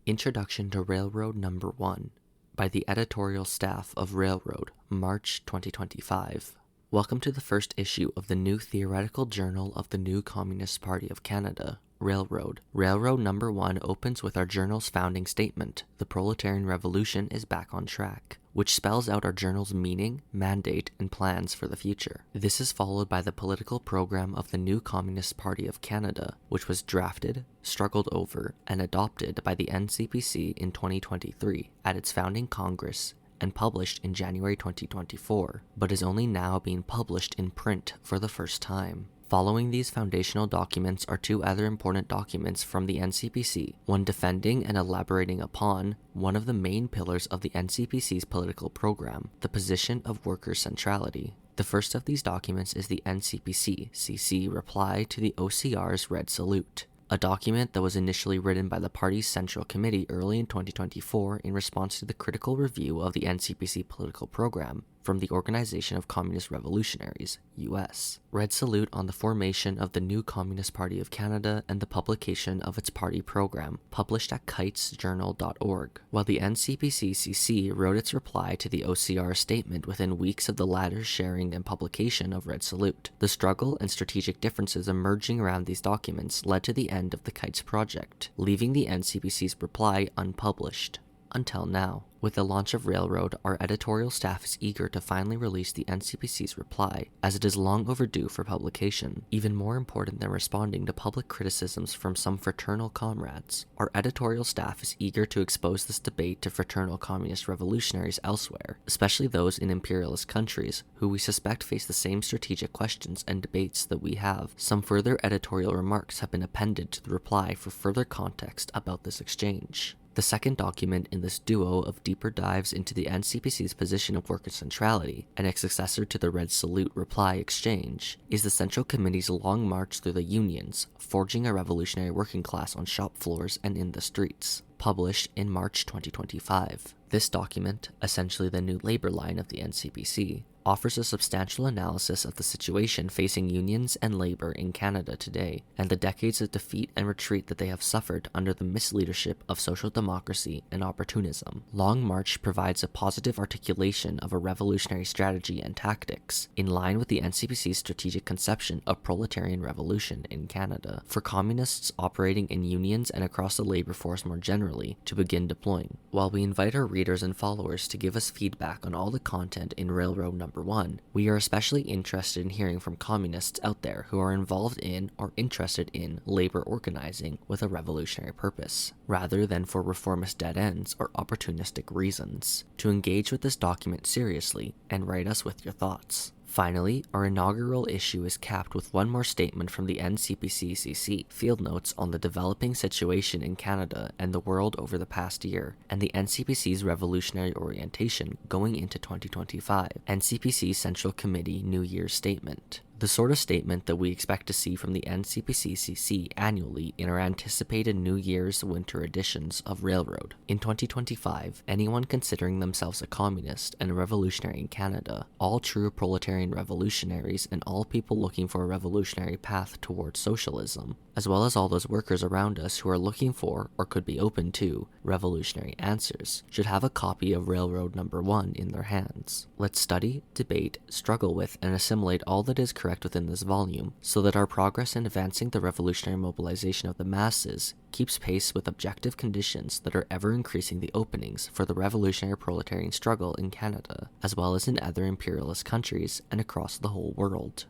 Introduction to Railroad Number 1 by the editorial staff of Railroad, March 2025. Welcome to the first issue of the new theoretical journal of the new Communist Party of Canada, Railroad. Railroad Number 1 opens with our journal's founding statement, "The Proletarian Revolution is back on track," which spells out our journal's meaning, mandate, and plans for the future. This is followed by the political program of the new Communist Party of Canada, which was drafted, struggled over, and adopted by the NCPC in 2023 at its founding Congress and published in January 2024, but is only now being published in print for the first time. Following these foundational documents are two other important documents from the NCPC, one defending and elaborating upon one of the main pillars of the NCPC's political program, the position of worker centrality. The first of these documents is the NCPC-CC reply to the OCR's Red Salute, a document that was initially written by the party's Central Committee early in 2024 in response to the critical review of the NCPC political program from the Organization of Communist Revolutionaries, US. Red Salute on the formation of the new Communist Party of Canada and the publication of its party program, published at kitesjournal.org. While the NCPC-CC wrote its reply to the OCR statement within weeks of the latter's sharing and publication of Red Salute, the struggle and strategic differences emerging around these documents led to the end of the KITES project, leaving the NCPC's reply unpublished. Until now. With the launch of Railroad, our editorial staff is eager to finally release the NCPC's reply, as it is long overdue for publication. Even more important than responding to public criticisms from some fraternal comrades, our editorial staff is eager to expose this debate to fraternal communist revolutionaries elsewhere, especially those in imperialist countries, who we suspect face the same strategic questions and debates that we have. Some further editorial remarks have been appended to the reply for further context about this exchange. The second document in this duo of deeper dives into the NCPC's position of worker centrality, and its successor to the Red Salute reply exchange, is the Central Committee's long march through the unions, forging a revolutionary working class on shop floors and in the streets, published in March 2025. This document, essentially the new labor line of the NCPC, offers a substantial analysis of the situation facing unions and labor in Canada today, and the decades of defeat and retreat that they have suffered under the misleadership of social democracy and opportunism. Long March provides a positive articulation of a revolutionary strategy and tactics, in line with the NCPC's strategic conception of proletarian revolution in Canada, for communists operating in unions and across the labor force more generally to begin deploying. While we invite our readers and followers to give us feedback on all the content in Railroad Number 1, we are especially interested in hearing from communists out there who are involved in or interested in labor organizing with a revolutionary purpose, rather than for reformist dead ends or opportunistic reasons. To engage with this document seriously and write us with your thoughts. Finally, our inaugural issue is capped with one more statement from the NCPC-CC, field notes on the developing situation in Canada and the world over the past year, and the NCPC's revolutionary orientation going into 2025, NCPC Central Committee New Year's Statement. The sort of statement that we expect to see from the NCPC-CC annually in our anticipated New Year's winter editions of Railroad. In 2025, anyone considering themselves a communist and a revolutionary in Canada, all true proletarian revolutionaries, and all people looking for a revolutionary path towards socialism, as well as all those workers around us who are looking for, or could be open to, revolutionary answers, should have a copy of Railroad Number 1 in their hands. Let's study, debate, struggle with, and assimilate all that is correct within this volume, so that our progress in advancing the revolutionary mobilization of the masses keeps pace with objective conditions that are ever increasing the openings for the revolutionary proletarian struggle in Canada, as well as in other imperialist countries and across the whole world.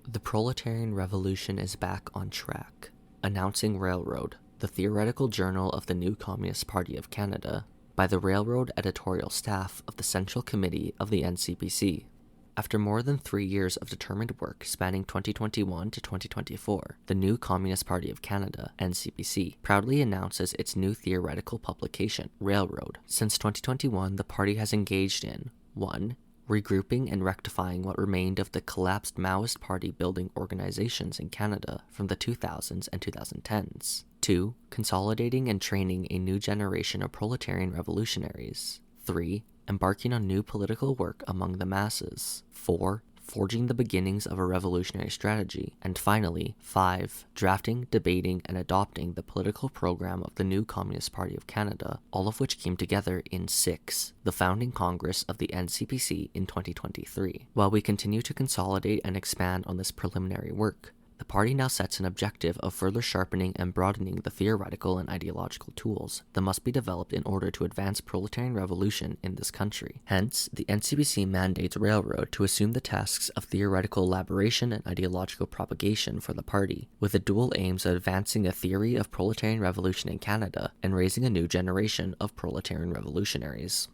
The proletarian revolution is back on track. Announcing Railroad, the theoretical journal of the new Communist Party of Canada, by the Railroad editorial staff of the Central Committee of the NCPC. After more than 3 years of determined work spanning 2021 to 2024, the new Communist Party of Canada, NCPC, proudly announces its new theoretical publication, Railroad. Since 2021, the party has engaged in 1. Regrouping and rectifying what remained of the collapsed Maoist party building organizations in Canada from the 2000s and 2010s. 2. Consolidating and training a new generation of proletarian revolutionaries. 3. Embarking on new political work among the masses. 4. forging the beginnings of a revolutionary strategy. And finally, 5. Drafting, debating, and adopting the political program of the new Communist Party of Canada, all of which came together in 6. The founding Congress of the NCPC in 2023. While we continue to consolidate and expand on this preliminary work, the party now sets an objective of further sharpening and broadening the theoretical and ideological tools that must be developed in order to advance proletarian revolution in this country. Hence, the NCPC mandates Railroad to assume the tasks of theoretical elaboration and ideological propagation for the party, with the dual aims of advancing a theory of proletarian revolution in Canada and raising a new generation of proletarian revolutionaries.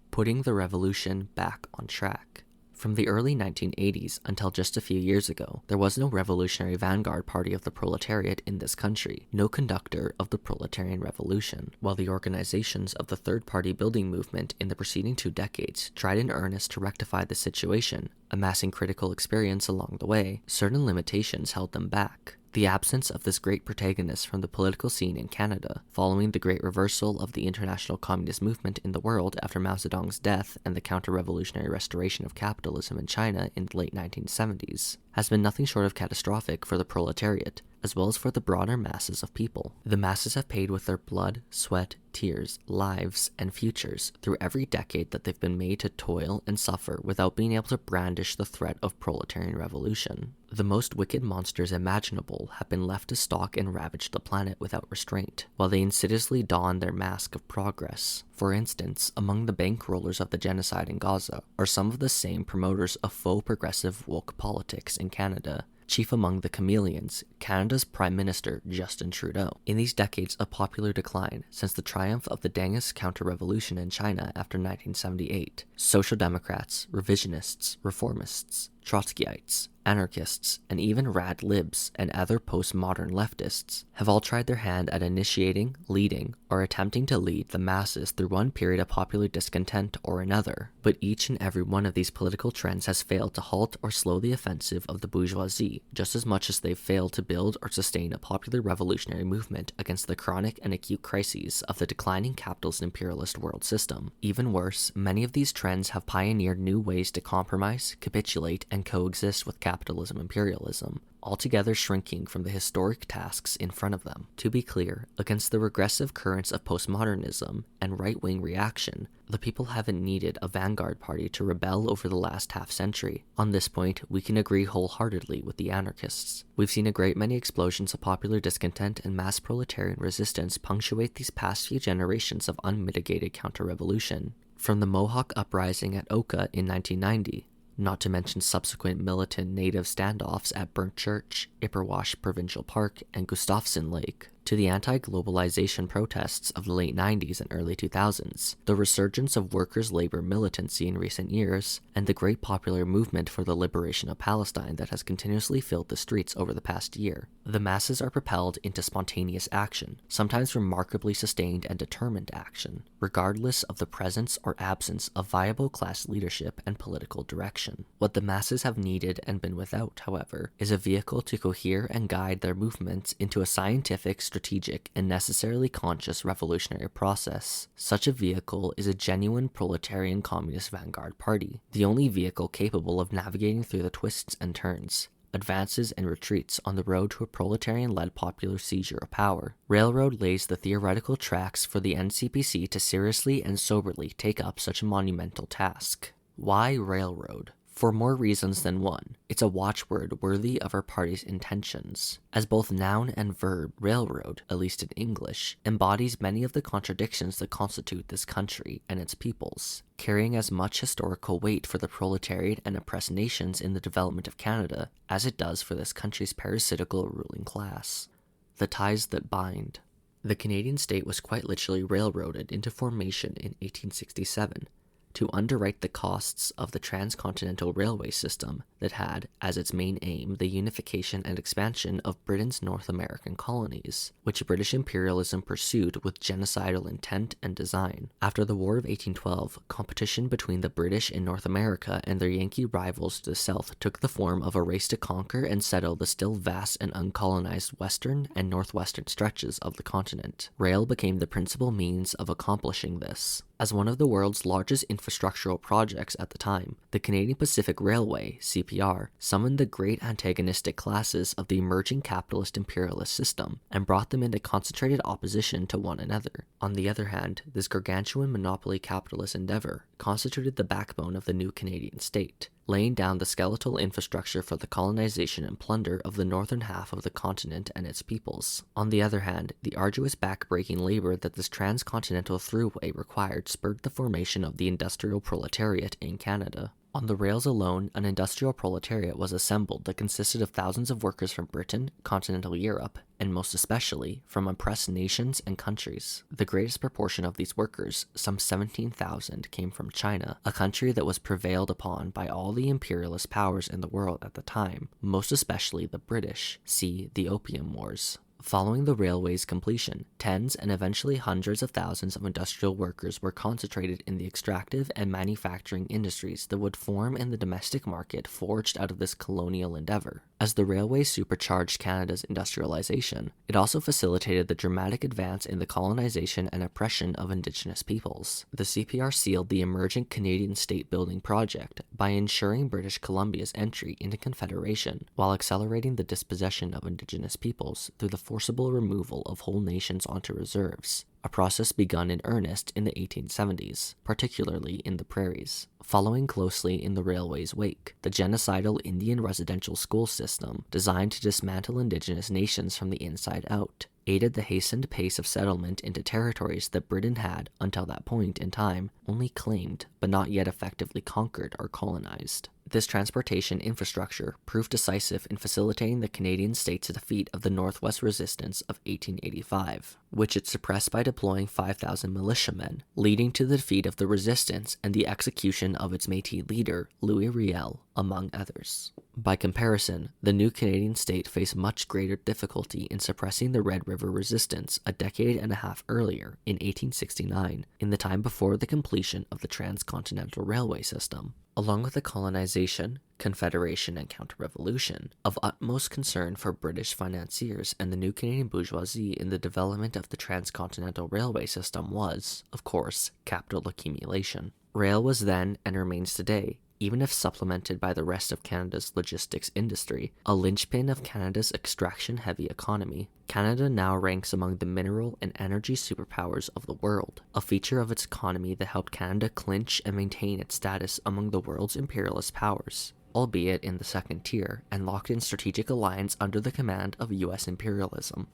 Putting the revolution back on track. From the early 1980s until just a few years ago, there was no revolutionary vanguard party of the proletariat in this country, no conductor of the proletarian revolution. While the organizations of the third-party building movement in the preceding 2 decades tried in earnest to rectify the situation, amassing critical experience along the way, certain limitations held them back. The absence of this great protagonist from the political scene in Canada, following the great reversal of the international communist movement in the world after Mao Zedong's death and the counter-revolutionary restoration of capitalism in China in the late 1970s, has been nothing short of catastrophic for the proletariat, as well as for the broader masses of people. The masses have paid with their blood, sweat, tears, lives, and futures through every decade that they've been made to toil and suffer without being able to brandish the threat of proletarian revolution. The most wicked monsters imaginable have been left to stalk and ravage the planet without restraint, while they insidiously don their mask of progress. For instance, among the bankrollers of the genocide in Gaza are some of the same promoters of faux progressive woke politics in Canada. Chief among the chameleons, Canada's Prime Minister Justin Trudeau. In these decades of popular decline, since the triumph of the Dengist counter-revolution in China after 1978, Social Democrats, revisionists, reformists, Trotskyites, anarchists, and even rad libs and other postmodern leftists have all tried their hand at initiating, leading, or attempting to lead the masses through one period of popular discontent or another. But each and every one of these political trends has failed to halt or slow the offensive of the bourgeoisie, just as much as they've failed to build or sustain a popular revolutionary movement against the chronic and acute crises of the declining capitalist imperialist world system. Even worse, many of these trends have pioneered new ways to compromise, capitulate, and coexist with capitalism imperialism, altogether shrinking from the historic tasks in front of them. To be clear, against the regressive currents of postmodernism and right-wing reaction, the people haven't needed a vanguard party to rebel over the last half-century. On this point, we can agree wholeheartedly with the anarchists. We've seen a great many explosions of popular discontent and mass proletarian resistance punctuate these past few generations of unmitigated counter-revolution. From the Mohawk uprising at Oka in 1990, not to mention subsequent militant native standoffs at Burnt Church, Ipperwash Provincial Park, and Gustafson Lake, to the anti-globalization protests of the late 90s and early 2000s, the resurgence of workers' labor militancy in recent years, and the great popular movement for the liberation of Palestine that has continuously filled the streets over the past year. The masses are propelled into spontaneous action, sometimes remarkably sustained and determined action, regardless of the presence or absence of viable class leadership and political direction. What the masses have needed and been without, however, is a vehicle to cohere and guide their movements into a scientific, strategic, and necessarily conscious revolutionary process. Such a vehicle is a genuine proletarian communist vanguard party, the only vehicle capable of navigating through the twists and turns, advances and retreats on the road to a proletarian-led popular seizure of power. Railroad lays the theoretical tracks for the NCPC to seriously and soberly take up such a monumental task. Why Railroad? For more reasons than one. It's a watchword worthy of our party's intentions. As both noun and verb, railroad, at least in English, embodies many of the contradictions that constitute this country and its peoples, carrying as much historical weight for the proletariat and oppressed nations in the development of Canada as it does for this country's parasitical ruling class. The ties that bind. The Canadian state was quite literally railroaded into formation in 1867, to underwrite the costs of the transcontinental railway system that had as its main aim the unification and expansion of Britain's North American colonies, which British imperialism pursued with genocidal intent and design. After the War of 1812, competition between the British in North America and their Yankee rivals to the south took the form of a race to conquer and settle the still vast and uncolonized western and northwestern stretches of the continent. Rail became the principal means of accomplishing this. As one of the world's largest infrastructural projects at the time, the Canadian Pacific Railway, CPR, summoned the great antagonistic classes of the emerging capitalist imperialist system and brought them into concentrated opposition to one another. On the other hand, this gargantuan monopoly capitalist endeavor constituted the backbone of the new Canadian state, laying down the skeletal infrastructure for the colonization and plunder of the northern half of the continent and its peoples. On the other hand, the arduous back-breaking labor that this transcontinental throughway required spurred the formation of the industrial proletariat in Canada. On the rails alone, an industrial proletariat was assembled that consisted of thousands of workers from Britain, continental Europe, and most especially from oppressed nations and countries. The greatest proportion of these workers, some 17,000, came from China, a country that was prevailed upon by all the imperialist powers in the world at the time, most especially the British. See the Opium Wars. Following the railway's completion, tens and eventually hundreds of thousands of industrial workers were concentrated in the extractive and manufacturing industries that would form in the domestic market forged out of this colonial endeavor. As the railway supercharged Canada's industrialization, it also facilitated the dramatic advance in the colonization and oppression of Indigenous peoples. The CPR sealed the emergent Canadian state-building project by ensuring British Columbia's entry into Confederation, while accelerating the dispossession of Indigenous peoples through the forcible removal of whole nations onto reserves, a process begun in earnest in the 1870s, particularly in the prairies. Following closely in the railway's wake, the genocidal Indian residential school system, designed to dismantle Indigenous nations from the inside out, aided the hastened pace of settlement into territories that Britain had, until that point in time, only claimed, but not yet effectively conquered or colonized. This transportation infrastructure proved decisive in facilitating the Canadian state's defeat of the Northwest Resistance of 1885, which it suppressed by deploying 5,000 militiamen, leading to the defeat of the resistance and the execution of its Métis leader, Louis Riel, among others. By comparison, the new Canadian state faced much greater difficulty in suppressing the Red River Resistance a decade and a half earlier, in 1869, in the time before the completion of the transcontinental railway system. Along with the colonization, confederation, and counter-revolution, of utmost concern for British financiers and the new Canadian bourgeoisie in the development of the transcontinental railway system was, of course, capital accumulation. Rail was then, and remains today, even if supplemented by the rest of Canada's logistics industry, a linchpin of Canada's extraction-heavy economy. Canada now ranks among the mineral and energy superpowers of the world, a feature of its economy that helped Canada clinch and maintain its status among the world's imperialist powers, albeit in the second tier, and locked in strategic alliance under the command of US imperialism.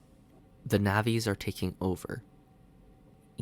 The navies are taking over.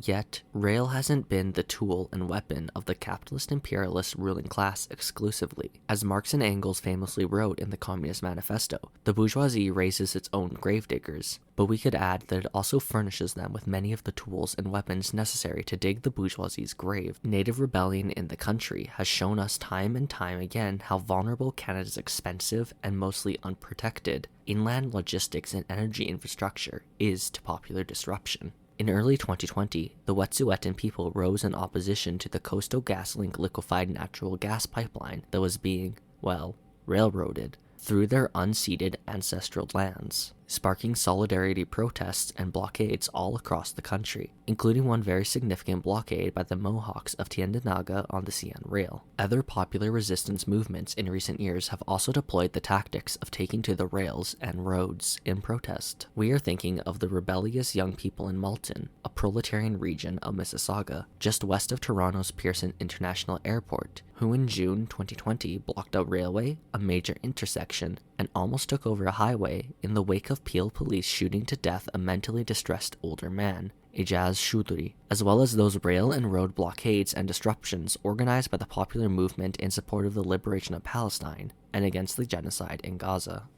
Yet, rail hasn't been the tool and weapon of the capitalist imperialist ruling class exclusively. As Marx and Engels famously wrote in the Communist Manifesto, the bourgeoisie raises its own gravediggers, but we could add that it also furnishes them with many of the tools and weapons necessary to dig the bourgeoisie's grave. Native rebellion in the country has shown us time and time again how vulnerable Canada's expensive and mostly unprotected inland logistics and energy infrastructure is to popular disruption. In early 2020, the Wet'suwet'en people rose in opposition to the Coastal GasLink liquefied natural gas pipeline that was being, well, railroaded through their unceded ancestral lands, sparking solidarity protests and blockades all across the country, including one very significant blockade by the Mohawks of Tyendinaga on the CN Rail. Other popular resistance movements in recent years have also deployed the tactics of taking to the rails and roads in protest. We are thinking of the rebellious young people in Malton, a proletarian region of Mississauga, just west of Toronto's Pearson International Airport, who in June 2020 blocked a railway, a major intersection, and almost took over a highway in the wake of Peel police shooting to death a mentally distressed older man, Ijaz Choudhury, as well as those rail and road blockades and disruptions organized by the popular movement in support of the liberation of Palestine and against the genocide in Gaza.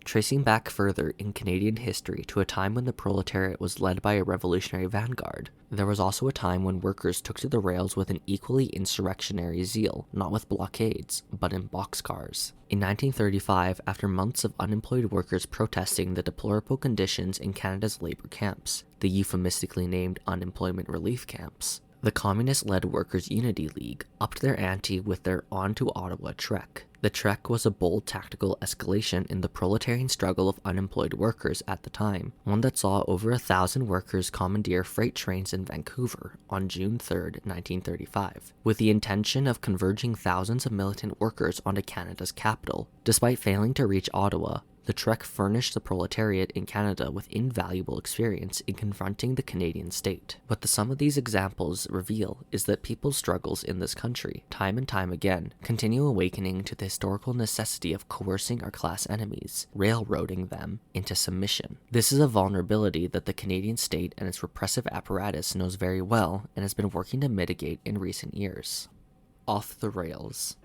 Tracing back further in Canadian history to a time when the proletariat was led by a revolutionary vanguard, there was also a time when workers took to the rails with an equally insurrectionary zeal, not with blockades, but in boxcars. In 1935, after months of unemployed workers protesting the deplorable conditions in Canada's labour camps, the euphemistically named unemployment relief camps, The communist-led Workers' Unity League upped their ante with their On to Ottawa trek. The trek was a bold tactical escalation in the proletarian struggle of unemployed workers at the time, one that saw over 1,000 workers commandeer freight trains in Vancouver on June 3, 1935, with the intention of converging thousands of militant workers onto Canada's capital. Despite failing to reach Ottawa, the trek furnished the proletariat in Canada with invaluable experience in confronting the Canadian state. What the sum of these examples reveal is that people's struggles in this country, time and time again, continue awakening to the historical necessity of coercing our class enemies, railroading them into submission. This is a vulnerability that the Canadian state and its repressive apparatus knows very well and has been working to mitigate in recent years. Off the rails.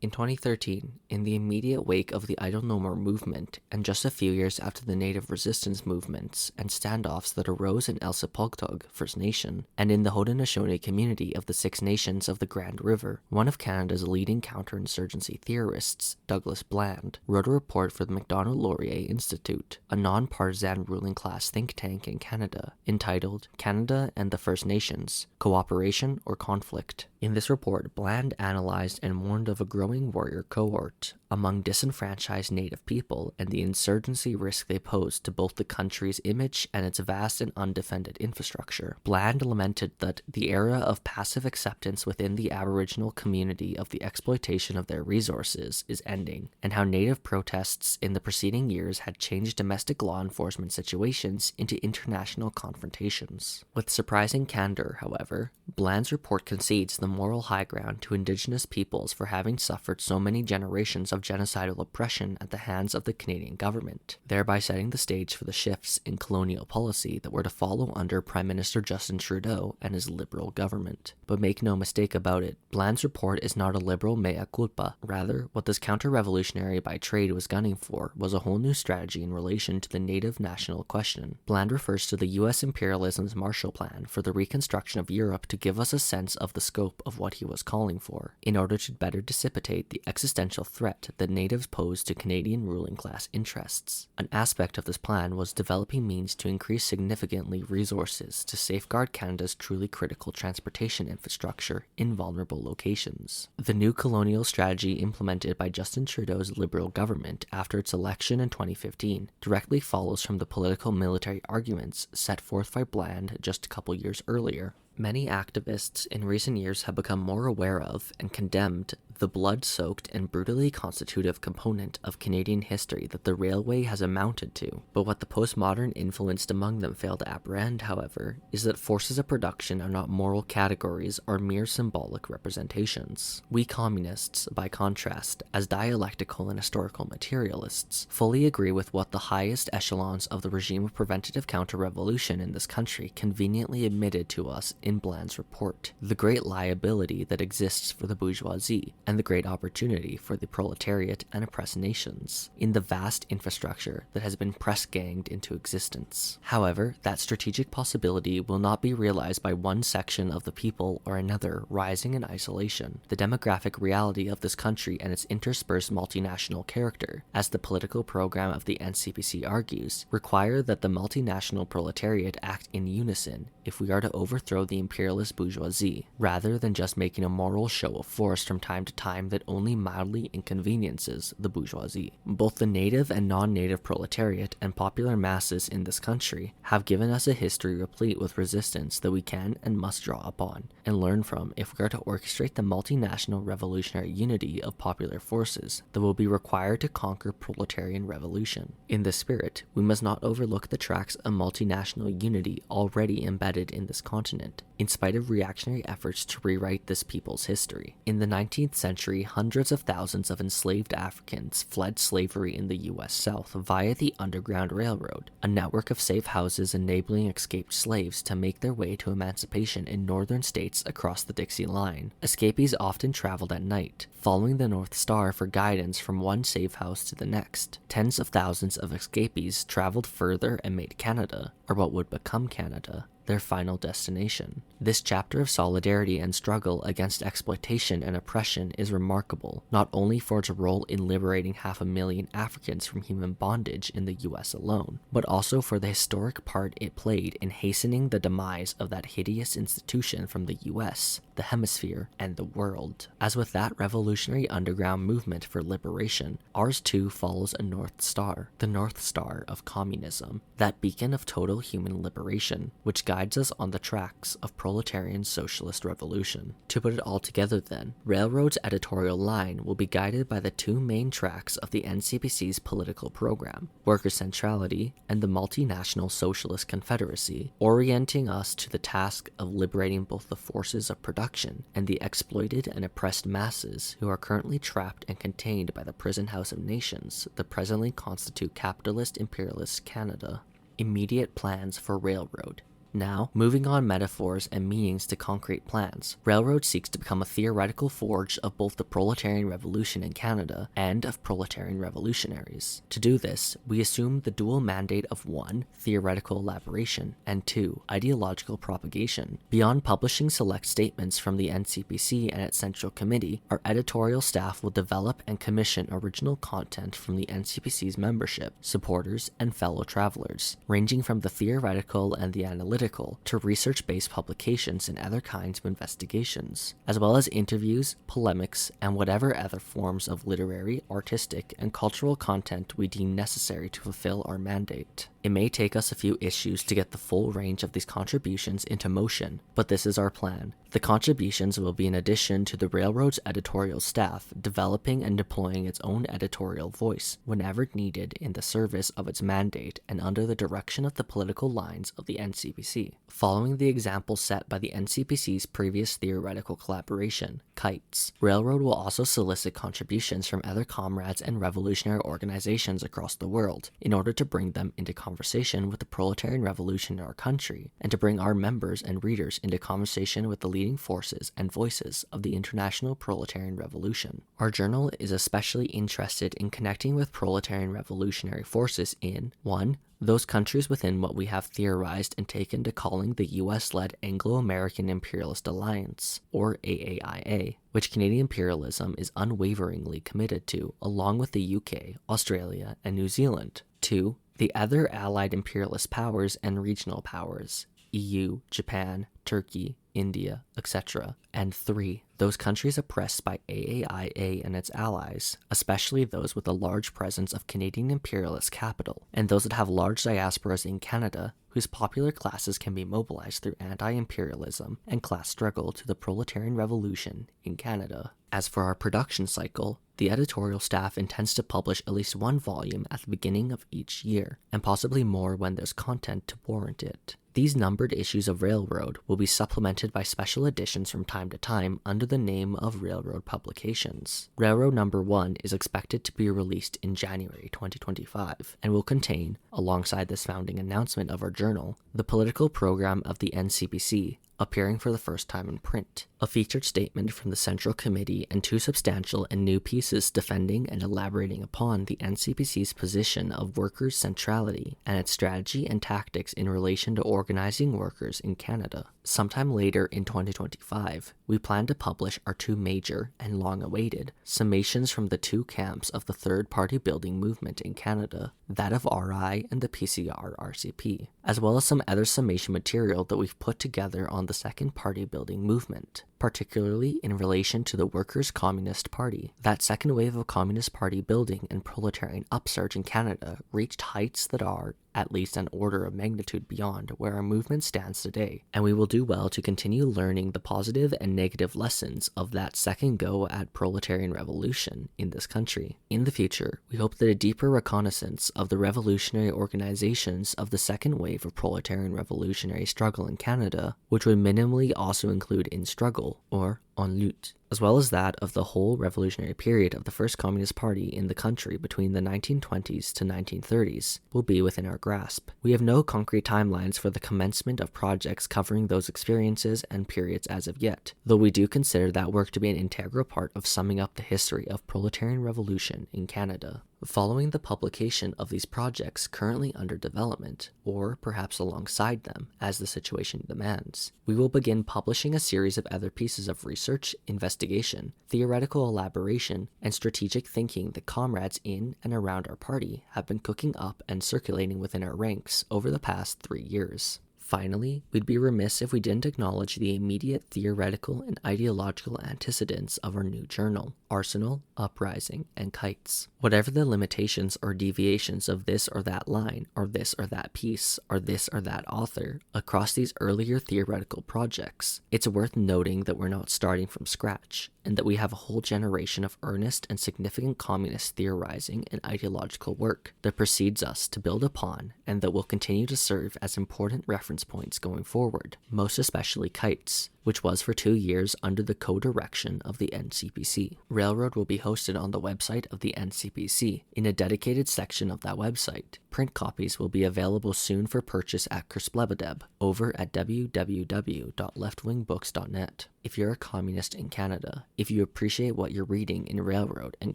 In 2013, in the immediate wake of the Idle No More movement, and just a few years after the Native resistance movements and standoffs that arose in Elsipogtog First Nation, and in the Haudenosaunee community of the Six Nations of the Grand River, one of Canada's leading counterinsurgency theorists, Douglas Bland, wrote a report for the Macdonald-Laurier Institute, a non-partisan ruling class think tank in Canada, entitled Canada and the First Nations, Cooperation or Conflict. In this report, Bland analyzed and warned of a growing warrior cohort among disenfranchised Native people and the insurgency risk they posed to both the country's image and its vast and undefended infrastructure. Bland lamented that the era of passive acceptance within the Aboriginal community of the exploitation of their resources is ending, and how Native protests in the preceding years had changed domestic law enforcement situations into international confrontations. With surprising candor, however, Bland's report concedes the moral high ground to Indigenous peoples for having suffered so many generations of genocidal oppression at the hands of the Canadian government, thereby setting the stage for the shifts in colonial policy that were to follow under Prime Minister Justin Trudeau and his Liberal government. But make no mistake about it, Bland's report is not a liberal mea culpa. Rather, what this counter-revolutionary by trade was gunning for was a whole new strategy in relation to the Native national question. Bland refers to the U.S. imperialism's Marshall Plan for the reconstruction of Europe to give us a sense of the scope of what he was calling for, in order to better dissipate the existential threat that Natives posed to Canadian ruling class interests. An aspect of this plan was developing means to increase significantly resources to safeguard Canada's truly critical transportation infrastructure in vulnerable locations. The new colonial strategy implemented by Justin Trudeau's Liberal government after its election in 2015 directly follows from the political military arguments set forth by Bland just a couple years earlier. Many activists in recent years have become more aware of and condemned the blood-soaked and brutally constitutive component of Canadian history that the railway has amounted to. But what the postmodern influenced among them fail to apprehend, however, is that forces of production are not moral categories or mere symbolic representations. We communists, by contrast, as dialectical and historical materialists, fully agree with what the highest echelons of the regime of preventative counter-revolution in this country conveniently admitted to us in Bland's report: the great liability that exists for the bourgeoisie, and the great opportunity for the proletariat and oppressed nations, in the vast infrastructure that has been press-ganged into existence. However, that strategic possibility will not be realized by one section of the people or another rising in isolation. The demographic reality of this country and its interspersed multinational character, as the political program of the NCPC argues, require that the multinational proletariat act in unison if we are to overthrow the imperialist bourgeoisie, rather than just making a moral show of force from time to time that only mildly inconveniences the bourgeoisie. Both the native and non-native proletariat and popular masses in this country have given us a history replete with resistance that we can and must draw upon and learn from if we are to orchestrate the multinational revolutionary unity of popular forces that will be required to conquer proletarian revolution. In this spirit, we must not overlook the tracks of multinational unity already embedded in this continent, in spite of reactionary efforts to rewrite this people's history. In the 19th century, hundreds of thousands of enslaved Africans fled slavery in the U.S. South via the Underground Railroad, a network of safe houses enabling escaped slaves to make their way to emancipation in northern states across the Dixie Line. Escapees often traveled at night, following the North Star for guidance from one safe house to the next. Tens of thousands of escapees traveled further and made Canada, or what would become Canada, their final destination. This chapter of solidarity and struggle against exploitation and oppression is remarkable, not only for its role in liberating 500,000 Africans from human bondage in the US alone, but also for the historic part it played in hastening the demise of that hideous institution from the US, the hemisphere, and the world. As with that revolutionary underground movement for liberation, ours too follows a North Star, the North Star of communism, that beacon of total human liberation, which guides us on the tracks of proletarian socialist revolution. To put it all together then, Railroad's editorial line will be guided by the two main tracks of the NCPC's political program, worker centrality and the multinational socialist confederacy, orienting us to the task of liberating both the forces of production and the exploited and oppressed masses who are currently trapped and contained by the prison house of nations that presently constitute capitalist imperialist Canada. Immediate plans for Railroad. Now, moving on metaphors and meanings to concrete plans, Railroad seeks to become a theoretical forge of both the proletarian revolution in Canada and of proletarian revolutionaries. To do this, we assume the dual mandate of 1. Theoretical elaboration, and 2. Ideological propagation. Beyond publishing select statements from the NCPC and its Central Committee, our editorial staff will develop and commission original content from the NCPC's membership, supporters, and fellow travelers, ranging from the theoretical and the analytical to research-based publications and other kinds of investigations, as well as interviews, polemics, and whatever other forms of literary, artistic, and cultural content we deem necessary to fulfill our mandate. It may take us a few issues to get the full range of these contributions into motion, but this is our plan. The contributions will be in addition to the Railroad's editorial staff developing and deploying its own editorial voice whenever needed in the service of its mandate and under the direction of the political lines of the NCPC. Following the example set by the NCPC's previous theoretical collaboration, KITES, Railroad will also solicit contributions from other comrades and revolutionary organizations across the world in order to bring them into conversation with the proletarian revolution in our country, and to bring our members and readers into conversation with the leading forces and voices of the international proletarian revolution. Our journal is especially interested in connecting with proletarian revolutionary forces in 1. Those countries within what we have theorized and taken to calling the US-led Anglo-American Imperialist Alliance, or AAIA, which Canadian imperialism is unwaveringly committed to, along with the UK, Australia, and New Zealand. 2. The other allied imperialist powers and regional powers, EU, Japan, Turkey, India, etc. And 3. Those countries oppressed by AAIA and its allies, especially those with a large presence of Canadian imperialist capital, and those that have large diasporas in Canada, whose popular classes can be mobilized through anti-imperialism and class struggle to the proletarian revolution in Canada. As for our production cycle, the editorial staff intends to publish at least one volume at the beginning of each year, and possibly more when there's content to warrant it. These numbered issues of Railroad will be supplemented by special editions from time to time under the name of Railroad Publications. Railroad number 1 is expected to be released in January 2025, and will contain, alongside this founding announcement of our journal, the political program of the NCPC, appearing for the first time in print, a featured statement from the Central Committee, and 2 substantial and new pieces defending and elaborating upon the NCPC's position of workers' centrality and its strategy and tactics in relation to organizing workers in Canada. Sometime later in 2025, we plan to publish our 2 major and long-awaited summations from the 2 camps of the third party building movement in Canada, that of RI and the PCR-RCP, as well as some other summation material that we've put together on the second party building movement, particularly in relation to the Workers' Communist Party. That second wave of Communist Party building and proletarian upsurge in Canada reached heights that are, at least an order of magnitude beyond where our movement stands today, and we will do well to continue learning the positive and negative lessons of that second go at proletarian revolution in this country. In the future, we hope that a deeper reconnaissance of the revolutionary organizations of the second wave of proletarian revolutionary struggle in Canada, which would minimally also include In Struggle, or en lutte, as well as that of the whole revolutionary period of the first Communist Party in the country between the 1920s to 1930s, will be within our grasp. We have no concrete timelines for the commencement of projects covering those experiences and periods as of yet, though we do consider that work to be an integral part of summing up the history of proletarian revolution in Canada. Following the publication of these projects currently under development, or perhaps alongside them as the situation demands, we will begin publishing a series of other pieces of research, investigation, theoretical elaboration, and strategic thinking that comrades in and around our party have been cooking up and circulating within our ranks over the past 3 years. Finally, we'd be remiss if we didn't acknowledge the immediate theoretical and ideological antecedents of our new journal, Arsenal, Uprising, and Kites. Whatever the limitations or deviations of this or that line, or this or that piece, or this or that author, across these earlier theoretical projects, it's worth noting that we're not starting from scratch, and that we have a whole generation of earnest and significant communist theorizing and ideological work that precedes us to build upon, and that will continue to serve as important reference points going forward, most especially Kites, which was for 2 years under the co-direction of the NCPC. Railroad will be hosted on the website of the NCPC in a dedicated section of that website. Print copies will be available soon for purchase at Kursplebedeb over at www.leftwingbooks.net. If you're a communist in Canada, if you appreciate what you're reading in Railroad and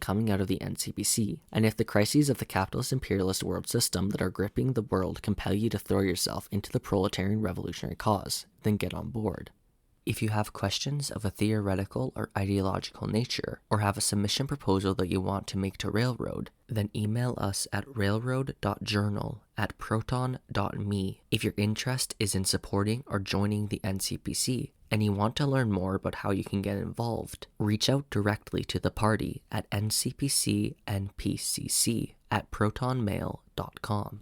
coming out of the NCPC, and if the crises of the capitalist imperialist world system that are gripping the world compel you to throw yourself into the proletarian revolutionary cause, then get on board. If you have questions of a theoretical or ideological nature, or have a submission proposal that you want to make to Railroad, then email us at railroad.journal@proton.me. If your interest is in supporting or joining the NCPC, and you want to learn more about how you can get involved, reach out directly to the party at ncpcnpcc@protonmail.com.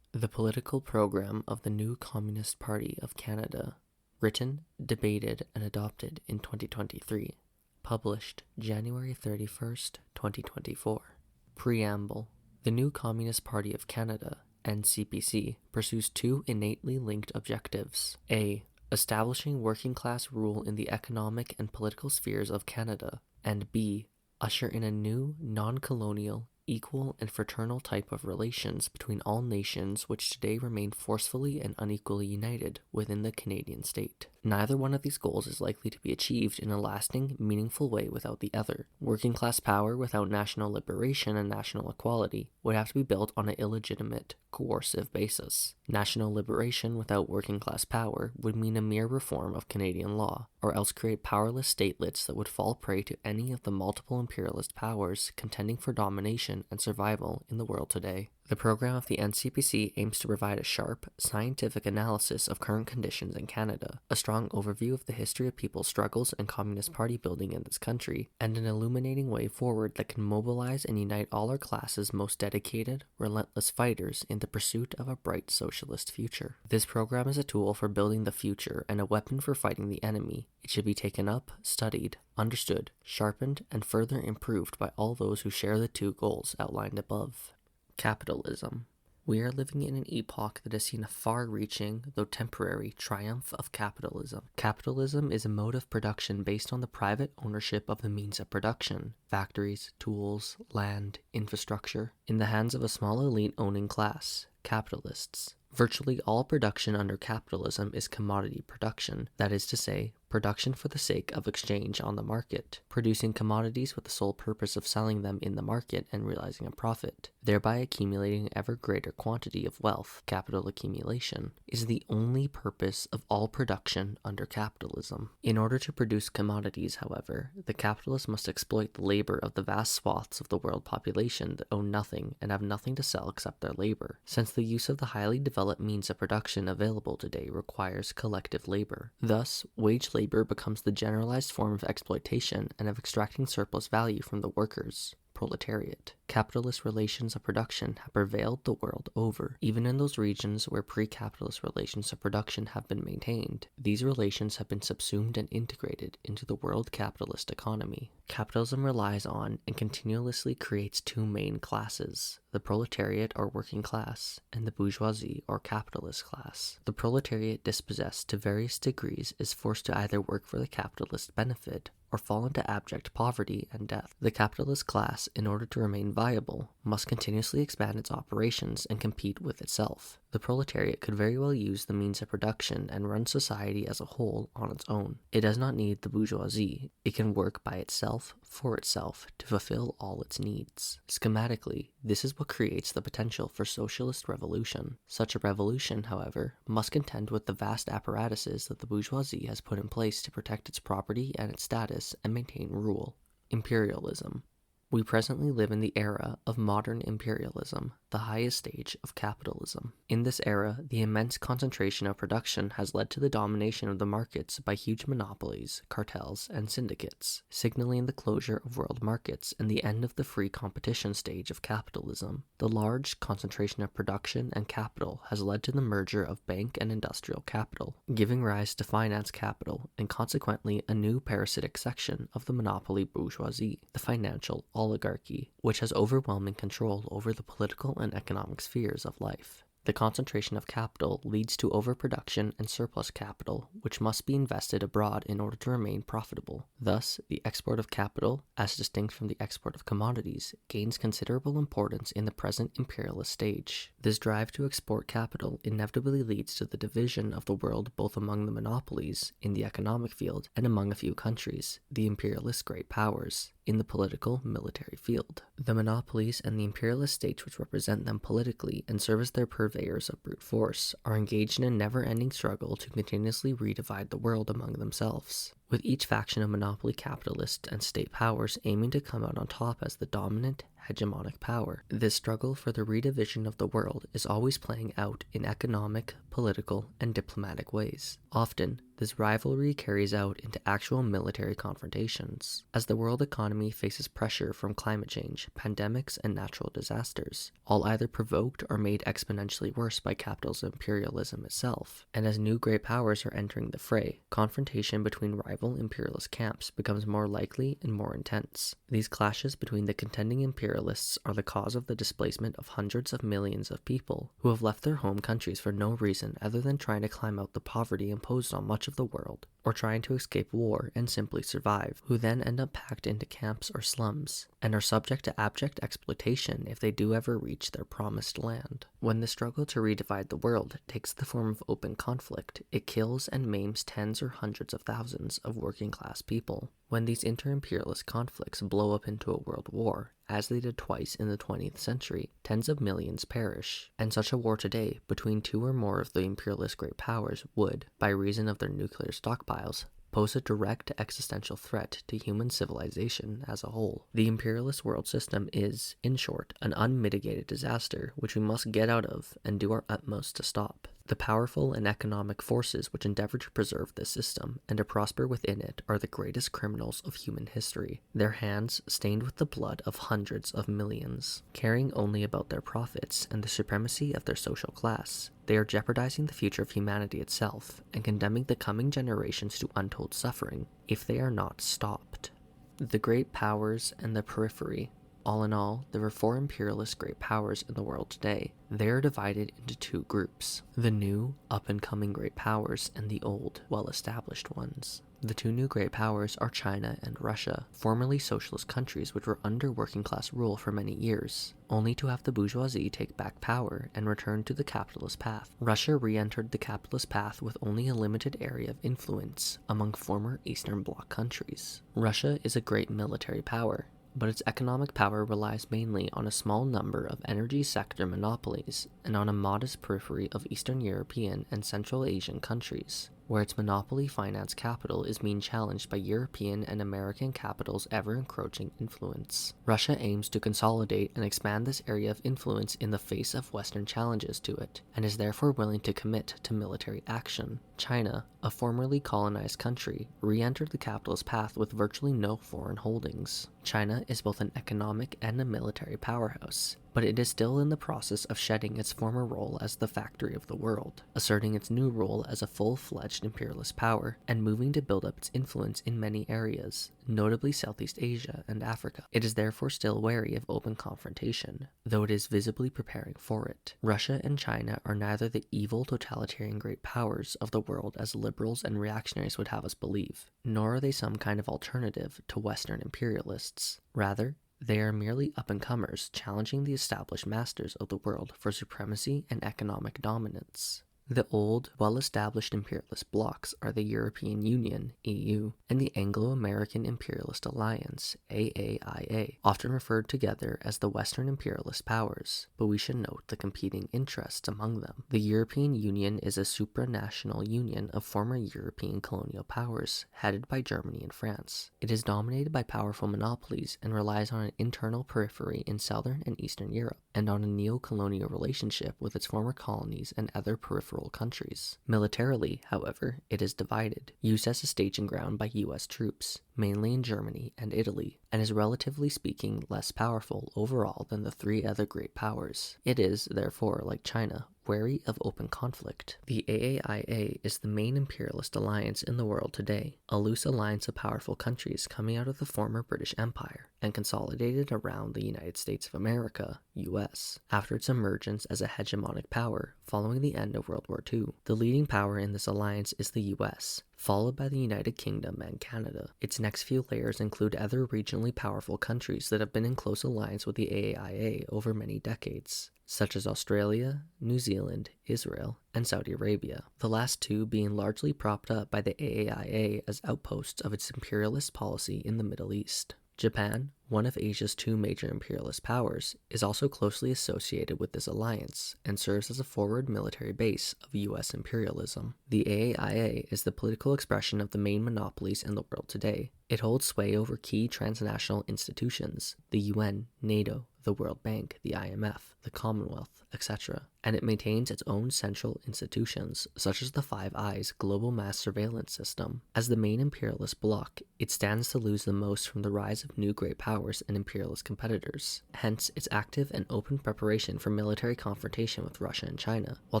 The political program of the new Communist Party of Canada, written, debated, and adopted in 2023, published January 31st, 2024. Preamble. The new Communist Party of Canada, NCPC, pursues 2 innately linked objectives. A. Establishing working class rule in the economic and political spheres of Canada, and B. Usher in a new, non-colonial, equal and fraternal type of relations between all nations which today remain forcefully and unequally united within the Canadian state. Neither one of these goals is likely to be achieved in a lasting, meaningful way without the other. Working class power without national liberation and national equality would have to be built on an illegitimate, coercive basis. National liberation without working class power would mean a mere reform of Canadian law, or else create powerless statelets that would fall prey to any of the multiple imperialist powers contending for domination and survival in the world today. The program of the NCPC aims to provide a sharp, scientific analysis of current conditions in Canada, a strong overview of the history of people's struggles and Communist Party building in this country, and an illuminating way forward that can mobilize and unite all our class's most dedicated, relentless fighters in the pursuit of a bright socialist future. This program is a tool for building the future and a weapon for fighting the enemy. It should be taken up, studied, understood, sharpened, and further improved by all those who share the 2 goals outlined above. Capitalism. We are living in an epoch that has seen a far-reaching, though temporary, triumph of capitalism. Capitalism is a mode of production based on the private ownership of the means of production, factories, tools, land, infrastructure, in the hands of a small elite owning class, capitalists. Virtually all production under capitalism is commodity production, that is to say, production for the sake of exchange on the market, producing commodities with the sole purpose of selling them in the market and realizing a profit, thereby accumulating an ever greater quantity of wealth. Capital accumulation is the only purpose of all production under capitalism. In order to produce commodities, however, the capitalist must exploit the labor of the vast swaths of the world population that own nothing and have nothing to sell except their labor, since the use of the highly developed means of production available today requires collective labor. Thus, wage labor becomes the generalized form of exploitation and of extracting surplus value from the workers. proletariat. Capitalist relations of production have prevailed the world over, even in those regions where pre-capitalist relations of production have been maintained. These relations have been subsumed and integrated into the world capitalist economy. Capitalism relies on and continuously creates two main classes: the proletariat or working class, and the bourgeoisie or capitalist class. The proletariat, dispossessed to various degrees, is forced to either work for the capitalist benefit or fall into abject poverty and death. The capitalist class, in order to remain viable, must continuously expand its operations and compete with itself. The proletariat could very well use the means of production and run society as a whole on its own. It does not need the bourgeoisie. It can work by itself, for itself, to fulfill all its needs. Schematically, this is what creates the potential for socialist revolution. Such a revolution, however, must contend with the vast apparatuses that the bourgeoisie has put in place to protect its property and its status and maintain rule. Imperialism. We presently live in the era of modern imperialism, the highest stage of capitalism. In this era, the immense concentration of production has led to the domination of the markets by huge monopolies, cartels, and syndicates, signaling the closure of world markets and the end of the free competition stage of capitalism. The large concentration of production and capital has led to the merger of bank and industrial capital, giving rise to finance capital and consequently a new parasitic section of the monopoly bourgeoisie, the financial oligarchy, which has overwhelming control over the political and economic spheres of life. The concentration of capital leads to overproduction and surplus capital, which must be invested abroad in order to remain profitable. Thus, the export of capital, as distinct from the export of commodities, gains considerable importance in the present imperialist stage. This drive to export capital inevitably leads to the division of the world both among the monopolies in the economic field and among a few countries, the imperialist great powers, in the political, military field. The monopolies and the imperialist states which represent them politically and serve as their purveyors of brute force are engaged in a never-ending struggle to continuously redivide the world among themselves, with each faction of monopoly capitalists and state powers aiming to come out on top as the dominant, hegemonic power. This struggle for the redivision of the world is always playing out in economic, political, and diplomatic ways. Often, this rivalry carries out into actual military confrontations. As the world economy faces pressure from climate change, pandemics, and natural disasters, all either provoked or made exponentially worse by capital's imperialism itself, and as new great powers are entering the fray, confrontation between rival imperialist camps becomes more likely and more intense. These clashes between the contending imperialists are the cause of the displacement of hundreds of millions of people who have left their home countries for no reason other than trying to climb out the poverty imposed on much of the world, or trying to escape war and simply survive, who then end up packed into camps or slums, and are subject to abject exploitation if they do ever reach their promised land. When the struggle to redivide the world takes the form of open conflict, it kills and maims tens or hundreds of thousands of working class people. When these inter-imperialist conflicts blow up into a world war, as they did twice in the 20th century, tens of millions perish, and such a war today between two or more of the imperialist great powers would, by reason of their nuclear stockpiles, pose a direct existential threat to human civilization as a whole. The imperialist world system is, in short, an unmitigated disaster which we must get out of and do our utmost to stop. The powerful and economic forces which endeavor to preserve this system and to prosper within it are the greatest criminals of human history, their hands stained with the blood of hundreds of millions. Caring only about their profits and the supremacy of their social class, they are jeopardizing the future of humanity itself and condemning the coming generations to untold suffering if they are not stopped. The great powers and the periphery. All in all, there are four imperialist great powers in the world today. They are divided into two groups: the new, up-and-coming great powers and the old, well-established ones. The two new great powers are China and Russia, formerly socialist countries which were under working-class rule for many years, only to have the bourgeoisie take back power and return to the capitalist path. Russia re-entered the capitalist path with only a limited area of influence among former Eastern Bloc countries. Russia is a great military power, but its economic power relies mainly on a small number of energy sector monopolies and on a modest periphery of Eastern European and Central Asian countries, where its monopoly finance capital is being challenged by European and American capital's ever-encroaching influence. Russia aims to consolidate and expand this area of influence in the face of Western challenges to it, and is therefore willing to commit to military action. China, a formerly colonized country, re-entered the capitalist path with virtually no foreign holdings. China is both an economic and a military powerhouse, but it is still in the process of shedding its former role as the factory of the world, asserting its new role as a full-fledged imperialist power, and moving to build up its influence in many areas, notably Southeast Asia and Africa. It is therefore still wary of open confrontation, though it is visibly preparing for it. Russia and China are neither the evil totalitarian great powers of the world as liberals and reactionaries would have us believe, nor are they some kind of alternative to Western imperialists. Rather, they are merely up-and-comers challenging the established masters of the world for supremacy and economic dominance. The old, well-established imperialist blocs are the European Union, EU, and the Anglo-American Imperialist Alliance, AAIA, often referred together as the Western imperialist powers, but we should note the competing interests among them. The European Union is a supranational union of former European colonial powers, headed by Germany and France. It is dominated by powerful monopolies and relies on an internal periphery in southern and eastern Europe, and on a neo-colonial relationship with its former colonies and other peripheral countries. Militarily, however, it is divided, used as a staging ground by US troops, mainly in Germany and Italy, and is relatively speaking less powerful overall than the three other great powers. It is, therefore, like China, wary of open conflict. The AAIA is the main imperialist alliance in the world today, a loose alliance of powerful countries coming out of the former British Empire and consolidated around the United States of America, US, after its emergence as a hegemonic power following the end of World War II. The leading power in this alliance is the US, followed by the United Kingdom and Canada. Its next few layers include other regionally powerful countries that have been in close alliance with the AAIA over many decades, such as Australia, New Zealand, Israel, and Saudi Arabia, the last two being largely propped up by the AAIA as outposts of its imperialist policy in the Middle East. Japan, one of Asia's two major imperialist powers, is also closely associated with this alliance and serves as a forward military base of US imperialism. The AAIA is the political expression of the main monopolies in the world today. It holds sway over key transnational institutions, the UN, NATO, the World Bank, the IMF, the Commonwealth, etc., and it maintains its own central institutions, such as the Five Eyes global mass surveillance system. As the main imperialist bloc, it stands to lose the most from the rise of new great powers and imperialist competitors, hence its active and open preparation for military confrontation with Russia and China, while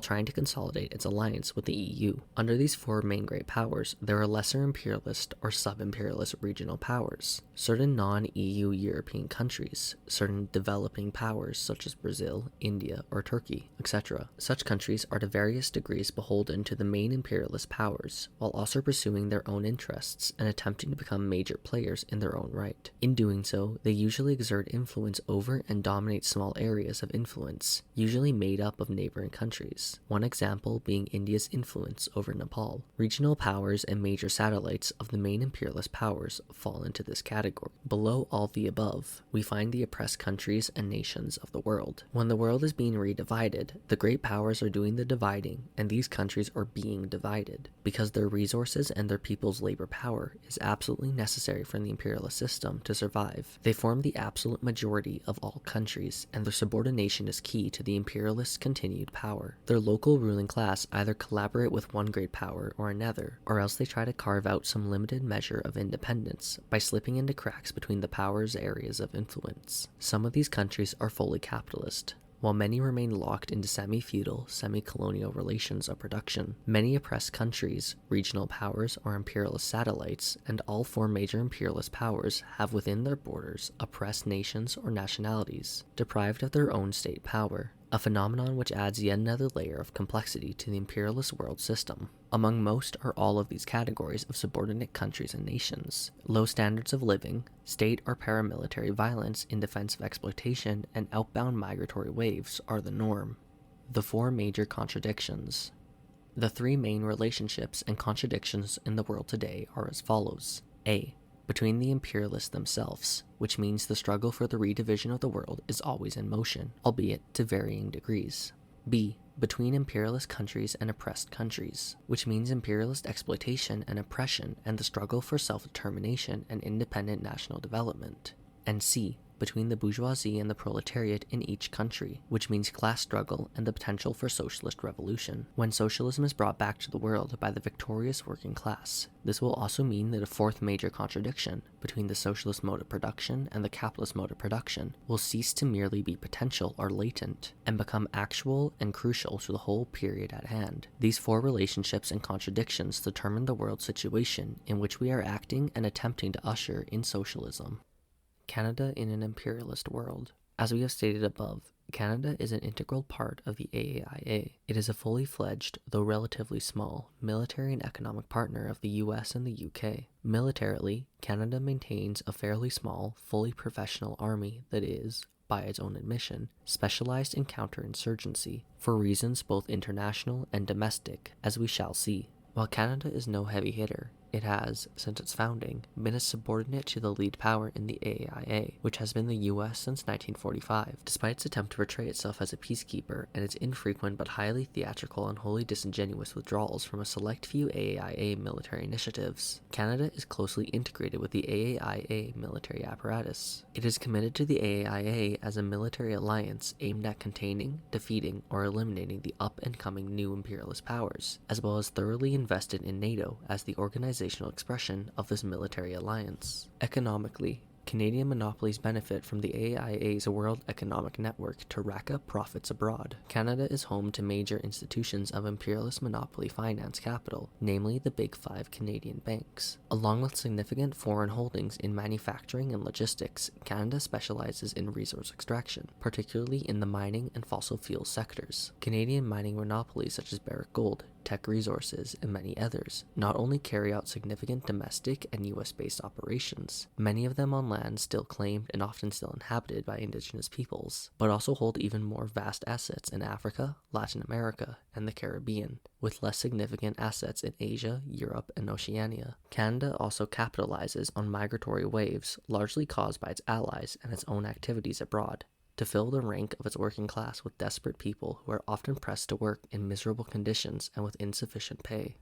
trying to consolidate its alliance with the EU. Under these four main great powers, there are lesser imperialist or sub-imperialist regional powers, certain non-EU European countries, certain developing powers such as Brazil, India, or Turkey, etc. Such countries are to various degrees beholden to the main imperialist powers, while also pursuing their own interests and attempting to become major players in their own right. In doing so, they usually exert influence over and dominate small areas of influence, usually made up of neighboring countries. One example being India's influence over Nepal. Regional powers and major satellites of the main imperialist powers fall into this category. Below all the above, we find the oppressed countries and nations of the world. When the world is being redivided, the great powers are doing the dividing, and these countries are being divided, because their resources and their people's labor power is absolutely necessary for the imperialist system to survive. They form the absolute majority of all countries, and their subordination is key to the imperialists' continued power. Their local ruling class either collaborate with one great power or another, or else they try to carve out some limited measure of independence by slipping into cracks between the powers' areas of influence. Some of these countries are fully capitalist, while many remain locked into semi-feudal, semi-colonial relations of production. Many oppressed countries, regional powers, or imperialist satellites, and all four major imperialist powers have within their borders oppressed nations or nationalities, deprived of their own state power, a phenomenon which adds yet another layer of complexity to the imperialist world system. Among most or all of these categories of subordinate countries and nations, low standards of living, state or paramilitary violence in defense of exploitation, and outbound migratory waves are the norm. The four major contradictions. The three main relationships and contradictions in the world today are as follows. A. Between the imperialists themselves, which means the struggle for the redivision of the world is always in motion, albeit to varying degrees. B. between imperialist countries and oppressed countries, which means imperialist exploitation and oppression and the struggle for self-determination and independent national development. And C, between the bourgeoisie and the proletariat in each country, which means class struggle and the potential for socialist revolution, when socialism is brought back to the world by the victorious working class. This will also mean that a fourth major contradiction between the socialist mode of production and the capitalist mode of production will cease to merely be potential or latent, and become actual and crucial to the whole period at hand. These four relationships and contradictions determine the world situation in which we are acting and attempting to usher in socialism. Canada in an imperialist world. As we have stated above, Canada is an integral part of the AAIA. It is a fully fledged, though relatively small, military and economic partner of the US and the UK. Militarily, Canada maintains a fairly small, fully professional army that is, by its own admission, specialized in counterinsurgency, for reasons both international and domestic, as we shall see. While Canada is no heavy hitter, it has, since its founding, been a subordinate to the lead power in the AAIA, which has been the US since 1945. Despite its attempt to portray itself as a peacekeeper and its infrequent but highly theatrical and wholly disingenuous withdrawals from a select few AAIA military initiatives, Canada is closely integrated with the AAIA military apparatus. It is committed to the AAIA as a military alliance aimed at containing, defeating, or eliminating the up-and-coming new imperialist powers, as well as thoroughly invested in NATO as the organizational expression of this military alliance. Economically, Canadian monopolies benefit from the AIA's World Economic Network to rack up profits abroad. Canada is home to major institutions of imperialist monopoly finance capital, namely the Big Five Canadian banks. Along with significant foreign holdings in manufacturing and logistics, Canada specializes in resource extraction, particularly in the mining and fossil fuel sectors. Canadian mining monopolies such as Barrick Gold, Teck Resources, and many others not only carry out significant domestic and US-based operations, many of them on land still claimed and often still inhabited by indigenous peoples, but also hold even more vast assets in Africa, Latin America, and the Caribbean, with less significant assets in Asia, Europe, and Oceania. Canada also capitalizes on migratory waves, largely caused by its allies and its own activities abroad, to fill the rank of its working class with desperate people who are often pressed to work in miserable conditions and with insufficient pay.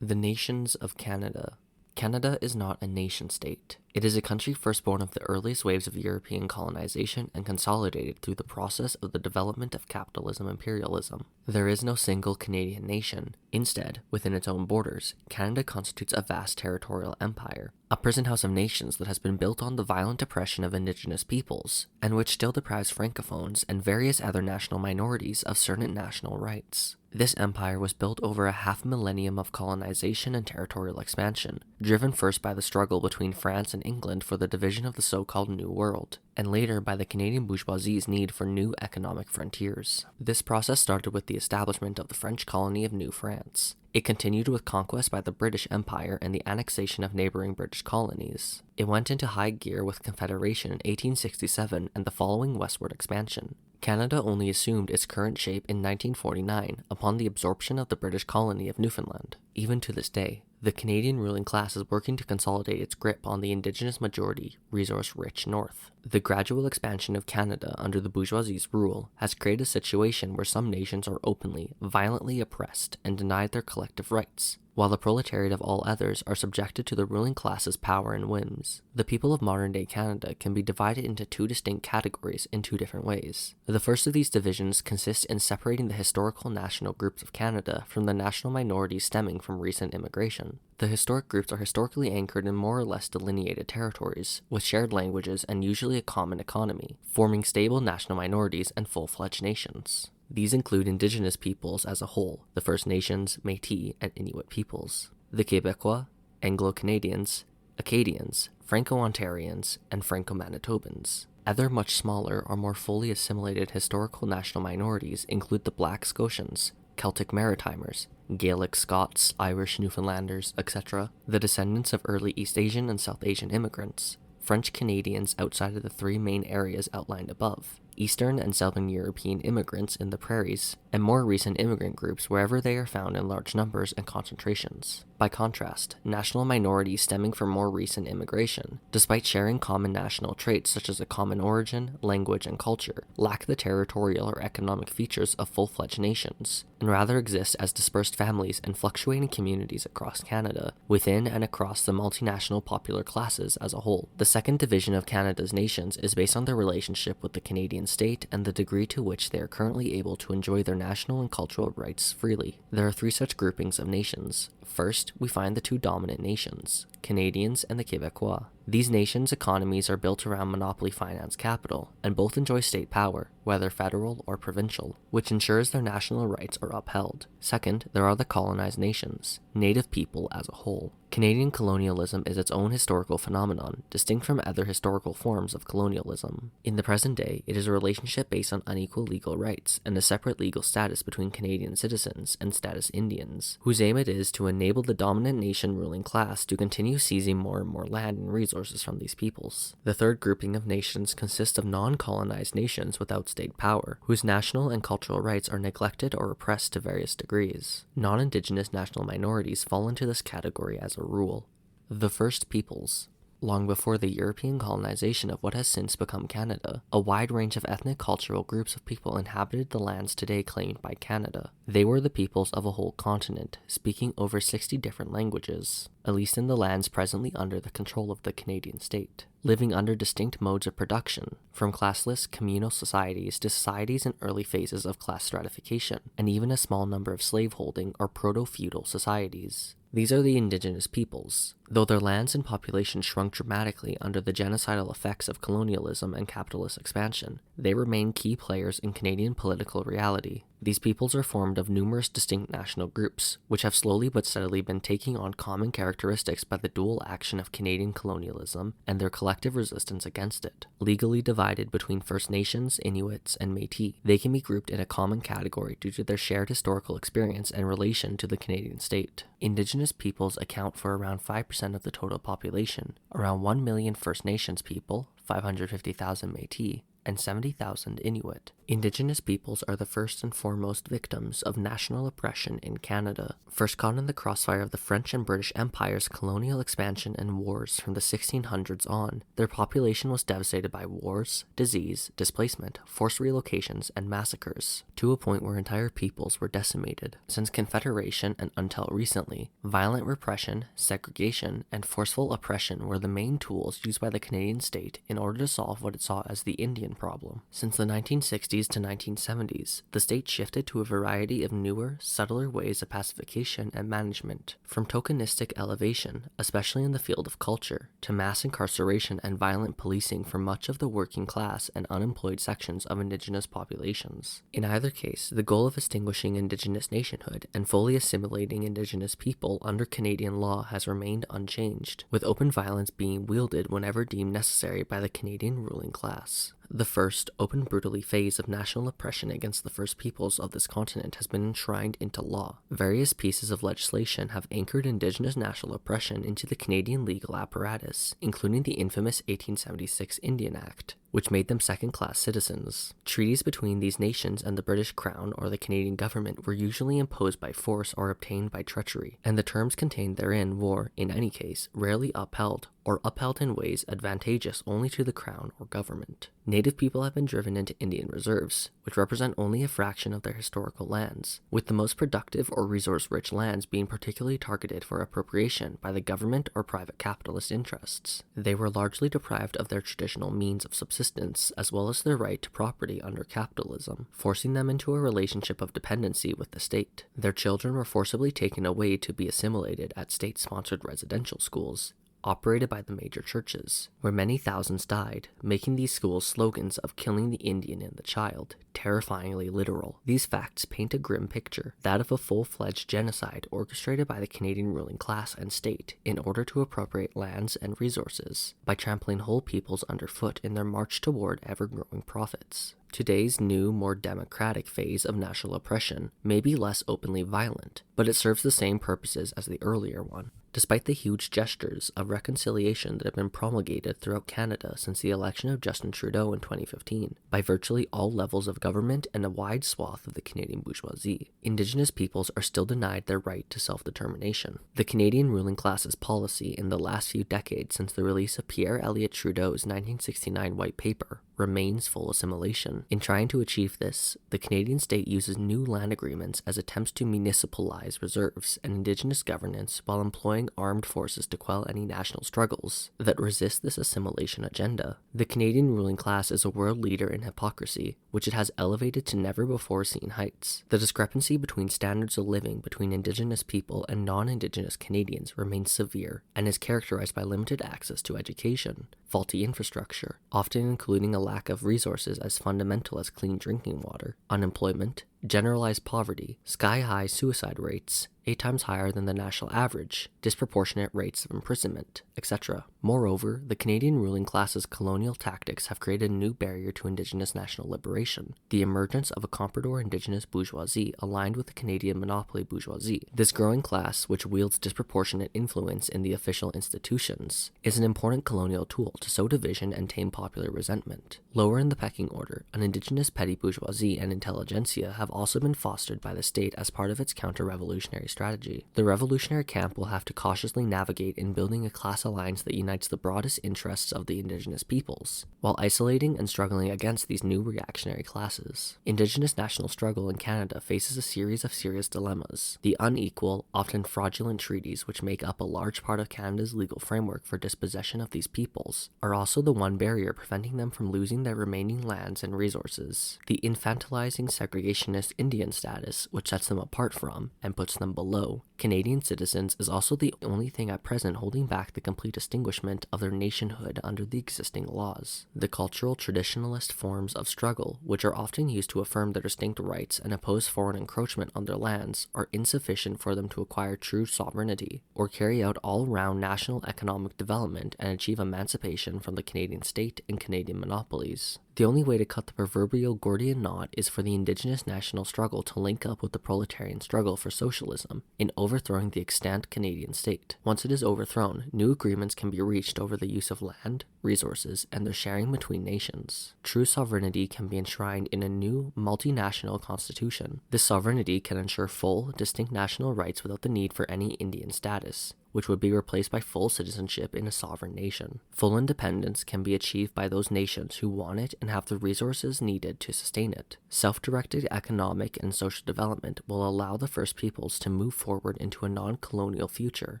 The nations of Canada. Canada is not a nation-state. It is a country firstborn of the earliest waves of European colonization and consolidated through the process of the development of capitalism imperialism. There is no single Canadian nation. Instead, within its own borders, Canada constitutes a vast territorial empire, a prison house of nations that has been built on the violent oppression of indigenous peoples, and which still deprives francophones and various other national minorities of certain national rights. This empire was built over a half-millennium of colonization and territorial expansion, driven first by the struggle between France and England for the division of the so-called New World, and later by the Canadian bourgeoisie's need for new economic frontiers. This process started with the establishment of the French colony of New France. It continued with conquest by the British Empire and the annexation of neighboring British colonies. It went into high gear with Confederation in 1867 and the following westward expansion. Canada only assumed its current shape in 1949 upon the absorption of the British colony of Newfoundland. Even to this day, the Canadian ruling class is working to consolidate its grip on the Indigenous majority, resource-rich North. The gradual expansion of Canada under the bourgeoisie's rule has created a situation where some nations are openly, violently oppressed and denied their collective rights, while the proletariat of all others are subjected to the ruling class's power and whims. The people of modern-day Canada can be divided into two distinct categories in two different ways. The first of these divisions consists in separating the historical national groups of Canada from the national minorities stemming from recent immigration. The historic groups are historically anchored in more or less delineated territories, with shared languages and usually a common economy, forming stable national minorities and full-fledged nations. These include Indigenous peoples as a whole, the First Nations, Métis, and Inuit peoples, the Quebecois, Anglo-Canadians, Acadians, Franco-Ontarians, and Franco-Manitobans. Other much smaller or more fully assimilated historical national minorities include the Black Scotians, Celtic Maritimers, Gaelic Scots, Irish Newfoundlanders, etc., the descendants of early East Asian and South Asian immigrants, French Canadians outside of the three main areas outlined above, Eastern and Southern European immigrants in the prairies, and more recent immigrant groups wherever they are found in large numbers and concentrations. By contrast, national minorities stemming from more recent immigration, despite sharing common national traits such as a common origin, language, and culture, lack the territorial or economic features of full-fledged nations, and rather exist as dispersed families and fluctuating communities across Canada, within and across the multinational popular classes as a whole. The second division of Canada's nations is based on their relationship with the Canadian state and the degree to which they are currently able to enjoy their national and cultural rights freely. There are three such groupings of nations. First, we find the two dominant nations, Canadians and the Quebecois. These nations' economies are built around monopoly finance capital, and both enjoy state power, whether federal or provincial, which ensures their national rights are upheld. Second, there are the colonized nations, native people as a whole. Canadian colonialism is its own historical phenomenon, distinct from other historical forms of colonialism. In the present day, it is a relationship based on unequal legal rights and a separate legal status between Canadian citizens and status Indians, whose aim it is to enable the dominant nation ruling class to continue seizing more and more land and resources from these peoples. The third grouping of nations consists of non-colonized nations without state power, whose national and cultural rights are neglected or oppressed to various degrees. Non-Indigenous national minorities fall into this category as a rule. The First Peoples. Long before the European colonization of what has since become Canada, a wide range of ethnic cultural groups of people inhabited the lands today claimed by Canada. They were the peoples of a whole continent, speaking over 60 different languages, at least in the lands presently under the control of the Canadian state, living under distinct modes of production, from classless communal societies to societies in early phases of class stratification, and even a small number of slaveholding or proto-feudal societies. These are the Indigenous peoples. Though their lands and population shrunk dramatically under the genocidal effects of colonialism and capitalist expansion, they remain key players in Canadian political reality. These peoples are formed of numerous distinct national groups, which have slowly but steadily been taking on common characteristics by the dual action of Canadian colonialism and their collective resistance against it. Legally divided between First Nations, Inuits, and Métis, they can be grouped in a common category due to their shared historical experience and relation to the Canadian state. Indigenous peoples account for around 5% of the total population, around 1 million First Nations people, 550,000 Métis, and 70,000 Inuit. Indigenous peoples are the first and foremost victims of national oppression in Canada. First caught in the crossfire of the French and British Empire's colonial expansion and wars from the 1600s on, their population was devastated by wars, disease, displacement, forced relocations, and massacres, to a point where entire peoples were decimated. Since Confederation and until recently, violent repression, segregation, and forceful oppression were the main tools used by the Canadian state in order to solve what it saw as the Indian problem. Since the 1960s to 1970s, the state shifted to a variety of newer, subtler ways of pacification and management, from tokenistic elevation, especially in the field of culture, to mass incarceration and violent policing for much of the working class and unemployed sections of Indigenous populations. In either case, the goal of extinguishing Indigenous nationhood and fully assimilating Indigenous people under Canadian law has remained unchanged, with open violence being wielded whenever deemed necessary by the Canadian ruling class. The first, open brutally phase of national oppression against the first peoples of this continent has been enshrined into law. Various pieces of legislation have anchored Indigenous national oppression into the Canadian legal apparatus, including the infamous 1876 Indian Act, which made them second-class citizens. Treaties between these nations and the British Crown or the Canadian government were usually imposed by force or obtained by treachery, and the terms contained therein were, in any case, rarely upheld, or upheld in ways advantageous only to the Crown or government. Native people have been driven into Indian reserves, which represent only a fraction of their historical lands, with the most productive or resource-rich lands being particularly targeted for appropriation by the government or private capitalist interests. They were largely deprived of their traditional means of subsistence, as well as their right to property under capitalism, forcing them into a relationship of dependency with the state. Their children were forcibly taken away to be assimilated at state-sponsored residential schools, operated by the major churches, where many thousands died, making these schools slogans of killing the Indian and the child terrifyingly literal. These facts paint a grim picture, that of a full-fledged genocide orchestrated by the Canadian ruling class and state in order to appropriate lands and resources, by trampling whole peoples underfoot in their march toward ever-growing profits. Today's new, more democratic phase of national oppression may be less openly violent, but it serves the same purposes as the earlier one. Despite the huge gestures of reconciliation that have been promulgated throughout Canada since the election of Justin Trudeau in 2015, by virtually all levels of government and a wide swath of the Canadian bourgeoisie, Indigenous peoples are still denied their right to self-determination. The Canadian ruling class's policy in the last few decades since the release of Pierre Elliott Trudeau's 1969 White Paper remains full assimilation. In trying to achieve this, the Canadian state uses new land agreements as attempts to municipalize reserves and Indigenous governance while employing armed forces to quell any national struggles that resist this assimilation agenda. The Canadian ruling class is a world leader in hypocrisy, which it has elevated to never-before-seen heights. The discrepancy between standards of living between Indigenous people and non-Indigenous Canadians remains severe and is characterized by limited access to education, faulty infrastructure, often including a lack of resources as fundamental as clean drinking water, unemployment, generalized poverty, sky-high suicide rates, 8 times higher than the national average, disproportionate rates of imprisonment, etc. Moreover, the Canadian ruling class's colonial tactics have created a new barrier to Indigenous national liberation, the emergence of a comprador Indigenous bourgeoisie aligned with the Canadian monopoly bourgeoisie. This growing class, which wields disproportionate influence in the official institutions, is an important colonial tool to sow division and tame popular resentment. Lower in the pecking order, an Indigenous petty bourgeoisie and intelligentsia have also been fostered by the state as part of its counter-revolutionary strategy. The revolutionary camp will have to cautiously navigate in building a class alliance that unites the broadest interests of the Indigenous peoples, while isolating and struggling against these new reactionary classes. Indigenous national struggle in Canada faces a series of serious dilemmas. The unequal, often fraudulent treaties which make up a large part of Canada's legal framework for dispossession of these peoples are also the one barrier preventing them from losing their remaining lands and resources. The infantilizing segregationist Indian status, which sets them apart from, and puts them below, Canadian citizens is also the only thing at present holding back the complete extinguishment of their nationhood under the existing laws. The cultural traditionalist forms of struggle, which are often used to affirm their distinct rights and oppose foreign encroachment on their lands, are insufficient for them to acquire true sovereignty, or carry out all-round national economic development and achieve emancipation from the Canadian state and Canadian monopolies. The only way to cut the proverbial Gordian knot is for the Indigenous national struggle to link up with the proletarian struggle for socialism in overthrowing the extant Canadian state. Once it is overthrown, new agreements can be reached over the use of land, resources, and their sharing between nations. True sovereignty can be enshrined in a new multinational constitution. This sovereignty can ensure full, distinct national rights without the need for any Indian status, which would be replaced by full citizenship in a sovereign nation. Full independence can be achieved by those nations who want it and have the resources needed to sustain it. Self-directed economic and social development will allow the First Peoples to move forward into a non-colonial future,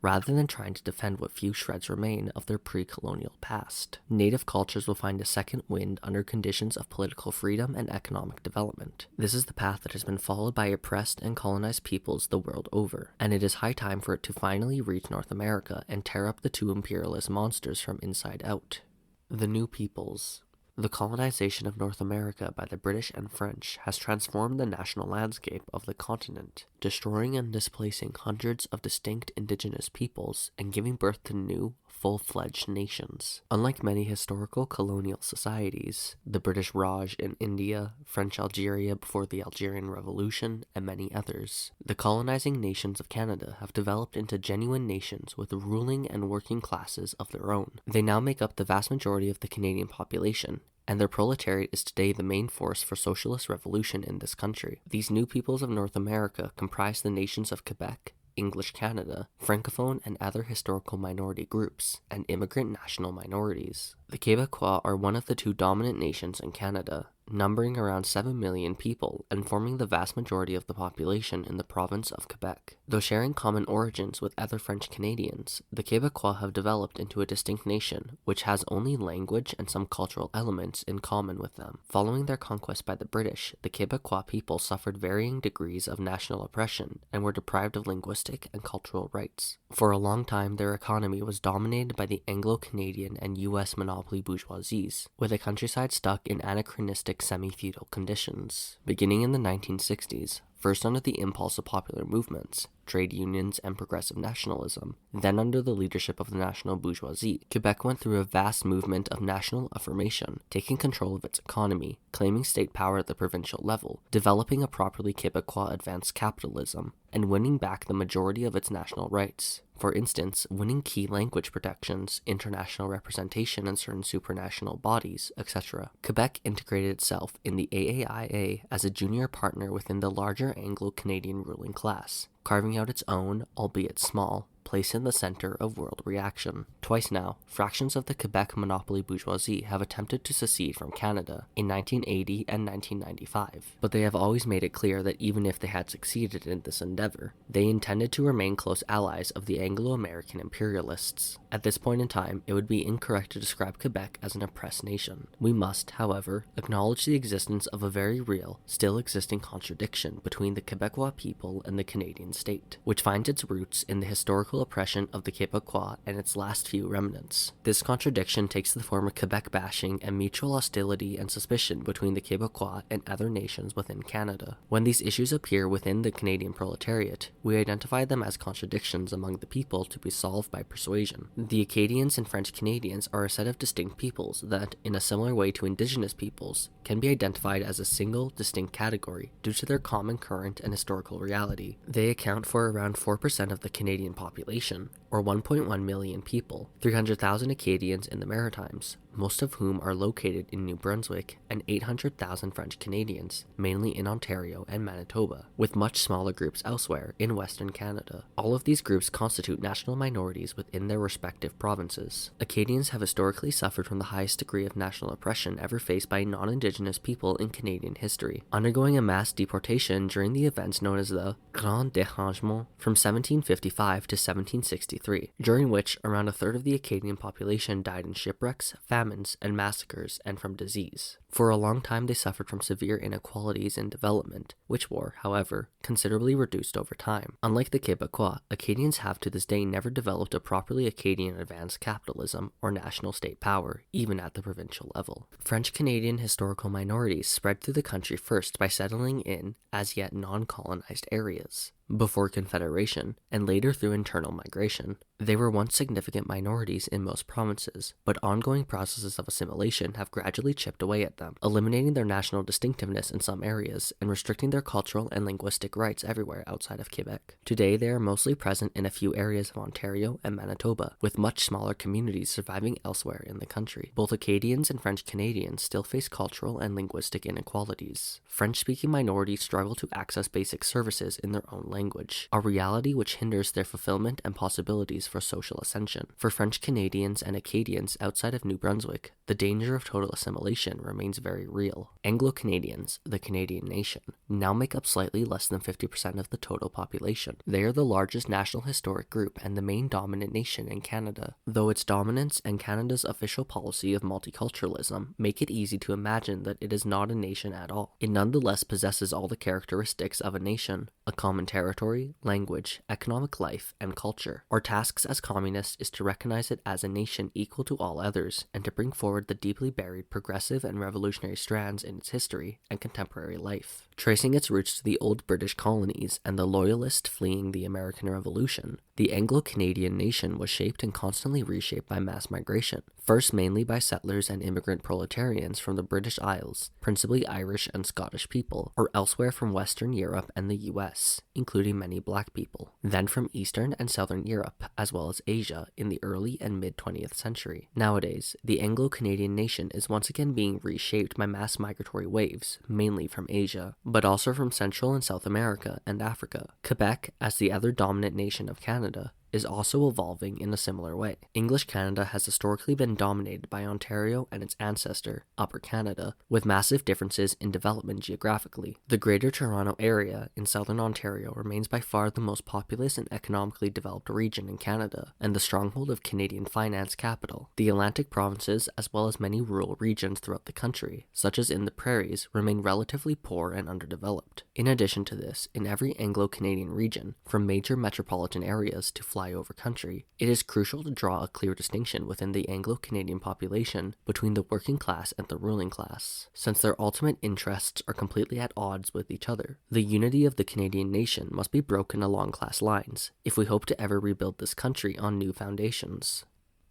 rather than trying to defend what few shreds remain of their pre-colonial past. Native cultures will find a second wind under conditions of political freedom and economic development. This is the path that has been followed by oppressed and colonized peoples the world over, and it is high time for it to finally reach North America and tear up the two imperialist monsters from inside out. The New Peoples. The colonization of North America by the British and French has transformed the national landscape of the continent, destroying and displacing hundreds of distinct indigenous peoples and giving birth to new, full-fledged nations. Unlike many historical colonial societies, the British Raj in India, French Algeria before the Algerian Revolution, and many others, the colonizing nations of Canada have developed into genuine nations with ruling and working classes of their own. They now make up the vast majority of the Canadian population, and their proletariat is today the main force for socialist revolution in this country. These new peoples of North America comprise the nations of Quebec, English Canada, Francophone and other historical minority groups, and immigrant national minorities. The Quebecois are one of the two dominant nations in Canada, numbering around 7 million people and forming the vast majority of the population in the province of Quebec. Though sharing common origins with other French Canadians, the Quebecois have developed into a distinct nation, which has only language and some cultural elements in common with them. Following their conquest by the British, the Quebecois people suffered varying degrees of national oppression and were deprived of linguistic and cultural rights. For a long time, their economy was dominated by the Anglo-Canadian and U.S. monopoly bourgeoisies, with the countryside stuck in anachronistic semi-feudal conditions. Beginning in the 1960s, first under the impulse of popular movements, trade unions, and progressive nationalism. Then under the leadership of the national bourgeoisie, Quebec went through a vast movement of national affirmation, taking control of its economy, claiming state power at the provincial level, developing a properly Quebecois advanced capitalism, and winning back the majority of its national rights. For instance, winning key language protections, international representation in certain supranational bodies, etc. Quebec integrated itself in the AAIA as a junior partner within the larger Anglo-Canadian ruling class, carving out its own, albeit small, place in the center of world reaction. Twice now, fractions of the Quebec monopoly bourgeoisie have attempted to secede from Canada in 1980 and 1995, but they have always made it clear that even if they had succeeded in this endeavor, they intended to remain close allies of the Anglo-American imperialists. At this point in time, it would be incorrect to describe Quebec as an oppressed nation. We must, however, acknowledge the existence of a very real, still existing contradiction between the Quebecois people and the Canadian state, which finds its roots in the historical oppression of the Quebecois and its last few remnants. This contradiction takes the form of Quebec bashing and mutual hostility and suspicion between the Quebecois and other nations within Canada. When these issues appear within the Canadian proletariat, we identify them as contradictions among the people to be solved by persuasion. The Acadians and French Canadians are a set of distinct peoples that, in a similar way to Indigenous peoples, can be identified as a single, distinct category due to their common current and historical reality. They account for around 4% of the Canadian population, or 1.1 million people, 300,000 Acadians in the Maritimes, most of whom are located in New Brunswick, and 800,000 French Canadians, mainly in Ontario and Manitoba, with much smaller groups elsewhere in Western Canada. All of these groups constitute national minorities within their respective provinces. Acadians have historically suffered from the highest degree of national oppression ever faced by non-Indigenous people in Canadian history, undergoing a mass deportation during the events known as the Grand Dérangement from 1755 to 1763, during which around a third of the Acadian population died in shipwrecks, famines, and massacres, and from disease. For a long time they suffered from severe inequalities in development, which were, however, considerably reduced over time. Unlike the Quebecois, Acadians have to this day never developed a properly Acadian advanced capitalism or national state power, even at the provincial level. French-Canadian historical minorities spread through the country first by settling in, as yet non-colonized areas, before Confederation, and later through internal migration. They were once significant minorities in most provinces, but ongoing processes of assimilation have gradually chipped away at them, eliminating their national distinctiveness in some areas and restricting their cultural and linguistic rights everywhere outside of Quebec. Today, they are mostly present in a few areas of Ontario and Manitoba, with much smaller communities surviving elsewhere in the country. Both Acadians and French Canadians still face cultural and linguistic inequalities. French-speaking minorities struggle to access basic services in their own language, a reality which hinders their fulfillment and possibilities for social ascension. For French Canadians and Acadians outside of New Brunswick, the danger of total assimilation remains very real. Anglo-Canadians, the Canadian nation, now make up slightly less than 50% of the total population. They are the largest national historic group and the main dominant nation in Canada, though its dominance and Canada's official policy of multiculturalism make it easy to imagine that it is not a nation at all. It nonetheless possesses all the characteristics of a nation: a common territory, language, economic life, and culture. Our tasks as communists is to recognize it as a nation equal to all others, and to bring forward the deeply buried progressive and revolutionary strands in its history and contemporary life. Tracing its roots to the old British colonies and the loyalists fleeing the American Revolution, the Anglo-Canadian nation was shaped and constantly reshaped by mass migration, first mainly by settlers and immigrant proletarians from the British Isles, principally Irish and Scottish people, or elsewhere from Western Europe and the US, including many black people, then from Eastern and Southern Europe, as well as Asia in the early and mid-20th century. Nowadays, the Anglo-Canadian nation is once again being reshaped by mass migratory waves, mainly from Asia, but also from Central and South America and Africa. Quebec, as the other dominant nation of Canada, is also evolving in a similar way. English Canada has historically been dominated by Ontario and its ancestor, Upper Canada, with massive differences in development geographically. The Greater Toronto Area in southern Ontario remains by far the most populous and economically developed region in Canada, and the stronghold of Canadian finance capital. The Atlantic provinces, as well as many rural regions throughout the country, such as in the prairies, remain relatively poor and underdeveloped. In addition to this, in every Anglo-Canadian region, from major metropolitan areas to flyover country, it is crucial to draw a clear distinction within the Anglo-Canadian population between the working class and the ruling class, since their ultimate interests are completely at odds with each other. The unity of the Canadian nation must be broken along class lines if we hope to ever rebuild this country on new foundations.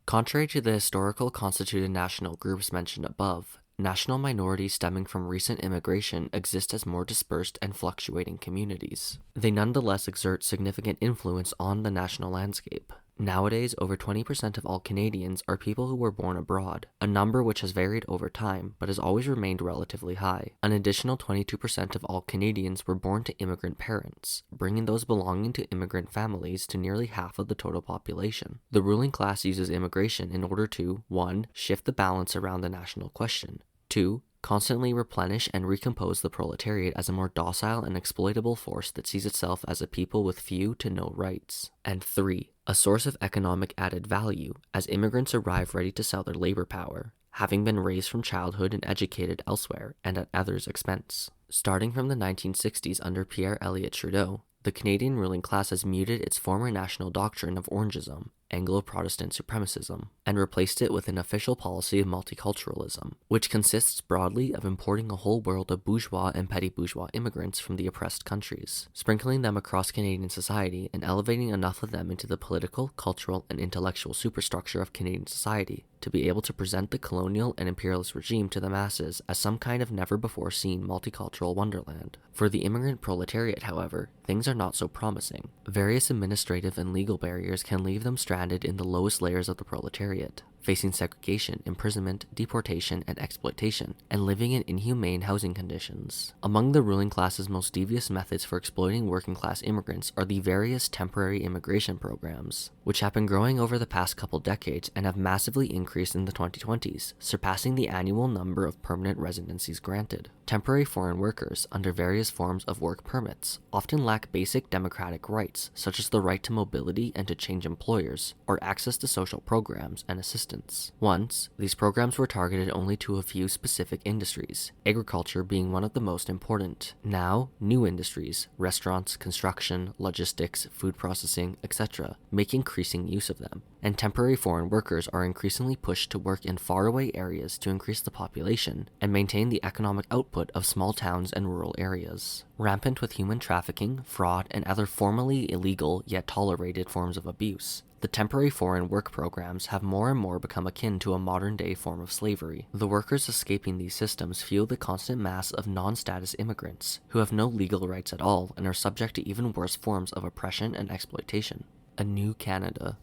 Contrary to the historical constituted national groups mentioned above, national minorities stemming from recent immigration exist as more dispersed and fluctuating communities. They nonetheless exert significant influence on the national landscape. Nowadays, over 20% of all Canadians are people who were born abroad, a number which has varied over time but has always remained relatively high. An additional 22% of all Canadians were born to immigrant parents, bringing those belonging to immigrant families to nearly half of the total population. The ruling class uses immigration in order to 1. Shift the balance around the national question, 2. Constantly replenish and recompose the proletariat as a more docile and exploitable force that sees itself as a people with few to no rights, and 3. A source of economic added value, as immigrants arrive ready to sell their labor power, having been raised from childhood and educated elsewhere and at others' expense. Starting from the 1960s under Pierre Elliott Trudeau, the Canadian ruling class has muted its former national doctrine of Orangism, Anglo-Protestant supremacism, and replaced it with an official policy of multiculturalism, which consists broadly of importing a whole world of bourgeois and petty bourgeois immigrants from the oppressed countries, sprinkling them across Canadian society and elevating enough of them into the political, cultural, and intellectual superstructure of Canadian society to be able to present the colonial and imperialist regime to the masses as some kind of never-before-seen multicultural wonderland. For the immigrant proletariat, however, things are not so promising. Various administrative and legal barriers can leave them stranded in the lowest layers of the proletariat, facing segregation, imprisonment, deportation, and exploitation, and living in inhumane housing conditions. Among the ruling class's most devious methods for exploiting working-class immigrants are the various temporary immigration programs, which have been growing over the past couple decades and have massively increased in the 2020s, surpassing the annual number of permanent residencies granted. Temporary foreign workers, under various forms of work permits, often lack basic democratic rights, such as the right to mobility and to change employers, or access to social programs and assistance. Once, these programs were targeted only to a few specific industries, agriculture being one of the most important. Now, new industries, restaurants, construction, logistics, food processing, etc., make increasing use of them, and temporary foreign workers are increasingly pushed to work in faraway areas to increase the population and maintain the economic output of small towns and rural areas. Rampant with human trafficking, fraud, and other formerly illegal yet tolerated forms of abuse, the temporary foreign work programs have more and more become akin to a modern-day form of slavery. The workers escaping these systems fuel the constant mass of non-status immigrants, who have no legal rights at all and are subject to even worse forms of oppression and exploitation. A new Canada.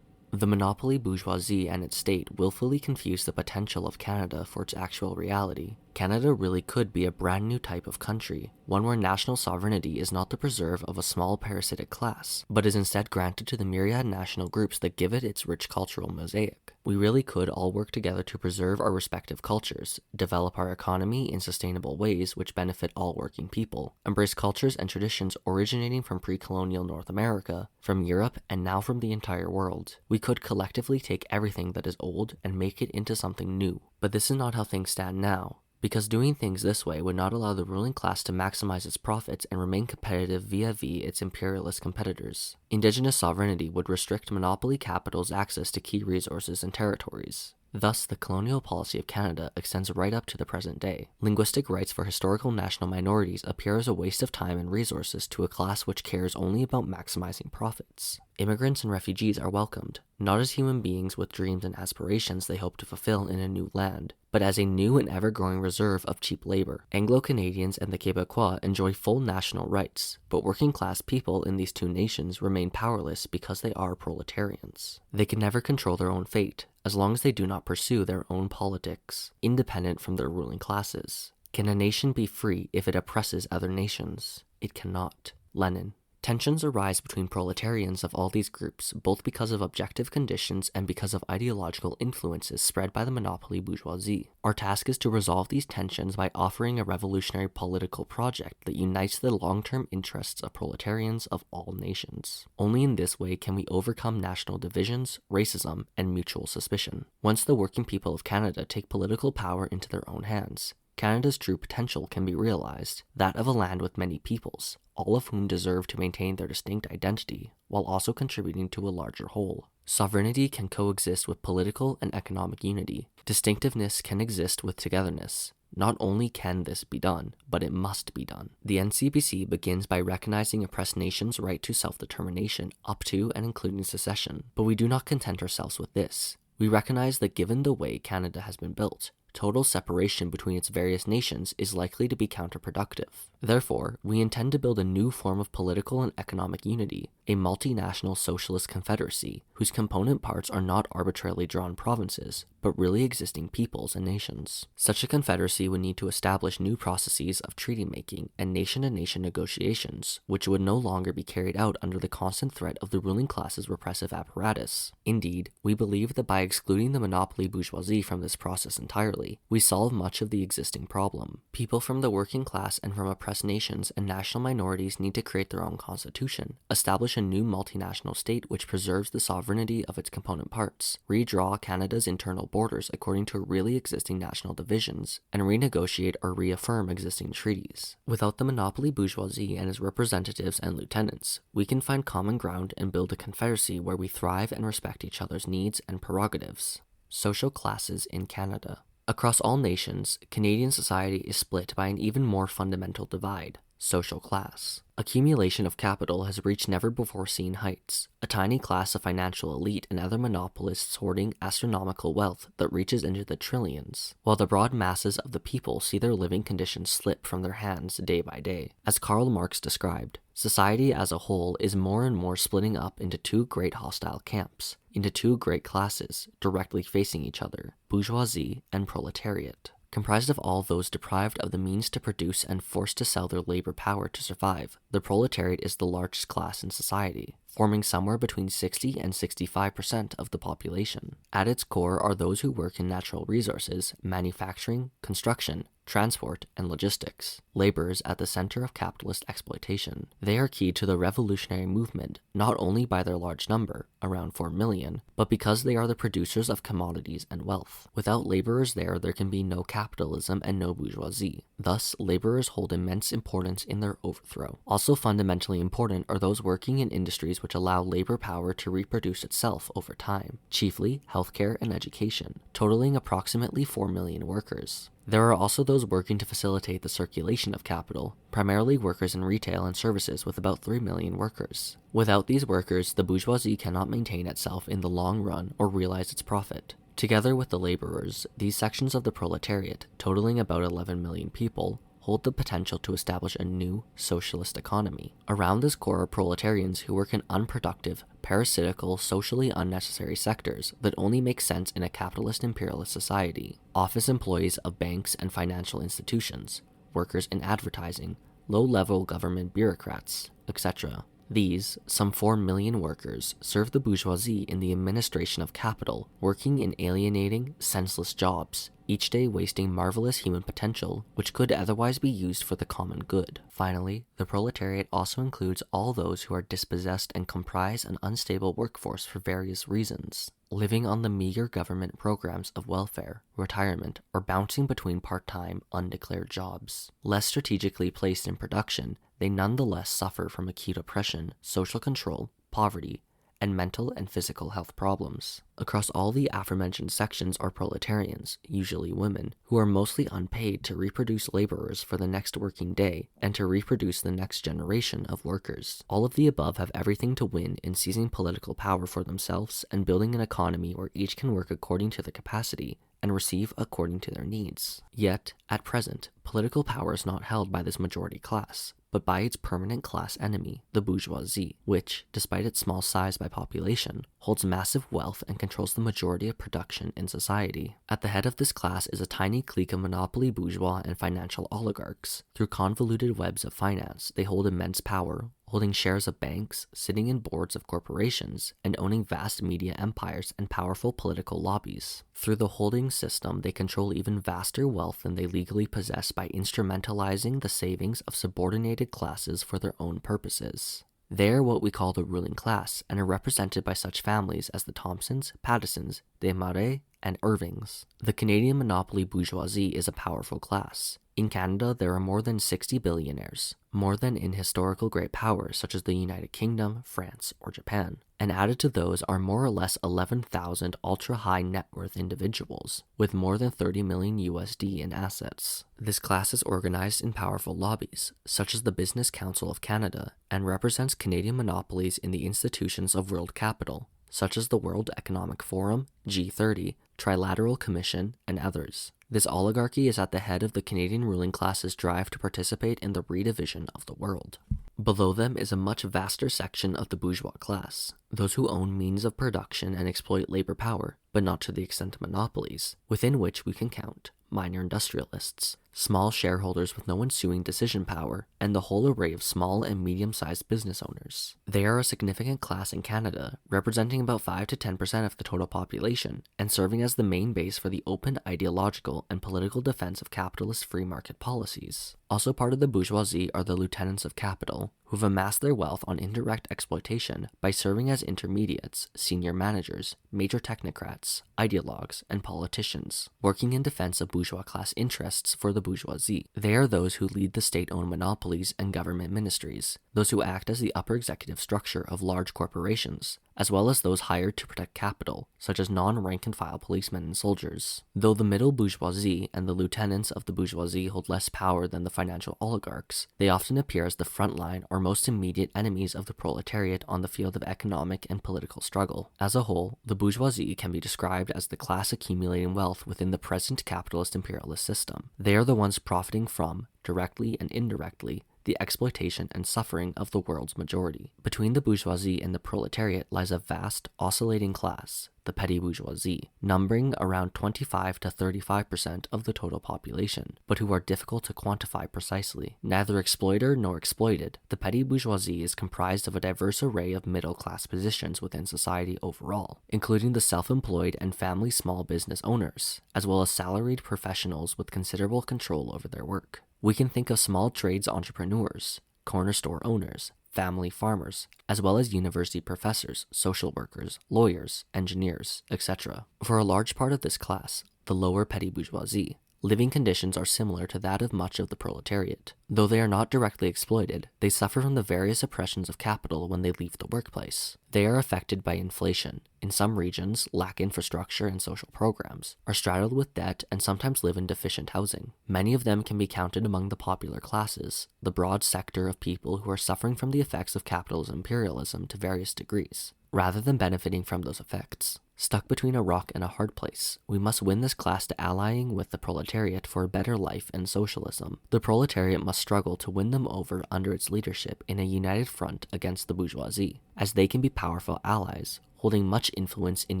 The monopoly bourgeoisie and its state willfully confuse the potential of Canada for its actual reality. Canada really could be a brand new type of country, one where national sovereignty is not the preserve of a small parasitic class, but is instead granted to the myriad national groups that give it its rich cultural mosaic. We really could all work together to preserve our respective cultures, develop our economy in sustainable ways which benefit all working people, embrace cultures and traditions originating from pre-colonial North America, from Europe, and now from the entire world. We could collectively take everything that is old and make it into something new. But this is not how things stand now, because doing things this way would not allow the ruling class to maximize its profits and remain competitive vis-a-vis its imperialist competitors. Indigenous sovereignty would restrict monopoly capital's access to key resources and territories. Thus, the colonial policy of Canada extends right up to the present day. Linguistic rights for historical national minorities appear as a waste of time and resources to a class which cares only about maximizing profits. Immigrants and refugees are welcomed, not as human beings with dreams and aspirations they hope to fulfill in a new land, but as a new and ever-growing reserve of cheap labor. Anglo-Canadians and the Quebecois enjoy full national rights, but working-class people in these two nations remain powerless because they are proletarians. They can never control their own fate, as long as they do not pursue their own politics, independent from their ruling classes. Can a nation be free if it oppresses other nations? It cannot. Lenin. Tensions arise between proletarians of all these groups, both because of objective conditions and because of ideological influences spread by the monopoly bourgeoisie. Our task is to resolve these tensions by offering a revolutionary political project that unites the long-term interests of proletarians of all nations. Only in this way can we overcome national divisions, racism, and mutual suspicion. Once the working people of Canada take political power into their own hands, Canada's true potential can be realized, that of a land with many peoples, all of whom deserve to maintain their distinct identity, while also contributing to a larger whole. Sovereignty can coexist with political and economic unity. Distinctiveness can exist with togetherness. Not only can this be done, but it must be done. The NCPC begins by recognizing oppressed nations' right to self-determination up to and including secession. But we do not content ourselves with this. We recognize that given the way Canada has been built, total separation between its various nations is likely to be counterproductive. Therefore, we intend to build a new form of political and economic unity, a multinational socialist confederacy whose component parts are not arbitrarily drawn provinces, but really existing peoples and nations. Such a confederacy would need to establish new processes of treaty-making and nation-to-nation negotiations, which would no longer be carried out under the constant threat of the ruling class's repressive apparatus. Indeed, we believe that by excluding the monopoly bourgeoisie from this process entirely, we solve much of the existing problem. People from the working class and from oppressed nations and national minorities need to create their own constitution, establish a new multinational state which preserves the sovereignty of its component parts, redraw Canada's internal borders according to really existing national divisions, and renegotiate or reaffirm existing treaties. Without the monopoly bourgeoisie and its representatives and lieutenants, we can find common ground and build a confederacy where we thrive and respect each other's needs and prerogatives. Social classes in Canada. Across all nations, Canadian society is split by an even more fundamental divide: social class. Accumulation of capital has reached never-before-seen heights, a tiny class of financial elite and other monopolists hoarding astronomical wealth that reaches into the trillions, while the broad masses of the people see their living conditions slip from their hands day by day. As Karl Marx described, society as a whole is more and more splitting up into two great hostile camps, into two great classes, directly facing each other: bourgeoisie and proletariat. Comprised of all those deprived of the means to produce and forced to sell their labor power to survive, the proletariat is the largest class in society, forming somewhere between 60 and 65% of the population. At its core are those who work in natural resources, manufacturing, construction, transport, and logistics, laborers at the center of capitalist exploitation. They are key to the revolutionary movement, not only by their large number, around 4 million, but because they are the producers of commodities and wealth. Without laborers there can be no capitalism and no bourgeoisie. Thus, laborers hold immense importance in their overthrow. Also fundamentally important are those working in industries which allow labor power to reproduce itself over time, chiefly healthcare and education, totaling approximately 4 million workers. There are also those working to facilitate the circulation of capital, primarily workers in retail and services with about 3 million workers. Without these workers, the bourgeoisie cannot maintain itself in the long run or realize its profit. Together with the laborers, these sections of the proletariat, totaling about 11 million people, hold the potential to establish a new socialist economy. Around this core are proletarians who work in unproductive, parasitical, socially unnecessary sectors that only make sense in a capitalist imperialist society. Office employees of banks and financial institutions, workers in advertising, low-level government bureaucrats, etc. These, some 4 million workers, serve the bourgeoisie in the administration of capital, working in alienating, senseless jobs, each day wasting marvelous human potential, which could otherwise be used for the common good. Finally, the proletariat also includes all those who are dispossessed and comprise an unstable workforce for various reasons, living on the meager government programs of welfare, retirement, or bouncing between part-time, undeclared jobs. Less strategically placed in production, they nonetheless suffer from acute oppression, social control, poverty, and mental and physical health problems. Across all the aforementioned sections are proletarians, usually women, who are mostly unpaid to reproduce laborers for the next working day and to reproduce the next generation of workers. All of the above have everything to win in seizing political power for themselves and building an economy where each can work according to their capacity and receive according to their needs. Yet, at present, political power is not held by this majority class, but by its permanent class enemy, the bourgeoisie, which, despite its small size by population, holds massive wealth and controls the majority of production in society. At the head of this class is a tiny clique of monopoly bourgeois and financial oligarchs. Through convoluted webs of finance, they hold immense power, holding shares of banks, sitting in boards of corporations, and owning vast media empires and powerful political lobbies. Through the holding system, they control even vaster wealth than they legally possess by instrumentalizing the savings of subordinated classes for their own purposes. They are what we call the ruling class and are represented by such families as the Thompsons, Pattisons, Desmarais, and Irvings. The Canadian monopoly bourgeoisie is a powerful class. In Canada, there are more than 60 billionaires, more than in historical great powers such as the United Kingdom, France, or Japan. And added to those are more or less 11,000 ultra-high net worth individuals with more than 30 million USD in assets. This class is organized in powerful lobbies, such as the Business Council of Canada, and represents Canadian monopolies in the institutions of world capital, such as the World Economic Forum, G30, Trilateral Commission, and others. This oligarchy is at the head of the Canadian ruling class's drive to participate in the redivision of the world. Below them is a much vaster section of the bourgeois class, those who own means of production and exploit labor power, but not to the extent of monopolies, within which we can count minor industrialists, small shareholders with no ensuing decision power, and the whole array of small and medium-sized business owners. They are a significant class in Canada, representing about 5 to 10% of the total population, and serving as the main base for the open ideological and political defense of capitalist free market policies. Also part of the bourgeoisie are the lieutenants of capital, who have amassed their wealth on indirect exploitation by serving as intermediates, senior managers, major technocrats, ideologues, and politicians, working in defense of bourgeois class interests for the bourgeoisie. They are those who lead the state-owned monopolies and government ministries, those who act as the upper executive structure of large corporations, as well as those hired to protect capital, such as non-rank-and-file policemen and soldiers. Though the middle bourgeoisie and the lieutenants of the bourgeoisie hold less power than the financial oligarchs, they often appear as the front line or most immediate enemies of the proletariat on the field of economic and political struggle. As a whole, the bourgeoisie can be described as the class accumulating wealth within the present capitalist imperialist system. They are the ones profiting from, directly and indirectly, the exploitation and suffering of the world's majority. Between the bourgeoisie and the proletariat lies a vast, oscillating class, the petty bourgeoisie, numbering around 25 to 35% of the total population, but who are difficult to quantify precisely. Neither exploiter nor exploited, the petty bourgeoisie is comprised of a diverse array of middle-class positions within society overall, including the self-employed and family small business owners, as well as salaried professionals with considerable control over their work. We can think of small trades entrepreneurs, corner store owners, family farmers, as well as university professors, social workers, lawyers, engineers, etc. For a large part of this class, the lower petty bourgeoisie, living conditions are similar to that of much of the proletariat. Though they are not directly exploited, they suffer from the various oppressions of capital when they leave the workplace. They are affected by inflation, in some regions lack infrastructure and social programs, are straddled with debt, and sometimes live in deficient housing. Many of them can be counted among the popular classes, the broad sector of people who are suffering from the effects of capitalist imperialism to various degrees, rather than benefiting from those effects. Stuck between a rock and a hard place, we must win this class to allying with the proletariat for a better life and socialism. The proletariat must struggle to win them over under its leadership in a united front against the bourgeoisie, as they can be powerful allies, holding much influence in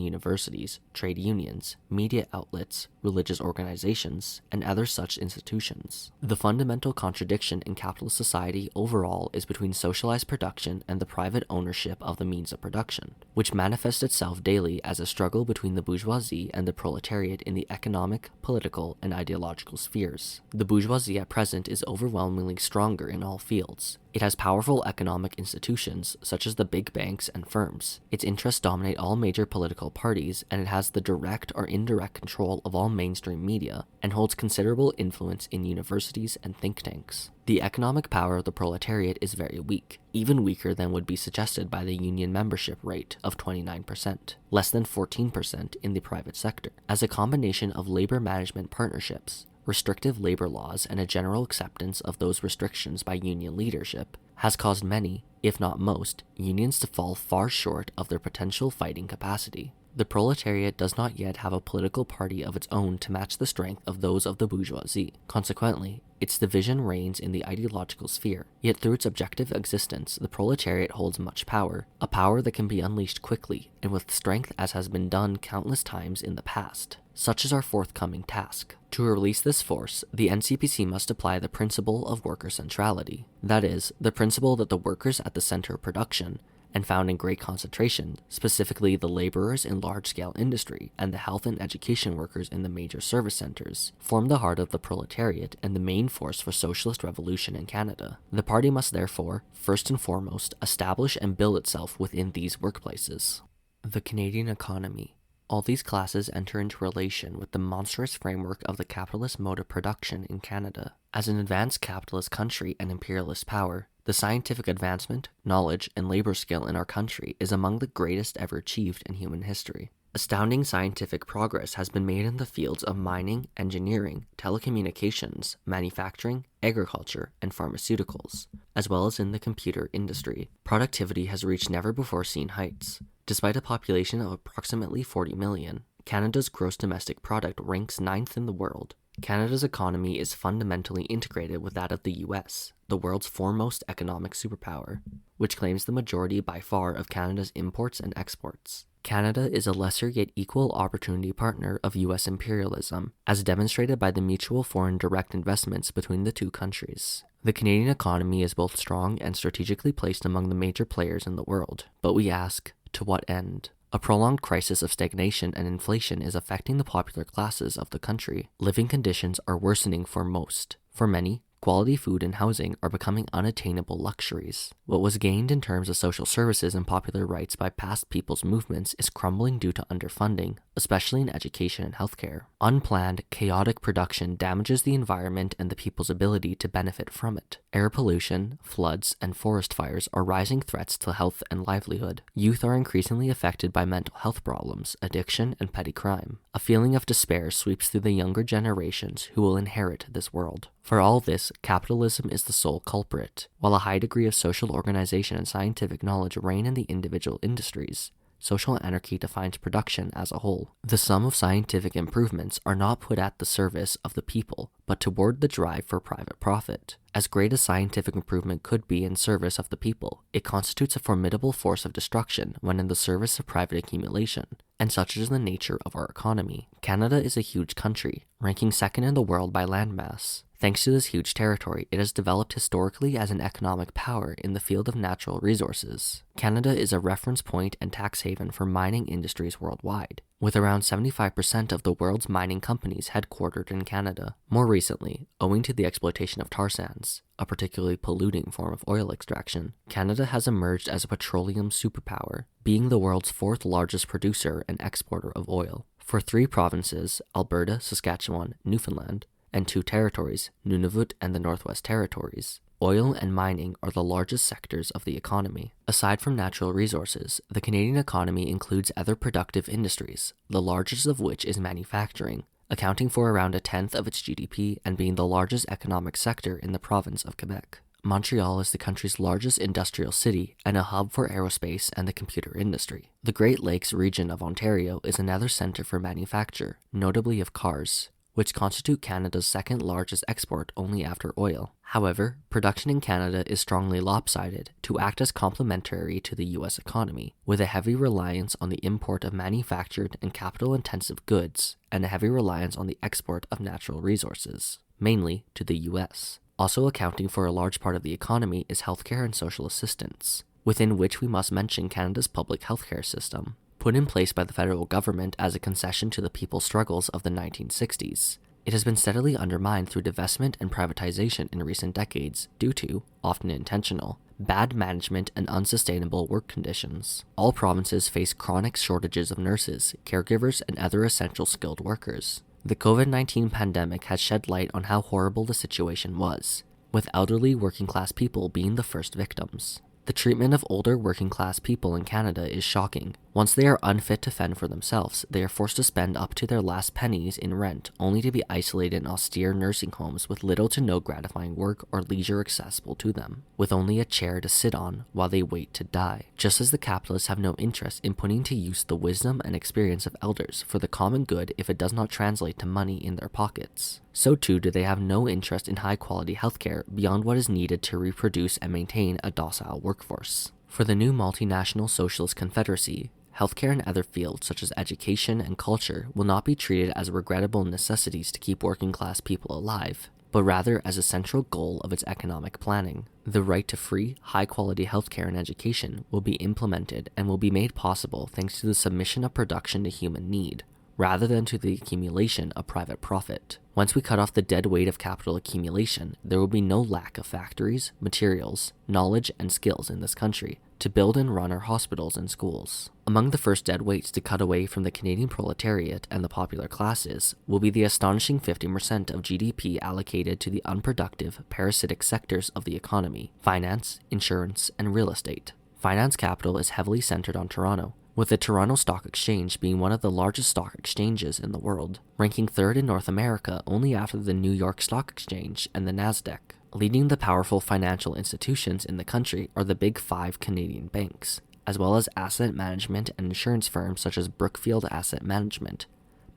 universities, trade unions, media outlets, religious organizations, and other such institutions. The fundamental contradiction in capitalist society overall is between socialized production and the private ownership of the means of production, which manifests itself daily as a struggle between the bourgeoisie and the proletariat in the economic, political, and ideological spheres. The bourgeoisie at present is overwhelmingly stronger in all fields. It has powerful economic institutions, such as the big banks and firms. Its interests dominate all major political parties, and it has the direct or indirect control of all mainstream media, and holds considerable influence in universities and think tanks. The economic power of the proletariat is very weak, even weaker than would be suggested by the union membership rate of 29%, less than 14% in the private sector. As a combination of labor management partnerships, restrictive labor laws, and a general acceptance of those restrictions by union leadership, has caused many, if not most, unions to fall far short of their potential fighting capacity. The proletariat does not yet have a political party of its own to match the strength of those of the bourgeoisie. Consequently, its division reigns in the ideological sphere, yet through its objective existence, the proletariat holds much power, a power that can be unleashed quickly and with strength as has been done countless times in the past. Such is our forthcoming task. To release this force, the NCPC must apply the principle of worker centrality, that is, the principle that the workers at the center of production, and found in great concentration, specifically the laborers in large-scale industry and the health and education workers in the major service centers, form the heart of the proletariat and the main force for socialist revolution in Canada. The party must therefore, first and foremost, establish and build itself within these workplaces. The Canadian economy. All these classes enter into relation with the monstrous framework of the capitalist mode of production in Canada. As an advanced capitalist country and imperialist power, the scientific advancement, knowledge, and labor skill in our country is among the greatest ever achieved in human history. Astounding scientific progress has been made in the fields of mining, engineering, telecommunications, manufacturing, agriculture, and pharmaceuticals, as well as in the computer industry. Productivity has reached never-before-seen heights. Despite a population of approximately 40 million, Canada's gross domestic product ranks 9th in the world. Canada's economy is fundamentally integrated with that of the US, the world's foremost economic superpower, which claims the majority by far of Canada's imports and exports. Canada is a lesser yet equal opportunity partner of US imperialism, as demonstrated by the mutual foreign direct investments between the two countries. The Canadian economy is both strong and strategically placed among the major players in the world, but we ask, to what end? A prolonged crisis of stagnation and inflation is affecting the popular classes of the country. Living conditions are worsening for most. For many, quality food and housing are becoming unattainable luxuries. What was gained in terms of social services and popular rights by past people's movements is crumbling due to underfunding, especially in education and healthcare. Unplanned, chaotic production damages the environment and the people's ability to benefit from it. Air pollution, floods, and forest fires are rising threats to health and livelihood. Youth are increasingly affected by mental health problems, addiction, and petty crime. A feeling of despair sweeps through the younger generations who will inherit this world. For all this, capitalism is the sole culprit. While a high degree of social organization and scientific knowledge reign in the individual industries, social anarchy defines production as a whole. The sum of scientific improvements are not put at the service of the people, but toward the drive for private profit. As great as scientific improvement could be in service of the people, it constitutes a formidable force of destruction when in the service of private accumulation, and such is the nature of our economy. Canada is a huge country, ranking second in the world by landmass. Thanks to this huge territory, it has developed historically as an economic power in the field of natural resources. Canada is a reference point and tax haven for mining industries worldwide, with around 75% of the world's mining companies headquartered in Canada. More recently, owing to the exploitation of tar sands, a particularly polluting form of oil extraction, Canada has emerged as a petroleum superpower, being the world's fourth largest producer and exporter of oil. For 3 provinces, Alberta, Saskatchewan, Newfoundland, and 2 territories, Nunavut and the Northwest Territories, oil and mining are the largest sectors of the economy. Aside from natural resources, the Canadian economy includes other productive industries, the largest of which is manufacturing, accounting for around 1/10 of its GDP and being the largest economic sector in the province of Quebec. Montreal is the country's largest industrial city and a hub for aerospace and the computer industry. The Great Lakes region of Ontario is another center for manufacture, notably of cars, which constitute Canada's second largest export only after oil. However, production in Canada is strongly lopsided to act as complementary to the US economy, with a heavy reliance on the import of manufactured and capital-intensive goods, and a heavy reliance on the export of natural resources, mainly to the US. Also accounting for a large part of the economy is healthcare and social assistance, within which we must mention Canada's public healthcare system, put in place by the federal government as a concession to the people's struggles of the 1960s. It has been steadily undermined through divestment and privatization in recent decades due to, often intentional, bad management and unsustainable work conditions. All provinces face chronic shortages of nurses, caregivers, and other essential skilled workers. The COVID-19 pandemic has shed light on how horrible the situation was, with elderly working-class people being the first victims. The treatment of older working-class people in Canada is shocking. Once they are unfit to fend for themselves, they are forced to spend up to their last pennies in rent, only to be isolated in austere nursing homes with little to no gratifying work or leisure accessible to them, with only a chair to sit on while they wait to die. Just as the capitalists have no interest in putting to use the wisdom and experience of elders for the common good if it does not translate to money in their pockets, so too do they have no interest in high-quality healthcare beyond what is needed to reproduce and maintain a docile workforce. For the new multinational socialist confederacy, healthcare and other fields such as education and culture will not be treated as regrettable necessities to keep working-class people alive, but rather as a central goal of its economic planning. The right to free, high-quality healthcare and education will be implemented and will be made possible thanks to the submission of production to human need, rather than to the accumulation of private profit. Once we cut off the dead weight of capital accumulation, there will be no lack of factories, materials, knowledge, and skills in this country to build and run our hospitals and schools. Among the first dead weights to cut away from the Canadian proletariat and the popular classes will be the astonishing 50% of GDP allocated to the unproductive, parasitic sectors of the economy: finance, insurance, and real estate. Finance capital is heavily centered on Toronto, with the Toronto Stock Exchange being one of the largest stock exchanges in the world, ranking third in North America only after the New York Stock Exchange and the Nasdaq. Leading the powerful financial institutions in the country are the big 5 Canadian banks, as well as asset management and insurance firms such as Brookfield Asset Management,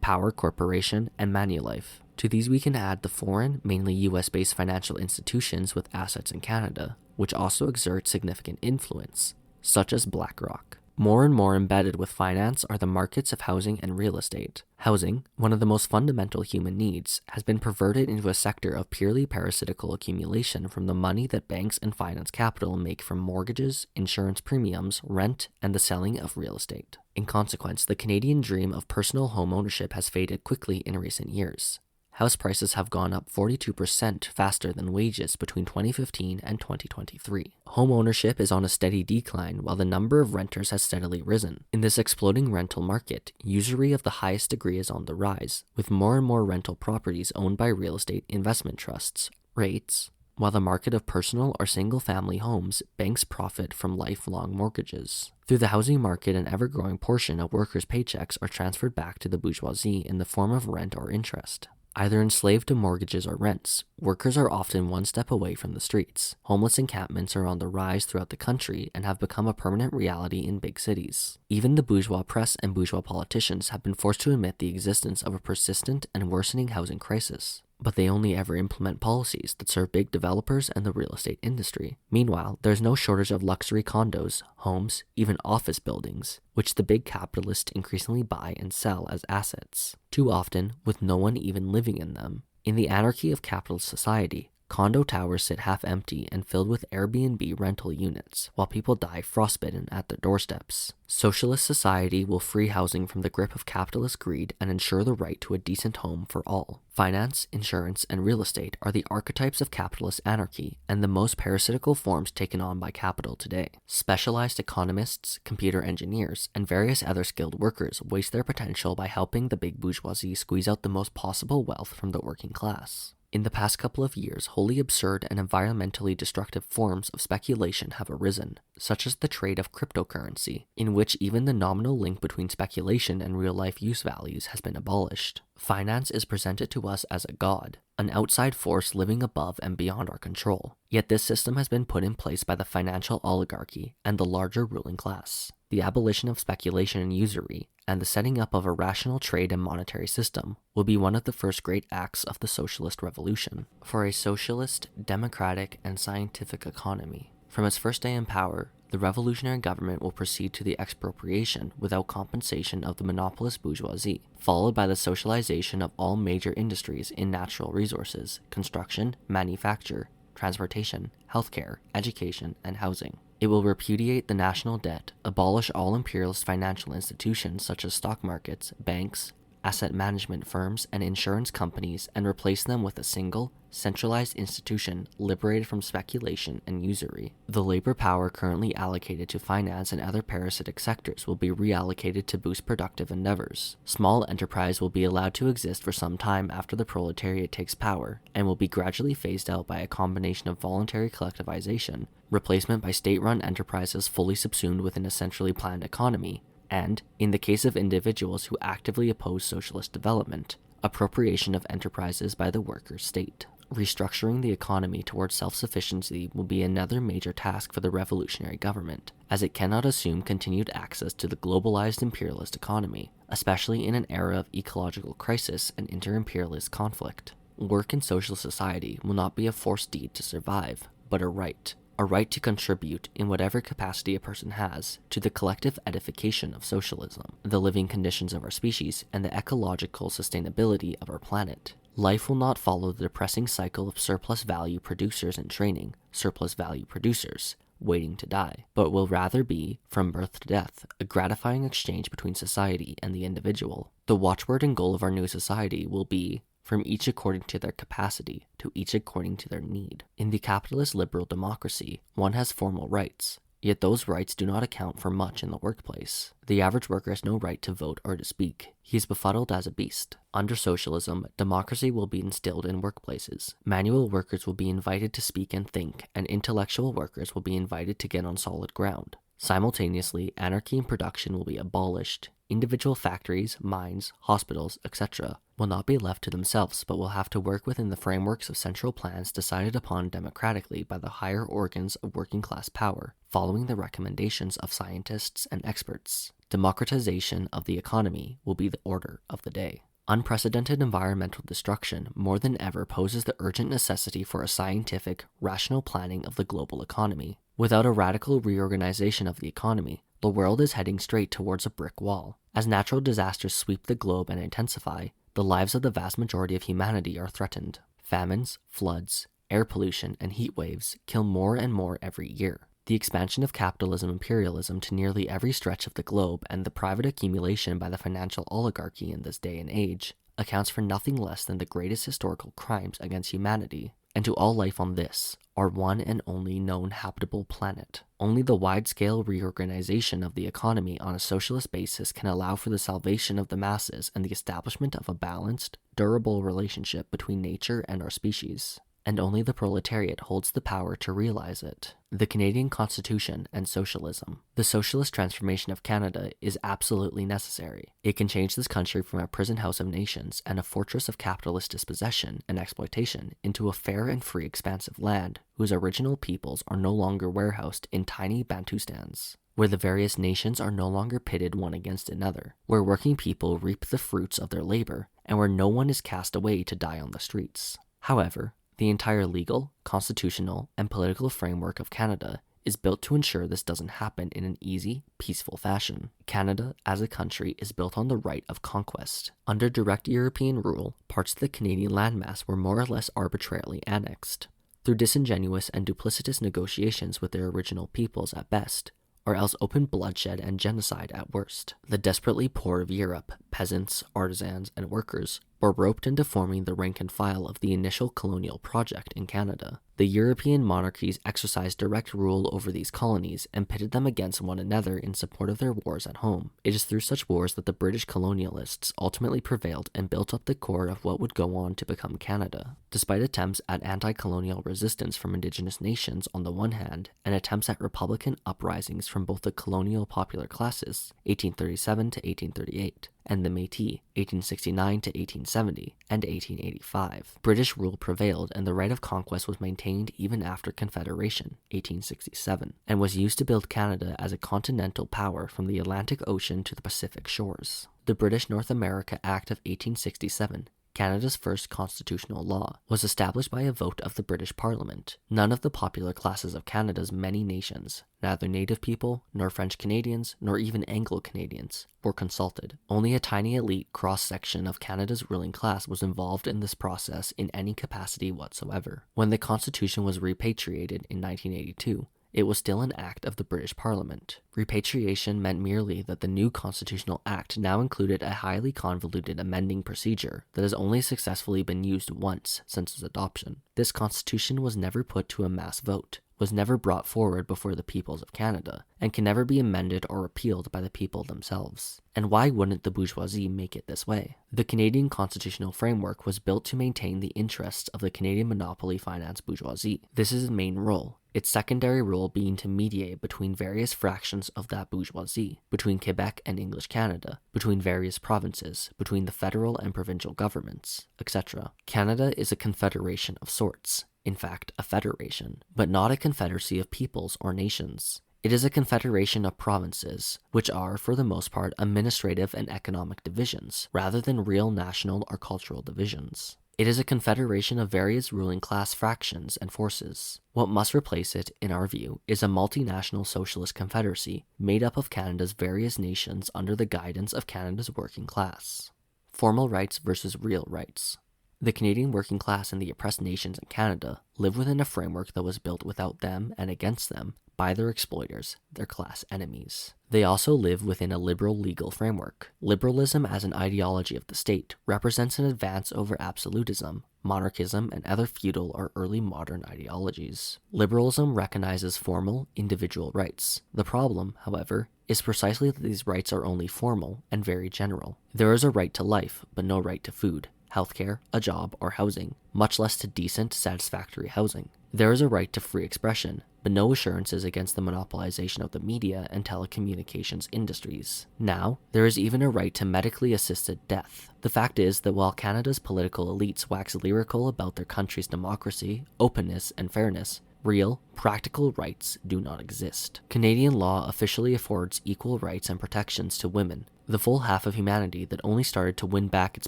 Power Corporation, and Manulife. To these we can add the foreign, mainly US-based financial institutions with assets in Canada, which also exert significant influence, such as BlackRock. More and more embedded with finance are the markets of housing and real estate. Housing, one of the most fundamental human needs, has been perverted into a sector of purely parasitical accumulation from the money that banks and finance capital make from mortgages, insurance premiums, rent, and the selling of real estate. In consequence, the Canadian dream of personal home ownership has faded quickly in recent years. House prices have gone up 42% faster than wages between 2015 and 2023. Home ownership is on a steady decline while the number of renters has steadily risen. In this exploding rental market, usury of the highest degree is on the rise, with more and more rental properties owned by real estate investment trusts, REITs, while the market of personal or single-family homes, banks profit from lifelong mortgages. Through the housing market, an ever-growing portion of workers' paychecks are transferred back to the bourgeoisie in the form of rent or interest. Either enslaved to mortgages or rents, workers are often one step away from the streets. Homeless encampments are on the rise throughout the country and have become a permanent reality in big cities. Even the bourgeois press and bourgeois politicians have been forced to admit the existence of a persistent and worsening housing crisis. But they only ever implement policies that serve big developers and the real estate industry. Meanwhile, there's no shortage of luxury condos, homes, even office buildings, which the big capitalists increasingly buy and sell as assets, too often with no one even living in them. In the anarchy of capitalist society, condo towers sit half empty and filled with Airbnb rental units, while people die frostbitten at their doorsteps. Socialist society will free housing from the grip of capitalist greed and ensure the right to a decent home for all. Finance, insurance, and real estate are the archetypes of capitalist anarchy and the most parasitical forms taken on by capital today. Specialized economists, computer engineers, and various other skilled workers waste their potential by helping the big bourgeoisie squeeze out the most possible wealth from the working class. In the past couple of years, wholly absurd and environmentally destructive forms of speculation have arisen, such as the trade of cryptocurrency, in which even the nominal link between speculation and real-life use values has been abolished. Finance is presented to us as a god, an outside force living above and beyond our control. Yet this system has been put in place by the financial oligarchy and the larger ruling class. The abolition of speculation and usury, and the setting up of a rational trade and monetary system will be one of the first great acts of the socialist revolution. For a socialist, democratic, and scientific economy, from its first day in power, the revolutionary government will proceed to the expropriation without compensation of the monopolist bourgeoisie, followed by the socialization of all major industries in natural resources, construction, manufacture, transportation, healthcare, education, and housing. It will repudiate the national debt, abolish all imperialist financial institutions such as stock markets, banks, asset management firms, and insurance companies, and replace them with a single, centralized institution liberated from speculation and usury. The labor power currently allocated to finance and other parasitic sectors will be reallocated to boost productive endeavors. Small enterprise will be allowed to exist for some time after the proletariat takes power, and will be gradually phased out by a combination of voluntary collectivization, replacement by state-run enterprises fully subsumed within a centrally planned economy, and, in the case of individuals who actively oppose socialist development, appropriation of enterprises by the worker state. Restructuring the economy towards self-sufficiency will be another major task for the revolutionary government, as it cannot assume continued access to the globalized imperialist economy, especially in an era of ecological crisis and inter-imperialist conflict. Work in social society will not be a forced deed to survive, but a right. a right to contribute in whatever capacity a person has to the collective edification of socialism, the living conditions of our species, and the ecological sustainability of our planet. Life will not follow the depressing cycle of surplus value producers in training, surplus value producers, waiting to die, but will rather be, from birth to death, a gratifying exchange between society and the individual. The watchword and goal of our new society will be, from each according to their capacity, to each according to their need. In the capitalist liberal democracy, one has formal rights, yet those rights do not account for much in the workplace. The average worker has no right to vote or to speak. He is befuddled as a beast. Under socialism, democracy will be instilled in workplaces. Manual workers will be invited to speak and think, and intellectual workers will be invited to get on solid ground. Simultaneously, anarchy in production will be abolished. Individual factories, mines, hospitals, etc. will not be left to themselves, but will have to work within the frameworks of central plans decided upon democratically by the higher organs of working class power, following the recommendations of scientists and experts. Democratization of the economy will be the order of the day. Unprecedented environmental destruction more than ever poses the urgent necessity for a scientific, rational planning of the global economy. Without a radical reorganization of the economy, the world is heading straight towards a brick wall. As natural disasters sweep the globe and intensify, the lives of the vast majority of humanity are threatened. Famines, floods, air pollution, and heat waves kill more and more every year. The expansion of capitalism imperialism to nearly every stretch of the globe and the private accumulation by the financial oligarchy in this day and age accounts for nothing less than the greatest historical crimes against humanity and to all life on this, our one and only known habitable planet. Only the wide-scale reorganization of the economy on a socialist basis can allow for the salvation of the masses and the establishment of a balanced, durable relationship between nature and our species. And only the proletariat holds the power to realize it. The Canadian Constitution and socialism. The socialist transformation of Canada is absolutely necessary. It can change this country from a prison house of nations and a fortress of capitalist dispossession and exploitation into a fair and free expanse of land whose original peoples are no longer warehoused in tiny Bantustans, where the various nations are no longer pitted one against another, where working people reap the fruits of their labor, and where no one is cast away to die on the streets. However, the entire legal, constitutional, and political framework of Canada is built to ensure this doesn't happen in an easy, peaceful fashion. Canada, as a country, is built on the right of conquest. Under direct European rule, parts of the Canadian landmass were more or less arbitrarily annexed, through disingenuous and duplicitous negotiations with their original peoples at best, or else open bloodshed and genocide at worst. The desperately poor of Europe, peasants, artisans, and workers, were roped into forming the rank and file of the initial colonial project in Canada. The European monarchies exercised direct rule over these colonies and pitted them against one another in support of their wars at home. It is through such wars that the British colonialists ultimately prevailed and built up the core of what would go on to become Canada. Despite attempts at anti-colonial resistance from Indigenous nations on the one hand, and attempts at Republican uprisings from both the colonial popular classes, 1837 to 1838, and the Métis, 1869 to 1870, and 1885. British rule prevailed and the right of conquest was maintained even after Confederation, 1867, and was used to build Canada as a continental power from the Atlantic Ocean to the Pacific shores. The British North America Act of 1867, Canada's first constitutional law, was established by a vote of the British Parliament. None of the popular classes of Canada's many nations, neither Native people, nor French Canadians, nor even Anglo-Canadians, were consulted. Only a tiny elite cross-section of Canada's ruling class was involved in this process in any capacity whatsoever. When the Constitution was repatriated in 1982, it was still an act of the British Parliament. Repatriation meant merely that the new Constitutional Act now included a highly convoluted amending procedure that has only successfully been used once since its adoption. This Constitution was never put to a mass vote, was never brought forward before the peoples of Canada, and can never be amended or repealed by the people themselves. And why wouldn't the bourgeoisie make it this way? The Canadian constitutional framework was built to maintain the interests of the Canadian monopoly finance bourgeoisie. This is its main role, its secondary role being to mediate between various fractions of that bourgeoisie, between Quebec and English Canada, between various provinces, between the federal and provincial governments, etc. Canada is a confederation of sorts, in fact a federation, but not a confederacy of peoples or nations. It is a confederation of provinces, which are, for the most part, administrative and economic divisions, rather than real national or cultural divisions. It is a confederation of various ruling class fractions and forces. What must replace it, in our view, is a multinational socialist confederacy made up of Canada's various nations under the guidance of Canada's working class. Formal rights versus real rights. The Canadian working class and the oppressed nations in Canada live within a framework that was built without them and against them by their exploiters, their class enemies. They also live within a liberal legal framework. Liberalism as an ideology of the state represents an advance over absolutism, monarchism, and other feudal or early modern ideologies. Liberalism recognizes formal, individual rights. The problem, however, is precisely that these rights are only formal and very general. There is a right to life, but no right to food, healthcare, a job, or housing, much less to decent, satisfactory housing. There is a right to free expression, but no assurances against the monopolization of the media and telecommunications industries. Now, there is even a right to medically assisted death. The fact is that while Canada's political elites wax lyrical about their country's democracy, openness, and fairness, real, practical rights do not exist. Canadian law officially affords equal rights and protections to women, the full half of humanity that only started to win back its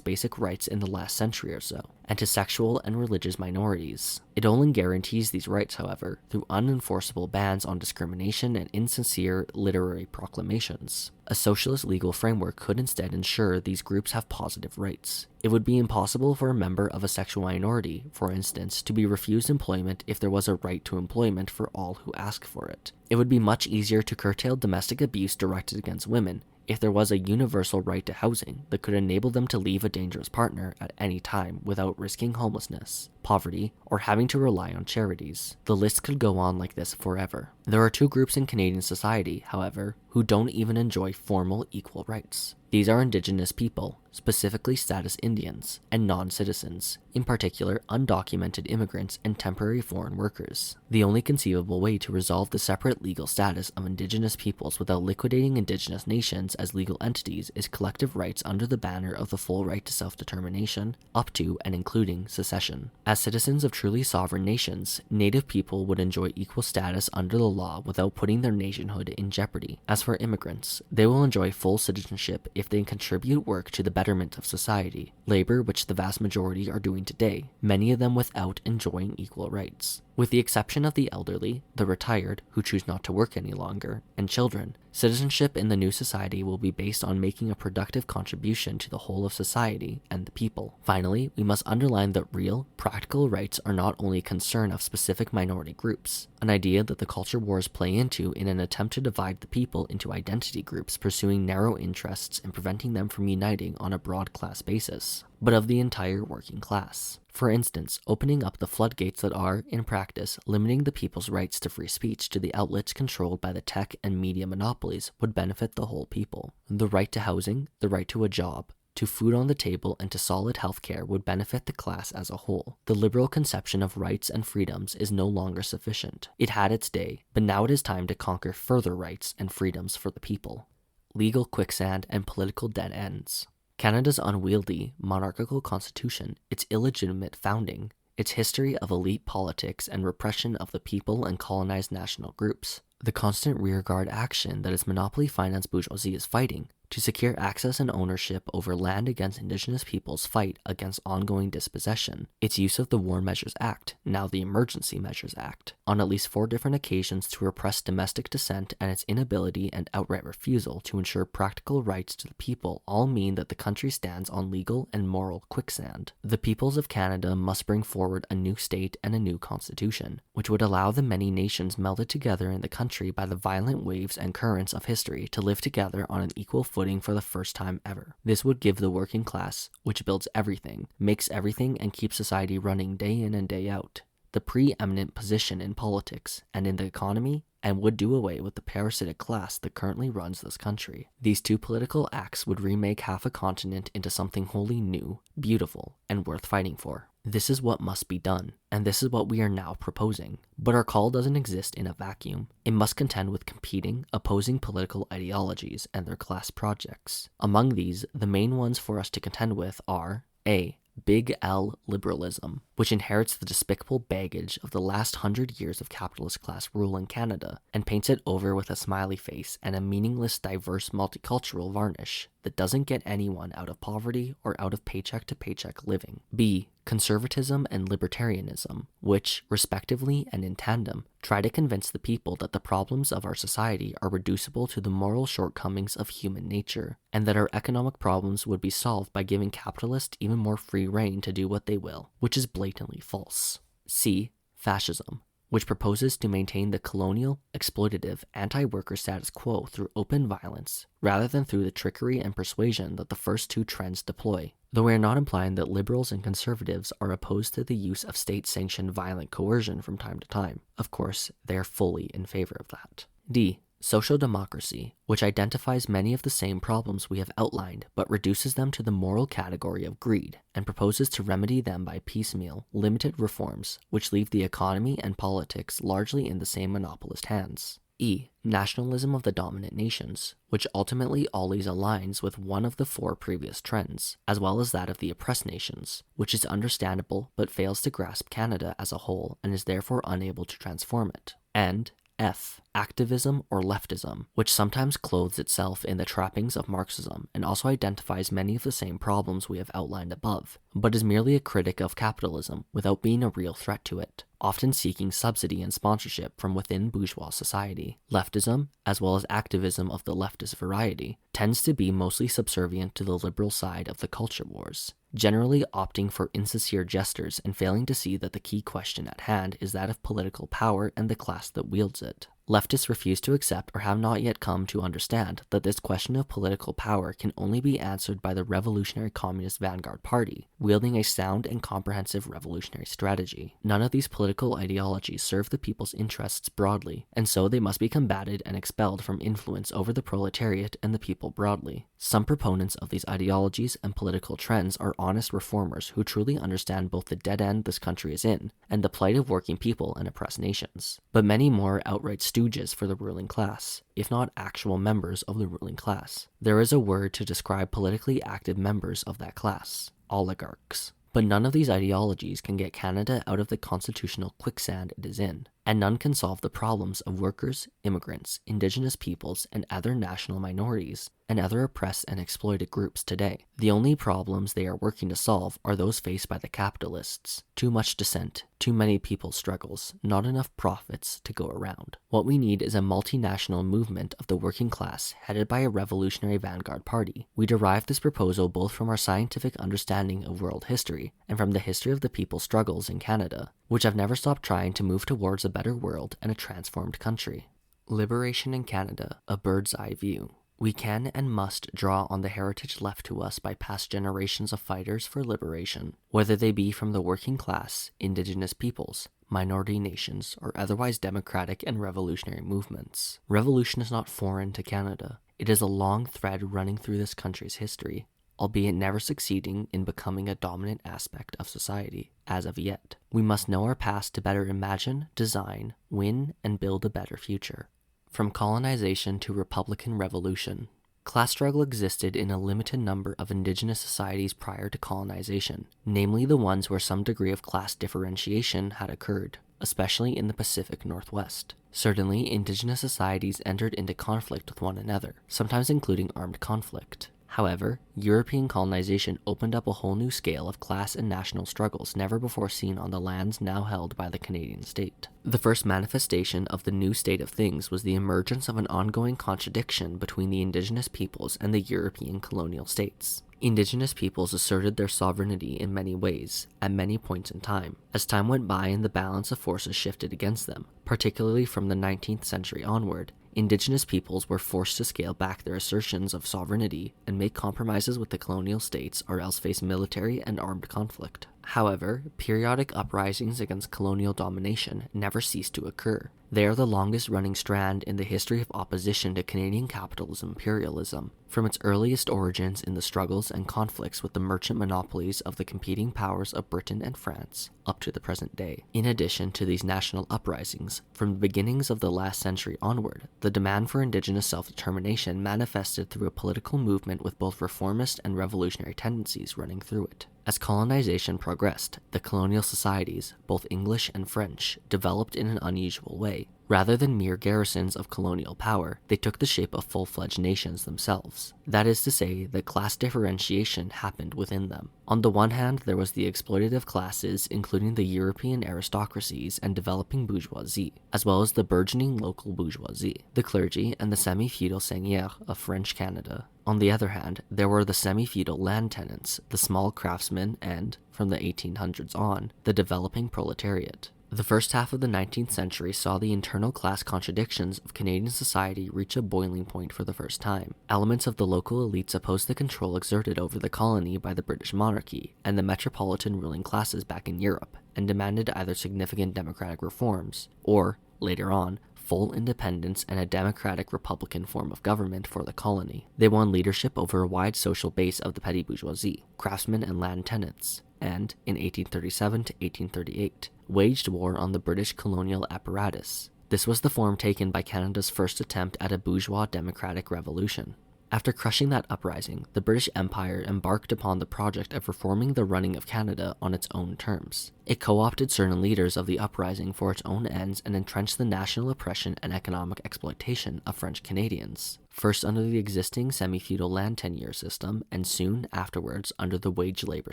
basic rights in the last century or so, and to sexual and religious minorities. It only guarantees these rights, however, through unenforceable bans on discrimination and insincere literary proclamations. A socialist legal framework could instead ensure these groups have positive rights. It would be impossible for a member of a sexual minority, for instance, to be refused employment if there was a right to employment for all who ask for it. It would be much easier to curtail domestic abuse directed against women if there was a universal right to housing that could enable them to leave a dangerous partner at any time without risking homelessness, poverty, or having to rely on charities. The list could go on like this forever. There are two groups in Canadian society, however, who don't even enjoy formal equal rights. These are Indigenous people, specifically status Indians, and non-citizens, in particular undocumented immigrants and temporary foreign workers. The only conceivable way to resolve the separate legal status of Indigenous peoples without liquidating Indigenous nations as legal entities is collective rights under the banner of the full right to self-determination, up to and including secession. As citizens of truly sovereign nations, Native people would enjoy equal status under the law without putting their nationhood in jeopardy. As for immigrants, they will enjoy full citizenship if they contribute work to the betterment of society, labor which the vast majority are doing today, many of them without enjoying equal rights. With the exception of the elderly, the retired, who choose not to work any longer, and children, citizenship in the new society will be based on making a productive contribution to the whole of society and the people. Finally, we must underline that real, practical rights are not only a concern of specific minority groups, an idea that the culture wars play into in an attempt to divide the people into identity groups pursuing narrow interests and preventing them from uniting on a broad class basis, but of the entire working class. For instance, opening up the floodgates that are, in practice, limiting the people's rights to free speech to the outlets controlled by the tech and media monopolies would benefit the whole people. The right to housing, the right to a job, to food on the table, and to solid health care would benefit the class as a whole. The liberal conception of rights and freedoms is no longer sufficient. It had its day, but now it is time to conquer further rights and freedoms for the people. Legal quicksand and political dead ends. Canada's unwieldy, monarchical constitution, its illegitimate founding, its history of elite politics and repression of the people and colonized national groups, the constant rearguard action that its monopoly-financed bourgeoisie is fighting to secure access and ownership over land against Indigenous peoples' fight against ongoing dispossession, its use of the War Measures Act, now the Emergency Measures Act, on at least 4 different occasions to repress domestic dissent, and its inability and outright refusal to ensure practical rights to the people all mean that the country stands on legal and moral quicksand. The peoples of Canada must bring forward a new state and a new constitution, which would allow the many nations melded together in the country by the violent waves and currents of history to live together on an equal footing for the first time ever. This would give the working class, which builds everything, makes everything, and keeps society running day in and day out, the preeminent position in politics and in the economy, and would do away with the parasitic class that currently runs this country. These two political acts would remake half a continent into something wholly new, beautiful, and worth fighting for. This is what must be done, and this is what we are now proposing. But our call doesn't exist in a vacuum. It must contend with competing, opposing political ideologies and their class projects. Among these, the main ones for us to contend with are A. Big L liberalism, which inherits the despicable baggage of the last 100 years of capitalist class rule in Canada and paints it over with a smiley face and a meaningless, diverse, multicultural varnish. that doesn't get anyone out of poverty or out of paycheck-to-paycheck living. B. Conservatism and libertarianism, which, respectively and in tandem, try to convince the people that the problems of our society are reducible to the moral shortcomings of human nature, and that our economic problems would be solved by giving capitalists even more free rein to do what they will, which is blatantly false. C. Fascism, which proposes to maintain the colonial, exploitative, anti-worker status quo through open violence, rather than through the trickery and persuasion that the first two trends deploy. Though we are not implying that liberals and conservatives are opposed to the use of state-sanctioned violent coercion from time to time. Of course, they are fully in favor of that. D. Social democracy, which identifies many of the same problems we have outlined, but reduces them to the moral category of greed, and proposes to remedy them by piecemeal, limited reforms, which leave the economy and politics largely in the same monopolist hands. E. Nationalism of the dominant nations, which ultimately always aligns with one of the four previous trends, as well as that of the oppressed nations, which is understandable but fails to grasp Canada as a whole and is therefore unable to transform it. And F. Activism or leftism, which sometimes clothes itself in the trappings of Marxism and also identifies many of the same problems we have outlined above, but is merely a critic of capitalism without being a real threat to it, often seeking subsidy and sponsorship from within bourgeois society. Leftism, as well as activism of the leftist variety, tends to be mostly subservient to the liberal side of the culture wars, generally opting for insincere gestures and failing to see that the key question at hand is that of political power and the class that wields it. Leftists refuse to accept or have not yet come to understand that this question of political power can only be answered by the Revolutionary Communist Vanguard Party, wielding a sound and comprehensive revolutionary strategy. None of these political ideologies serve the people's interests broadly, and so they must be combated and expelled from influence over the proletariat and the people broadly. Some proponents of these ideologies and political trends are honest reformers who truly understand both the dead end this country is in and the plight of working people and oppressed nations. But many more are outright stooges for the ruling class, if not actual members of the ruling class. There is a word to describe politically active members of that class: oligarchs. But none of these ideologies can get Canada out of the constitutional quicksand it is in, and none can solve the problems of workers, immigrants, Indigenous peoples, and other national minorities, and other oppressed and exploited groups today. The only problems they are working to solve are those faced by the capitalists. Too much dissent, too many people's struggles, not enough profits to go around. What we need is a multinational movement of the working class headed by a revolutionary vanguard party. We derive this proposal both from our scientific understanding of world history and from the history of the people's struggles in Canada, which have never stopped trying to move towards a better world and a transformed country. Liberation in Canada, a bird's eye view. We can and must draw on the heritage left to us by past generations of fighters for liberation, whether they be from the working class, Indigenous peoples, minority nations, or otherwise democratic and revolutionary movements. Revolution is not foreign to Canada. It is a long thread running through this country's history, albeit never succeeding in becoming a dominant aspect of society, as of yet. We must know our past to better imagine, design, win, and build a better future. From colonization to Republican revolution, class struggle existed in a limited number of Indigenous societies prior to colonization, namely the ones where some degree of class differentiation had occurred, especially in the Pacific Northwest. Certainly, Indigenous societies entered into conflict with one another, sometimes including armed conflict. However, European colonization opened up a whole new scale of class and national struggles never before seen on the lands now held by the Canadian state. The first manifestation of the new state of things was the emergence of an ongoing contradiction between the Indigenous peoples and the European colonial states. Indigenous peoples asserted their sovereignty in many ways, at many points in time. As time went by and the balance of forces shifted against them, particularly from the 19th century onward, Indigenous peoples were forced to scale back their assertions of sovereignty and make compromises with the colonial states or else face military and armed conflict. However, periodic uprisings against colonial domination never ceased to occur. They are the longest-running strand in the history of opposition to Canadian capitalism imperialism, from its earliest origins in the struggles and conflicts with the merchant monopolies of the competing powers of Britain and France, up to the present day. In addition to these national uprisings, from the beginnings of the last century onward, the demand for Indigenous self-determination manifested through a political movement with both reformist and revolutionary tendencies running through it. As colonization progressed, the colonial societies, both English and French, developed in an unusual way, Rather than mere garrisons of colonial power, they took the shape of full-fledged nations themselves. That is to say, that class differentiation happened within them. On the one hand, there was the exploitative classes, including the European aristocracies and developing bourgeoisie, as well as the burgeoning local bourgeoisie, the clergy, and the semi-feudal seigneurs of French Canada. On the other hand, there were the semi-feudal land tenants, the small craftsmen, and, from the 1800s on, the developing proletariat. The first half of the 19th century saw the internal class contradictions of Canadian society reach a boiling point for the first time. Elements of the local elites opposed the control exerted over the colony by the British monarchy and the metropolitan ruling classes back in Europe, and demanded either significant democratic reforms, or, later on, full independence and a democratic republican form of government for the colony. They won leadership over a wide social base of the petty bourgeoisie, craftsmen and land tenants, and, in 1837 to 1838, waged war on the British colonial apparatus. This was the form taken by Canada's first attempt at a bourgeois democratic revolution. After crushing that uprising, the British Empire embarked upon the project of reforming the running of Canada on its own terms. It co-opted certain leaders of the uprising for its own ends and entrenched the national oppression and economic exploitation of French Canadians, first under the existing semi-feudal land tenure system and soon afterwards under the wage labor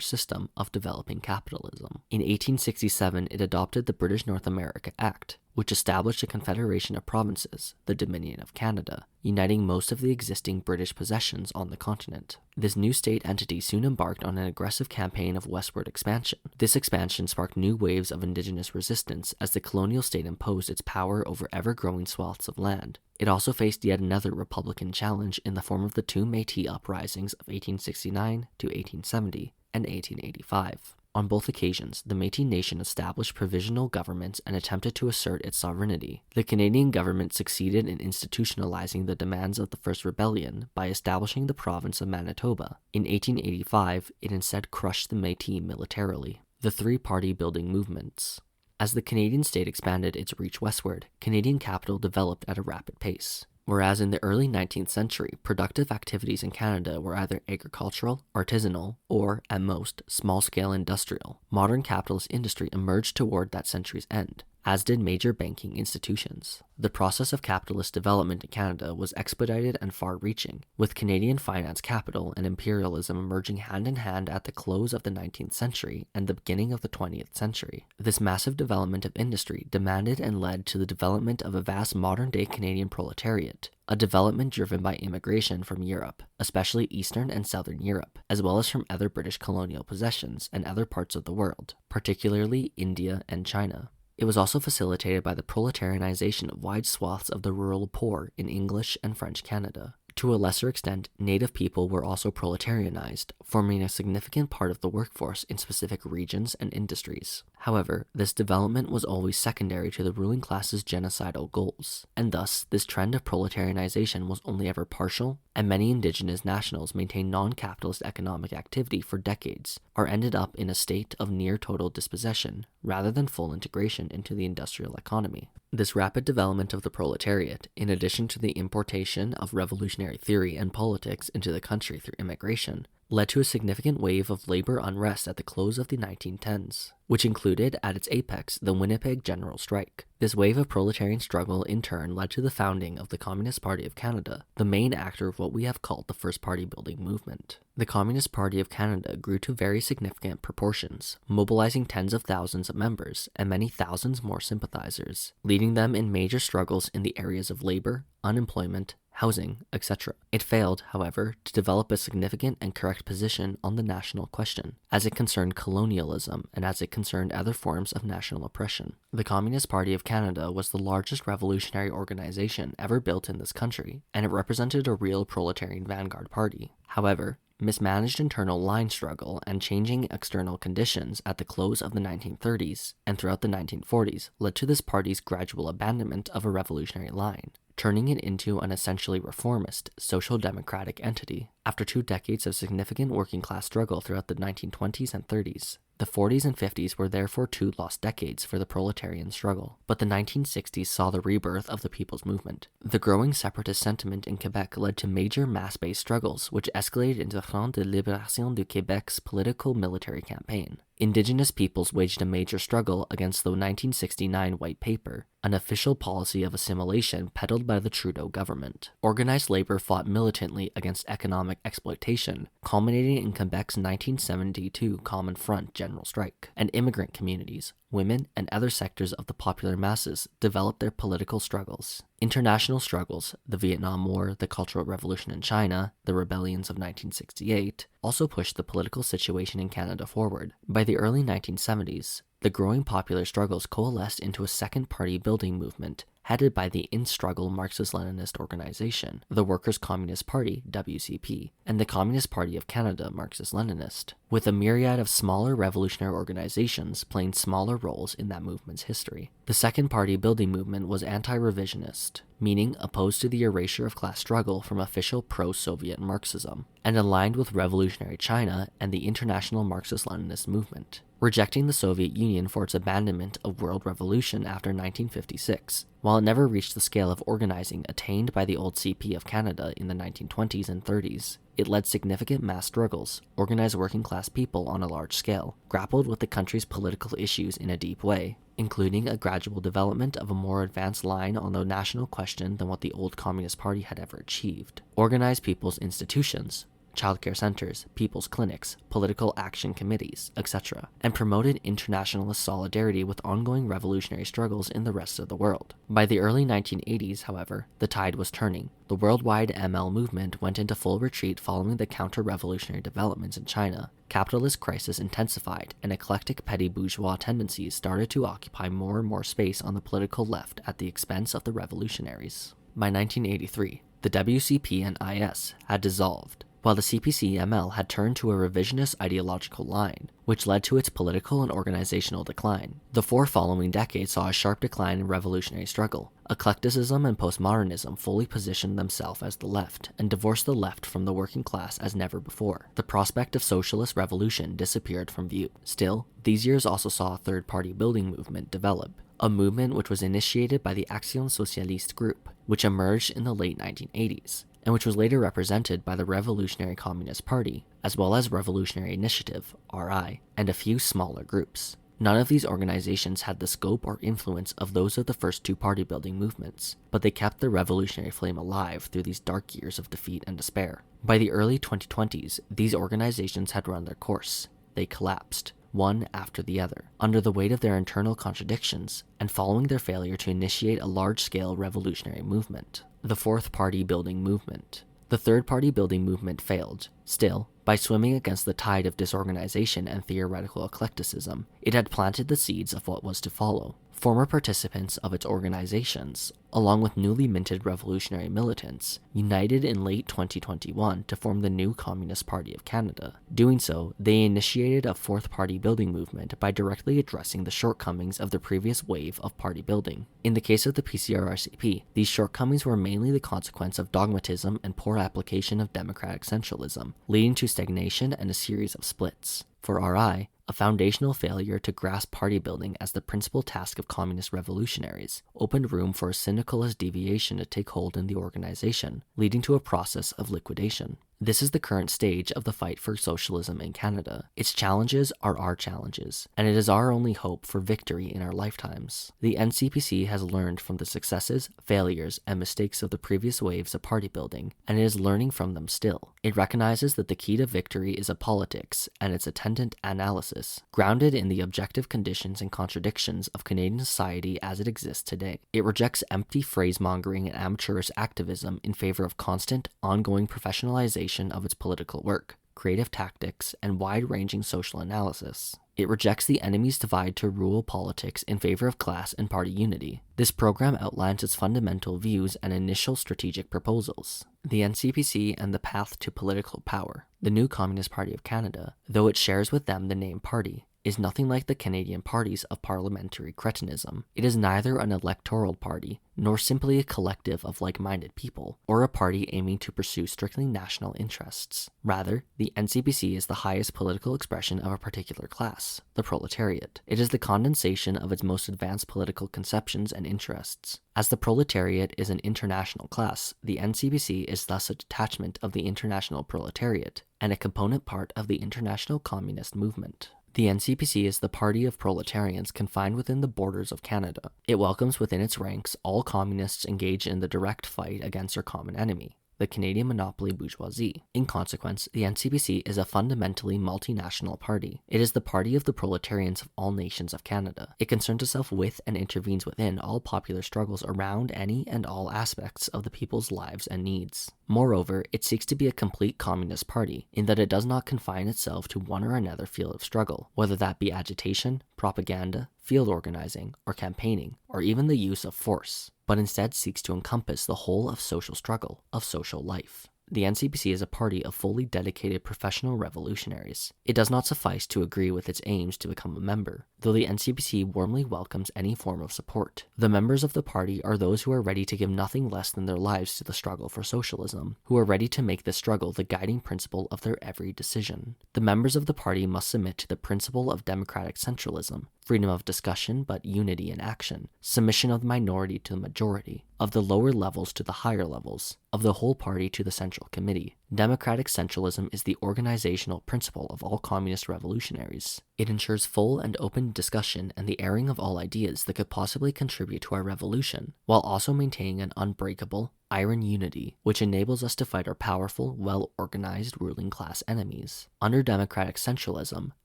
system of developing capitalism. In 1867, it adopted the British North America Act, which established a confederation of provinces, the Dominion of Canada, uniting most of the existing British possessions on the continent. This new state entity soon embarked on an aggressive campaign of westward expansion. This expansion sparked new waves of indigenous resistance as the colonial state imposed its power over ever-growing swaths of land. It also faced yet another Republican challenge in the form of the two Métis uprisings of 1869 to 1870 and 1885. On both occasions, the Métis Nation established provisional governments and attempted to assert its sovereignty. The Canadian government succeeded in institutionalizing the demands of the First Rebellion by establishing the province of Manitoba. In 1885, it instead crushed the Métis militarily. The three-party building movements. As the Canadian state expanded its reach westward, Canadian capital developed at a rapid pace. Whereas in the early 19th century, productive activities in Canada were either agricultural, artisanal, or, at most, small-scale industrial, modern capitalist industry emerged toward that century's end, as did major banking institutions. The process of capitalist development in Canada was expedited and far-reaching, with Canadian finance capital and imperialism emerging hand-in-hand at the close of the 19th century and the beginning of the 20th century. This massive development of industry demanded and led to the development of a vast modern-day Canadian proletariat, a development driven by immigration from Europe, especially Eastern and Southern Europe, as well as from other British colonial possessions and other parts of the world, particularly India and China. It was also facilitated by the proletarianization of wide swaths of the rural poor in English and French Canada. To a lesser extent, Native people were also proletarianized, forming a significant part of the workforce in specific regions and industries. However, this development was always secondary to the ruling class's genocidal goals, and thus this trend of proletarianization was only ever partial, and many indigenous nationals maintained non-capitalist economic activity for decades, or ended up in a state of near total dispossession, rather than full integration into the industrial economy. This rapid development of the proletariat, in addition to the importation of revolutionary theory and politics into the country through immigration, led to a significant wave of labor unrest at the close of the 1910s, which included, at its apex, the Winnipeg General Strike. This wave of proletarian struggle in turn led to the founding of the Communist Party of Canada, the main actor of what we have called the first party-building movement. The Communist Party of Canada grew to very significant proportions, mobilizing tens of thousands of members and many thousands more sympathizers, leading them in major struggles in the areas of labor, unemployment, housing, etc. It failed, however, to develop a significant and correct position on the national question, as it concerned colonialism and as it concerned other forms of national oppression. The Communist Party of Canada was the largest revolutionary organization ever built in this country, and it represented a real proletarian vanguard party. However, mismanaged internal line struggle and changing external conditions at the close of the 1930s and throughout the 1940s led to this party's gradual abandonment of a revolutionary line, turning it into an essentially reformist, social democratic entity. After 2 decades of significant working-class struggle throughout the 1920s and 30s, the 40s and 50s were therefore 2 lost decades for the proletarian struggle. But the 1960s saw the rebirth of the People's Movement. The growing separatist sentiment in Quebec led to major mass-based struggles, which escalated into the Front de Libération du Québec's political military campaign. Indigenous peoples waged a major struggle against the 1969 White Paper, an official policy of assimilation peddled by the Trudeau government. Organized labor fought militantly against economic exploitation, culminating in Quebec's 1972 Common Front general strike. And immigrant communities, women, and other sectors of the popular masses developed their political struggles. International struggles, the Vietnam War, the Cultural Revolution in China, the rebellions of 1968, also pushed the political situation in Canada forward. By the early 1970s, the growing popular struggles coalesced into a second party building movement headed by the in-struggle Marxist-Leninist organization, the Workers' Communist Party, WCP, and the Communist Party of Canada, Marxist-Leninist, with a myriad of smaller revolutionary organizations playing smaller roles in that movement's history. The second party building movement was anti-revisionist, meaning opposed to the erasure of class struggle from official pro-Soviet Marxism, and aligned with revolutionary China and the international Marxist-Leninist movement, rejecting the Soviet Union for its abandonment of world revolution after 1956. While it never reached the scale of organizing attained by the old CP of Canada in the 1920s and 30s, it led significant mass struggles, organized working class people on a large scale, grappled with the country's political issues in a deep way, including a gradual development of a more advanced line on the national question than what the old Communist Party had ever achieved, organized people's institutions, childcare centers, people's clinics, political action committees, etc., and promoted internationalist solidarity with ongoing revolutionary struggles in the rest of the world. By the early 1980s, however, the tide was turning. The worldwide ML movement went into full retreat following the counter-revolutionary developments in China. Capitalist crisis intensified, and eclectic petty bourgeois tendencies started to occupy more and more space on the political left at the expense of the revolutionaries. By 1983, the WCP and IS had dissolved, while the CPC-ML had turned to a revisionist ideological line, which led to its political and organizational decline. The 4 following decades saw a sharp decline in revolutionary struggle. Eclecticism and postmodernism fully positioned themselves as the left, and divorced the left from the working class as never before. The prospect of socialist revolution disappeared from view. Still, these years also saw a third-party building movement develop, a movement which was initiated by the Action Socialiste group, which emerged in the late 1980s. And which was later represented by the Revolutionary Communist Party, as well as Revolutionary Initiative, RI, and a few smaller groups. None of these organizations had the scope or influence of those of the first 2 party-building movements, but they kept the revolutionary flame alive through these dark years of defeat and despair. By the early 2020s, these organizations had run their course. They collapsed, one after the other, under the weight of their internal contradictions, and following their failure to initiate a large-scale revolutionary movement. The fourth party building movement. The third party building movement failed. Still, by swimming against the tide of disorganization and theoretical eclecticism, it had planted the seeds of what was to follow. Former participants of its organizations, along with newly minted revolutionary militants, united in late 2021 to form the new Communist Party of Canada. Doing so, they initiated a fourth party building movement by directly addressing the shortcomings of the previous wave of party building. In the case of the PCRRCP, these shortcomings were mainly the consequence of dogmatism and poor application of democratic centralism, leading to stagnation and a series of splits. For RI, a foundational failure to grasp party building as the principal task of communist revolutionaries opened room for a syndicalist deviation to take hold in the organization, leading to a process of liquidation. This is the current stage of the fight for socialism in Canada. Its challenges are our challenges, and it is our only hope for victory in our lifetimes. The NCPC has learned from the successes, failures, and mistakes of the previous waves of party building, and it is learning from them still. It recognizes that the key to victory is a politics and its attendant analysis, grounded in the objective conditions and contradictions of Canadian society as it exists today. It rejects empty phrase-mongering and amateurish activism in favor of constant, ongoing professionalization of its political work, creative tactics, and wide-ranging social analysis. It rejects the enemy's divide to rule politics in favor of class and party unity. This program outlines its fundamental views and initial strategic proposals. The NCPC and the path to political power. The new Communist Party of Canada, though it shares with them the name party, is nothing like the Canadian parties of parliamentary cretinism. It is neither an electoral party, nor simply a collective of like-minded people, or a party aiming to pursue strictly national interests. Rather, the NCPC is the highest political expression of a particular class, the proletariat. It is the condensation of its most advanced political conceptions and interests. As the proletariat is an international class, the NCPC is thus a detachment of the international proletariat, and a component part of the international communist movement. The NCPC is the party of proletarians confined within the borders of Canada. It welcomes within its ranks all communists engaged in the direct fight against their common enemy, the Canadian monopoly bourgeoisie. In consequence, the NCPC is a fundamentally multinational party. It is the party of the proletarians of all nations of Canada. It concerns itself with and intervenes within all popular struggles around any and all aspects of the people's lives and needs. Moreover, it seeks to be a complete communist party, in that it does not confine itself to one or another field of struggle, whether that be agitation, propaganda, field organizing, or campaigning, or even the use of force, but instead seeks to encompass the whole of social struggle, of social life. The NCPC is a party of fully dedicated professional revolutionaries. It does not suffice to agree with its aims to become a member, though the NCPC warmly welcomes any form of support. The members of the party are those who are ready to give nothing less than their lives to the struggle for socialism, who are ready to make this struggle the guiding principle of their every decision. The members of the party must submit to the principle of democratic centralism, freedom of discussion but unity in action, submission of the minority to the majority, of the lower levels to the higher levels, of the whole party to the central committee. Democratic centralism is the organizational principle of all communist revolutionaries. It ensures full and open discussion and the airing of all ideas that could possibly contribute to our revolution, while also maintaining an unbreakable, iron unity, which enables us to fight our powerful, well-organized ruling class enemies. Under democratic centralism,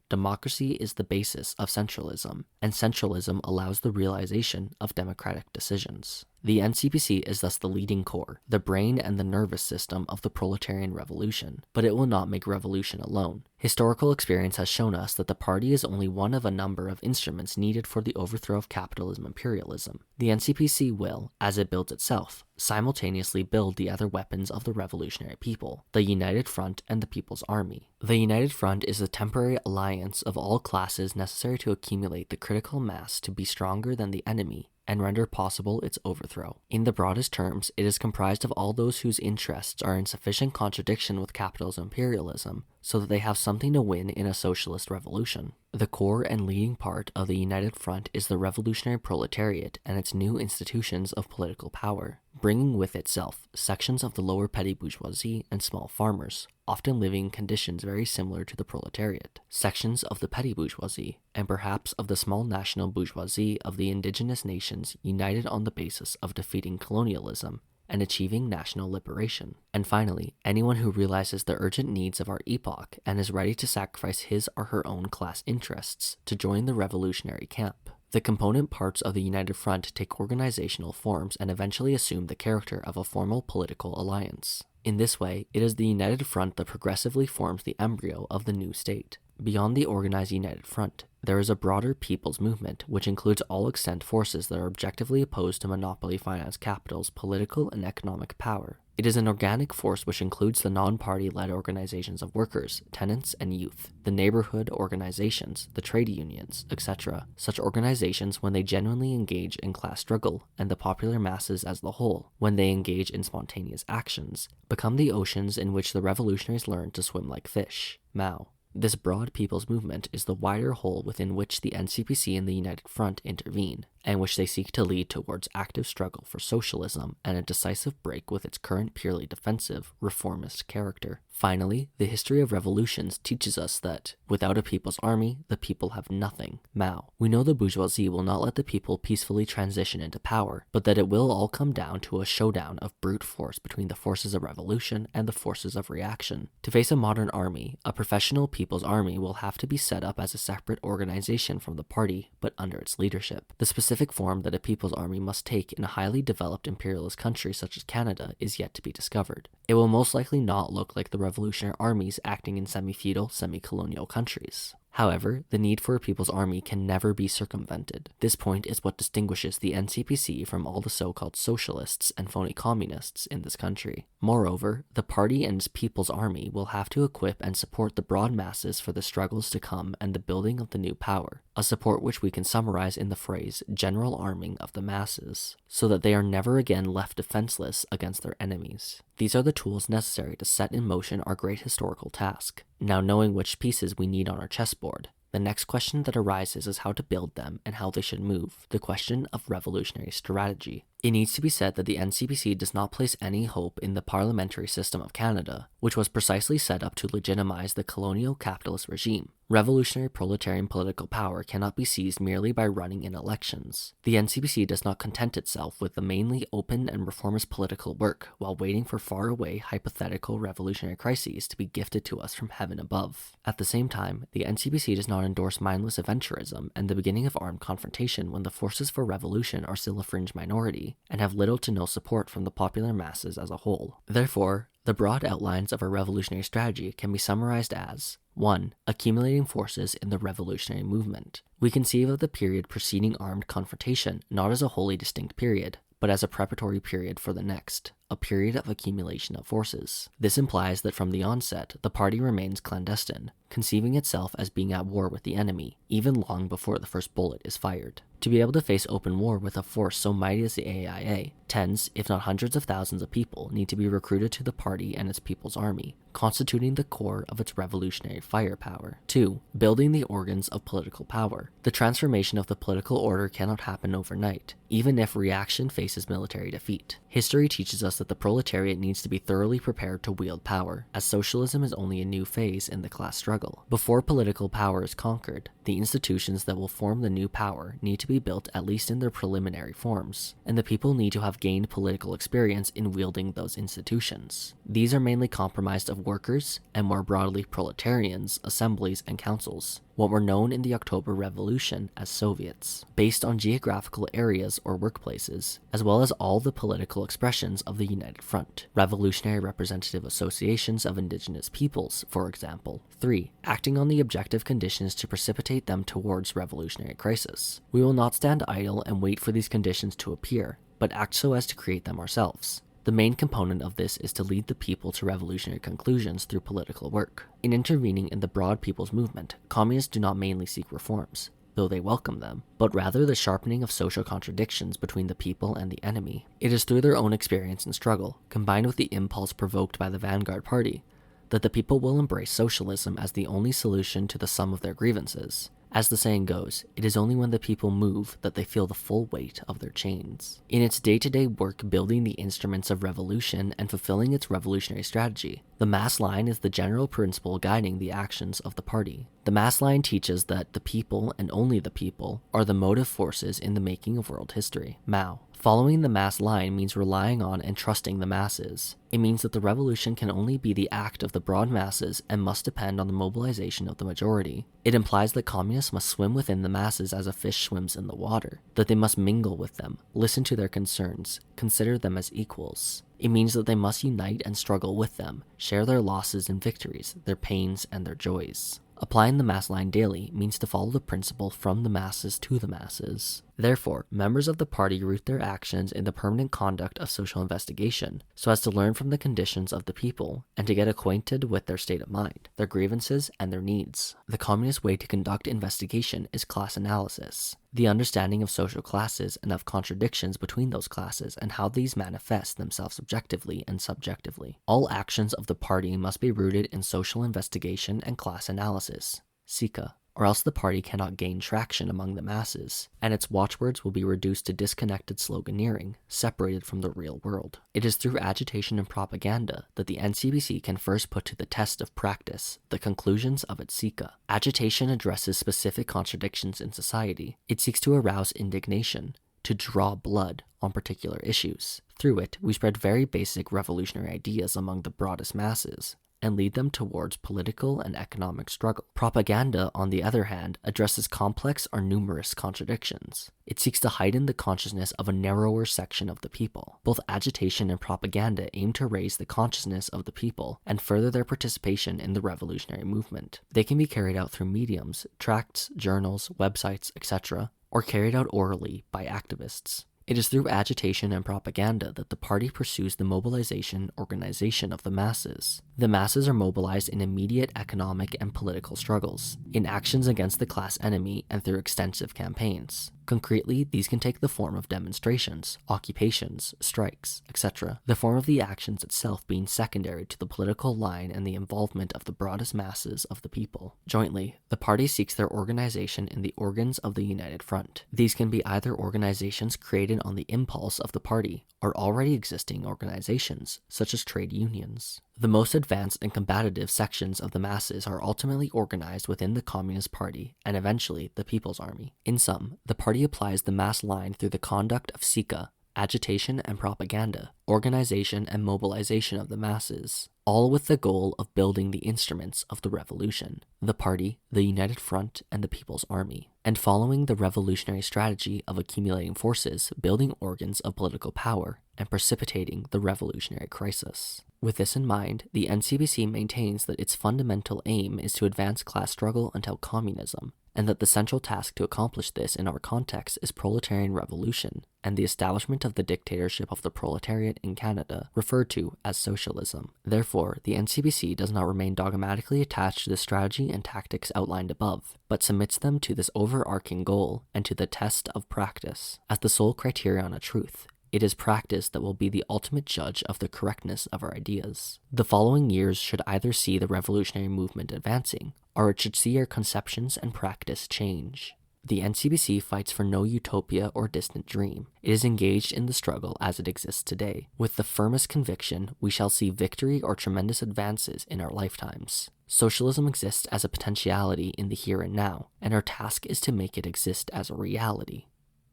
democracy is the basis of centralism, and centralism allows the realization of democratic decisions. The NCPC is thus the leading core, the brain and the nervous system of the proletarian revolution, but it will not make revolution alone. Historical experience has shown us that the party is only one of a number of instruments needed for the overthrow of capitalism imperialism. The NCPC will, as it builds itself, simultaneously build the other weapons of the revolutionary people, the United Front and the People's Army. The United Front is a temporary alliance of all classes necessary to accumulate the critical mass to be stronger than the enemy and render possible its overthrow. In the broadest terms, it is comprised of all those whose interests are in sufficient contradiction with capitalism imperialism, so that they have something to win in a socialist revolution. The core and leading part of the United Front is the revolutionary proletariat and its new institutions of political power, bringing with itself sections of the lower petty bourgeoisie and small farmers, often living in conditions very similar to the proletariat, sections of the petty bourgeoisie, and perhaps of the small national bourgeoisie of the indigenous nations united on the basis of defeating colonialism and achieving national liberation. And finally, anyone who realizes the urgent needs of our epoch and is ready to sacrifice his or her own class interests to join the revolutionary camp. The component parts of the United Front take organizational forms and eventually assume the character of a formal political alliance. In this way, it is the United Front that progressively forms the embryo of the new state. Beyond the organized United Front, there is a broader people's movement which includes all extant forces that are objectively opposed to monopoly finance capital's political and economic power. It is an organic force which includes the non-party-led organizations of workers, tenants, and youth, the neighborhood organizations, the trade unions, etc. Such organizations, when they genuinely engage in class struggle, and the popular masses as the whole, when they engage in spontaneous actions, become the oceans in which the revolutionaries learn to swim like fish. Mao. This broad people's movement is the wider whole within which the NCPC and the United Front intervene, and which they seek to lead towards active struggle for socialism and a decisive break with its current purely defensive, reformist character. Finally, the history of revolutions teaches us that, without a people's army, the people have nothing. Mao. We know the bourgeoisie will not let the people peacefully transition into power, but that it will all come down to a showdown of brute force between the forces of revolution and the forces of reaction. To face a modern army, a professional people's army will have to be set up as a separate organization from the party, but under its leadership. The specific form that a people's army must take in a highly developed imperialist country such as Canada is yet to be discovered. It will most likely not look like the revolutionary armies acting in semi-feudal, semi-colonial countries. However, the need for a people's army can never be circumvented. This point is what distinguishes the NCPC from all the so-called socialists and phony communists in this country. Moreover, the party and its people's army will have to equip and support the broad masses for the struggles to come and the building of the new power, a support which we can summarize in the phrase general arming of the masses, so that they are never again left defenseless against their enemies. These are the tools necessary to set in motion our great historical task. Now, knowing which pieces we need on our chessboard, the next question that arises is how to build them and how they should move, the question of revolutionary strategy. It needs to be said that the NCPC does not place any hope in the parliamentary system of Canada, which was precisely set up to legitimize the colonial capitalist regime. Revolutionary proletarian political power cannot be seized merely by running in elections. The NCPC does not content itself with the mainly open and reformist political work while waiting for faraway hypothetical revolutionary crises to be gifted to us from heaven above. At the same time, the NCPC does not endorse mindless adventurism and the beginning of armed confrontation when the forces for revolution are still a fringe minority and have little to no support from the popular masses as a whole. Therefore, the broad outlines of our revolutionary strategy can be summarized as 1. Accumulating forces in the revolutionary movement. We conceive of the period preceding armed confrontation not as a wholly distinct period, but as a preparatory period for the next, a period of accumulation of forces. This implies that from the onset, the party remains clandestine, conceiving itself as being at war with the enemy, even long before the first bullet is fired. To be able to face open war with a force so mighty as the AIA, tens, if not hundreds of thousands of people need to be recruited to the party and its people's army, constituting the core of its revolutionary firepower. 2. Building the organs of political power. The transformation of the political order cannot happen overnight, even if reaction faces military defeat. History teaches us that the proletariat needs to be thoroughly prepared to wield power, as socialism is only a new phase in the class struggle. Before political power is conquered, the institutions that will form the new power need to be built at least in their preliminary forms, and the people need to have gained political experience in wielding those institutions. These are mainly comprised of workers, and more broadly proletarians, assemblies, and councils, what were known in the October Revolution as Soviets, based on geographical areas or workplaces, as well as all the political expressions of the United Front, revolutionary representative associations of indigenous peoples, for example. 3. Acting on the objective conditions to precipitate them towards revolutionary crisis. We will not stand idle and wait for these conditions to appear, but act so as to create them ourselves. The main component of this is to lead the people to revolutionary conclusions through political work. In intervening in the broad people's movement, communists do not mainly seek reforms, though they welcome them, but rather the sharpening of social contradictions between the people and the enemy. It is through their own experience and struggle, combined with the impulse provoked by the vanguard party, that the people will embrace socialism as the only solution to the sum of their grievances. As the saying goes, it is only when the people move that they feel the full weight of their chains. In its day-to-day work building the instruments of revolution and fulfilling its revolutionary strategy, the mass line is the general principle guiding the actions of the party. The mass line teaches that the people, and only the people, are the motive forces in the making of world history. Mao. Following the mass line means relying on and trusting the masses. It means that the revolution can only be the act of the broad masses and must depend on the mobilization of the majority. It implies that communists must swim within the masses as a fish swims in the water, that they must mingle with them, listen to their concerns, consider them as equals. It means that they must unite and struggle with them, share their losses and victories, their pains and their joys. Applying the mass line daily means to follow the principle from the masses to the masses. Therefore, members of the party root their actions in the permanent conduct of social investigation, so as to learn from the conditions of the people, and to get acquainted with their state of mind, their grievances, and their needs. The communist way to conduct investigation is class analysis, the understanding of social classes and of contradictions between those classes and how these manifest themselves objectively and subjectively. All actions of the party must be rooted in social investigation and class analysis, CPC, or else the party cannot gain traction among the masses, and its watchwords will be reduced to disconnected sloganeering, separated from the real world. It is through agitation and propaganda that the NCPC can first put to the test of practice the conclusions of its CPC. Agitation addresses specific contradictions in society. It seeks to arouse indignation, to draw blood on particular issues. Through it, we spread very basic revolutionary ideas among the broadest masses, and lead them towards political and economic struggle. Propaganda, on the other hand, addresses complex or numerous contradictions. It seeks to heighten the consciousness of a narrower section of the people. Both agitation and propaganda aim to raise the consciousness of the people and further their participation in the revolutionary movement. They can be carried out through mediums, tracts, journals, websites, etc., or carried out orally by activists. It is through agitation and propaganda that the party pursues the mobilization organization of the masses. The masses are mobilized in immediate economic and political struggles, in actions against the class enemy, and through extensive campaigns. Concretely, these can take the form of demonstrations, occupations, strikes, etc., the form of the actions itself being secondary to the political line and the involvement of the broadest masses of the people. Jointly, the party seeks their organization in the organs of the United Front. These can be either organizations created on the impulse of the party or already existing organizations, such as trade unions. The most advanced and combative sections of the masses are ultimately organized within the Communist Party and eventually the People's Army. In sum, the party applies the mass line through the conduct of Sika, agitation and propaganda, organization and mobilization of the masses, all with the goal of building the instruments of the revolution, the party, the United Front, and the People's Army, and following the revolutionary strategy of accumulating forces, building organs of political power, and precipitating the revolutionary crisis. With this in mind, the NCPC maintains that its fundamental aim is to advance class struggle until communism, and that the central task to accomplish this in our context is proletarian revolution and the establishment of the dictatorship of the proletariat in Canada, referred to as socialism. Therefore, the NCPC does not remain dogmatically attached to the strategy and tactics outlined above, but submits them to this overarching goal and to the test of practice as the sole criterion of truth. It is practice that will be the ultimate judge of the correctness of our ideas. The following years should either see the revolutionary movement advancing, or it should see our conceptions and practice change. The NCPC fights for no utopia or distant dream. It is engaged in the struggle as it exists today. With the firmest conviction, we shall see victory or tremendous advances in our lifetimes. Socialism exists as a potentiality in the here and now, and our task is to make it exist as a reality.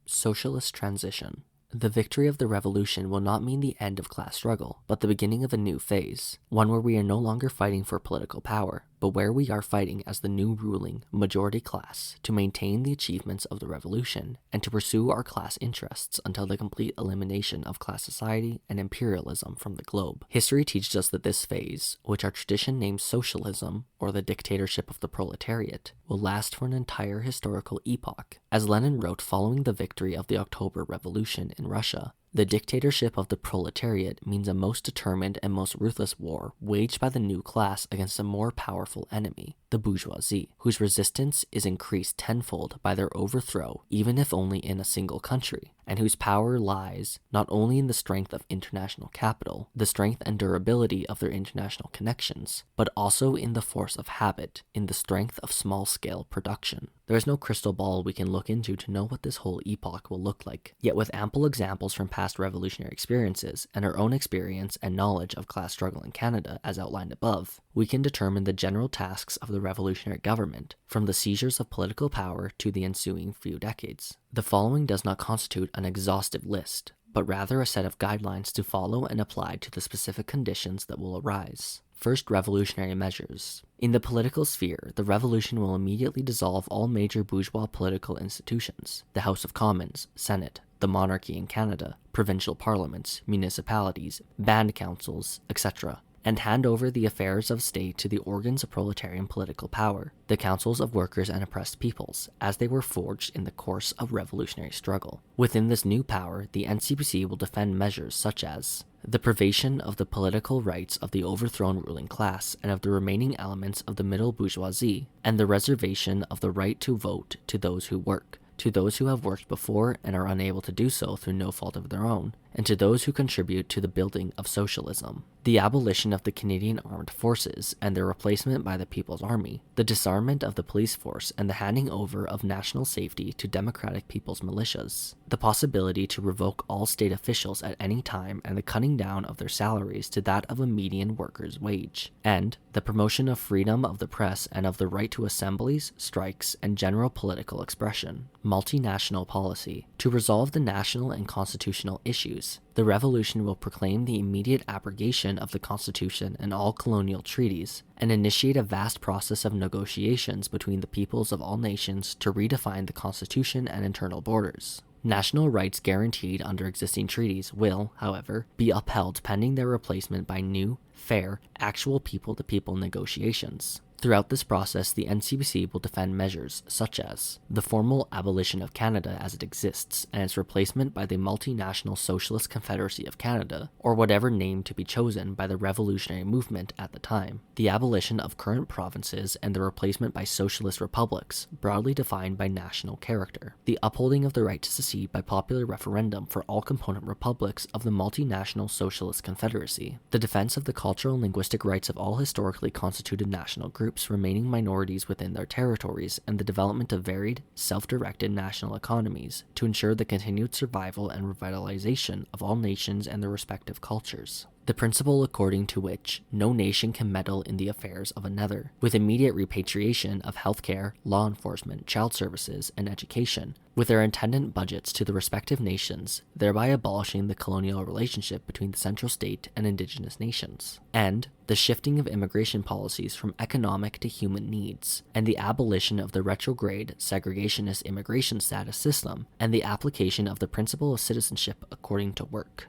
Socialist transition. The victory of the revolution will not mean the end of class struggle, but the beginning of a new phase, one where we are no longer fighting for political power, but where we are fighting as the new ruling majority class to maintain the achievements of the revolution and to pursue our class interests until the complete elimination of class society and imperialism from the globe. History teaches us that this phase, which our tradition names socialism or the dictatorship of the proletariat, will last for an entire historical epoch. As Lenin wrote following the victory of the October Revolution in Russia, the dictatorship of the proletariat means a most determined and most ruthless war waged by the new class against a more powerful enemy, the bourgeoisie, whose resistance is increased tenfold by their overthrow, even if only in a single country, and whose power lies not only in the strength of international capital, the strength and durability of their international connections, but also in the force of habit, in the strength of small-scale production. There is no crystal ball we can look into to know what this whole epoch will look like, yet with ample examples from past revolutionary experiences and our own experience and knowledge of class struggle in Canada as outlined above, we can determine the general tasks of the revolutionary government, from the seizures of political power to the ensuing few decades. The following does not constitute an exhaustive list, but rather a set of guidelines to follow and apply to the specific conditions that will arise. First, revolutionary measures. In the political sphere, the revolution will immediately dissolve all major bourgeois political institutions, the House of Commons, Senate, the monarchy in Canada, provincial parliaments, municipalities, band councils, etc., and hand over the affairs of state to the organs of proletarian political power, the councils of workers and oppressed peoples, as they were forged in the course of revolutionary struggle. Within this new power, the NCPC will defend measures such as the privation of the political rights of the overthrown ruling class and of the remaining elements of the middle bourgeoisie, and the reservation of the right to vote to those who work, to those who have worked before and are unable to do so through no fault of their own, and to those who contribute to the building of socialism. The abolition of the Canadian Armed Forces and their replacement by the People's Army, the disarmament of the police force and the handing over of national safety to democratic people's militias, the possibility to revoke all state officials at any time and the cutting down of their salaries to that of a median worker's wage, and the promotion of freedom of the press and of the right to assemblies, strikes, and general political expression. Multinational policy. To resolve the national and constitutional issues, the revolution will proclaim the immediate abrogation of the Constitution and all colonial treaties, and initiate a vast process of negotiations between the peoples of all nations to redefine the Constitution and internal borders. National rights guaranteed under existing treaties will, however, be upheld pending their replacement by new, fair, actual people-to-people negotiations. Throughout this process, the NCPC will defend measures such as the formal abolition of Canada as it exists and its replacement by the Multinational Socialist Confederacy of Canada, or whatever name to be chosen by the revolutionary movement at the time, the abolition of current provinces and the replacement by socialist republics, broadly defined by national character, the upholding of the right to secede by popular referendum for all component republics of the Multinational Socialist Confederacy, the defense of the cultural and linguistic rights of all historically constituted national groups remaining minorities within their territories, and the development of varied, self-directed national economies to ensure the continued survival and revitalization of all nations and their respective cultures. The principle according to which no nation can meddle in the affairs of another, with immediate repatriation of healthcare, law enforcement, child services, and education, with their attendant budgets to the respective nations, thereby abolishing the colonial relationship between the central state and indigenous nations. And the shifting of immigration policies from economic to human needs, and the abolition of the retrograde, segregationist immigration status system, and the application of the principle of citizenship according to work.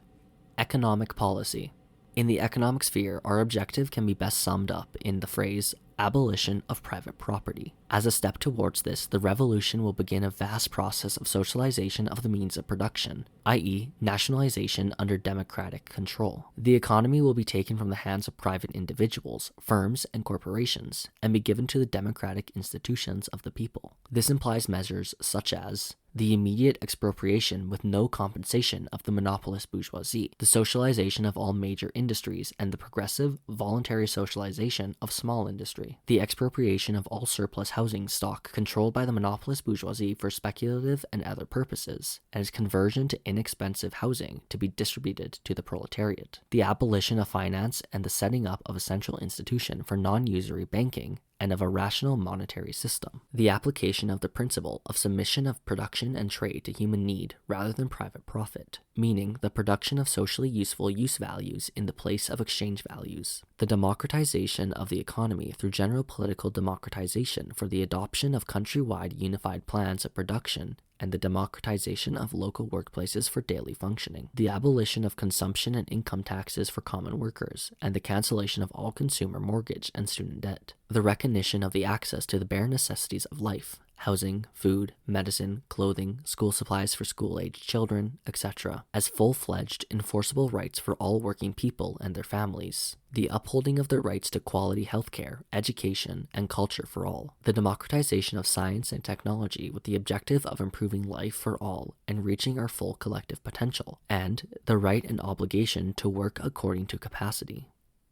Economic policy. In the economic sphere, our objective can be best summed up in the phrase abolition of private property. As a step towards this, the revolution will begin a vast process of socialization of the means of production, i.e., nationalization under democratic control. The economy will be taken from the hands of private individuals, firms, and corporations, and be given to the democratic institutions of the people. This implies measures such as the immediate expropriation with no compensation of the monopolist bourgeoisie, the socialization of all major industries, and the progressive, voluntary socialization of small industry, the expropriation of all surplus housing stock controlled by the monopolist bourgeoisie for speculative and other purposes, and its conversion to inexpensive housing to be distributed to the proletariat, the abolition of finance and the setting up of a central institution for non-usury banking, and of a rational monetary system, the application of the principle of submission of production and trade to human need rather than private profit, meaning the production of socially useful use values in the place of exchange values, the democratization of the economy through general political democratization for the adoption of countrywide unified plans of production, and the democratization of local workplaces for daily functioning, the abolition of consumption and income taxes for common workers, and the cancellation of all consumer mortgage and student debt, the recognition of the access to the bare necessities of life, housing, food, medicine, clothing, school supplies for school-aged children, etc., as full-fledged, enforceable rights for all working people and their families, the upholding of their rights to quality healthcare, education, and culture for all, the democratization of science and technology with the objective of improving life for all and reaching our full collective potential, and the right and obligation to work according to capacity.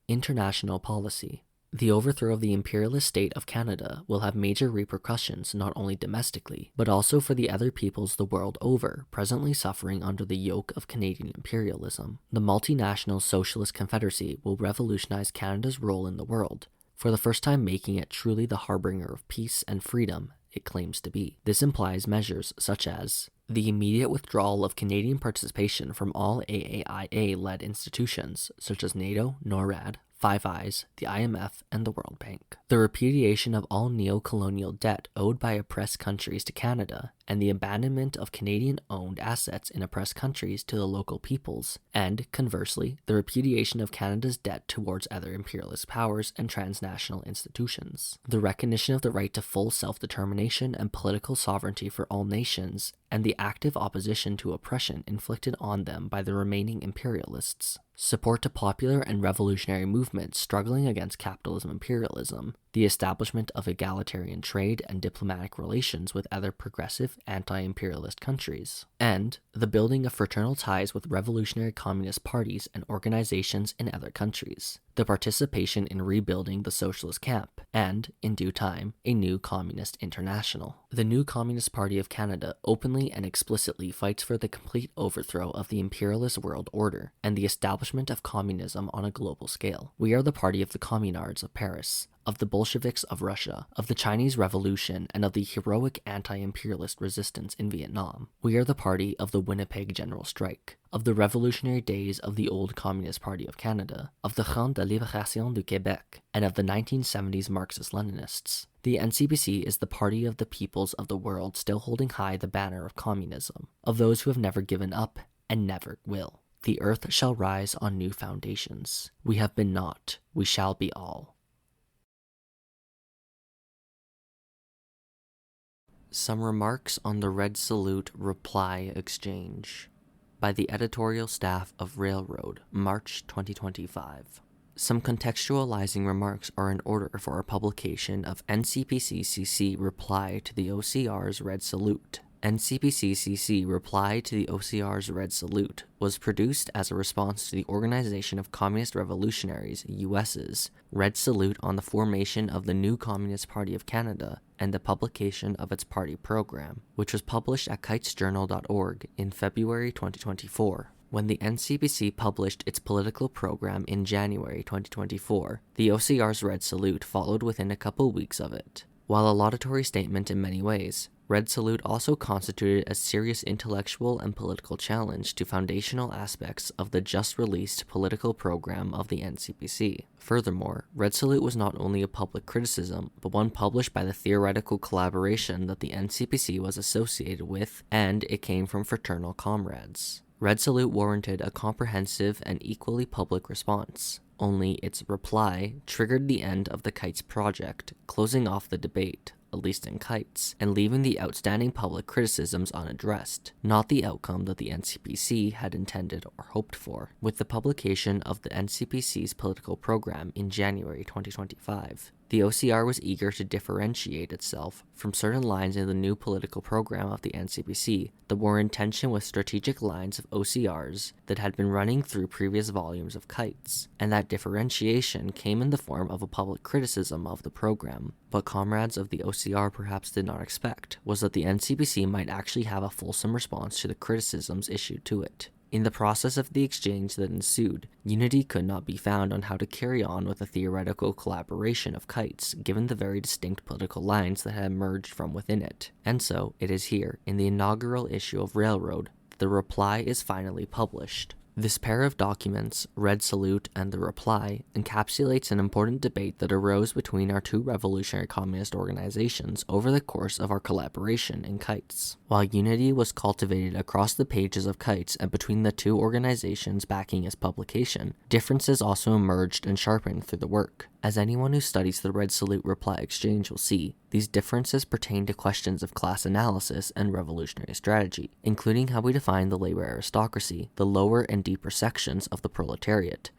International policy. The overthrow of the imperialist state of Canada will have major repercussions not only domestically, but also for the other peoples the world over, presently suffering under the yoke of Canadian imperialism. The Multinational Socialist Confederacy will revolutionize Canada's role in the world, for the first time making it truly the harbinger of peace and freedom it claims to be. This implies measures such as the immediate withdrawal of Canadian participation from all AAIA-led institutions, such as NATO, NORAD, Five Eyes, the IMF, and the World Bank. The repudiation of all neo-colonial debt owed by oppressed countries to Canada, and the abandonment of Canadian-owned assets in oppressed countries to the local peoples, and, conversely, the repudiation of Canada's debt towards other imperialist powers and transnational institutions. The recognition of the right to full self-determination and political sovereignty for all nations, and the active opposition to oppression inflicted on them by the remaining imperialists. Support to popular and revolutionary movements struggling against capitalism imperialism, the establishment of egalitarian trade and diplomatic relations with other progressive anti-imperialist countries, and the building of fraternal ties with revolutionary communist parties and organizations in other countries, the participation in rebuilding the socialist camp, and, in due time, a new communist international. The new Communist Party of Canada openly and explicitly fights for the complete overthrow of the imperialist world order and the establishment of communism on a global scale. We are the party of the communards of Paris, of the Bolsheviks of Russia, of the Chinese Revolution, and of the heroic anti-imperialist resistance in Vietnam. We are the party of the Winnipeg General Strike, of the revolutionary days of the old Communist Party of Canada, of the Front de Libération du Québec, and of the 1970s Marxist-Leninists. The NCPC is the party of the peoples of the world still holding high the banner of communism, of those who have never given up and never will. The earth shall rise on new foundations. We have been not, we shall be all. Some remarks on the Red Salute reply exchange by the editorial staff of Railroad, March 2025. Some contextualizing remarks are in order for our publication of NCPC-CC reply to the OCR's Red Salute. NCPC-CC reply to the OCR's Red Salute was produced as a response to the Organization of Communist Revolutionaries, US's, Red Salute on the formation of the new Communist Party of Canada and the publication of its party program, which was published at kitesjournal.org in February 2024. When the NCPC published its political program in January 2024, the OCR's Red Salute followed within a couple weeks of it. While a laudatory statement in many ways, Red Salute also constituted a serious intellectual and political challenge to foundational aspects of the just-released political program of the NCPC. Furthermore, Red Salute was not only a public criticism, but one published by the theoretical collaboration that the NCPC was associated with, and it came from fraternal comrades. Red Salute warranted a comprehensive and equally public response. Only its reply triggered the end of the KITES project, closing off the debate, at least in KITES, and leaving the outstanding public criticisms unaddressed, not the outcome that the NCPC had intended or hoped for. With the publication of the NCPC's political program in January 2025, the OCR was eager to differentiate itself from certain lines in the new political program of the NCPC that were in tension with strategic lines of OCRs that had been running through previous volumes of KITES, and that differentiation came in the form of a public criticism of the program. What comrades of the OCR perhaps did not expect was that the NCPC might actually have a fulsome response to the criticisms issued to it. In the process of the exchange that ensued, unity could not be found on how to carry on with the theoretical collaboration of KITES, given the very distinct political lines that had emerged from within it. And so, it is here, in the inaugural issue of Railroad, that the reply is finally published. This pair of documents, Red Salute and the reply, encapsulates an important debate that arose between our two revolutionary communist organizations over the course of our collaboration in KITES. While unity was cultivated across the pages of KITES and between the two organizations backing its publication, differences also emerged and sharpened through the work. As anyone who studies the Red Salute reply exchange will see, these differences pertain to questions of class analysis and revolutionary strategy, including how we define the labor aristocracy, the lower and deeper sections of the proletariat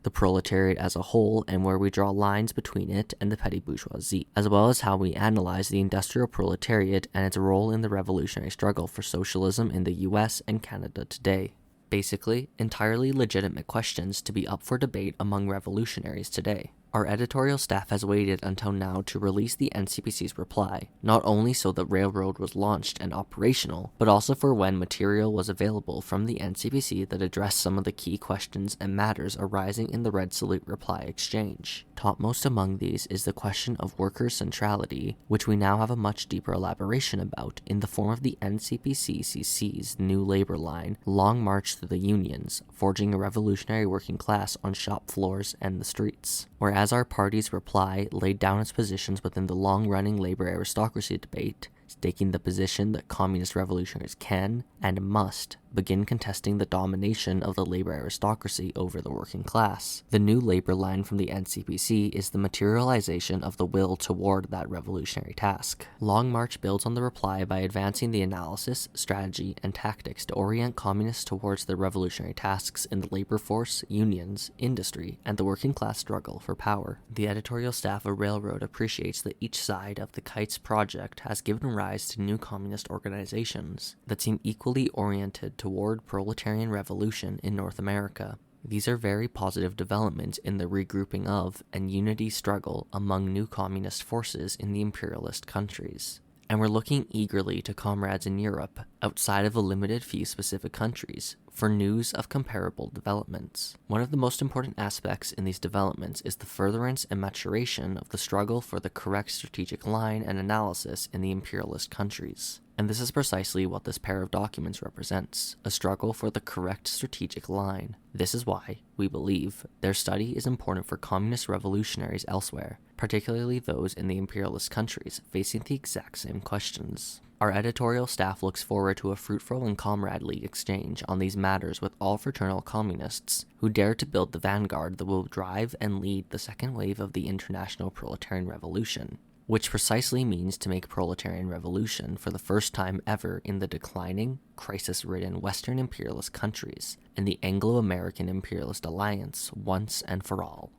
as a whole, and where we draw lines between it and the petty bourgeoisie, as well as how we analyze the industrial proletariat and its role in the revolutionary struggle for socialism in the US and Canada today. Basically, entirely legitimate questions to be up for debate among revolutionaries today. Our editorial staff has waited until now to release the NCPC's reply, not only so that Railroad was launched and operational, but also for when material was available from the NCPC that addressed some of the key questions and matters arising in the Red Salute reply exchange. Topmost among these is the question of worker centrality, which we now have a much deeper elaboration about in the form of the NCPC-CC's new labor line, Long March Through the Unions, Forging a Revolutionary Working Class on Shop Floors and the Streets. Whereas our party's reply laid down its positions within the long-running labor aristocracy debate, staking the position that communist revolutionaries can and must begin contesting the domination of the labor aristocracy over the working class. The new labor line from the NCPC is the materialization of the will toward that revolutionary task. Long March builds on the reply by advancing the analysis, strategy, and tactics to orient communists towards their revolutionary tasks in the labor force, unions, industry, and the working class struggle for power. The editorial staff of Railroad appreciates that each side of the KITES project has given rise to new communist organizations that seem equally oriented toward proletarian revolution in North America. These are very positive developments in the regrouping of and unity struggle among new communist forces in the imperialist countries. And we're looking eagerly to comrades in Europe, outside of a limited few specific countries, for news of comparable developments. One of the most important aspects in these developments is the furtherance and maturation of the struggle for the correct strategic line and analysis in the imperialist countries. And this is precisely what this pair of documents represents, a struggle for the correct strategic line. This is why, we believe, their study is important for communist revolutionaries elsewhere, particularly those in the imperialist countries facing the exact same questions. Our editorial staff looks forward to a fruitful and comradely exchange on these matters with all fraternal communists who dare to build the vanguard that will drive and lead the second wave of the international proletarian revolution. which precisely means to make proletarian revolution for the first time ever in the declining, crisis-ridden Western imperialist countries and the Anglo-American imperialist alliance once and for all.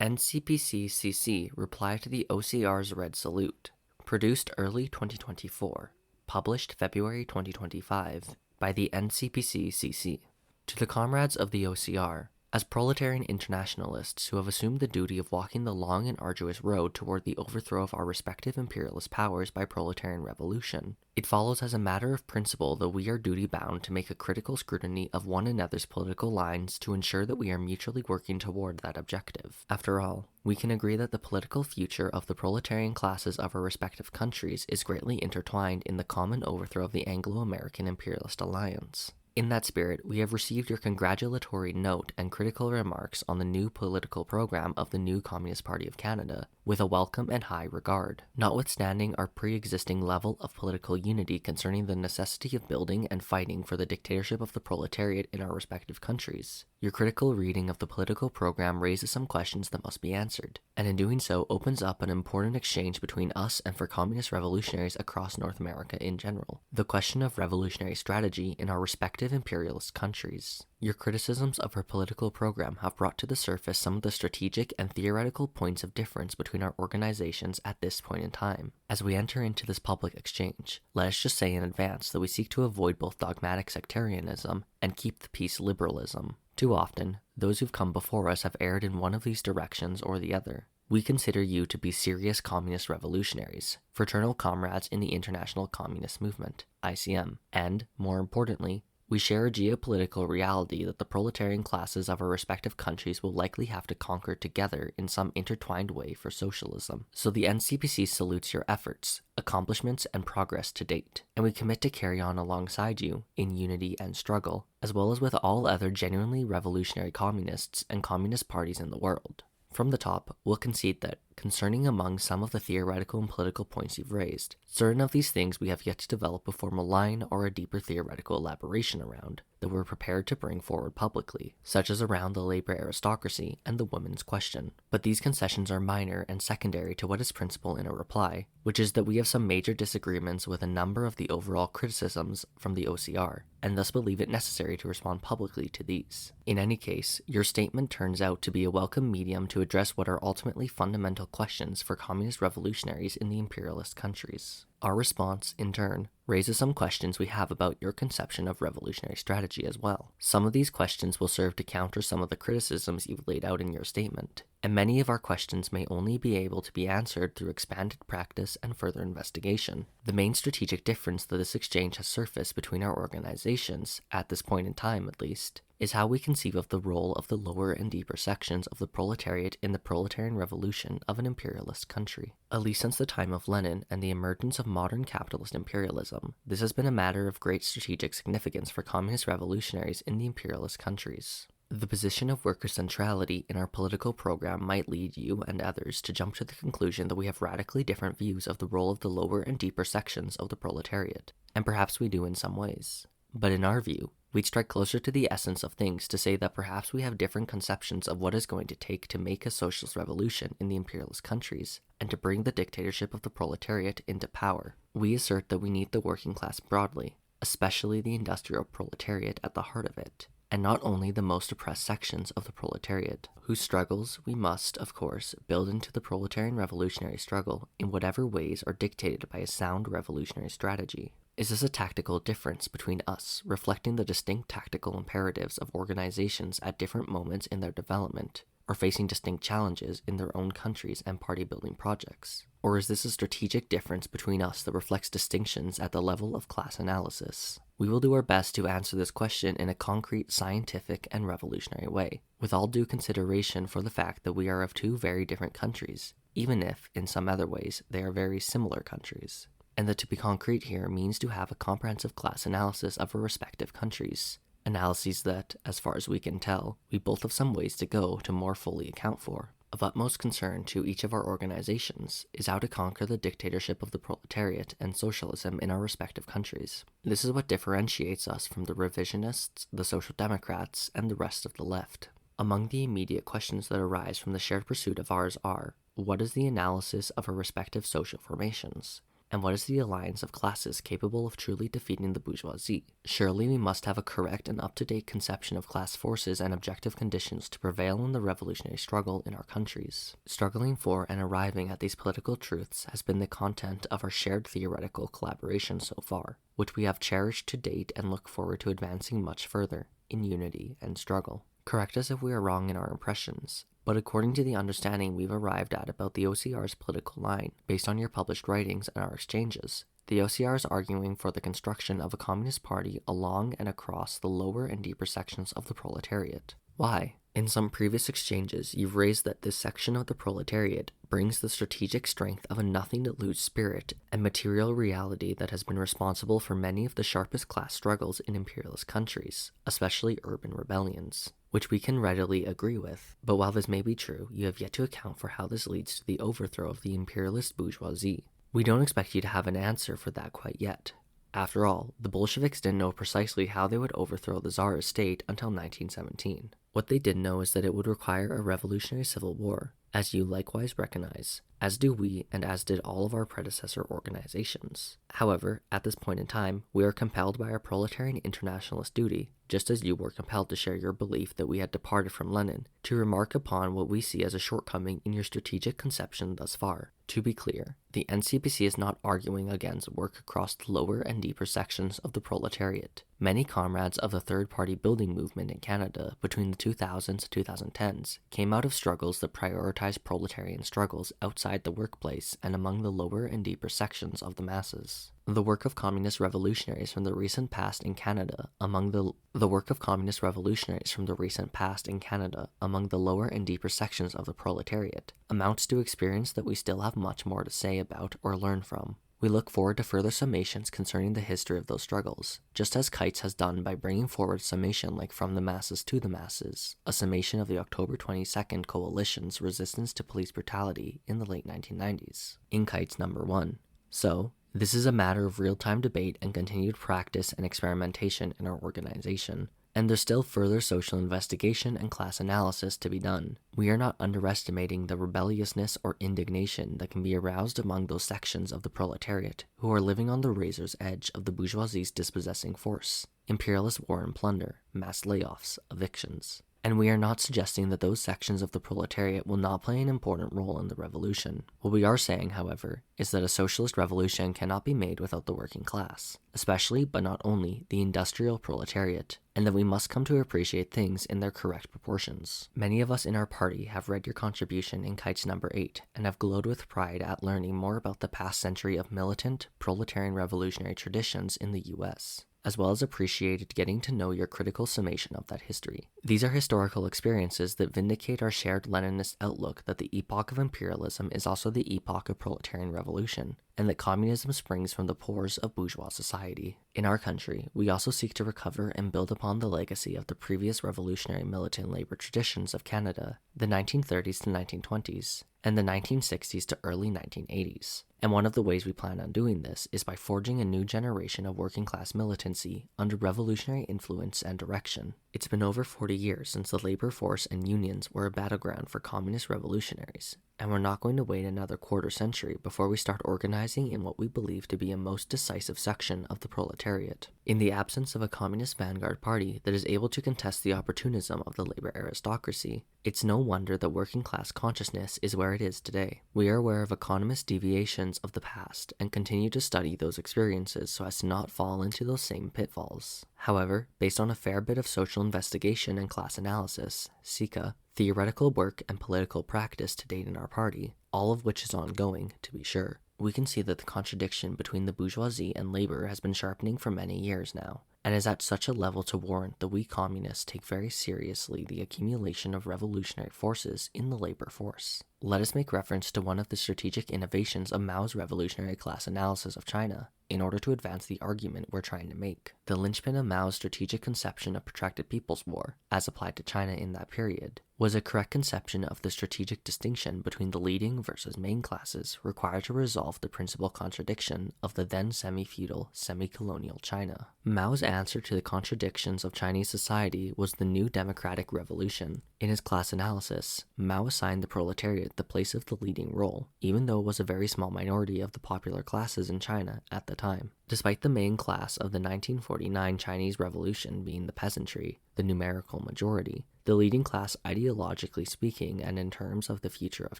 NCPC-CC reply to the OCR's Red Salute, produced early 2024, published February 2025 by the NCPC-CC. To the comrades of the OCR, as proletarian internationalists who have assumed the duty of walking the long and arduous road toward the overthrow of our respective imperialist powers by proletarian revolution, it follows as a matter of principle that we are duty-bound to make a critical scrutiny of one another's political lines to ensure that we are mutually working toward that objective. After all, we can agree that the political future of the proletarian classes of our respective countries is greatly intertwined in the common overthrow of the Anglo-American imperialist alliance. In that spirit, we have received your congratulatory note and critical remarks on the new political program of the new Communist Party of Canada with a welcome and high regard. Notwithstanding our pre-existing level of political unity concerning the necessity of building and fighting for the dictatorship of the proletariat in our respective countries, your critical reading of the political program raises some questions that must be answered, and in doing so opens up an important exchange between us and for communist revolutionaries across North America in general. The question of revolutionary strategy in our respective imperialist countries. Your criticisms of our political program have brought to the surface some of the strategic and theoretical points of difference between our organizations at this point in time. As we enter into this public exchange, let us just say in advance that we seek to avoid both dogmatic sectarianism and keep the peace liberalism. Too often, those who've come before us have erred in one of these directions or the other. We consider you to be serious communist revolutionaries, fraternal comrades in the International Communist Movement, ICM, and, more importantly, we share a geopolitical reality that the proletarian classes of our respective countries will likely have to conquer together in some intertwined way for socialism. So the NCPC salutes your efforts, accomplishments, and progress to date, and we commit to carry on alongside you in unity and struggle, as well as with all other genuinely revolutionary communists and communist parties in the world. From the top, we'll concede that, concerning among some of the theoretical and political points you've raised, certain of these things we have yet to develop a formal line or a deeper theoretical elaboration around that we're prepared to bring forward publicly, such as around the labor aristocracy and the women's question. But these concessions are minor and secondary to what is principal in a reply, which is that we have some major disagreements with a number of the overall criticisms from the OCR, and thus believe it necessary to respond publicly to these. In any case, your statement turns out to be a welcome medium to address what are ultimately fundamental questions for communist revolutionaries in the imperialist countries. Our response, in turn, raises some questions we have about your conception of revolutionary strategy as well. Some of these questions will serve to counter some of the criticisms you've laid out in your statement, and many of our questions may only be able to be answered through expanded practice and further investigation. The main strategic difference that this exchange has surfaced between our organizations, at this point in time at least, is how we conceive of the role of the lower and deeper sections of the proletariat in the proletarian revolution of an imperialist country. At least since the time of Lenin and the emergence of modern capitalist imperialism, this has been a matter of great strategic significance for communist revolutionaries in the imperialist countries. The position of worker centrality in our political program might lead you and others to jump to the conclusion that we have radically different views of the role of the lower and deeper sections of the proletariat, and perhaps we do in some ways. But in our view, we'd strike closer to the essence of things to say that perhaps we have different conceptions of what is going to take to make a socialist revolution in the imperialist countries, and to bring the dictatorship of the proletariat into power. We assert that we need the working class broadly, especially the industrial proletariat at the heart of it, and not only the most oppressed sections of the proletariat, whose struggles we must, of course, build into the proletarian revolutionary struggle in whatever ways are dictated by a sound revolutionary strategy. Is this a tactical difference between us, reflecting the distinct tactical imperatives of organizations at different moments in their development, or facing distinct challenges in their own countries and party-building projects? Or is this a strategic difference between us that reflects distinctions at the level of class analysis? We will do our best to answer this question in a concrete, scientific, and revolutionary way, with all due consideration for the fact that we are of two very different countries, even if, in some other ways, they are very similar countries. And that to be concrete here means to have a comprehensive class analysis of our respective countries, analyses that, as far as we can tell, we both have some ways to go to more fully account for. Of utmost concern to each of our organizations is how to conquer the dictatorship of the proletariat and socialism in our respective countries. This is what differentiates us from the revisionists, the social democrats, and the rest of the left. Among the immediate questions that arise from the shared pursuit of ours are, what is the analysis of our respective social formations? And what is the alliance of classes capable of truly defeating the bourgeoisie? Surely we must have a correct and up-to-date conception of class forces and objective conditions to prevail in the revolutionary struggle in our countries. Struggling for and arriving at these political truths has been the content of our shared theoretical collaboration so far, which we have cherished to date and look forward to advancing much further, in unity and struggle. Correct us if we are wrong in our impressions, but according to the understanding we've arrived at about the OCR's political line, based on your published writings and our exchanges, the OCR is arguing for the construction of a communist party along and across the lower and deeper sections of the proletariat. Why? In some previous exchanges, you've raised that this section of the proletariat brings the strategic strength of a nothing-to-lose spirit and material reality that has been responsible for many of the sharpest class struggles in imperialist countries, especially urban rebellions, which we can readily agree with. But while this may be true, you have yet to account for how this leads to the overthrow of the imperialist bourgeoisie. We don't expect you to have an answer for that quite yet. After all, the Bolsheviks didn't know precisely how they would overthrow the Tsarist state until 1917. What they did know is that it would require a revolutionary civil war, as you likewise recognize, as do we and as did all of our predecessor organizations. However, at this point in time, we are compelled by our proletarian internationalist duty, just as you were compelled to share your belief that we had departed from Lenin, to remark upon what we see as a shortcoming in your strategic conception thus far. To be clear, the NCPC is not arguing against work across the lower and deeper sections of the proletariat. Many comrades of the third-party building movement in Canada between the 2000s to 2010s came out of struggles that prioritized proletarian struggles outside the workplace and among the lower and deeper sections of the masses. The work of communist revolutionaries from the recent past in Canada among the lower and deeper sections of the proletariat amounts to experience that we still have much more to say about or learn from. We look forward to further summations concerning the history of those struggles, just as Kites has done by bringing forward a summation like From the Masses to the Masses, a summation of the October 22nd Coalition's resistance to police brutality in the late 1990s, in Kites number 1. So, this is a matter of real-time debate and continued practice and experimentation in our organization, and there's still further social investigation and class analysis to be done. We are not underestimating the rebelliousness or indignation that can be aroused among those sections of the proletariat who are living on the razor's edge of the bourgeoisie's dispossessing force, imperialist war and plunder, mass layoffs, evictions. And we are not suggesting that those sections of the proletariat will not play an important role in the revolution. What we are saying, however, is that a socialist revolution cannot be made without the working class, especially but not only the industrial proletariat, and that we must come to appreciate things in their correct proportions. Many of us in our party have read your contribution in Kites number 8 and have glowed with pride at learning more about the past century of militant, proletarian revolutionary traditions in the US, as well as appreciated getting to know your critical summation of that history. These are historical experiences that vindicate our shared Leninist outlook that the epoch of imperialism is also the epoch of proletarian revolution, and that communism springs from the pores of bourgeois society. In our country, we also seek to recover and build upon the legacy of the previous revolutionary militant labor traditions of Canada, the 1930s to 1920s, and the 1960s to early 1980s. And one of the ways we plan on doing this is by forging a new generation of working-class militancy under revolutionary influence and direction. It's been over 40 years since the labor force and unions were a battleground for communist revolutionaries, and we're not going to wait another quarter century before we start organizing in what we believe to be a most decisive section of the proletariat. In the absence of a communist vanguard party that is able to contest the opportunism of the labor aristocracy, it's no wonder that working class consciousness is where it is today. We are aware of economist deviations of the past and continue to study those experiences so as to not fall into those same pitfalls. However, based on a fair bit of social investigation and class analysis, SICA, theoretical work and political practice to date in our party, all of which is ongoing, to be sure, we can see that the contradiction between the bourgeoisie and labor has been sharpening for many years now, and is at such a level to warrant that we communists take very seriously the accumulation of revolutionary forces in the labor force. Let us make reference to one of the strategic innovations of Mao's revolutionary class analysis of China, in order to advance the argument we're trying to make. The linchpin of Mao's strategic conception of protracted people's war, as applied to China in that period, was a correct conception of the strategic distinction between the leading versus main classes required to resolve the principal contradiction of the then semi-feudal, semi-colonial China. Mao's answer to the contradictions of Chinese society was the new democratic revolution. In his class analysis, Mao assigned the proletariat the place of the leading role, even though it was a very small minority of the popular classes in China at the time. Despite the main class of the 1949 Chinese Revolution being the peasantry, the numerical majority, the leading class ideologically speaking and in terms of the future of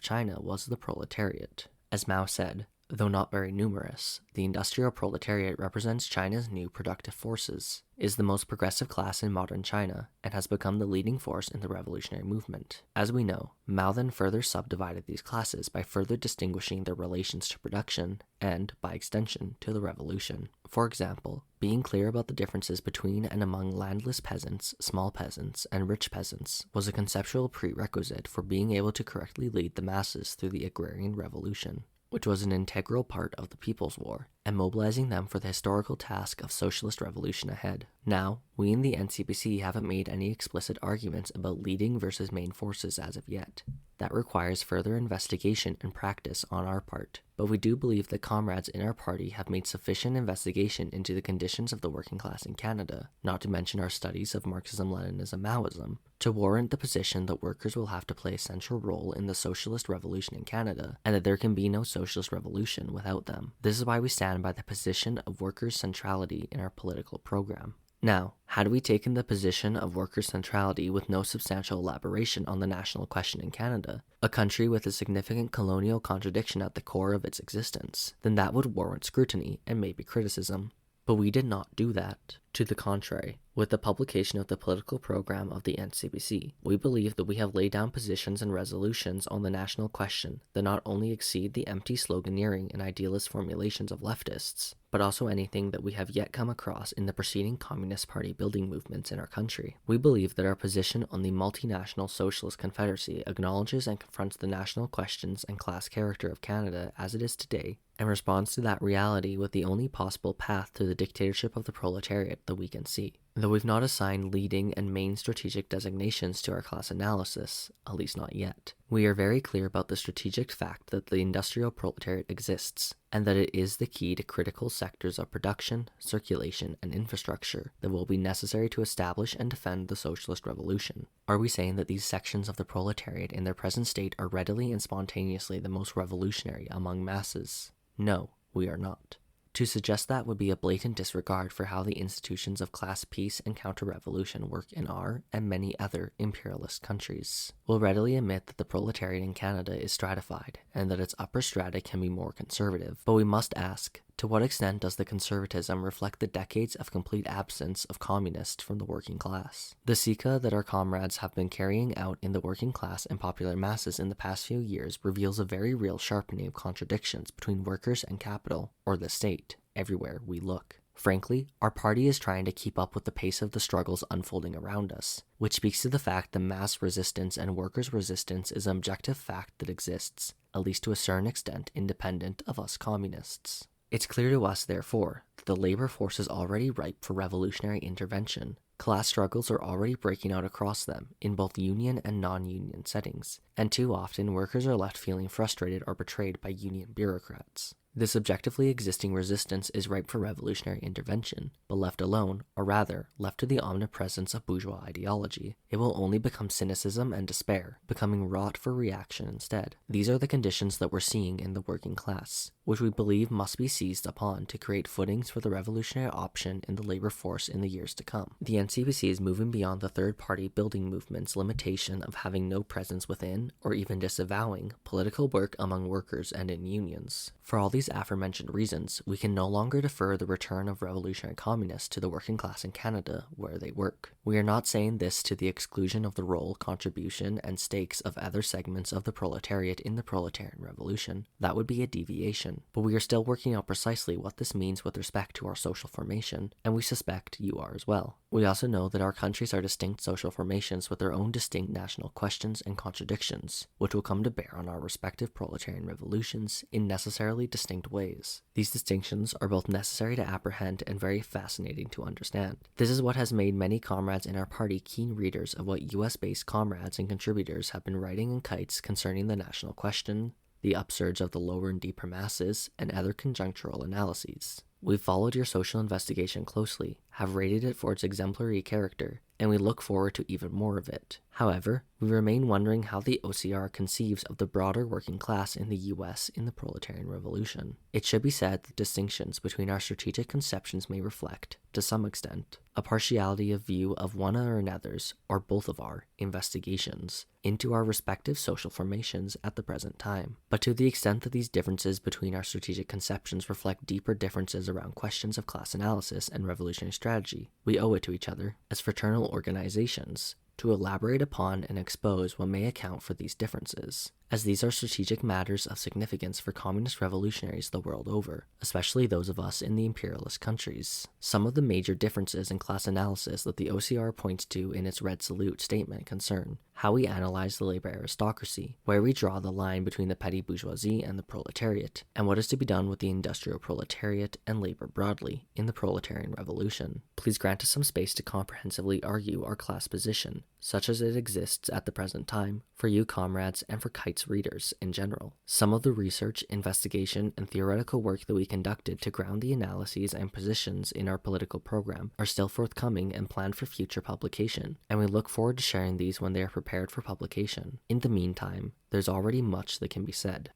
China was the proletariat. As Mao said, though not very numerous, the industrial proletariat represents China's new productive forces, is the most progressive class in modern China, and has become the leading force in the revolutionary movement. As we know, Mao then further subdivided these classes by further distinguishing their relations to production and, by extension, to the revolution. For example, being clear about the differences between and among landless peasants, small peasants, and rich peasants was a conceptual prerequisite for being able to correctly lead the masses through the agrarian revolution, which was an integral part of the People's War, and mobilizing them for the historical task of socialist revolution ahead. Now, we in the NCPC haven't made any explicit arguments about leading versus main forces as of yet. That requires further investigation and practice on our part, but we do believe that comrades in our party have made sufficient investigation into the conditions of the working class in Canada, not to mention our studies of Marxism-Leninism-Maoism, to warrant the position that workers will have to play a central role in the socialist revolution in Canada, and that there can be no socialist revolution without them. This is why we stand by the position of workers' centrality in our political program. Now, had we taken the position of workers' centrality with no substantial elaboration on the national question in Canada, a country with a significant colonial contradiction at the core of its existence, then that would warrant scrutiny and maybe criticism. But we did not do that. To the contrary, with the publication of the political program of the NCPC, we believe that we have laid down positions and resolutions on the national question that not only exceed the empty sloganeering and idealist formulations of leftists, but also anything that we have yet come across in the preceding Communist Party building movements in our country. We believe that our position on the multinational socialist confederacy acknowledges and confronts the national questions and class character of Canada as it is today, and responds to that reality with the only possible path to the dictatorship of the proletariat that we can see. Though we've not assigned leading and main strategic designations to our class analysis, at least not yet, we are very clear about the strategic fact that the industrial proletariat exists, and that it is the key to critical sectors of production, circulation, and infrastructure that will be necessary to establish and defend the socialist revolution. Are we saying that these sections of the proletariat in their present state are readily and spontaneously the most revolutionary among masses? No, we are not. To suggest that would be a blatant disregard for how the institutions of class peace and counter-revolution work in our and many other imperialist countries. We'll readily admit that the proletariat in Canada is stratified, and that its upper strata can be more conservative, but we must ask, to what extent does the conservatism reflect the decades of complete absence of communists from the working class? The Sika that our comrades have been carrying out in the working class and popular masses in the past few years reveals a very real sharpening of contradictions between workers and capital, or the state, everywhere we look. Frankly, our party is trying to keep up with the pace of the struggles unfolding around us, which speaks to the fact that mass resistance and workers' resistance is an objective fact that exists, at least to a certain extent independent of us communists. It's clear to us, therefore, that the labor force is already ripe for revolutionary intervention. Class struggles are already breaking out across them, in both union and non-union settings, and too often workers are left feeling frustrated or betrayed by union bureaucrats. This objectively existing resistance is ripe for revolutionary intervention, but left alone, or rather, left to the omnipresence of bourgeois ideology, it will only become cynicism and despair, becoming wrought for reaction instead. These are the conditions that we're seeing in the working class, which we believe must be seized upon to create footings for the revolutionary option in the labor force in the years to come. The NCPC is moving beyond the third-party building movement's limitation of having no presence within, or even disavowing, political work among workers and in unions. For all these aforementioned reasons, we can no longer defer the return of revolutionary communists to the working class in Canada where they work. We are not saying this to the exclusion of the role, contribution, and stakes of other segments of the proletariat in the proletarian revolution. That would be a deviation, but we are still working out precisely what this means with respect to our social formation, and we suspect you are as well. We also know that our countries are distinct social formations with their own distinct national questions and contradictions, which will come to bear on our respective proletarian revolutions in necessarily distinct distinct ways. These distinctions are both necessary to apprehend and very fascinating to understand. This is what has made many comrades in our party keen readers of what US-based comrades and contributors have been writing in kites concerning the national question, the upsurge of the lower and deeper masses, and other conjunctural analyses. We've followed your social investigation closely, have rated it for its exemplary character, and we look forward to even more of it. However, we remain wondering how the OCR conceives of the broader working class in the US in the proletarian revolution. It should be said that distinctions between our strategic conceptions may reflect, to some extent, a partiality of view of one or another's, or both of our, investigations into our respective social formations at the present time. But to the extent that these differences between our strategic conceptions reflect deeper differences around questions of class analysis and revolutionary strategy, we owe it to each other, as fraternal organizations, to elaborate upon and expose what may account for these differences, as these are strategic matters of significance for communist revolutionaries the world over, especially those of us in the imperialist countries. Some of the major differences in class analysis that the OCR points to in its Red Salute statement concern how we analyze the labor aristocracy, where we draw the line between the petty bourgeoisie and the proletariat, and what is to be done with the industrial proletariat and labor broadly in the proletarian revolution. Please grant us some space to comprehensively argue our class position, such as it exists at the present time, for you comrades and for Kite's readers in general. Some of the research, investigation, and theoretical work that we conducted to ground the analyses and positions in our political program are still forthcoming and planned for future publication, and we look forward to sharing these when they are prepared for publication. In the meantime, there's already much that can be said.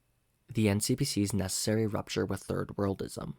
The NCPC's necessary rupture with Third Worldism.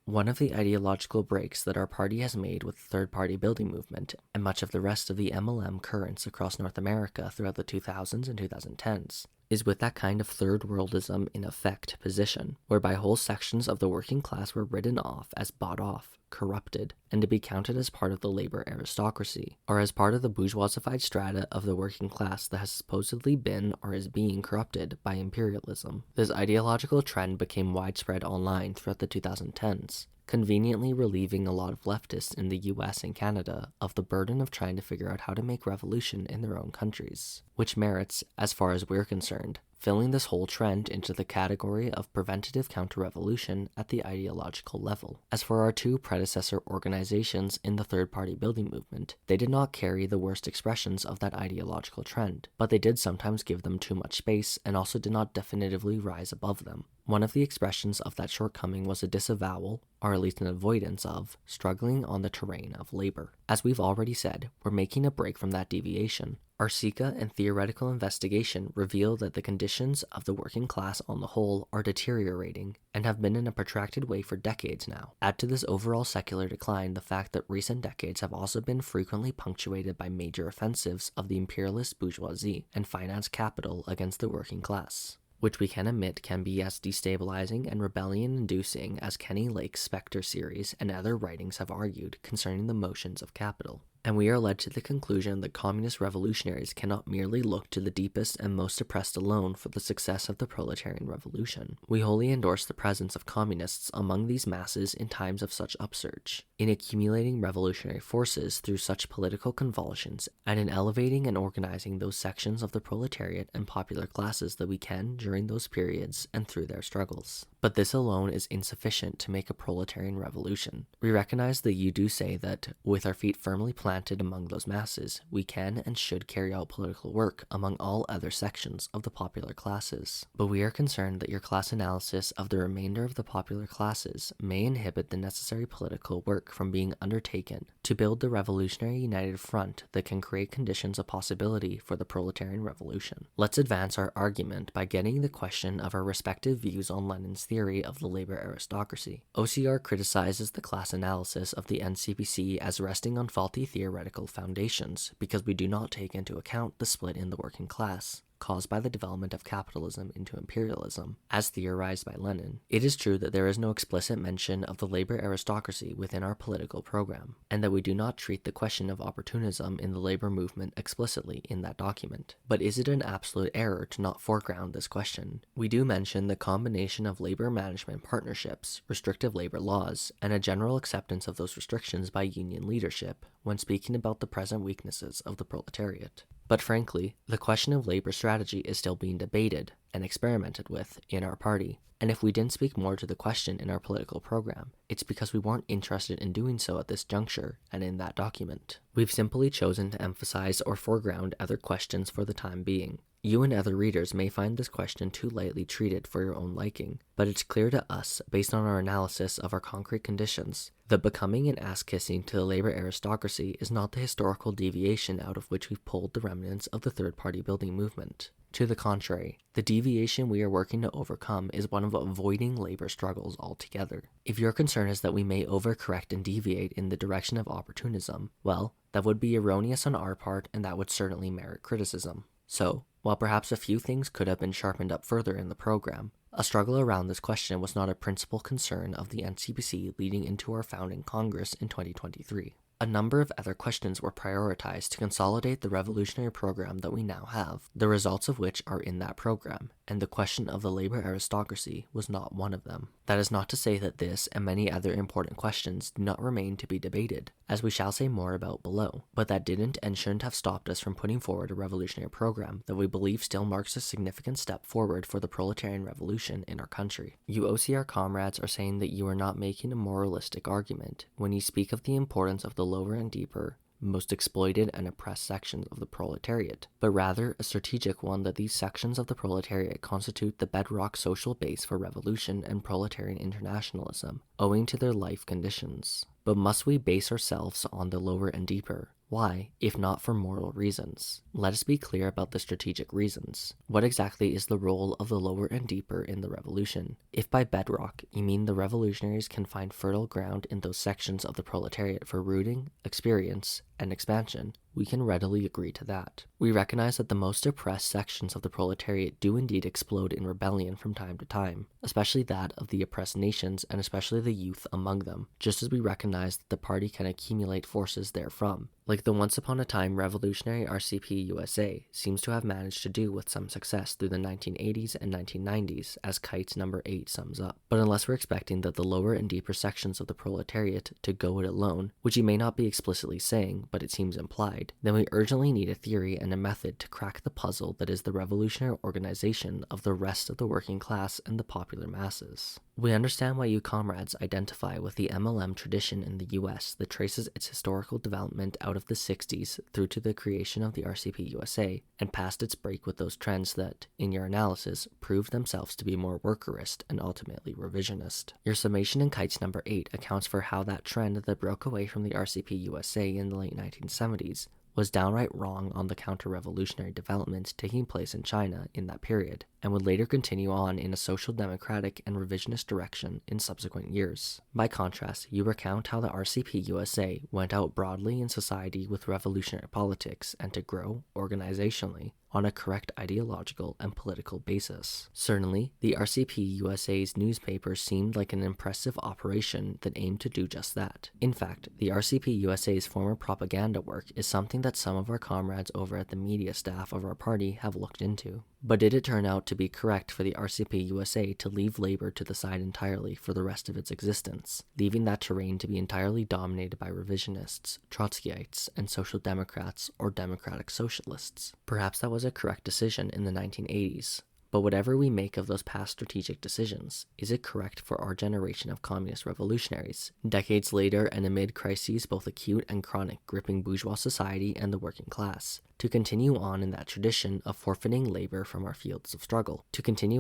One of the ideological breaks that our party has made with the third-party building movement and much of the rest of the MLM currents across North America throughout the 2000s and 2010s is with that kind of third worldism in effect position, whereby whole sections of the working class were written off as bought off, corrupted, and to be counted as part of the labor aristocracy, or as part of the bourgeoisified strata of the working class that has supposedly been or is being corrupted by imperialism. This ideological trend became widespread online throughout the 2010s, conveniently relieving a lot of leftists in the US and Canada of the burden of trying to figure out how to make revolution in their own countries, which merits, as far as we're concerned, filling this whole trend into the category of preventative counter-revolution at the ideological level. As for our two predecessor organizations in the third-party building movement, they did not carry the worst expressions of that ideological trend, but they did sometimes give them too much space and also did not definitively rise above them. One of the expressions of that shortcoming was a disavowal, or at least an avoidance of, struggling on the terrain of labor. As we've already said, we're making a break from that deviation. Our SICA and theoretical investigation reveal that the conditions of the working class on the whole are deteriorating and have been in a protracted way for decades now. Add to this overall secular decline the fact that recent decades have also been frequently punctuated by major offensives of the imperialist bourgeoisie and finance capital against the working class, which we can admit can be as destabilizing and rebellion-inducing as Kenny Lake's Spectre series and other writings have argued concerning the motions of capital. And we are led to the conclusion that communist revolutionaries cannot merely look to the deepest and most oppressed alone for the success of the proletarian revolution. We wholly endorse the presence of communists among these masses in times of such upsurge, in accumulating revolutionary forces through such political convulsions, and in elevating and organizing those sections of the proletariat and popular classes that we can during those periods and through their struggles. But this alone is insufficient to make a proletarian revolution. We recognize that you do say that, with our feet firmly planted among those masses, we can and should carry out political work among all other sections of the popular classes. But we are concerned that your class analysis of the remainder of the popular classes may inhibit the necessary political work from being undertaken to build the revolutionary united front that can create conditions of possibility for the proletarian revolution. Let's advance our argument by getting the question of our respective views on Lenin's theory of the labor aristocracy. OCR criticizes the class analysis of the NCPC as resting on faulty theoretical foundations because we do not take into account the split in the working class caused by the development of capitalism into imperialism, as theorized by Lenin. It is true that there is no explicit mention of the labor aristocracy within our political program, and that we do not treat the question of opportunism in the labor movement explicitly in that document. But is it an absolute error to not foreground this question? We do mention the combination of labor management partnerships, restrictive labor laws, and a general acceptance of those restrictions by union leadership when speaking about the present weaknesses of the proletariat. But frankly, the question of labor strategy is still being debated, and experimented with in our party. And if we didn't speak more to the question in our political program, it's because we weren't interested in doing so at this juncture and in that document. We've simply chosen to emphasize or foreground other questions for the time being. You and other readers may find this question too lightly treated for your own liking, but it's clear to us, based on our analysis of our concrete conditions, that becoming an ass-kissing to the labor aristocracy is not the historical deviation out of which we've pulled the remnants of the third-party building movement. To the contrary, the deviation we are working to overcome is one of avoiding labor struggles altogether. If your concern is that we may overcorrect and deviate in the direction of opportunism, well, that would be erroneous on our part and that would certainly merit criticism. So, while perhaps a few things could have been sharpened up further in the program, a struggle around this question was not a principal concern of the NCPC leading into our founding Congress in 2023. A number of other questions were prioritized to consolidate the revolutionary program that we now have, the results of which are in that program, and the question of the labor aristocracy was not one of them. That is not to say that this and many other important questions do not remain to be debated, as we shall say more about below, but that didn't and shouldn't have stopped us from putting forward a revolutionary program that we believe still marks a significant step forward for the proletarian revolution in our country. You OCR comrades are saying that you are not making a moralistic argument when you speak of the importance of the lower and deeper, most exploited and oppressed sections of the proletariat, but rather a strategic one that these sections of the proletariat constitute the bedrock social base for revolution and proletarian internationalism, owing to their life conditions. But must we base ourselves on the lower and deeper? Why, if not for moral reasons? Let us be clear about the strategic reasons. What exactly is the role of the lower and deeper in the revolution? If by bedrock you mean the revolutionaries can find fertile ground in those sections of the proletariat for rooting, experience, and expansion, we can readily agree to that. We recognize that the most oppressed sections of the proletariat do indeed explode in rebellion from time to time, especially that of the oppressed nations and especially the youth among them, just as we recognize that the party can accumulate forces therefrom, like the once upon a time revolutionary RCP USA seems to have managed to do with some success through the 1980s and 1990s, as Kites number 8 sums up. But unless we're expecting that the lower and deeper sections of the proletariat to go it alone, which he may not be explicitly saying, but it seems implied, then we urgently need a theory and a method to crack the puzzle that is the revolutionary organization of the rest of the working class and the popular masses. We understand why you comrades identify with the MLM tradition in the US that traces its historical development out of the 60s through to the creation of the RCP USA and past its break with those trends that, in your analysis, proved themselves to be more workerist and ultimately revisionist. Your summation in Kites number 8 accounts for how that trend that broke away from the RCP USA in the late 1970s was downright wrong on the counter-revolutionary developments taking place in China in that period, and would later continue on in a social democratic and revisionist direction in subsequent years. By contrast, you recount how the RCP USA went out broadly in society with revolutionary politics and to grow, organizationally, on a correct ideological and political basis. Certainly, the RCP USA's newspaper seemed like an impressive operation that aimed to do just that. In fact, the RCP USA's former propaganda work is something that some of our comrades over at the media staff of our party have looked into. But did it turn out to be correct for the RCP USA to leave labor to the side entirely for the rest of its existence, leaving that terrain to be entirely dominated by revisionists, Trotskyites, and social democrats or democratic socialists? Perhaps that was a correct decision in the 1980s. But whatever we make of those past strategic decisions, is it correct for our generation of communist revolutionaries, decades later and amid crises both acute and chronic gripping bourgeois society and the working class, to continue on in that tradition of forfeiting labor from our fields of struggle? The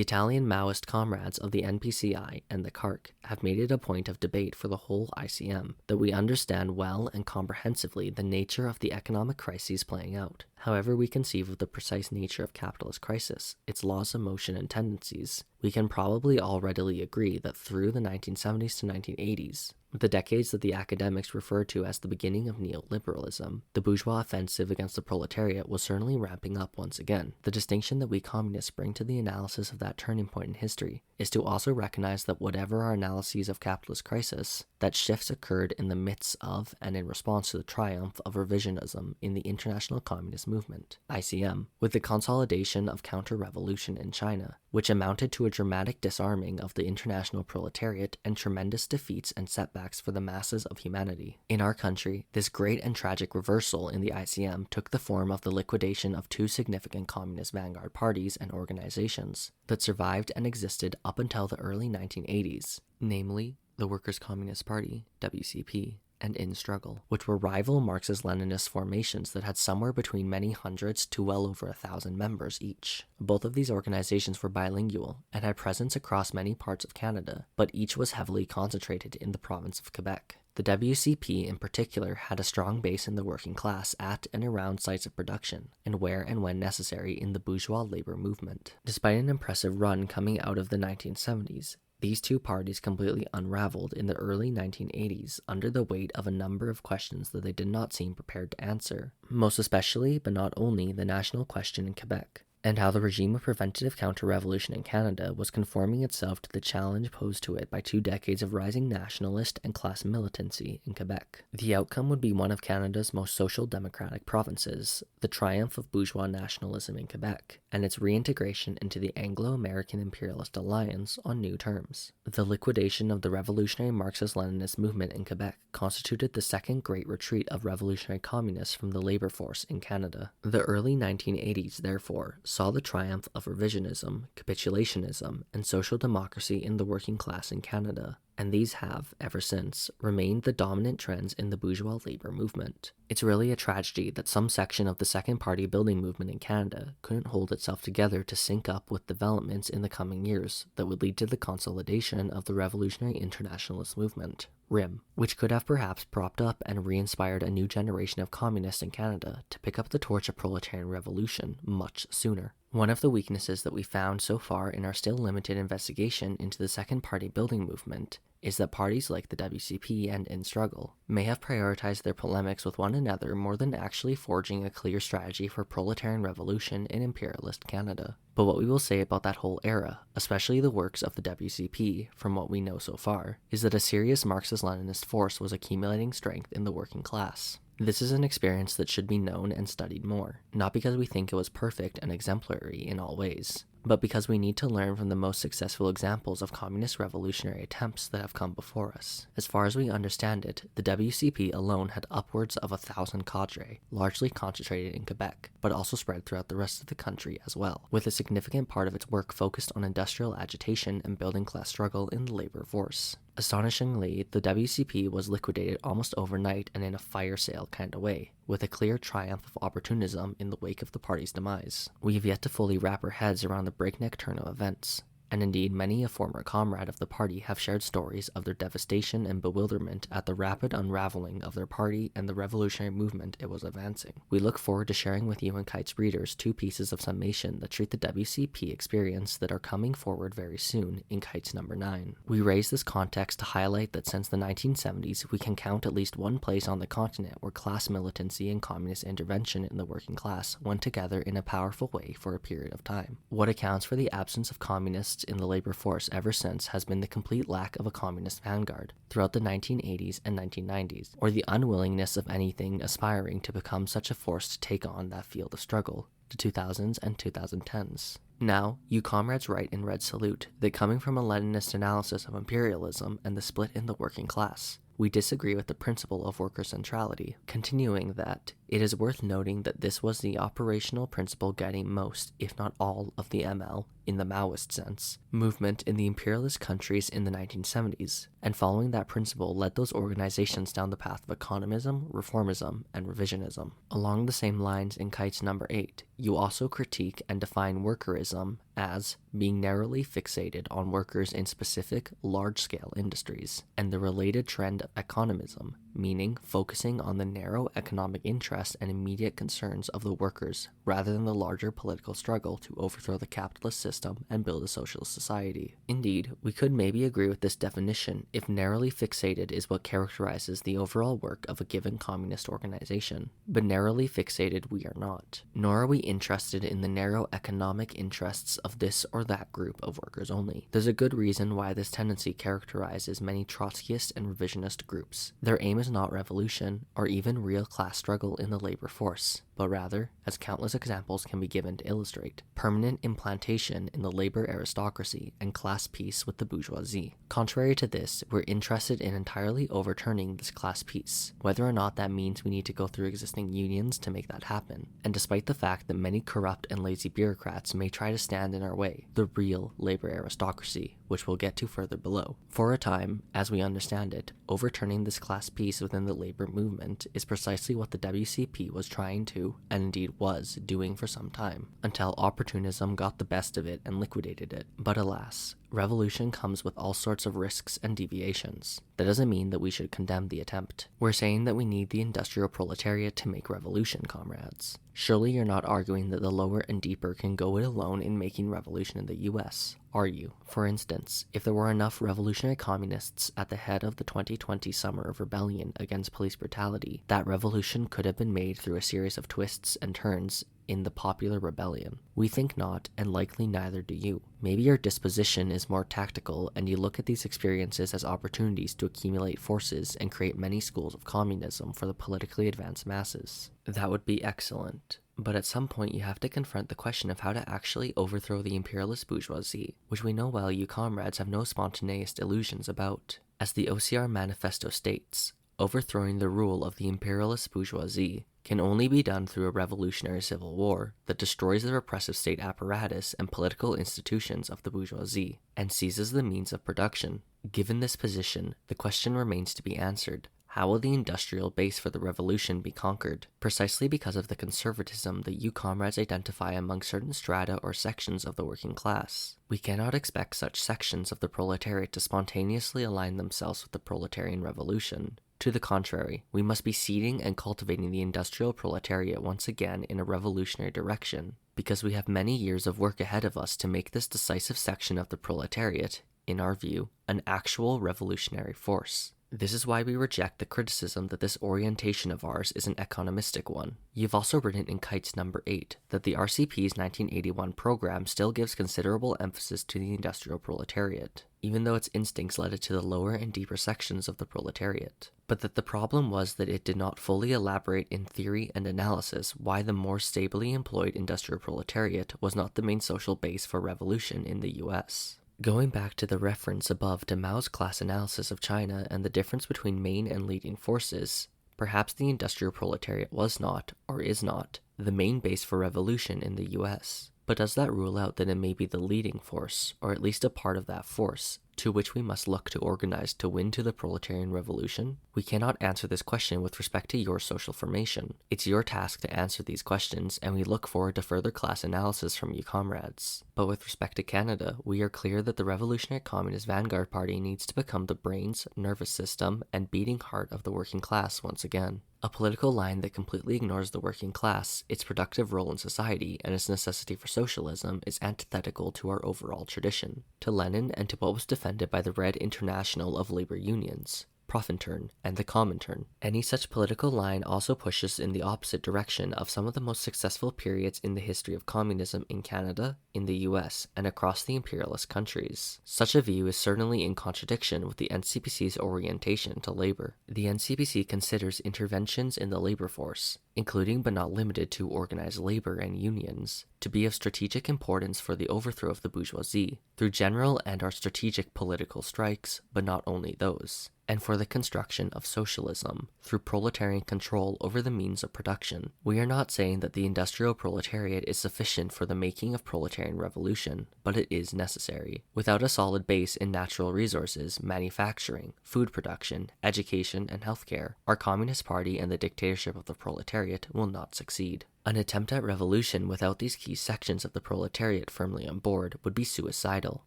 Italian Maoist comrades of the NPCI and the CARC have made it a point of debate for the whole ICM that we understand well and comprehensively the nature of the economic crises playing out. However we conceive of the precise nature of capitalist crisis, its laws of motion and tendencies, we can probably all readily agree that through the 1970s to 1980s, the decades that the academics refer to as the beginning of neoliberalism, the bourgeois offensive against the proletariat was certainly ramping up once again. The distinction that we communists bring to the analysis of that turning point in history is to also recognize that whatever our analyses of capitalist crisis, that shifts occurred in the midst of and in response to the triumph of revisionism in the International Communist Movement, ICM, with the consolidation of counter-revolution in China, which amounted to a a dramatic disarming of the international proletariat and tremendous defeats and setbacks for the masses of humanity. In our country, this great and tragic reversal in the ICM took the form of the liquidation of two significant communist vanguard parties and organizations that survived and existed up until the early 1980s, namely the Workers' Communist Party, WCP, and In Struggle, which were rival Marxist-Leninist formations that had somewhere between many hundreds to well over 1,000 members each. Both of these organizations were bilingual and had presence across many parts of Canada, but each was heavily concentrated in the province of Quebec. The WCP in particular had a strong base in the working class at and around sites of production, and where and when necessary in the bourgeois labor movement. Despite an impressive run coming out of the 1970s, these two parties completely unraveled in the early 1980s under the weight of a number of questions that they did not seem prepared to answer, most especially, but not only, the national question in Quebec, and how the regime of preventative counter-revolution in Canada was conforming itself to the challenge posed to it by 2 decades of rising nationalist and class militancy in Quebec. The outcome would be one of Canada's most social democratic provinces, the triumph of bourgeois nationalism in Quebec, and its reintegration into the Anglo-American imperialist alliance on new terms. The liquidation of the revolutionary Marxist-Leninist movement in Quebec constituted the second great retreat of revolutionary communists from the labor force in Canada. The early 1980s, therefore, saw the triumph of revisionism, capitulationism, and social democracy in the working class in Canada, and these have, ever since, remained the dominant trends in the bourgeois labor movement. It's really a tragedy that some section of the second party building movement in Canada couldn't hold itself together to sync up with developments in the coming years that would lead to the consolidation of the Revolutionary Internationalist Movement, RIM, which could have perhaps propped up and re-inspired a new generation of communists in Canada to pick up the torch of proletarian revolution much sooner. One of the weaknesses that we found so far in our still limited investigation into the second party building movement is that parties like the WCP and In Struggle may have prioritized their polemics with one another more than actually forging a clear strategy for proletarian revolution in imperialist Canada. But what we will say about that whole era, especially the works of the WCP, from what we know so far, is that a serious Marxist-Leninist force was accumulating strength in the working class. This is an experience that should be known and studied more, not because we think it was perfect and exemplary in all ways, but because we need to learn from the most successful examples of communist revolutionary attempts that have come before us. As far as we understand it, the WCP alone had upwards of 1,000 cadre, largely concentrated in Quebec, but also spread throughout the rest of the country as well, with a significant part of its work focused on industrial agitation and building class struggle in the labor force. Astonishingly, the WCP was liquidated almost overnight and in a fire sale kind of way, with a clear triumph of opportunism in the wake of the party's demise. We have yet to fully wrap our heads around the breakneck turn of events, and indeed many a former comrade of the party have shared stories of their devastation and bewilderment at the rapid unraveling of their party and the revolutionary movement it was advancing. We look forward to sharing with you and Kite's readers 2 pieces of summation that treat the WCP experience that are coming forward very soon in Kite's number 9. We raise this context to highlight that since the 1970s, we can count at least one place on the continent where class militancy and communist intervention in the working class went together in a powerful way for a period of time. What accounts for the absence of communists in the labor force ever since has been the complete lack of a communist vanguard throughout the 1980s and 1990s, or the unwillingness of anything aspiring to become such a force to take on that field of struggle, the 2000s and 2010s. Now, you comrades write in red salute that coming from a Leninist analysis of imperialism and the split in the working class, we disagree with the principle of worker centrality, continuing that it is worth noting that this was the operational principle guiding most, if not all, of the ML, in the Maoist sense, movement in the imperialist countries in the 1970s, and following that principle led those organizations down the path of economism, reformism, and revisionism. Along the same lines in Kite's number 8, you also critique and define workerism as being narrowly fixated on workers in specific, large-scale industries, and the related trend of economism, meaning focusing on the narrow economic interests and immediate concerns of the workers rather than the larger political struggle to overthrow the capitalist system and build a socialist society. Indeed, we could maybe agree with this definition if narrowly fixated is what characterizes the overall work of a given communist organization, but narrowly fixated we are not, nor are we interested in the narrow economic interests of this or that group of workers only. There's a good reason why this tendency characterizes many Trotskyist and revisionist groups. Their aim is not revolution, or even real class struggle in in the labor force, but rather, as countless examples can be given to illustrate, permanent implantation in the labor aristocracy and class peace with the bourgeoisie. Contrary to this, we're interested in entirely overturning this class peace, whether or not that means we need to go through existing unions to make that happen. And despite the fact that many corrupt and lazy bureaucrats may try to stand in our way, the real labor aristocracy, which we'll get to further below. For a time, as we understand it, overturning this class peace within the labor movement is precisely what the WCP was trying to, and indeed was, doing for some time, until opportunism got the best of it and liquidated it. But alas, revolution comes with all sorts of risks and deviations. That doesn't mean that we should condemn the attempt. We're saying that we need the industrial proletariat to make revolution, comrades. Surely you're not arguing that the lower and deeper can go it alone in making revolution in the US, are you? For instance, if there were enough revolutionary communists at the head of the 2020 summer of rebellion against police brutality, that revolution could have been made through a series of twists and turns in the popular rebellion. We think not, and likely neither do you. Maybe your disposition is more tactical, and you look at these experiences as opportunities to accumulate forces and create many schools of communism for the politically advanced masses. That would be excellent. But at some point you have to confront the question of how to actually overthrow the imperialist bourgeoisie, which we know well you comrades have no spontaneous illusions about. As the OCR manifesto states, overthrowing the rule of the imperialist bourgeoisie can only be done through a revolutionary civil war that destroys the repressive state apparatus and political institutions of the bourgeoisie and seizes the means of production. Given this position, the question remains to be answered. How will the industrial base for the revolution be conquered? Precisely because of the conservatism that you comrades identify among certain strata or sections of the working class. We cannot expect such sections of the proletariat to spontaneously align themselves with the proletarian revolution. To the contrary, we must be seeding and cultivating the industrial proletariat once again in a revolutionary direction, because we have many years of work ahead of us to make this decisive section of the proletariat, in our view, an actual revolutionary force. This is why we reject the criticism that this orientation of ours is an economistic one. You've also written in Kites number 8 that the RCP's 1981 program still gives considerable emphasis to the industrial proletariat, even though its instincts led it to the lower and deeper sections of the proletariat. But that the problem was that it did not fully elaborate in theory and analysis why the more stably employed industrial proletariat was not the main social base for revolution in the US. Going back to the reference above to Mao's class analysis of China and the difference between main and leading forces, perhaps the industrial proletariat was not, or is not, the main base for revolution in the US. But does that rule out that it may be the leading force, or at least a part of that force, to which we must look to organize to win to the proletarian revolution? We cannot answer this question with respect to your social formation. It's your task to answer these questions, and we look forward to further class analysis from you comrades. But with respect to Canada, we are clear that the Revolutionary Communist Vanguard Party needs to become the brains, nervous system, and beating heart of the working class once again. A political line that completely ignores the working class, its productive role in society, and its necessity for socialism is antithetical to our overall tradition, to Lenin, and to what was defended by the Red International of Labor Unions, Profintern, and the Comintern. Any such political line also pushes in the opposite direction of some of the most successful periods in the history of communism in Canada, in the US, and across the imperialist countries. Such a view is certainly in contradiction with the NCPC's orientation to labor. The NCPC considers interventions in the labor force, including but not limited to organized labor and unions, to be of strategic importance for the overthrow of the bourgeoisie, through general and/or strategic political strikes, but not only those, and for the construction of socialism, through proletarian control over the means of production. We are not saying that the industrial proletariat is sufficient for the making of proletarian revolution, but it is necessary. Without a solid base in natural resources, manufacturing, food production, education, and healthcare, our Communist Party and the dictatorship of the proletariat will not succeed. An attempt at revolution without these key sections of the proletariat firmly on board would be suicidal,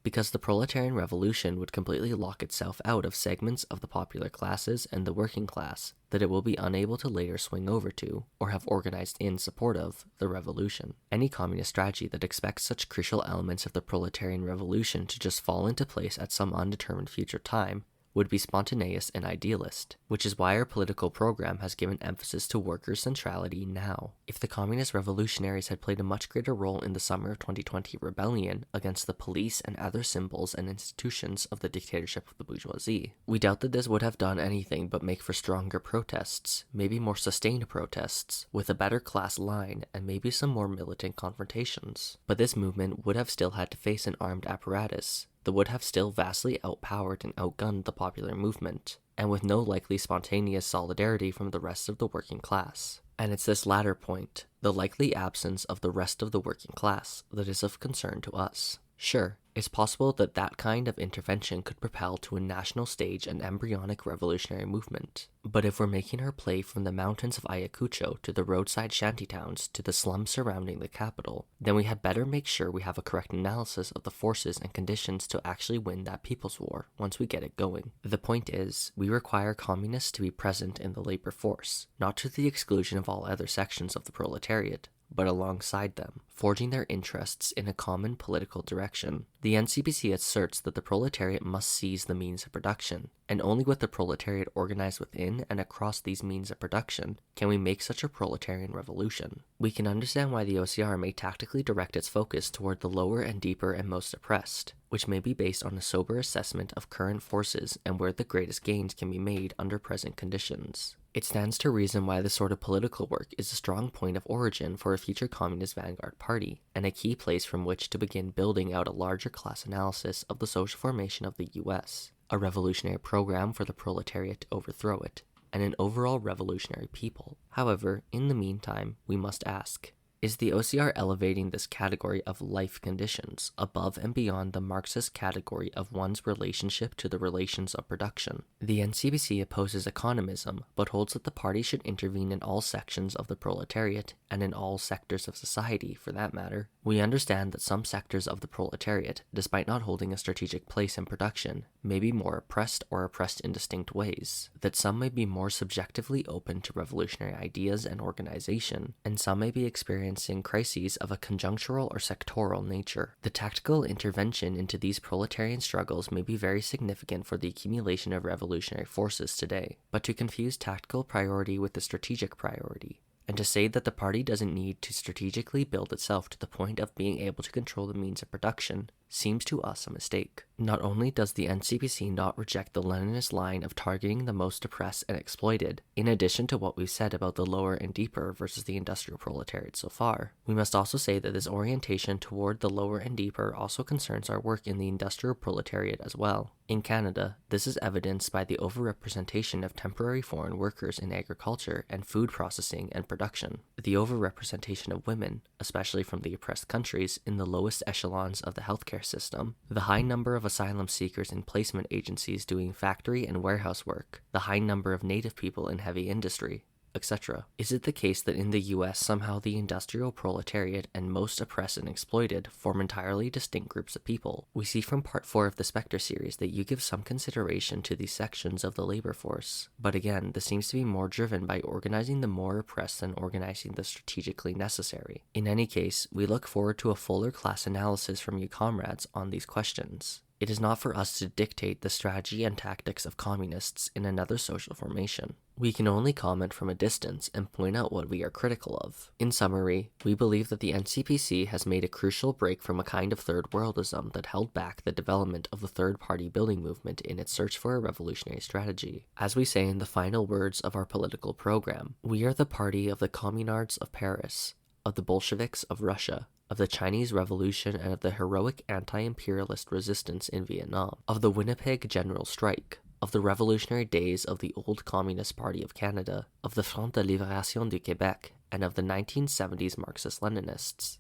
because the proletarian revolution would completely lock itself out of segments of the popular classes and the working class that it will be unable to later swing over to, or have organized in support of, the revolution. Any communist strategy that expects such crucial elements of the proletarian revolution to just fall into place at some undetermined future time would be spontaneous and idealist, which is why our political program has given emphasis to worker centrality now. If the communist revolutionaries had played a much greater role in the summer of 2020 rebellion against the police and other symbols and institutions of the dictatorship of the bourgeoisie, we doubt that this would have done anything but make for stronger protests, maybe more sustained protests, with a better class line and maybe some more militant confrontations. But this movement would have still had to face an armed apparatus that would have still vastly outpowered and outgunned the popular movement, and with no likely spontaneous solidarity from the rest of the working class. And it's this latter point, the likely absence of the rest of the working class, that is of concern to us. Sure, it's possible that that kind of intervention could propel to a national stage an embryonic revolutionary movement. But if we're making our play from the mountains of Ayacucho to the roadside shantytowns to the slums surrounding the capital, then we had better make sure we have a correct analysis of the forces and conditions to actually win that people's war once we get it going. The point is, we require communists to be present in the labor force, not to the exclusion of all other sections of the proletariat, but alongside them, forging their interests in a common political direction. The NCPC asserts that the proletariat must seize the means of production, and only with the proletariat organized within and across these means of production can we make such a proletarian revolution. We can understand why the OCR may tactically direct its focus toward the lower and deeper and most oppressed, which may be based on a sober assessment of current forces and where the greatest gains can be made under present conditions. It stands to reason why this sort of political work is a strong point of origin for a future communist vanguard party, and a key place from which to begin building out a larger class analysis of the social formation of the US, a revolutionary program for the proletariat to overthrow it, and an overall revolutionary people. However, in the meantime, we must ask, is the OCR elevating this category of life conditions above and beyond the Marxist category of one's relationship to the relations of production? The NCPC opposes economism, but holds that the party should intervene in all sections of the proletariat, and in all sectors of society, for that matter. We understand that some sectors of the proletariat, despite not holding a strategic place in production, may be more oppressed or oppressed in distinct ways, that some may be more subjectively open to revolutionary ideas and organization, and some may be experiencing crises of a conjunctural or sectoral nature. The tactical intervention into these proletarian struggles may be very significant for the accumulation of revolutionary forces today, but to confuse tactical priority with the strategic priority, and to say that the party doesn't need to strategically build itself to the point of being able to control the means of production, seems to us a mistake. Not only does the NCPC not reject the Leninist line of targeting the most oppressed and exploited, in addition to what we've said about the lower and deeper versus the industrial proletariat so far, we must also say that this orientation toward the lower and deeper also concerns our work in the industrial proletariat as well. In Canada, this is evidenced by the overrepresentation of temporary foreign workers in agriculture and food processing and production, the overrepresentation of women, especially from the oppressed countries, in the lowest echelons of the healthcare system, the high number of asylum seekers in placement agencies doing factory and warehouse work, the high number of native people in heavy industry, etc. Is it the case that in the US somehow the industrial proletariat and most oppressed and exploited form entirely distinct groups of people? We see from part 4 of the Spectre series that you give some consideration to these sections of the labor force, but again, this seems to be more driven by organizing the more oppressed than organizing the strategically necessary. In any case, we look forward to a fuller class analysis from you comrades on these questions. It is not for us to dictate the strategy and tactics of communists in another social formation. We can only comment from a distance and point out what we are critical of. In summary, we believe that the NCPC has made a crucial break from a kind of third worldism that held back the development of the third-party building movement in its search for a revolutionary strategy. As we say in the final words of our political program, we are the party of the communards of Paris, of the Bolsheviks of Russia, of the Chinese Revolution and of the heroic anti-imperialist resistance in Vietnam, of the Winnipeg General Strike, of the revolutionary days of the old Communist Party of Canada, of the Front de Libération du Québec, and of the 1970s Marxist-Leninists.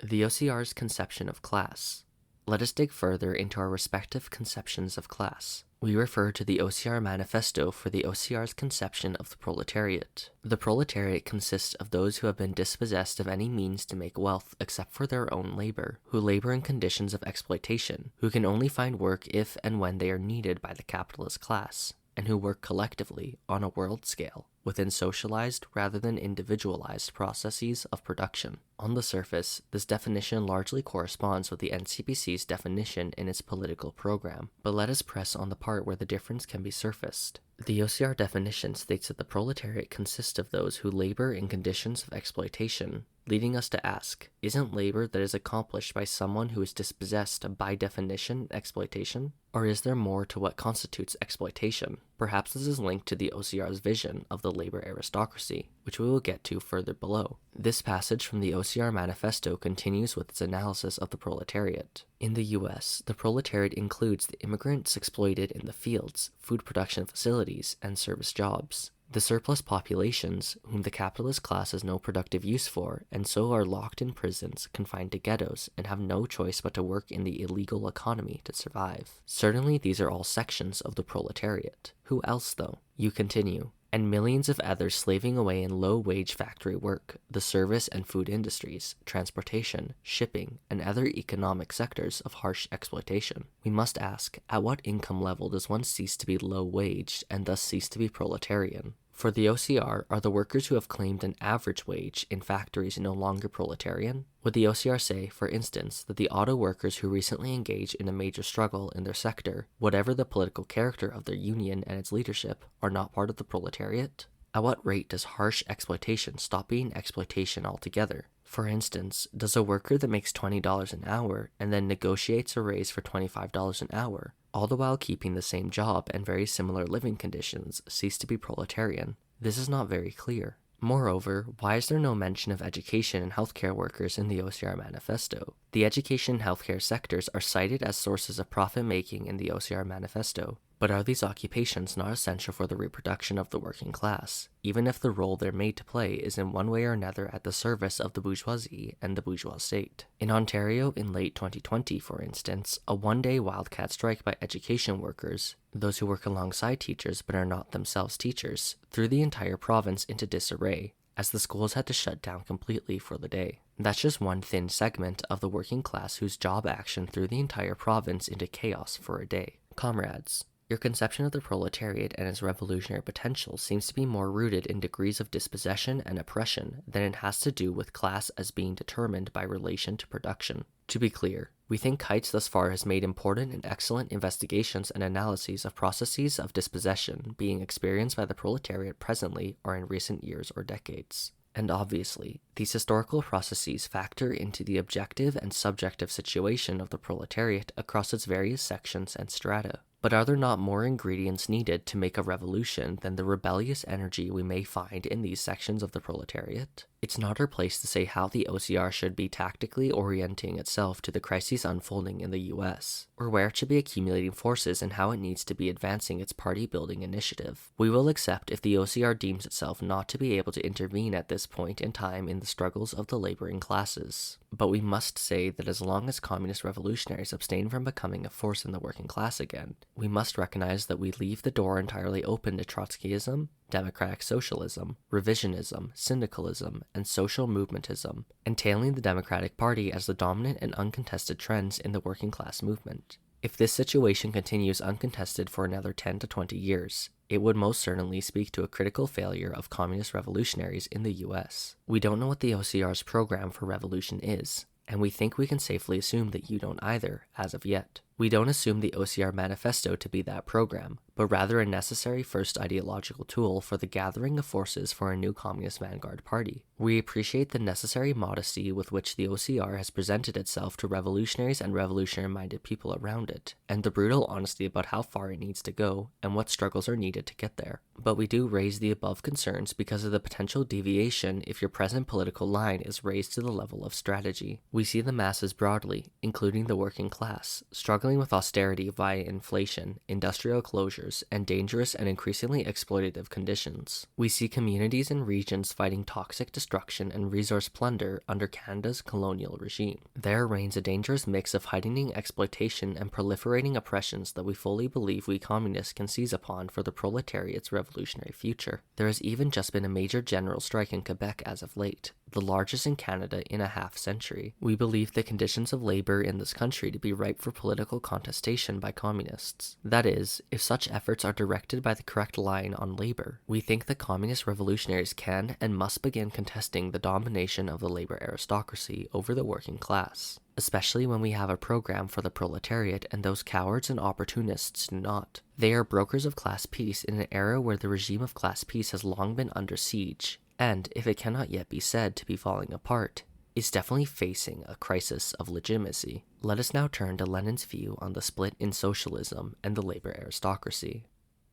The OCR's conception of class. Let us dig further into our respective conceptions of class. We refer to the OCR Manifesto for the OCR's conception of the proletariat. The proletariat consists of those who have been dispossessed of any means to make wealth except for their own labor, who labor in conditions of exploitation, who can only find work if and when they are needed by the capitalist class, and who work collectively on a world scale within socialized rather than individualized processes of production. On the surface, this definition largely corresponds with the NCPC's definition in its political program, but let us press on the part where the difference can be surfaced. The OCR definition states that the proletariat consists of those who labor in conditions of exploitation, leading us to ask, isn't labor that is accomplished by someone who is dispossessed by definition exploitation? Or is there more to what constitutes exploitation? Perhaps this is linked to the OCR's vision of the labor aristocracy, which we will get to further below. This passage from the OCR manifesto continues with its analysis of the proletariat. In the US, the proletariat includes the immigrants exploited in the fields, food production facilities, and service jobs. The surplus populations, whom the capitalist class has no productive use for, and so are locked in prisons, confined to ghettos, and have no choice but to work in the illegal economy to survive. Certainly these are all sections of the proletariat. Who else, though? You continue. And millions of others slaving away in low-wage factory work, the service and food industries, transportation, shipping, and other economic sectors of harsh exploitation. We must ask, at what income level does one cease to be low-waged and thus cease to be proletarian? For the OCR, are the workers who have claimed an average wage in factories no longer proletarian? Would the OCR say, for instance, that the auto workers who recently engaged in a major struggle in their sector, whatever the political character of their union and its leadership, are not part of the proletariat? At what rate does harsh exploitation stop being exploitation altogether? For instance, does a worker that makes $20 an hour and then negotiates a raise for $25 an hour, all the while keeping the same job and very similar living conditions, cease to be proletarian? This is not very clear. Moreover, why is there no mention of education and healthcare workers in the OCR manifesto? The education and healthcare sectors are cited as sources of profit-making in the OCR manifesto, but are these occupations not essential for the reproduction of the working class, even if the role they're made to play is in one way or another at the service of the bourgeoisie and the bourgeois state? In Ontario in late 2020, for instance, a one-day wildcat strike by education workers, those who work alongside teachers but are not themselves teachers, threw the entire province into disarray, as the schools had to shut down completely for the day. That's just one thin segment of the working class whose job action threw the entire province into chaos for a day. Comrades, your conception of the proletariat and its revolutionary potential seems to be more rooted in degrees of dispossession and oppression than it has to do with class as being determined by relation to production. To be clear, we think Kites thus far has made important and excellent investigations and analyses of processes of dispossession being experienced by the proletariat presently or in recent years or decades. And obviously, these historical processes factor into the objective and subjective situation of the proletariat across its various sections and strata. But are there not more ingredients needed to make a revolution than the rebellious energy we may find in these sections of the proletariat? It's not our place to say how the OCR should be tactically orienting itself to the crises unfolding in the US, or where it should be accumulating forces and how it needs to be advancing its party-building initiative. We will accept if the OCR deems itself not to be able to intervene at this point in time in the struggles of the laboring classes. But we must say that as long as communist revolutionaries abstain from becoming a force in the working class again, we must recognize that we leave the door entirely open to Trotskyism, democratic socialism, revisionism, syndicalism, and social movementism, entailing the Democratic Party as the dominant and uncontested trends in the working class movement. If this situation continues uncontested for another 10 to 20 years, it would most certainly speak to a critical failure of communist revolutionaries in the US. We don't know what the OCR's program for revolution is, and we think we can safely assume that you don't either, as of yet. We don't assume the OCR manifesto to be that program, but rather a necessary first ideological tool for the gathering of forces for a new communist vanguard party. We appreciate the necessary modesty with which the OCR has presented itself to revolutionaries and revolutionary-minded people around it, and the brutal honesty about how far it needs to go and what struggles are needed to get there. But we do raise the above concerns because of the potential deviation if your present political line is raised to the level of strategy. We see the masses broadly, including the working class, struggling with austerity via inflation, industrial closures, and dangerous and increasingly exploitative conditions. We see communities and regions fighting toxic destruction and resource plunder under Canada's colonial regime. There reigns a dangerous mix of heightening exploitation and proliferating oppressions that we fully believe we communists can seize upon for the proletariat's revolutionary future. There has even just been a major general strike in Quebec as of late, the largest in Canada in a half-century. We believe the conditions of labor in this country to be ripe for political contestation by communists. That is, if such efforts are directed by the correct line on labor. We think the communist revolutionaries can and must begin contesting the domination of the labor aristocracy over the working class, especially when we have a program for the proletariat and those cowards and opportunists do not. They are brokers of class peace in an era where the regime of class peace has long been under siege, and, if it cannot yet be said to be falling apart, is definitely facing a crisis of legitimacy. Let us now turn to Lenin's view on the split in socialism and the labor aristocracy.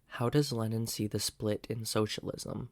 How does Lenin see the split in socialism?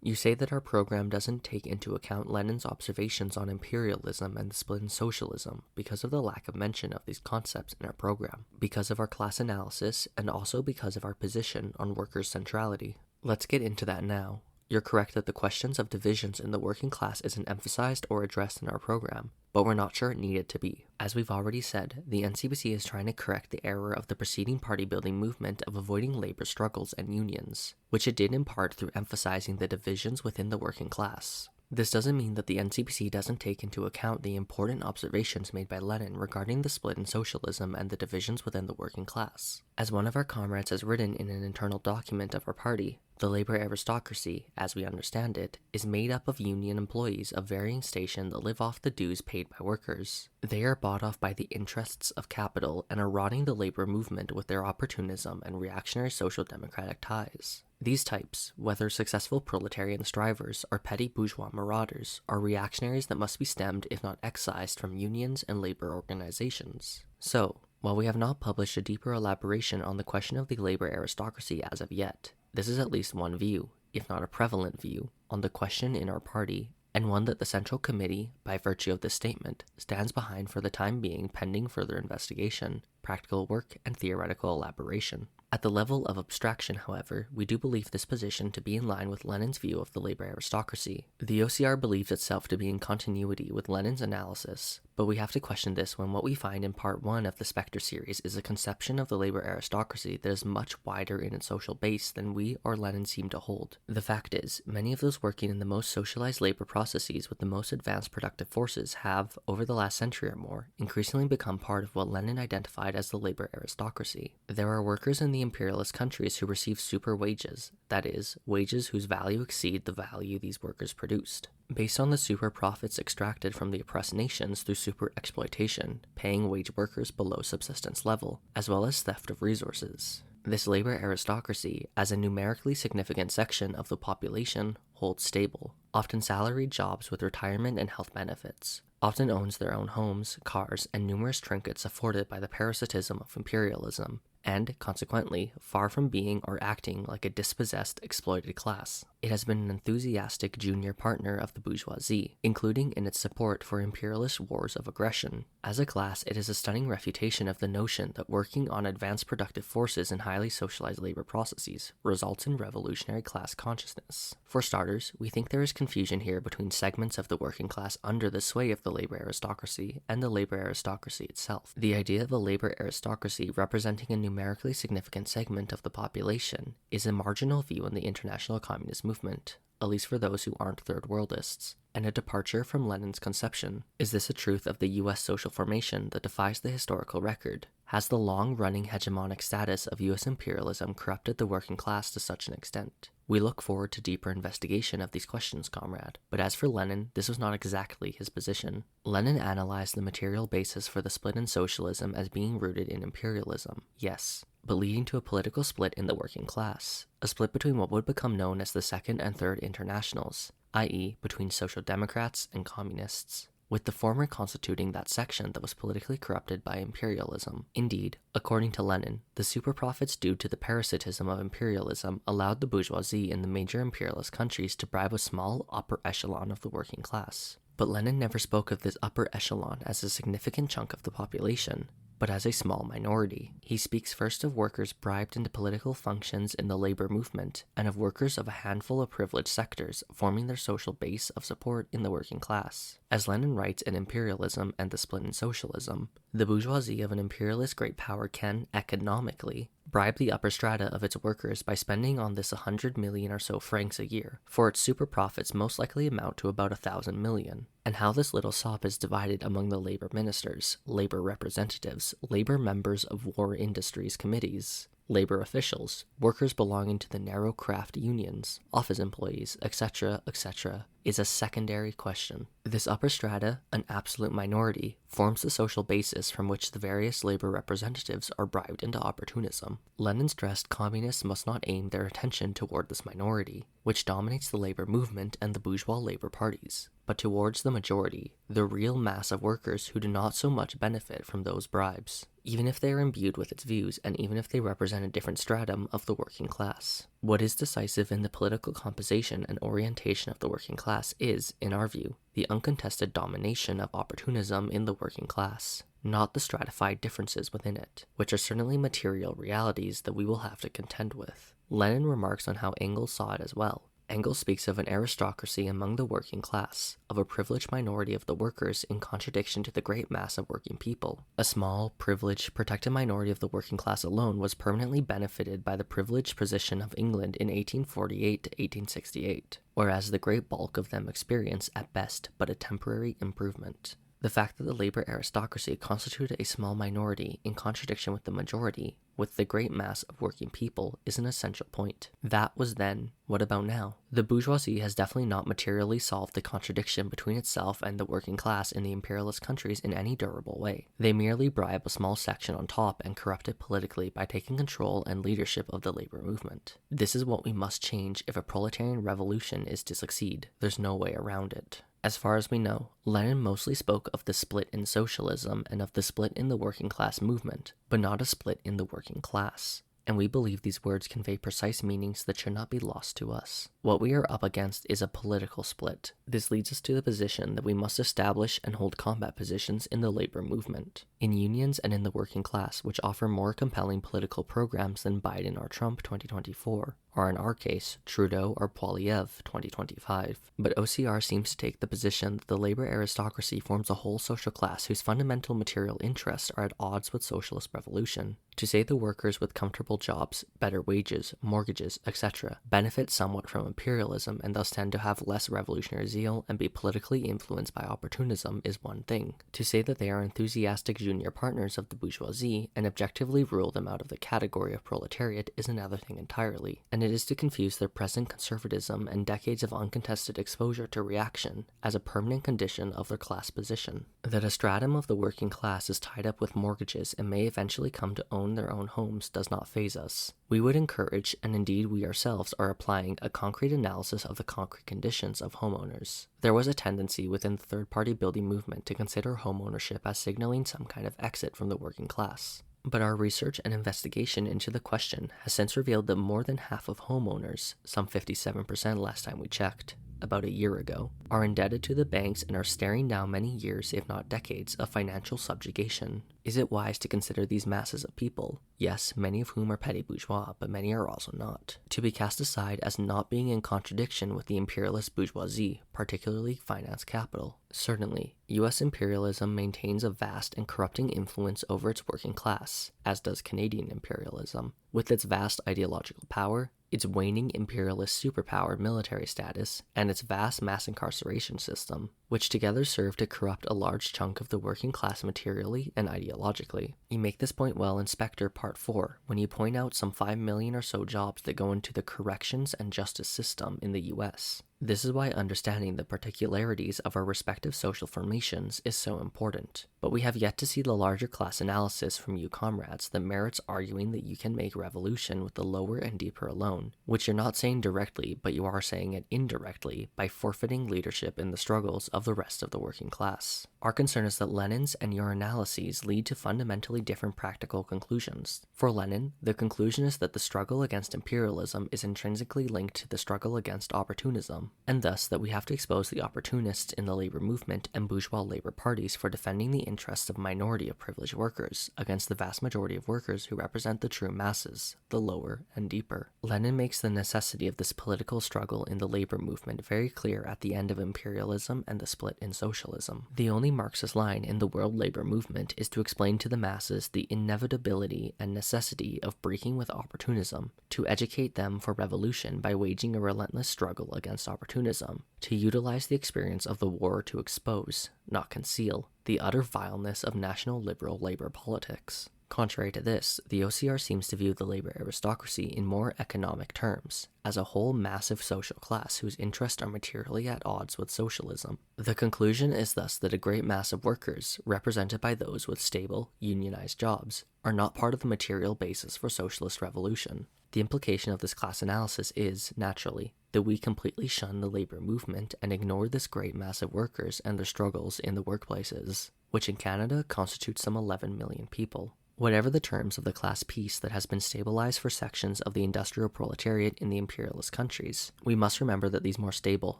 You say that our program doesn't take into account Lenin's observations on imperialism and the split in socialism because of the lack of mention of these concepts in our program, because of our class analysis, and also because of our position on workers' centrality. Let's get into that now. You're correct that the questions of divisions in the working class isn't emphasized or addressed in our program, but we're not sure it needed to be. As we've already said, the NCPC is trying to correct the error of the preceding party-building movement of avoiding labor struggles and unions, which it did in part through emphasizing the divisions within the working class. This doesn't mean that the NCPC doesn't take into account the important observations made by Lenin regarding the split in socialism and the divisions within the working class. As one of our comrades has written in an internal document of our party, the labor aristocracy, as we understand it, is made up of union employees of varying station that live off the dues paid by workers. They are bought off by the interests of capital and are rotting the labor movement with their opportunism and reactionary social democratic ties. These types, whether successful proletarian strivers or petty bourgeois marauders, are reactionaries that must be stemmed if not excised from unions and labor organizations. So, while we have not published a deeper elaboration on the question of the labor aristocracy as of yet, this is at least one view, if not a prevalent view, on the question in our party, and one that the Central Committee, by virtue of this statement, stands behind for the time being pending further investigation, practical work, and theoretical elaboration. At the level of abstraction, however, we do believe this position to be in line with Lenin's view of the labor aristocracy. The OCR believes itself to be in continuity with Lenin's analysis, but we have to question this when what we find in part 1 of the Spectre series is a conception of the labor aristocracy that is much wider in its social base than we or Lenin seem to hold. The fact is, many of those working in the most socialized labor processes with the most advanced productive forces have, over the last century or more, increasingly become part of what Lenin identified as the labor aristocracy. There are workers in the imperialist countries who receive super wages, that is, wages whose value exceed the value these workers produced, based on the super profits extracted from the oppressed nations through super exploitation, paying wage workers below subsistence level, as well as theft of resources. This labor aristocracy, as a numerically significant section of the population, holds stable, often salaried jobs with retirement and health benefits, often owns their own homes, cars, and numerous trinkets afforded by the parasitism of imperialism, and, consequently, far from being or acting like a dispossessed, exploited class. It has been an enthusiastic junior partner of the bourgeoisie, including in its support for imperialist wars of aggression. As a class, it is a stunning refutation of the notion that working on advanced productive forces in highly socialized labor processes results in revolutionary class consciousness. For starters, we think there is confusion here between segments of the working class under the sway of the labor aristocracy and the labor aristocracy itself. The idea of a labor aristocracy representing a numerically significant segment of the population is a marginal view in the international communist movement, at least for those who aren't third worldists, and a departure from Lenin's conception. Is this a truth of the US social formation that defies the historical record? Has the long-running hegemonic status of US imperialism corrupted the working class to such an extent? We look forward to deeper investigation of these questions, comrade. But as for Lenin, this was not exactly his position. Lenin analyzed the material basis for the split in socialism as being rooted in imperialism, yes, but leading to a political split in the working class, a split between what would become known as the Second and Third Internationals, i.e. between social democrats and communists, with the former constituting that section that was politically corrupted by imperialism. Indeed, according to Lenin, the super profits due to the parasitism of imperialism allowed the bourgeoisie in the major imperialist countries to bribe a small upper echelon of the working class. But Lenin never spoke of this upper echelon as a significant chunk of the population, but as a small minority. He speaks first of workers bribed into political functions in the labor movement, and of workers of a handful of privileged sectors forming their social base of support in the working class. As Lenin writes in Imperialism and the Split in Socialism, the bourgeoisie of an imperialist great power can, economically, bribe the upper strata of its workers by spending on this 100 million or so francs a year, for its super profits most likely amount to about 1,000 million, and how this little sop is divided among the labor ministers, labor representatives, labor members of war industries committees, labor officials, workers belonging to the narrow craft unions, office employees, etc., etc., is a secondary question. This upper strata, an absolute minority, forms the social basis from which the various labor representatives are bribed into opportunism. Lenin stressed communists must not aim their attention toward this minority, which dominates the labor movement and the bourgeois labor parties, but towards the majority, the real mass of workers who do not so much benefit from those bribes, even if they are imbued with its views and even if they represent a different stratum of the working class. What is decisive in the political composition and orientation of the working class is, in our view, the uncontested domination of opportunism in the working class, not the stratified differences within it, which are certainly material realities that we will have to contend with. Lenin remarks on how Engels saw it as well. Engels speaks of an aristocracy among the working class, of a privileged minority of the workers in contradiction to the great mass of working people. A small, privileged, protected minority of the working class alone was permanently benefited by the privileged position of England in 1848 to 1868, whereas the great bulk of them experience, at best, but a temporary improvement. The fact that the labor aristocracy constituted a small minority in contradiction with the majority, with the great mass of working people, is an essential point. That was then. What about now? The bourgeoisie has definitely not materially solved the contradiction between itself and the working class in the imperialist countries in any durable way. They merely bribe a small section on top and corrupt it politically by taking control and leadership of the labor movement. This is what we must change if a proletarian revolution is to succeed. There's no way around it. As far as we know, Lenin mostly spoke of the split in socialism and of the split in the working class movement, but not a split in the working class. And we believe these words convey precise meanings that should not be lost to us. What we are up against is a political split. This leads us to the position that we must establish and hold combat positions in the labor movement, in unions and in the working class, which offer more compelling political programs than Biden or Trump 2024, or in our case, Trudeau or Poilievre 2025. But OCR seems to take the position that the labor aristocracy forms a whole social class whose fundamental material interests are at odds with socialist revolution. To say the workers with comfortable jobs, better wages, mortgages, etc. benefit somewhat from imperialism and thus tend to have less revolutionary zeal and be politically influenced by opportunism is one thing. To say that they are enthusiastic junior partners of the bourgeoisie and objectively rule them out of the category of proletariat is another thing entirely, and it is to confuse their present conservatism and decades of uncontested exposure to reaction as a permanent condition of their class position. That a stratum of the working class is tied up with mortgages and may eventually come to own their own homes does not faze us. We would encourage, and indeed we ourselves are applying, a concrete analysis of the concrete conditions of homeowners. There was a tendency within the third-party building movement to consider homeownership as signaling some kind of exit from the working class. But our research and investigation into the question has since revealed that more than half of homeowners, some 57% last time we checked, about a year ago, are indebted to the banks and are staring down many years, if not decades, of financial subjugation. Is it wise to consider these masses of people, yes, many of whom are petty bourgeois, but many are also not, to be cast aside as not being in contradiction with the imperialist bourgeoisie, particularly finance capital? Certainly, U.S. imperialism maintains a vast and corrupting influence over its working class, as does Canadian imperialism, with its vast ideological power, its waning imperialist superpower military status, and its vast mass incarceration system, which together serve to corrupt a large chunk of the working class materially and ideologically. You make this point well in Spectre Part 4, when you point out some 5 million or so jobs that go into the corrections and justice system in the US. This is why understanding the particularities of our respective social formations is so important. But we have yet to see the larger class analysis from you comrades that merits arguing that you can make revolution with the lower and deeper alone, which you're not saying directly, but you are saying it indirectly by forfeiting leadership in the struggles of the rest of the working class. Our concern is that Lenin's and your analyses lead to fundamentally different practical conclusions. For Lenin, the conclusion is that the struggle against imperialism is intrinsically linked to the struggle against opportunism. opportunism, and thus that we have to expose the opportunists in the labor movement and bourgeois labor parties for defending the interests of a minority of privileged workers against the vast majority of workers who represent the true masses, the lower and deeper. Lenin makes the necessity of this political struggle in the labor movement very clear at the end of imperialism and the split in socialism. The only Marxist line in the world labor movement is to explain to the masses the inevitability and necessity of breaking with opportunism, to educate them for revolution by waging a relentless struggle against opportunism, to utilize the experience of the war to expose, not conceal, the utter vileness of national liberal labor politics. Contrary to this, the OCR seems to view the labor aristocracy in more economic terms, as a whole massive social class whose interests are materially at odds with socialism. The conclusion is thus that a great mass of workers, represented by those with stable, unionized jobs, are not part of the material basis for socialist revolution. The implication of this class analysis is, naturally, that we completely shun the labor movement and ignore this great mass of workers and their struggles in the workplaces, which in Canada constitutes some 11 million people. Whatever the terms of the class peace that has been stabilized for sections of the industrial proletariat in the imperialist countries, we must remember that these more stable,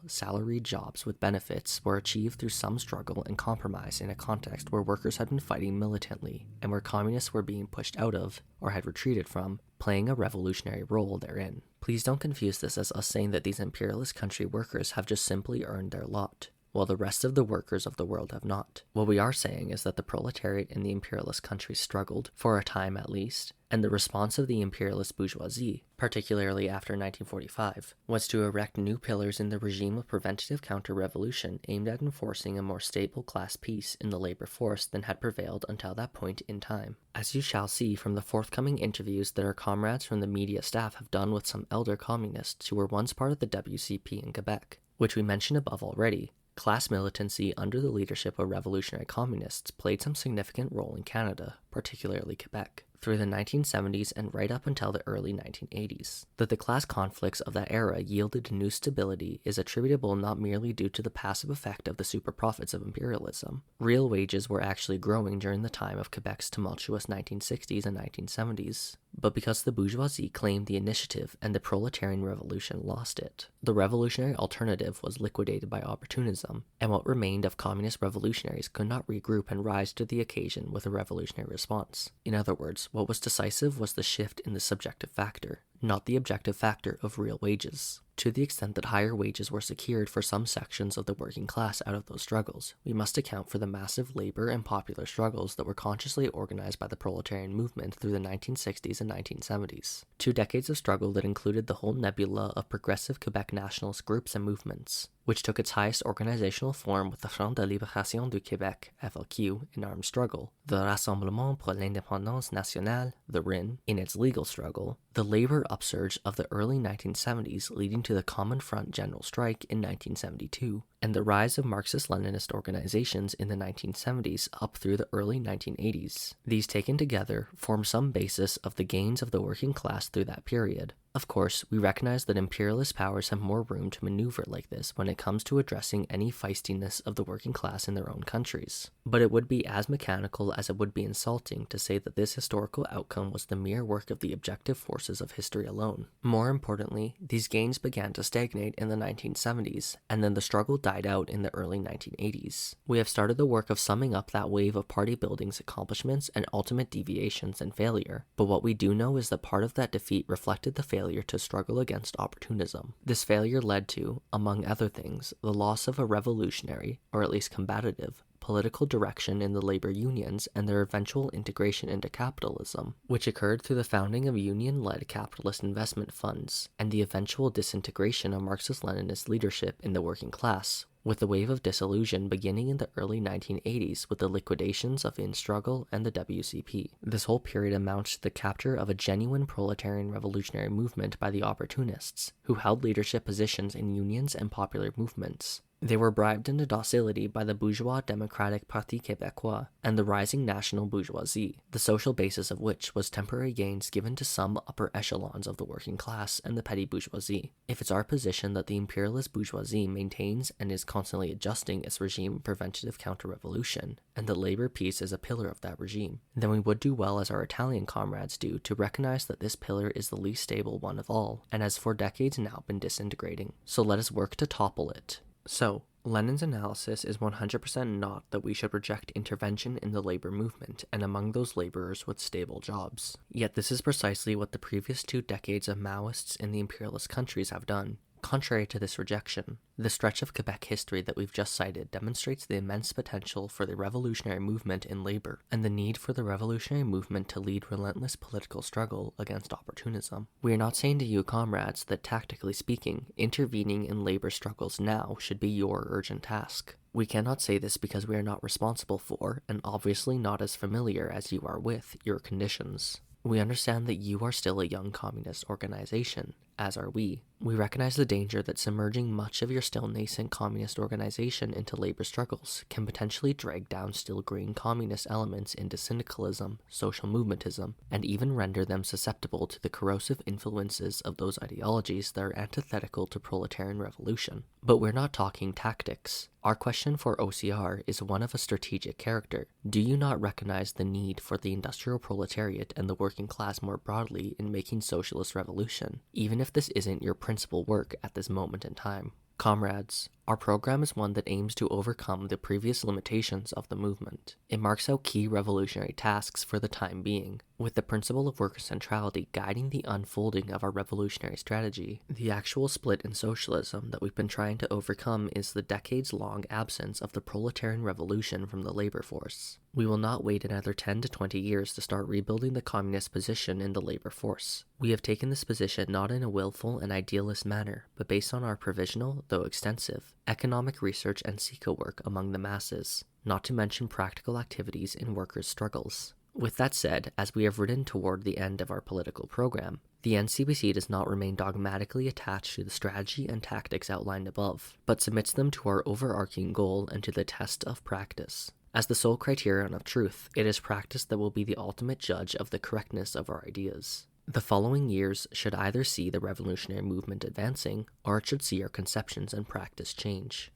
salaried jobs with benefits were achieved through some struggle and compromise in a context where workers had been fighting militantly, and where communists were being pushed out of, or had retreated from, playing a revolutionary role therein. Please don't confuse this as us saying that these imperialist country workers have just simply earned their lot, while the rest of the workers of the world have not. What we are saying is that the proletariat in the imperialist countries struggled, for a time at least, and the response of the imperialist bourgeoisie, particularly after 1945, was to erect new pillars in the regime of preventative counter-revolution aimed at enforcing a more stable class peace in the labor force than had prevailed until that point in time. As you shall see from the forthcoming interviews that our comrades from the media staff have done with some elder communists who were once part of the WCP in Quebec, which we mentioned above already, class militancy under the leadership of revolutionary communists played some significant role in Canada, particularly Quebec, through the 1970s and right up until the early 1980s. That the class conflicts of that era yielded new stability is attributable not merely due to the passive effect of the super profits of imperialism. Real wages were actually growing during the time of Quebec's tumultuous 1960s and 1970s, but because the bourgeoisie claimed the initiative and the proletarian revolution lost it. The revolutionary alternative was liquidated by opportunism, and what remained of communist revolutionaries could not regroup and rise to the occasion with a revolutionary response. In other words, what was decisive was the shift in the subjective factor, not the objective factor of real wages. To the extent that higher wages were secured for some sections of the working class out of those struggles, we must account for the massive labor and popular struggles that were consciously organized by the proletarian movement through the 1960s and 1970s. 2 decades of struggle that included the whole nebula of progressive Quebec nationalist groups and movements, which took its highest organizational form with the Front de Libération du Québec, FLQ, in armed struggle, the Rassemblement pour l'Indépendance Nationale, the RIN, in its legal struggle, the labor upsurge of the early 1970s leading to the Common Front general strike in 1972, and the rise of Marxist-Leninist organizations in the 1970s up through the early 1980s. These taken together form some basis of the gains of the working class through that period. Of course, we recognize that imperialist powers have more room to maneuver like this when it comes to addressing any feistiness of the working class in their own countries. But it would be as mechanical as it would be insulting to say that this historical outcome was the mere work of the objective forces of history alone. More importantly, these gains began to stagnate in the 1970s, and then the struggle died out in the early 1980s. We have started the work of summing up that wave of party building's accomplishments and ultimate deviations and failure, but what we do know is that part of that defeat reflected the failure to struggle against opportunism. This failure led to, among other things, the loss of a revolutionary, or at least combative, political direction in the labor unions and their eventual integration into capitalism, which occurred through the founding of union-led capitalist investment funds, and the eventual disintegration of Marxist-Leninist leadership in the working class, with the wave of disillusion beginning in the early 1980s with the liquidations of In Struggle and the WCP. This whole period amounts to the capture of a genuine proletarian revolutionary movement by the opportunists, who held leadership positions in unions and popular movements, They were bribed into docility by the bourgeois Democratic Parti Québécois and the rising national bourgeoisie, the social basis of which was temporary gains given to some upper echelons of the working class and the petty bourgeoisie. If it's our position that the imperialist bourgeoisie maintains and is constantly adjusting its regime of preventative counter-revolution, and that labor peace is a pillar of that regime, then we would do well as our Italian comrades do to recognize that this pillar is the least stable one of all, and has for decades now been disintegrating. So let us work to topple it. So, Lenin's analysis is 100% not that we should reject intervention in the labor movement and among those laborers with stable jobs. Yet this is precisely what the previous 2 decades of Maoists in the imperialist countries have done. Contrary to this rejection, the stretch of Quebec history that we've just cited demonstrates the immense potential for the revolutionary movement in labor, and the need for the revolutionary movement to lead relentless political struggle against opportunism. We are not saying to you, comrades, that tactically speaking, intervening in labor struggles now should be your urgent task. We cannot say this because we are not responsible for, and obviously not as familiar as you are with, your conditions. We understand that you are still a young communist organization, as are we. We recognize the danger that submerging much of your still nascent communist organization into labor struggles can potentially drag down still green communist elements into syndicalism, social movementism, and even render them susceptible to the corrosive influences of those ideologies that are antithetical to proletarian revolution. But we're not talking tactics. Our question for OCR is one of a strategic character. Do you not recognize the need for the industrial proletariat and the working class more broadly in making socialist revolution, even if this isn't your principal work at this moment in time? Comrades, our program is one that aims to overcome the previous limitations of the movement. It marks out key revolutionary tasks for the time being, with the principle of worker centrality guiding the unfolding of our revolutionary strategy. The actual split in socialism that we've been trying to overcome is the decades-long absence of the proletarian revolution from the labor force. We will not wait another 10 to 20 years to start rebuilding the communist position in the labor force. We have taken this position not in a willful and idealist manner, but based on our provisional, though extensive, economic research and SICA work among the masses, not to mention practical activities in workers' struggles. With that said, as we have ridden toward the end of our political program, the NCPC does not remain dogmatically attached to the strategy and tactics outlined above, but submits them to our overarching goal and to the test of practice. As the sole criterion of truth, it is practice that will be the ultimate judge of the correctness of our ideas. The following years should either see the revolutionary movement advancing, or it should see our conceptions and practice change.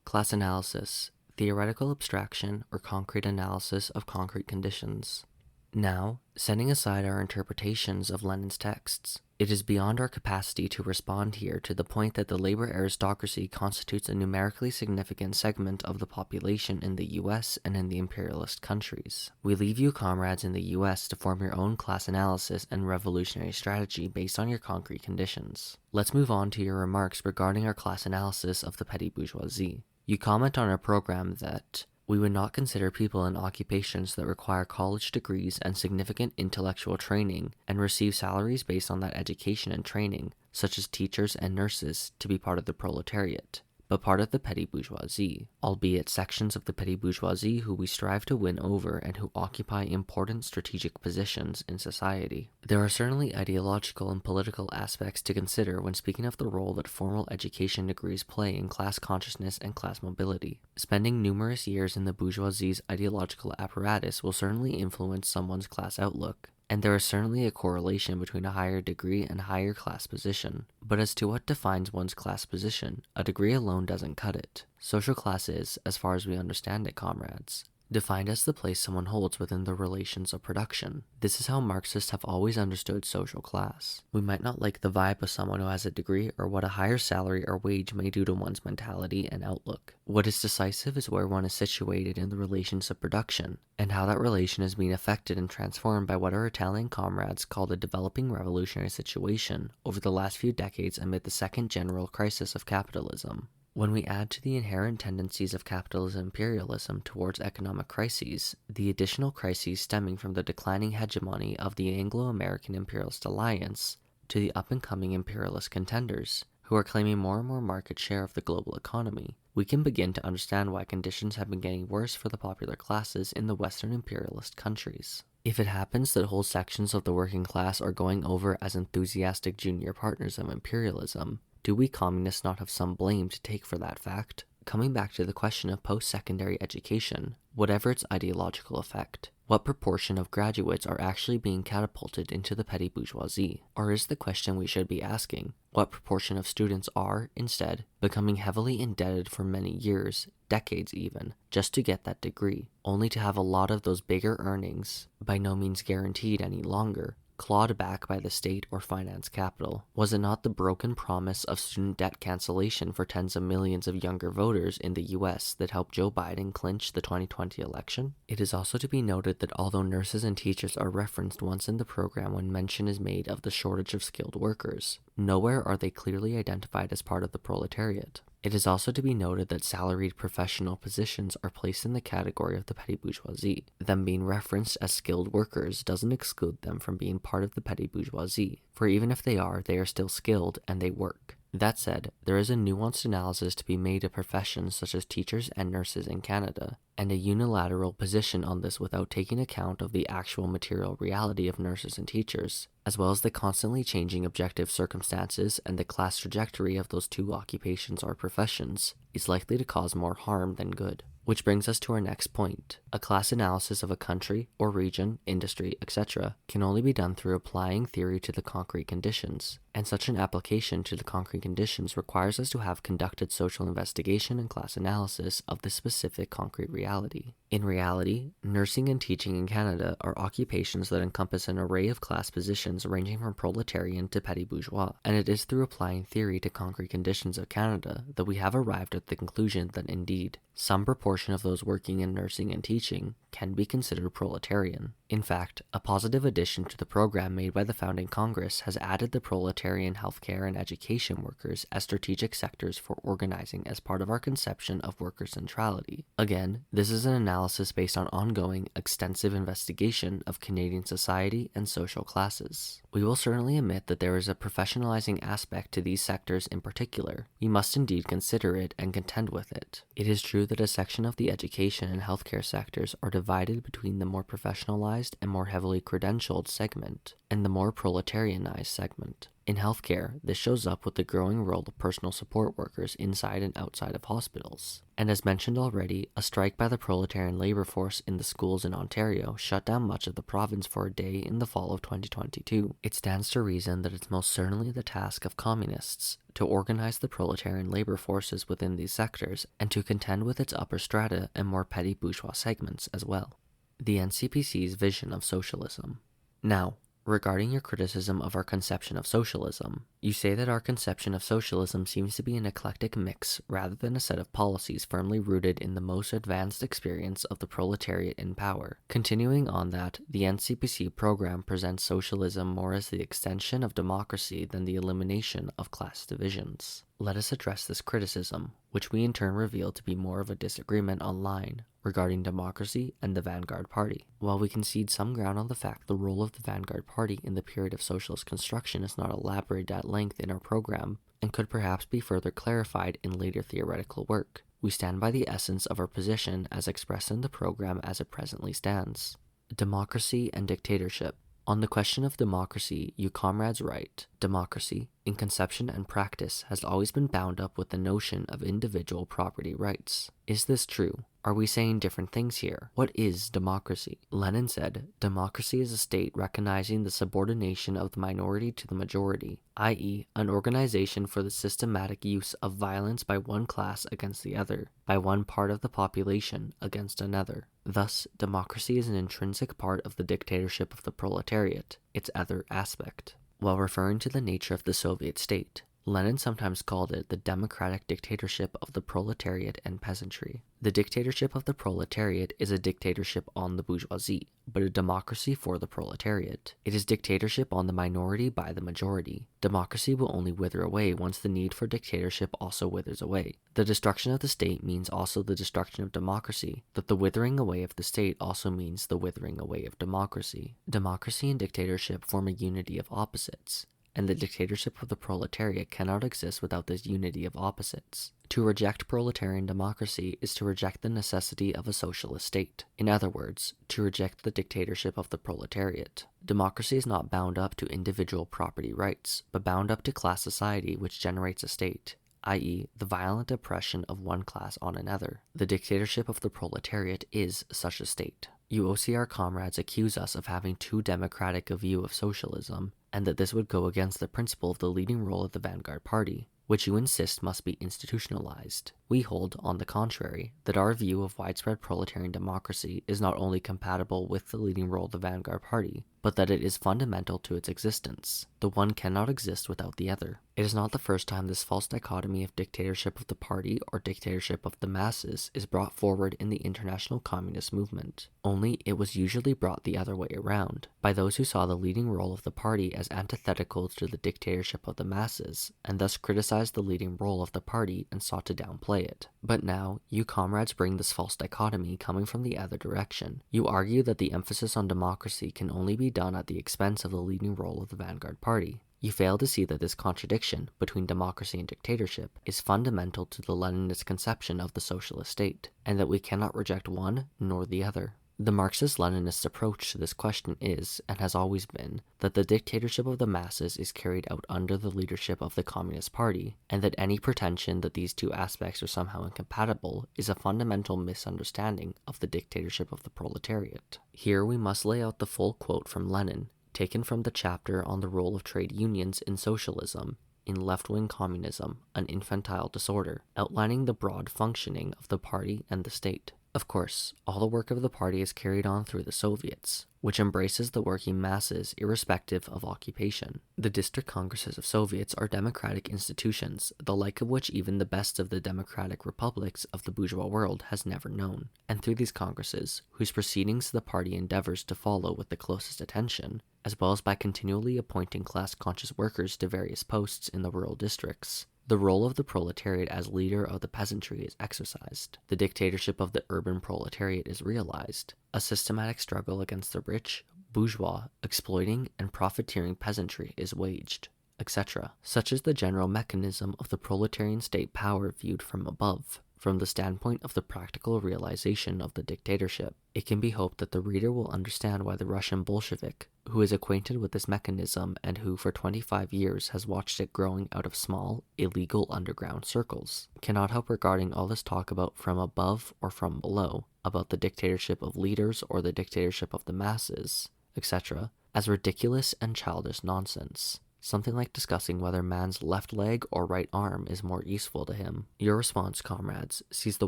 Class analysis, theoretical abstraction, or concrete analysis of concrete conditions. Now, setting aside our interpretations of Lenin's texts, it is beyond our capacity to respond here to the point that the labor aristocracy constitutes a numerically significant segment of the population in the US and in the imperialist countries. We leave you, comrades in the US, to form your own class analysis and revolutionary strategy based on your concrete conditions. Let's move on to your remarks regarding our class analysis of the petty bourgeoisie. You comment on our program that we would not consider people in occupations that require college degrees and significant intellectual training and receive salaries based on that education and training, such as teachers and nurses, to be part of the proletariat, but part of the petty bourgeoisie, albeit sections of the petty bourgeoisie who we strive to win over and who occupy important strategic positions in society. There are certainly ideological and political aspects to consider when speaking of the role that formal education degrees play in class consciousness and class mobility. Spending numerous years in the bourgeoisie's ideological apparatus will certainly influence someone's class outlook, and there is certainly a correlation between a higher degree and higher class position. But as to what defines one's class position, a degree alone doesn't cut it. Social class is, as far as we understand it, comrades, defined as the place someone holds within the relations of production. This is how Marxists have always understood social class. We might not like the vibe of someone who has a degree or what a higher salary or wage may do to one's mentality and outlook. What is decisive is where one is situated in the relations of production, and how that relation is being affected and transformed by what our Italian comrades call the developing revolutionary situation over the last few decades amid the second general crisis of capitalism. When we add to the inherent tendencies of capitalism imperialism towards economic crises, the additional crises stemming from the declining hegemony of the Anglo-American imperialist alliance, to the up-and-coming imperialist contenders, who are claiming more and more market share of the global economy, we can begin to understand why conditions have been getting worse for the popular classes in the Western imperialist countries. If it happens that whole sections of the working class are going over as enthusiastic junior partners of imperialism, do we communists not have some blame to take for that fact? Coming back to the question of post-secondary education, whatever its ideological effect, what proportion of graduates are actually being catapulted into the petty bourgeoisie? Or is the question we should be asking, what proportion of students are, instead, becoming heavily indebted for many years, decades even, just to get that degree, only to have a lot of those bigger earnings, by no means guaranteed any longer, clawed back by the state or finance capital? Was it not the broken promise of student debt cancellation for tens of millions of younger voters in the US that helped Joe Biden clinch the 2020 election? It is also to be noted that although nurses and teachers are referenced once in the program when mention is made of the shortage of skilled workers, nowhere are they clearly identified as part of the proletariat. It is also to be noted that salaried professional positions are placed in the category of the petty bourgeoisie. Them being referenced as skilled workers doesn't exclude them from being part of the petty bourgeoisie, for even if they are still skilled and they work. That said, there is a nuanced analysis to be made of professions such as teachers and nurses in Canada, and a unilateral position on this without taking account of the actual material reality of nurses and teachers, as well as the constantly changing objective circumstances and the class trajectory of those two occupations or professions, is likely to cause more harm than good. Which brings us to our next point. A class analysis of a country or region, industry, etc. can only be done through applying theory to the concrete conditions, and such an application to the concrete conditions requires us to have conducted social investigation and class analysis of the specific concrete reality. In reality, nursing and teaching in Canada are occupations that encompass an array of class positions ranging from proletarian to petty bourgeois, and it is through applying theory to concrete conditions of Canada that we have arrived at the conclusion that indeed, some proportion of those working in nursing and teaching can be considered proletarian. In fact, a positive addition to the program made by the founding Congress has added the proletarian healthcare and education workers as strategic sectors for organizing as part of our conception of worker centrality. Again, this is an analysis based on ongoing, extensive investigation of Canadian society and social classes. We will certainly admit that there is a professionalizing aspect to these sectors in particular. We must indeed consider it and contend with it. It is true that a section of the education and healthcare sectors are divided between the more professionalized and more heavily credentialed segment and the more proletarianized segment. In healthcare, this shows up with the growing role of personal support workers inside and outside of hospitals. And as mentioned already, a strike by the proletarian labor force in the schools in Ontario shut down much of the province for a day in the fall of 2022. It stands to reason that it's most certainly the task of communists to organize the proletarian labor forces within these sectors and to contend with its upper strata and more petty bourgeois segments as well. The NCPC's vision of socialism. Now, regarding your criticism of our conception of socialism, you say that our conception of socialism seems to be an eclectic mix rather than a set of policies firmly rooted in the most advanced experience of the proletariat in power. Continuing on that, the NCPC program presents socialism more as the extension of democracy than the elimination of class divisions. Let us address this criticism, which we in turn reveal to be more of a disagreement online regarding democracy and the Vanguard Party. While we concede some ground on the fact the role of the Vanguard Party in the period of socialist construction is not elaborated at length in our program, and could perhaps be further clarified in later theoretical work, we stand by the essence of our position as expressed in the program as it presently stands. Democracy and dictatorship. On the question of democracy, you comrades write, democracy, in conception and practice, has always been bound up with the notion of individual property rights. Is this true? Are we saying different things here? What is democracy? Lenin said, democracy is a state recognizing the subordination of the minority to the majority, i.e., an organization for the systematic use of violence by one class against the other, by one part of the population against another. Thus, democracy is an intrinsic part of the dictatorship of the proletariat, its other aspect. While referring to the nature of the Soviet state, Lenin sometimes called it the democratic dictatorship of the proletariat and peasantry. The dictatorship of the proletariat is a dictatorship on the bourgeoisie, but a democracy for the proletariat. It is dictatorship on the minority by the majority. Democracy will only wither away once the need for dictatorship also withers away. The destruction of the state means also the destruction of democracy, but the withering away of the state also means the withering away of democracy. Democracy and dictatorship form a unity of opposites, and the dictatorship of the proletariat cannot exist without this unity of opposites. To reject proletarian democracy is to reject the necessity of a socialist state. In other words, to reject the dictatorship of the proletariat. Democracy is not bound up to individual property rights, but bound up to class society which generates a state, i.e., the violent oppression of one class on another. The dictatorship of the proletariat is such a state. You OCR comrades accuse us of having too democratic a view of socialism, and that this would go against the principle of the leading role of the vanguard party, which you insist must be institutionalized. We hold, on the contrary, that our view of widespread proletarian democracy is not only compatible with the leading role of the vanguard party, but that it is fundamental to its existence. The one cannot exist without the other. It is not the first time this false dichotomy of dictatorship of the party or dictatorship of the masses is brought forward in the international communist movement. Only it was usually brought the other way around, by those who saw the leading role of the party as antithetical to the dictatorship of the masses, and thus criticized the leading role of the party and sought to downplay it. But now, you comrades bring this false dichotomy coming from the other direction. You argue that the emphasis on democracy can only be done at the expense of the leading role of the vanguard party. You fail to see that this contradiction between democracy and dictatorship is fundamental to the Leninist conception of the socialist state, and that we cannot reject one nor the other. The Marxist-Leninist approach to this question is, and has always been, that the dictatorship of the masses is carried out under the leadership of the Communist Party, and that any pretension that these two aspects are somehow incompatible is a fundamental misunderstanding of the dictatorship of the proletariat. Here we must lay out the full quote from Lenin, taken from the chapter on the role of trade unions in socialism, in left-wing communism, an infantile disorder, outlining the broad functioning of the party and the state. Of course, all the work of the party is carried on through the Soviets, which embraces the working masses irrespective of occupation. The district congresses of Soviets are democratic institutions, the like of which even the best of the democratic republics of the bourgeois world has never known. And through these congresses, whose proceedings the party endeavors to follow with the closest attention, as well as by continually appointing class-conscious workers to various posts in the rural districts, the role of the proletariat as leader of the peasantry is exercised. The dictatorship of the urban proletariat is realized. A systematic struggle against the rich, bourgeois, exploiting, and profiteering peasantry is waged, etc. Such is the general mechanism of the proletarian state power viewed from above. From the standpoint of the practical realization of the dictatorship, it can be hoped that the reader will understand why the Russian Bolshevik, who is acquainted with this mechanism and who for 25 years has watched it growing out of small, illegal underground circles, cannot help regarding all this talk about from above or from below, about the dictatorship of leaders or the dictatorship of the masses, etc., as ridiculous and childish nonsense. Something like discussing whether man's left leg or right arm is more useful to him. Your response, comrades, sees the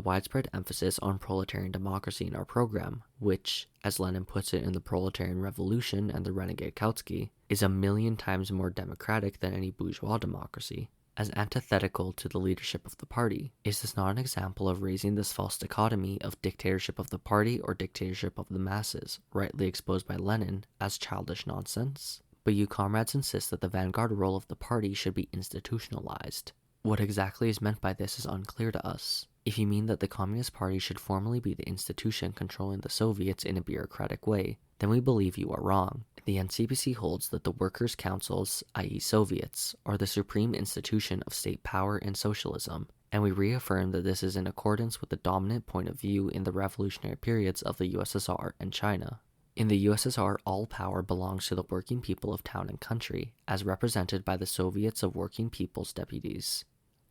widespread emphasis on proletarian democracy in our program, which, as Lenin puts it in the Proletarian Revolution and the Renegade Kautsky, is 1,000,000 times more democratic than any bourgeois democracy, as antithetical to the leadership of the party. Is this not an example of raising this false dichotomy of dictatorship of the party or dictatorship of the masses, rightly exposed by Lenin, as childish nonsense? But you comrades insist that the vanguard role of the party should be institutionalized. What exactly is meant by this is unclear to us. If you mean that the Communist Party should formally be the institution controlling the Soviets in a bureaucratic way, then we believe you are wrong. The NCPC holds that the workers' councils, i.e. Soviets, are the supreme institution of state power in socialism, and we reaffirm that this is in accordance with the dominant point of view in the revolutionary periods of the USSR and China. In the USSR, all power belongs to the working people of town and country, as represented by the Soviets of Working People's Deputies.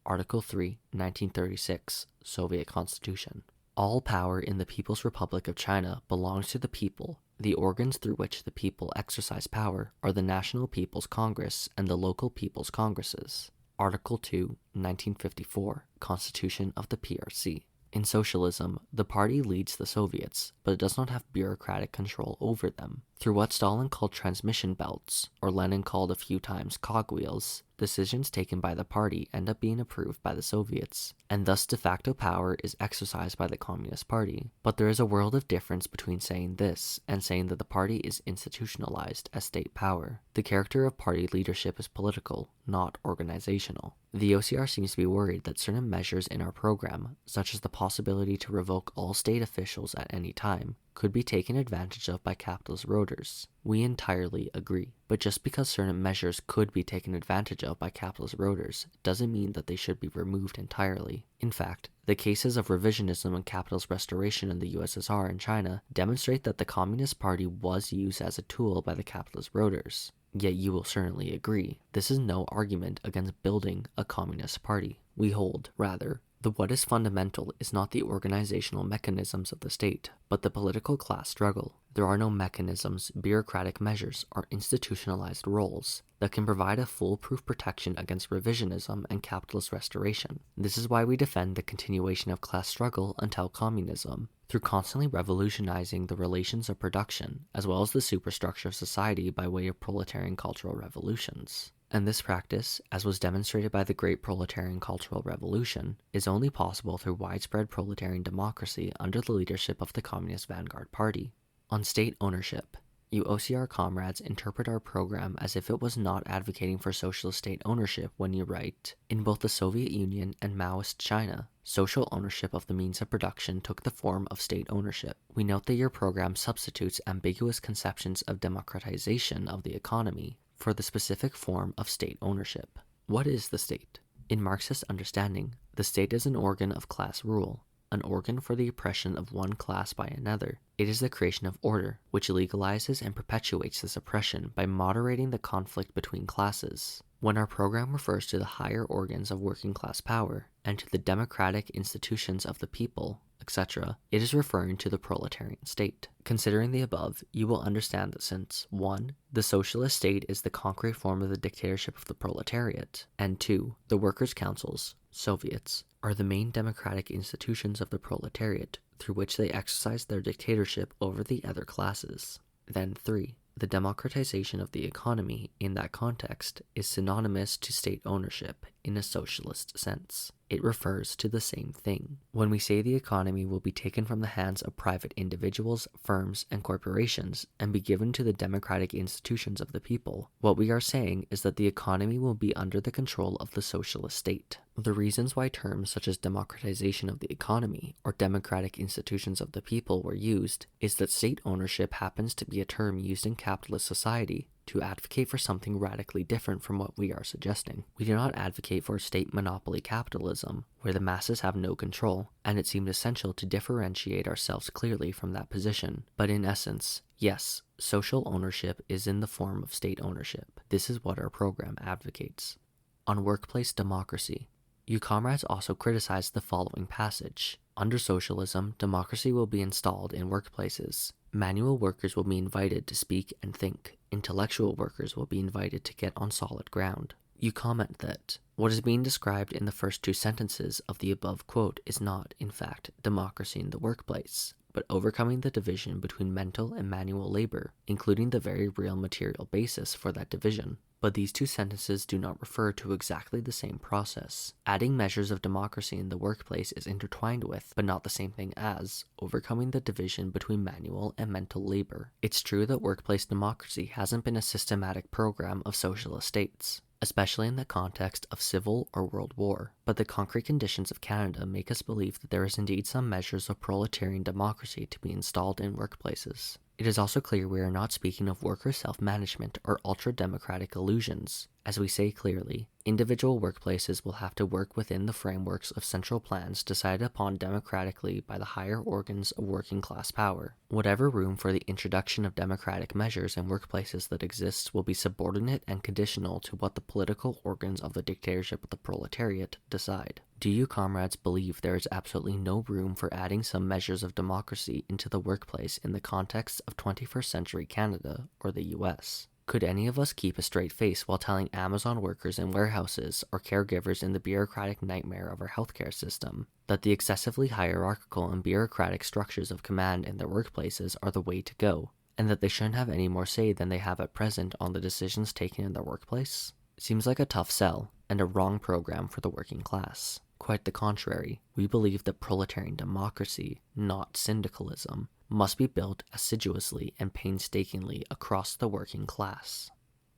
Article 3, 1936, Soviet Constitution. All power in the People's Republic of China belongs to the people. The organs through which the people exercise power are the National People's Congress and the local People's Congresses. Article 2, 1954, Constitution of the PRC. In socialism, the party leads the Soviets, but it does not have bureaucratic control over them. Through what Stalin called transmission belts, or Lenin called a few times cogwheels, decisions taken by the party end up being approved by the Soviets, and thus de facto power is exercised by the Communist Party. But there is a world of difference between saying this and saying that the party is institutionalized as state power. The character of party leadership is political, not organizational. The OCR seems to be worried that certain measures in our program, such as the possibility to revoke all state officials at any time, could be taken advantage of by capitalist roaders. We entirely agree. But just because certain measures could be taken advantage of by capitalist roaders doesn't mean that they should be removed entirely. In fact, the cases of revisionism and capitalist restoration in the USSR and China demonstrate that the Communist Party was used as a tool by the capitalist roaders. Yet you will certainly agree, this is no argument against building a communist party. We hold, rather, that what is fundamental is not the organizational mechanisms of the state, but the political class struggle. There are no mechanisms, bureaucratic measures, or institutionalized roles that can provide a foolproof protection against revisionism and capitalist restoration. This is why we defend the continuation of class struggle until communism, through constantly revolutionizing the relations of production, as well as the superstructure of society by way of proletarian cultural revolutions. And this practice, as was demonstrated by the Great Proletarian Cultural Revolution, is only possible through widespread proletarian democracy under the leadership of the Communist Vanguard Party. On state ownership, you OCR comrades interpret our program as if it was not advocating for socialist state ownership when you write, in both the Soviet Union and Maoist China, social ownership of the means of production took the form of state ownership. We note that your program substitutes ambiguous conceptions of democratization of the economy for the specific form of state ownership. What is the state? In Marxist understanding, the state is an organ of class rule, an organ for the oppression of one class by another. It is the creation of order, which legalizes and perpetuates this oppression by moderating the conflict between classes. When our program refers to the higher organs of working class power, and to the democratic institutions of the people, etc., it is referring to the proletarian state. Considering the above, you will understand that since 1. The socialist state is the concrete form of the dictatorship of the proletariat, and 2. The workers' councils, Soviets, are the main democratic institutions of the proletariat through which they exercise their dictatorship over the other classes. Then 3. The democratization of the economy in that context is synonymous to state ownership in a socialist sense. It refers to the same thing. When we say the economy will be taken from the hands of private individuals, firms, and corporations and be given to the democratic institutions of the people, what we are saying is that the economy will be under the control of the socialist state. The reasons why terms such as democratization of the economy or democratic institutions of the people were used is that state ownership happens to be a term used in capitalist society to advocate for something radically different from what we are suggesting. We do not advocate for state monopoly capitalism, where the masses have no control, and it seemed essential to differentiate ourselves clearly from that position. But in essence, yes, social ownership is in the form of state ownership. This is what our program advocates. On workplace democracy, you comrades also criticize the following passage. Under socialism, democracy will be installed in workplaces. Manual workers will be invited to speak and think. Intellectual workers will be invited to get on solid ground. You comment that what is being described in the first two sentences of the above quote is not, in fact, democracy in the workplace, but overcoming the division between mental and manual labor, including the very real material basis for that division. But these two sentences do not refer to exactly the same process. Adding measures of democracy in the workplace is intertwined with, but not the same thing as, overcoming the division between manual and mental labor. It's true that workplace democracy hasn't been a systematic program of socialist states, especially in the context of civil or world war, but the concrete conditions of Canada make us believe that there is indeed some measures of proletarian democracy to be installed in workplaces. It is also clear we are not speaking of worker self-management or ultra-democratic illusions. As we say clearly, individual workplaces will have to work within the frameworks of central plans decided upon democratically by the higher organs of working class power. Whatever room for the introduction of democratic measures in workplaces that exists will be subordinate and conditional to what the political organs of the dictatorship of the proletariat decide. Do you comrades believe there is absolutely no room for adding some measures of democracy into the workplace in the context of 21st century Canada or the US? Could any of us keep a straight face while telling Amazon workers in warehouses or caregivers in the bureaucratic nightmare of our healthcare system that the excessively hierarchical and bureaucratic structures of command in their workplaces are the way to go, and that they shouldn't have any more say than they have at present on the decisions taken in their workplace? Seems like a tough sell, and a wrong program for the working class. Quite the contrary, we believe that proletarian democracy, not syndicalism, must be built assiduously and painstakingly across the working class.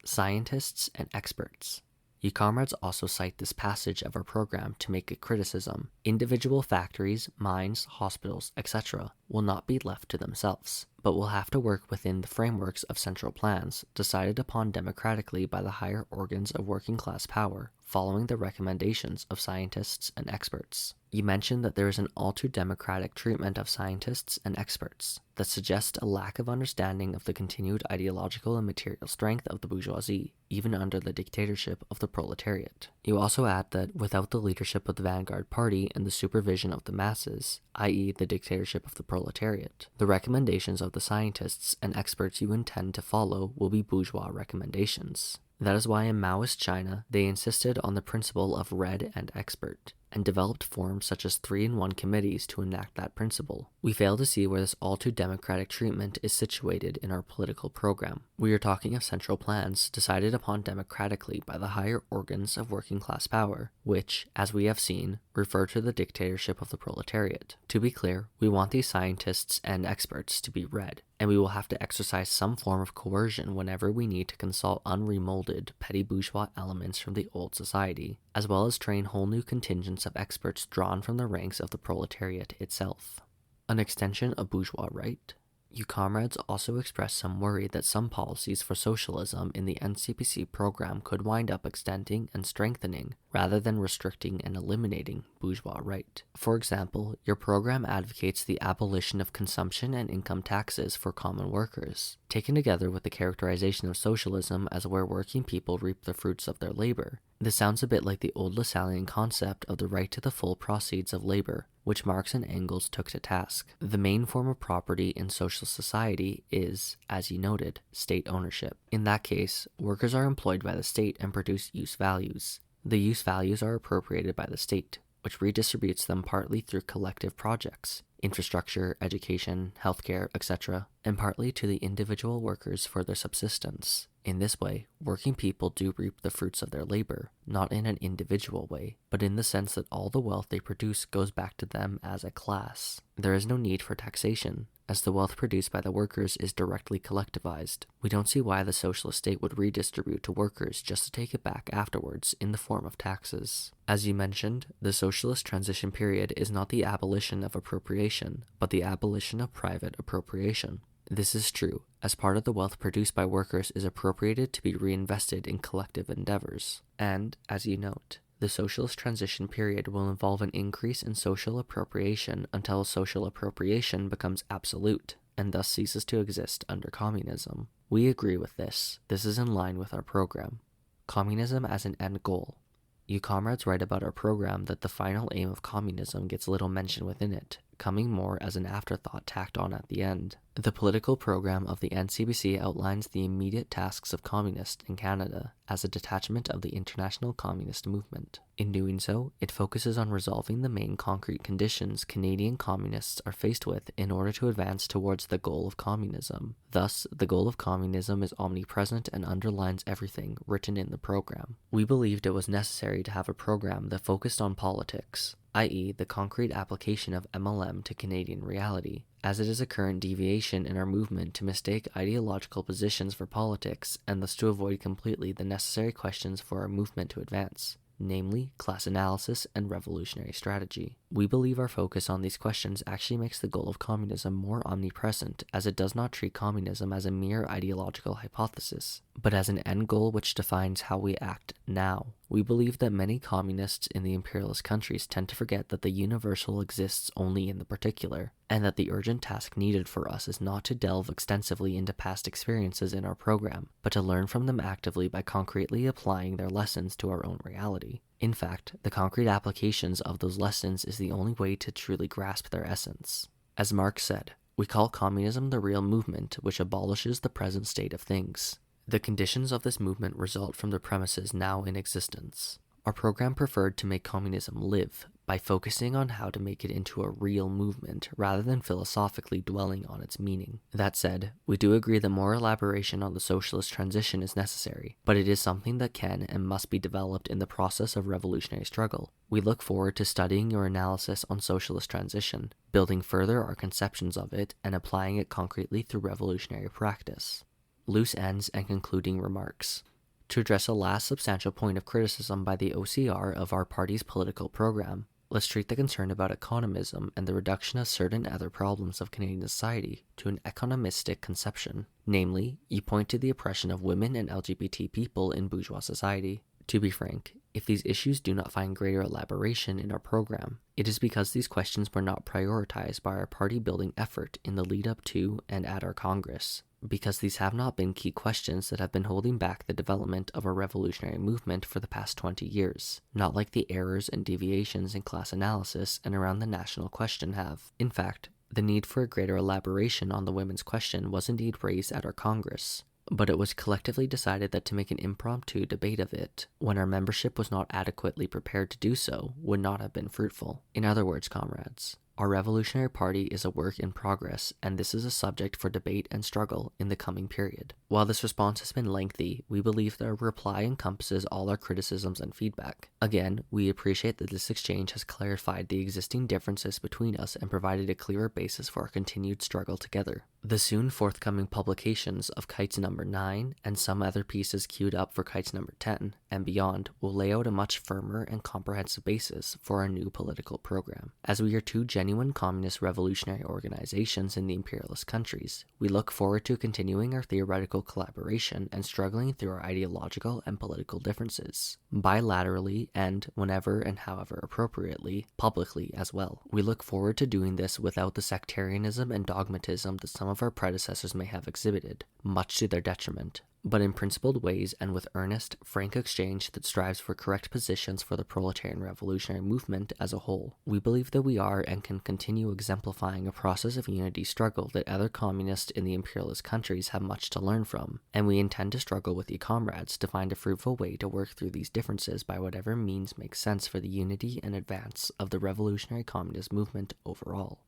Scientists and experts. You comrades also cite this passage of our program to make a criticism. Individual factories, mines, hospitals, etc. will not be left to themselves, but will have to work within the frameworks of central plans decided upon democratically by the higher organs of working class power, following the recommendations of scientists and experts. You mentioned that there is an all too democratic treatment of scientists and experts that suggests a lack of understanding of the continued ideological and material strength of the bourgeoisie, even under the dictatorship of the proletariat. You also add that without the leadership of the vanguard party and the supervision of the masses, i.e. the dictatorship of the proletariat, the recommendations of the scientists and experts you intend to follow will be bourgeois recommendations. That is why in Maoist China, they insisted on the principle of red and expert, and developed forms such as 3-in-1 committees to enact that principle. We fail to see where this all-too-democratic treatment is situated in our political program. We are talking of central plans decided upon democratically by the higher organs of working-class power, which, as we have seen, refer to the dictatorship of the proletariat. To be clear, we want these scientists and experts to be red, and we will have to exercise some form of coercion whenever we need to consult unremolded petty bourgeois elements from the old society, as well as train whole new contingents of experts drawn from the ranks of the proletariat itself. An extension of bourgeois right? You comrades also expressed some worry that some policies for socialism in the CPC program could wind up extending and strengthening, rather than restricting and eliminating, bourgeois right. For example, your program advocates the abolition of consumption and income taxes for common workers. Taken together with the characterization of socialism as where working people reap the fruits of their labor, this sounds a bit like the old Lassallean concept of the right to the full proceeds of labor, which Marx and Engels took to task. The main form of property in social society is, as you noted, state ownership. In that case, workers are employed by the state and produce use values. The use values are appropriated by the state, which redistributes them partly through collective projects, infrastructure, education, healthcare, etc., and partly to the individual workers for their subsistence. In this way, working people do reap the fruits of their labor, not in an individual way, but in the sense that all the wealth they produce goes back to them as a class. There is no need for taxation, as the wealth produced by the workers is directly collectivized. We don't see why the socialist state would redistribute to workers just to take it back afterwards in the form of taxes. As you mentioned, the socialist transition period is not the abolition of appropriation, but the abolition of private appropriation. This is true, as part of the wealth produced by workers is appropriated to be reinvested in collective endeavors. And, as you note, the socialist transition period will involve an increase in social appropriation until social appropriation becomes absolute, and thus ceases to exist under communism. We agree with this. This is in line with our program. Communism as an end goal. You comrades write about our program that the final aim of communism gets little mention within it, coming more as an afterthought tacked on at the end. The political program of the CPC outlines the immediate tasks of communists in Canada as a detachment of the international communist movement. In doing so, it focuses on resolving the main concrete conditions Canadian communists are faced with in order to advance towards the goal of communism. Thus, the goal of communism is omnipresent and underlines everything written in the program. We believed it was necessary to have a program that focused on politics, i.e. the concrete application of MLM to Canadian reality, as it is a current deviation in our movement to mistake ideological positions for politics and thus to avoid completely the necessary questions for our movement to advance, namely class analysis and revolutionary strategy. We believe our focus on these questions actually makes the goal of communism more omnipresent, as it does not treat communism as a mere ideological hypothesis, but as an end goal which defines how we act now. We believe that many communists in the imperialist countries tend to forget that the universal exists only in the particular, and that the urgent task needed for us is not to delve extensively into past experiences in our program, but to learn from them actively by concretely applying their lessons to our own reality. In fact, the concrete applications of those lessons is the only way to truly grasp their essence. As Marx said, we call communism the real movement which abolishes the present state of things. The conditions of this movement result from the premises now in existence. Our program preferred to make communism live by focusing on how to make it into a real movement rather than philosophically dwelling on its meaning. That said, we do agree that more elaboration on the socialist transition is necessary, but it is something that can and must be developed in the process of revolutionary struggle. We look forward to studying your analysis on socialist transition, building further our conceptions of it, and applying it concretely through revolutionary practice. Loose ends and concluding remarks. To address a last substantial point of criticism by the OCR of our party's political program, Let's treat the concern about economism and the reduction of certain other problems of Canadian society to an economistic conception. Namely, you point to the oppression of women and LGBT people in bourgeois society. To be frank, if these issues do not find greater elaboration in our program, it is because these questions were not prioritized by our party-building effort in the lead-up to and at our Congress, because these have not been key questions that have been holding back the development of our revolutionary movement for the past 20 years, not like the errors and deviations in class analysis and around the national question have. In fact, the need for a greater elaboration on the women's question was indeed raised at our Congress, but it was collectively decided that to make an impromptu debate of it, when our membership was not adequately prepared to do so, would not have been fruitful. In other words, comrades, our Revolutionary Party is a work in progress, and this is a subject for debate and struggle in the coming period. While this response has been lengthy, we believe that our reply encompasses all our criticisms and feedback. Again, we appreciate that this exchange has clarified the existing differences between us and provided a clearer basis for our continued struggle together. The soon forthcoming publications of Kites number 9 and some other pieces queued up for Kites number 10 and beyond will lay out a much firmer and comprehensive basis for our new political program. As we are two genuine communist revolutionary organizations in the imperialist countries, we look forward to continuing our theoretical collaboration and struggling through our ideological and political differences, bilaterally and, whenever and however appropriately, publicly as well. We look forward to doing this without the sectarianism and dogmatism that some of our predecessors may have exhibited, much to their detriment, but in principled ways and with earnest, frank exchange that strives for correct positions for the proletarian revolutionary movement as a whole. We believe that we are and can continue exemplifying a process of unity struggle that other communists in the imperialist countries have much to learn from, and we intend to struggle with you comrades to find a fruitful way to work through these differences by whatever means makes sense for the unity and advance of the revolutionary communist movement overall.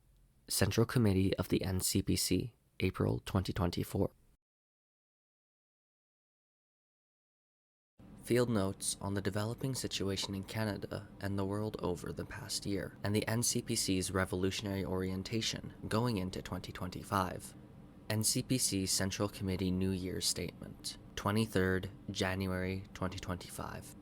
Central Committee of the NCPC, April 2024. Field notes on the developing situation in Canada and the world over the past year, and the NCPC's revolutionary orientation going into 2025. NCPC Central Committee New Year's Statement, 23rd January 2025.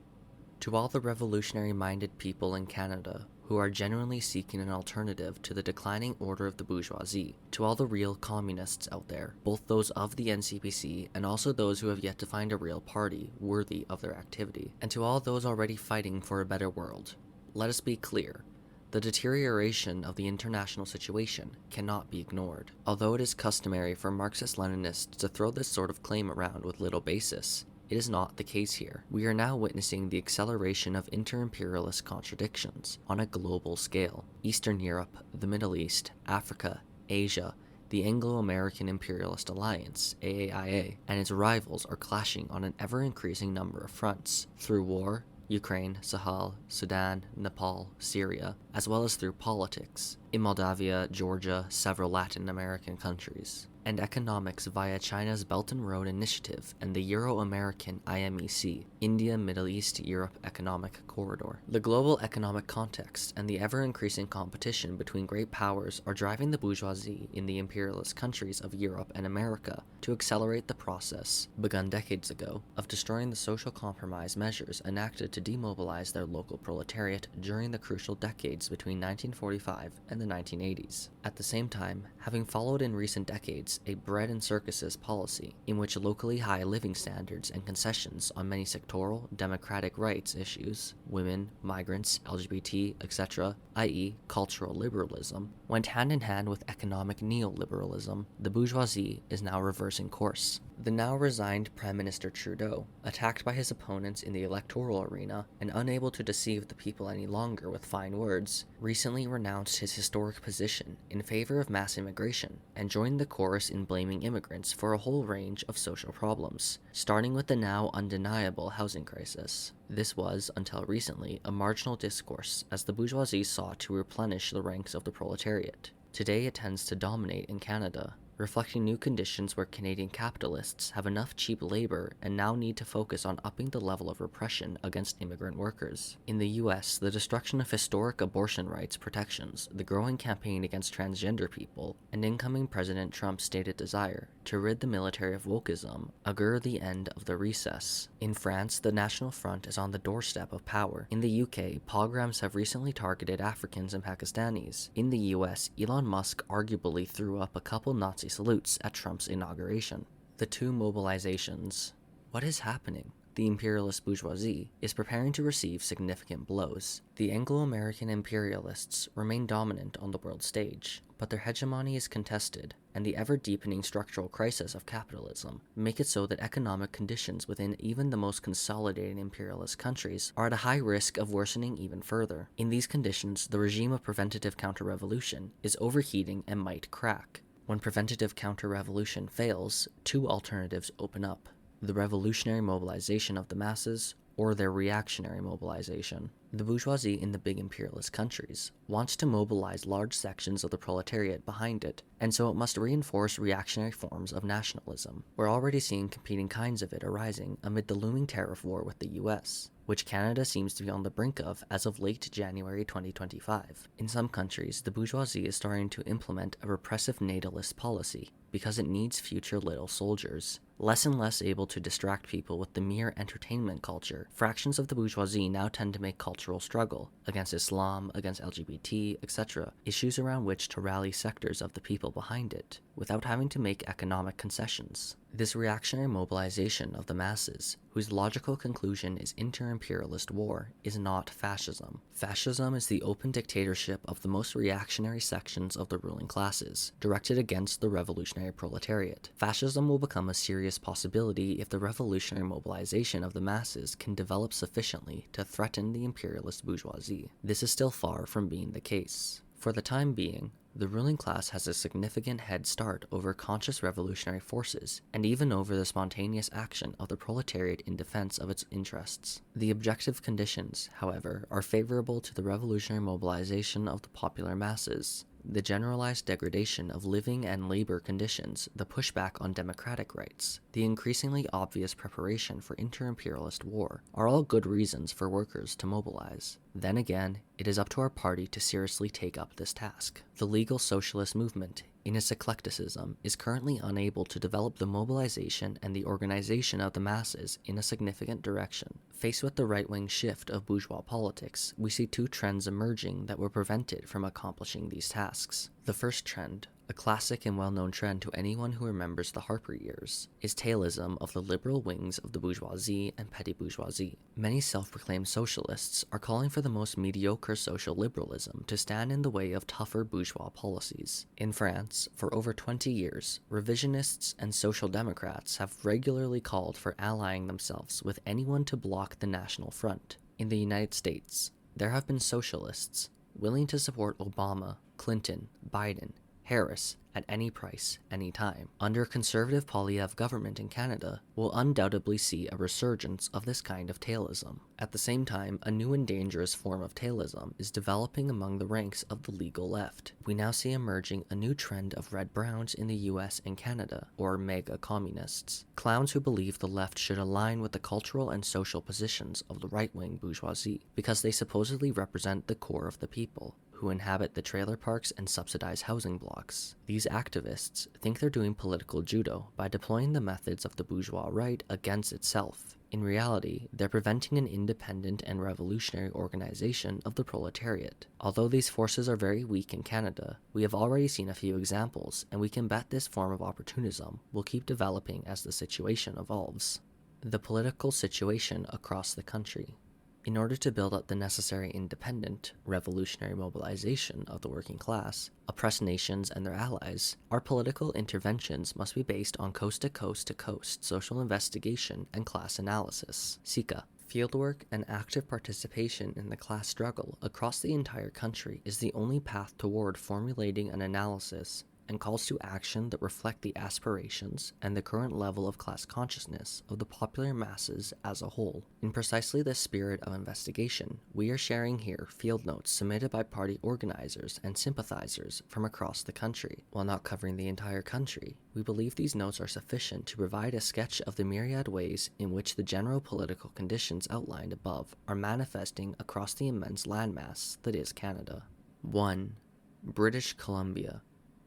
To all the revolutionary-minded people in Canada who are genuinely seeking an alternative to the declining order of the bourgeoisie, to all the real communists out there, both those of the NCPC and also those who have yet to find a real party worthy of their activity, and to all those already fighting for a better world, let us be clear. The deterioration of the international situation cannot be ignored. Although it is customary for Marxist-Leninists to throw this sort of claim around with little basis, it is not the case here. We are now witnessing the acceleration of inter-imperialist contradictions on a global scale. Eastern Europe, the Middle East, Africa, Asia, the Anglo-American Imperialist Alliance, AAIA, and its rivals are clashing on an ever-increasing number of fronts, through war, Ukraine, Sahel, Sudan, Nepal, Syria, as well as through politics, in Moldavia, Georgia, several Latin American countries, and economics via China's Belt and Road Initiative and the Euro-American IMEC, India, Middle East, Europe Economic Corridor. The global economic context and the ever-increasing competition between great powers are driving the bourgeoisie in the imperialist countries of Europe and America to accelerate the process, begun decades ago, of destroying the social compromise measures enacted to demobilize their local proletariat during the crucial decades between 1945 and the 1980s. At the same time, having followed in recent decades a bread and circuses policy in which locally high living standards and concessions on many sectoral democratic rights issues, women, migrants, LGBT, etc., i.e. cultural liberalism, went hand in hand with economic neoliberalism, the bourgeoisie is now reversing course. The now resigned Prime Minister Trudeau, attacked by his opponents in the electoral arena and unable to deceive the people any longer with fine words, recently renounced his historic position in favor of mass immigration and joined the chorus in blaming immigrants for a whole range of social problems, starting with the now undeniable housing crisis. This was, until recently, a marginal discourse as the bourgeoisie sought to replenish the ranks of the proletariat. Today it tends to dominate in Canada. reflecting new conditions where Canadian capitalists have enough cheap labor and now need to focus on upping the level of repression against immigrant workers. In the US, the destruction of historic abortion rights protections, the growing campaign against transgender people, and incoming President Trump's stated desire to rid the military of wokeism augur the end of the recess. In France, the National Front is on the doorstep of power. In the UK, pogroms have recently targeted Africans and Pakistanis. In the US, Elon Musk arguably threw up a couple Nazi salutes at Trump's inauguration. The two mobilizations. What is happening? The imperialist bourgeoisie is preparing to receive significant blows. The Anglo-American imperialists remain dominant on the world stage, but their hegemony is contested, and the ever-deepening structural crisis of capitalism make it so that economic conditions within even the most consolidated imperialist countries are at a high risk of worsening even further. In these conditions, the regime of preventative counter-revolution is overheating and might crack. When preventative counter-revolution fails, two alternatives open up: the revolutionary mobilization of the masses, or their reactionary mobilization. The bourgeoisie in the big imperialist countries wants to mobilize large sections of the proletariat behind it, and so it must reinforce reactionary forms of nationalism. We're already seeing competing kinds of it arising amid the looming tariff war with the US, which Canada seems to be on the brink of as of late January 2025. In some countries, the bourgeoisie is starting to implement a repressive natalist policy because it needs future little soldiers. Less and less able to distract people with the mere entertainment culture, fractions of the bourgeoisie now tend to make cultural struggle against Islam, against LGBT, etc., issues around which to rally sectors of the people behind it, without having to make economic concessions. This reactionary mobilization of the masses, whose logical conclusion is inter-imperialist war, is not fascism. Fascism is the open dictatorship of the most reactionary sections of the ruling classes, directed against the revolutionary proletariat. Fascism will become a serious possibility if the revolutionary mobilization of the masses can develop sufficiently to threaten the imperialist bourgeoisie. This is still far from being the case. For the time being, the ruling class has a significant head start over conscious revolutionary forces, and even over the spontaneous action of the proletariat in defense of its interests. The objective conditions, however, are favorable to the revolutionary mobilization of the popular masses. The generalized degradation of living and labor conditions, the pushback on democratic rights, the increasingly obvious preparation for inter-imperialist war are all good reasons for workers to mobilize. Then again, it is up to our party to seriously take up this task. The legal socialist movement, in its eclecticism, is currently unable to develop the mobilization and the organization of the masses in a significant direction. Faced with the right-wing shift of bourgeois politics, we see two trends emerging that were prevented from accomplishing these tasks. The first trend, a classic and well-known trend to anyone who remembers the Harper years, is tailism of the liberal wings of the bourgeoisie and petty bourgeoisie. Many self-proclaimed socialists are calling for the most mediocre social liberalism to stand in the way of tougher bourgeois policies. In France, for over 20 years, revisionists and social democrats have regularly called for allying themselves with anyone to block the National Front. In the United States, there have been socialists willing to support Obama, Clinton, Biden, Harris at any price, any time. Under a conservative Poilievre government in Canada, we'll undoubtedly see a resurgence of this kind of tailism. At the same time, a new and dangerous form of tailism is developing among the ranks of the legal left. We now see emerging a new trend of red browns in the US and Canada, or MAGA communists. Clowns who believe the left should align with the cultural and social positions of the right-wing bourgeoisie, because they supposedly represent the core of the people, who inhabit the trailer parks and subsidized housing blocks. These activists think they're doing political judo by deploying the methods of the bourgeois right against itself. In reality, they're preventing an independent and revolutionary organization of the proletariat. Although these forces are very weak in Canada, we have already seen a few examples, and we can bet this form of opportunism will keep developing as the situation evolves. The political situation across the country. In order to build up the necessary independent, revolutionary mobilization of the working class, oppressed nations and their allies, our political interventions must be based on coast-to-coast-to-coast social investigation and class analysis, CICA. Fieldwork and active participation in the class struggle across the entire country is the only path toward formulating an analysis and calls to action that reflect the aspirations and the current level of class consciousness of the popular masses as a whole. In precisely this spirit of investigation, we are sharing here field notes submitted by party organizers and sympathizers from across the country. While not covering the entire country, we believe these notes are sufficient to provide a sketch of the myriad ways in which the general political conditions outlined above are manifesting across the immense landmass that is Canada. 1. British Columbia.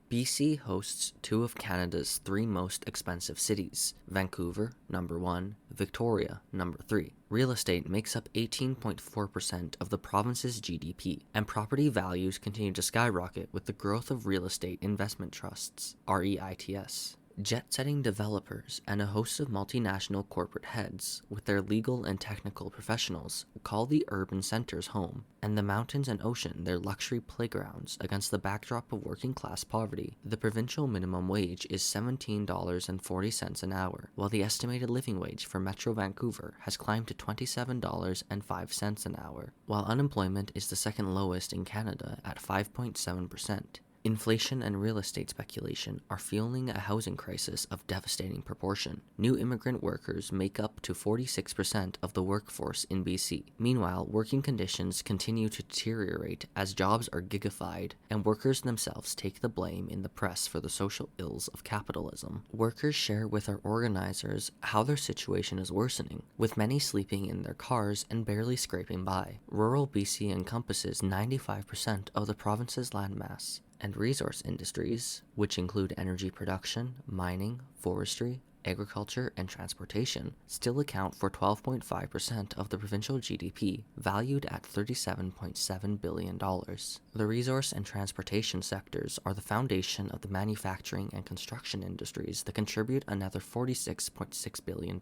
BC hosts two of Canada's three most expensive cities, Vancouver, number 1, Victoria, number 3. Real estate makes up 18.4% of the province's GDP, and property values continue to skyrocket with the growth of real estate investment trusts, REITs. Jet-setting developers and a host of multinational corporate heads, with their legal and technical professionals, call the urban centers home, and the mountains and ocean their luxury playgrounds against the backdrop of working-class poverty. The provincial minimum wage is $17.40 an hour, while the estimated living wage for Metro Vancouver has climbed to $27.05 an hour, while unemployment is the second lowest in Canada at 5.7%. Inflation and real estate speculation are fueling a housing crisis of devastating proportion. New immigrant workers make up to 46% of the workforce in BC. Meanwhile, working conditions continue to deteriorate as jobs are gigafied, and workers themselves take the blame in the press for the social ills of capitalism. Workers share with our organizers how their situation is worsening, with many sleeping in their cars and barely scraping by. Rural BC encompasses 95% of the province's landmass, and resource industries, which include energy production, mining, forestry, agriculture, and transportation, still account for 12.5% of the provincial GDP, valued at $37.7 billion. The resource and transportation sectors are the foundation of the manufacturing and construction industries that contribute another $46.6 billion,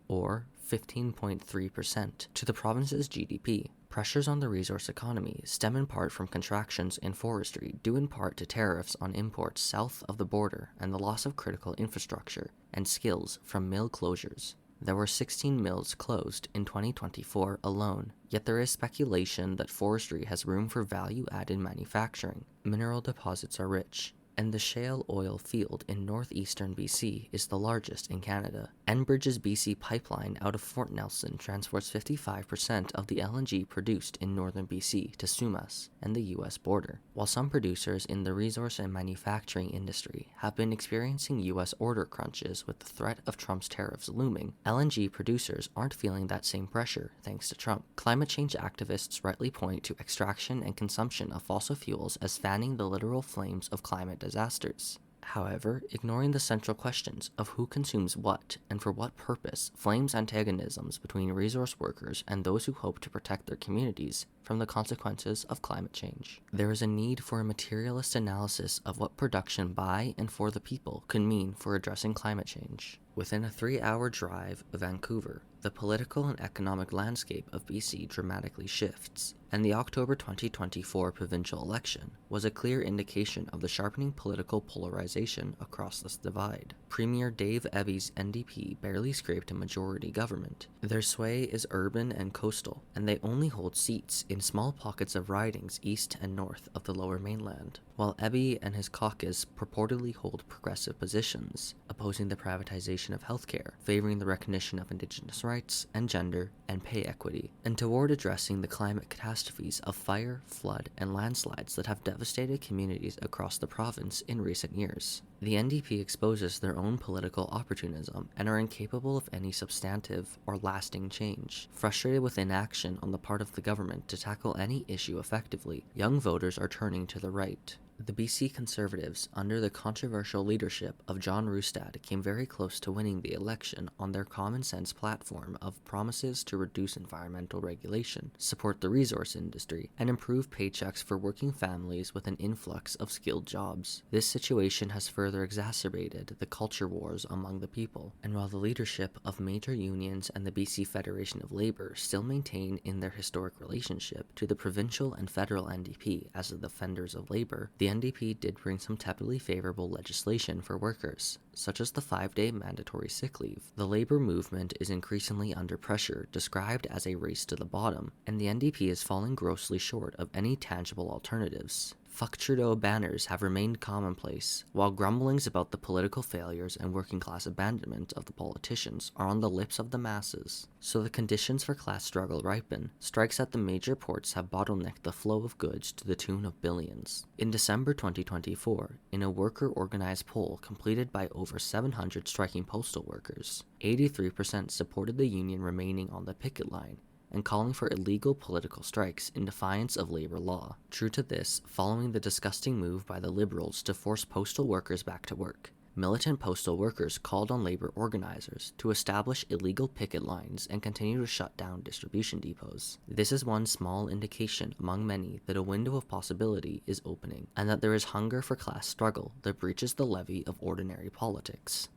or 15.3%, to the province's GDP. Pressures on the resource economy stem in part from contractions in forestry, due in part to tariffs on imports south of the border and the loss of critical infrastructure and skills from mill closures. There were 16 mills closed in 2024 alone, yet there is speculation that forestry has room for value-added manufacturing. Mineral deposits are rich, and the shale oil field in northeastern BC is the largest in Canada. Enbridge's BC pipeline out of Fort Nelson transports 55% of the LNG produced in northern BC to Sumas and the US border. While some producers in the resource and manufacturing industry have been experiencing US order crunches with the threat of Trump's tariffs looming, LNG producers aren't feeling that same pressure thanks to Trump. Climate change activists rightly point to extraction and consumption of fossil fuels as fanning the literal flames of climate disasters. However, ignoring the central questions of who consumes what and for what purpose flames antagonisms between resource workers and those who hope to protect their communities from the consequences of climate change. There is a need for a materialist analysis of what production by and for the people could mean for addressing climate change. Within a 3-hour drive of Vancouver, the political and economic landscape of BC dramatically shifts, and the October 2024 provincial election was a clear indication of the sharpening political polarization across this divide. Premier Dave Ebby's NDP barely scraped a majority government. Their sway is urban and coastal, and they only hold seats in small pockets of ridings east and north of the Lower Mainland, while Ebby and his caucus purportedly hold progressive positions, opposing the privatization of healthcare, favoring the recognition of Indigenous rights and gender and pay equity, and toward addressing the climate catastrophes of fire, flood, and landslides that have devastated communities across the province in recent years. The NDP exposes their own political opportunism and are incapable of any substantive or lasting change. Frustrated with inaction on the part of the government to tackle any issue effectively, young voters are turning to the right. The BC Conservatives, under the controversial leadership of John Rustad, came very close to winning the election on their common-sense platform of promises to reduce environmental regulation, support the resource industry, and improve paychecks for working families with an influx of skilled jobs. This situation has further exacerbated the culture wars among the people, and while the leadership of major unions and the BC Federation of Labour still maintain in their historic relationship to the provincial and federal NDP as the defenders of labour, the NDP did bring some tepidly favorable legislation for workers, such as the 5-day mandatory sick leave. The labor movement is increasingly under pressure, described as a race to the bottom, and the NDP is falling grossly short of any tangible alternatives. Fuck Trudeau banners have remained commonplace, while grumblings about the political failures and working class abandonment of the politicians are on the lips of the masses. So the conditions for class struggle ripen. Strikes at the major ports have bottlenecked the flow of goods to the tune of billions. In December 2024, in a worker-organized poll completed by over 700 striking postal workers, 83% supported the union remaining on the picket line and calling for illegal political strikes in defiance of labor law. True to this, following the disgusting move by the Liberals to force postal workers back to work, militant postal workers called on labor organizers to establish illegal picket lines and continue to shut down distribution depots. This is one small indication among many that a window of possibility is opening, and that there is hunger for class struggle that breaches the levee of ordinary politics.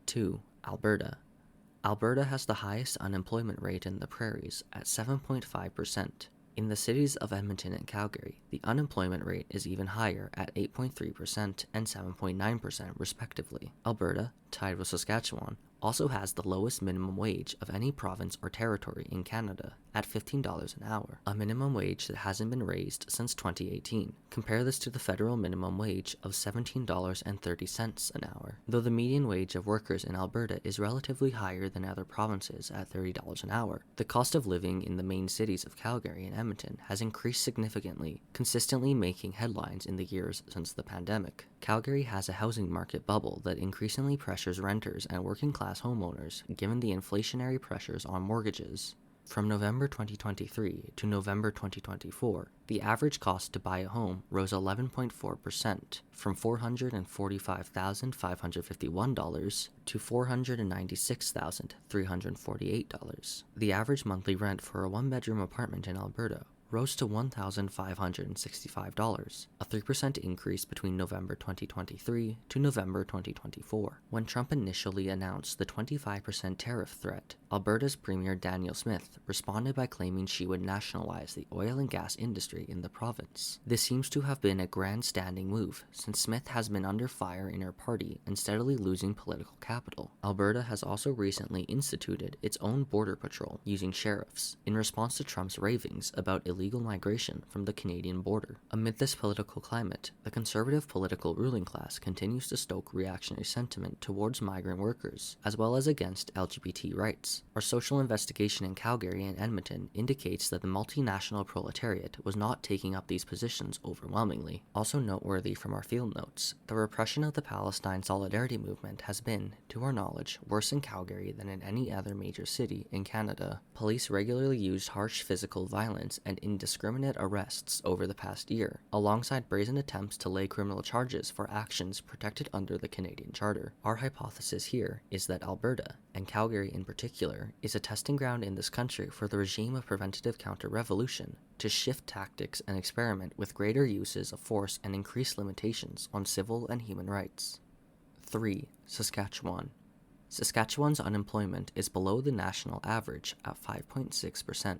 2. Alberta. Alberta has the highest unemployment rate in the prairies at 7.5%. In the cities of Edmonton and Calgary, the unemployment rate is even higher at 8.3% and 7.9% respectively. Alberta, tied with Saskatchewan, also has the lowest minimum wage of any province or territory in Canada at $15 an hour, a minimum wage that hasn't been raised since 2018. Compare this to the federal minimum wage of $17.30 an hour. Though the median wage of workers in Alberta is relatively higher than other provinces at $30 an hour, the cost of living in the main cities of Calgary and Edmonton has increased significantly, consistently making headlines in the years since the pandemic. Calgary has a housing market bubble that increasingly pressures renters and working-class homeowners given the inflationary pressures on mortgages. From November 2023 to November 2024, the average cost to buy a home rose 11.4%, from $445,551 to $496,348. The average monthly rent for a one-bedroom apartment in Alberta rose to $1,565, a 3% increase between November 2023 to November 2024. When Trump initially announced the 25% tariff threat, Alberta's Premier Danielle Smith responded by claiming she would nationalize the oil and gas industry in the province. This seems to have been a grandstanding move, since Smith has been under fire in her party and steadily losing political capital. Alberta has also recently instituted its own border patrol using sheriffs, in response to Trump's ravings about illegal migration from the Canadian border. Amid this political climate, the conservative political ruling class continues to stoke reactionary sentiment towards migrant workers, as well as against LGBT rights. Our social investigation in Calgary and Edmonton indicates that the multinational proletariat was not taking up these positions overwhelmingly. Also noteworthy from our field notes, the repression of the Palestine Solidarity Movement has been, to our knowledge, worse in Calgary than in any other major city in Canada. Police regularly used harsh physical violence and indiscriminate arrests over the past year, alongside brazen attempts to lay criminal charges for actions protected under the Canadian Charter. Our hypothesis here is that Alberta, and Calgary in particular, is a testing ground in this country for the regime of preventative counter-revolution to shift tactics and experiment with greater uses of force and increased limitations on civil and human rights. 3. Saskatchewan. Saskatchewan's unemployment is below the national average at 5.6%.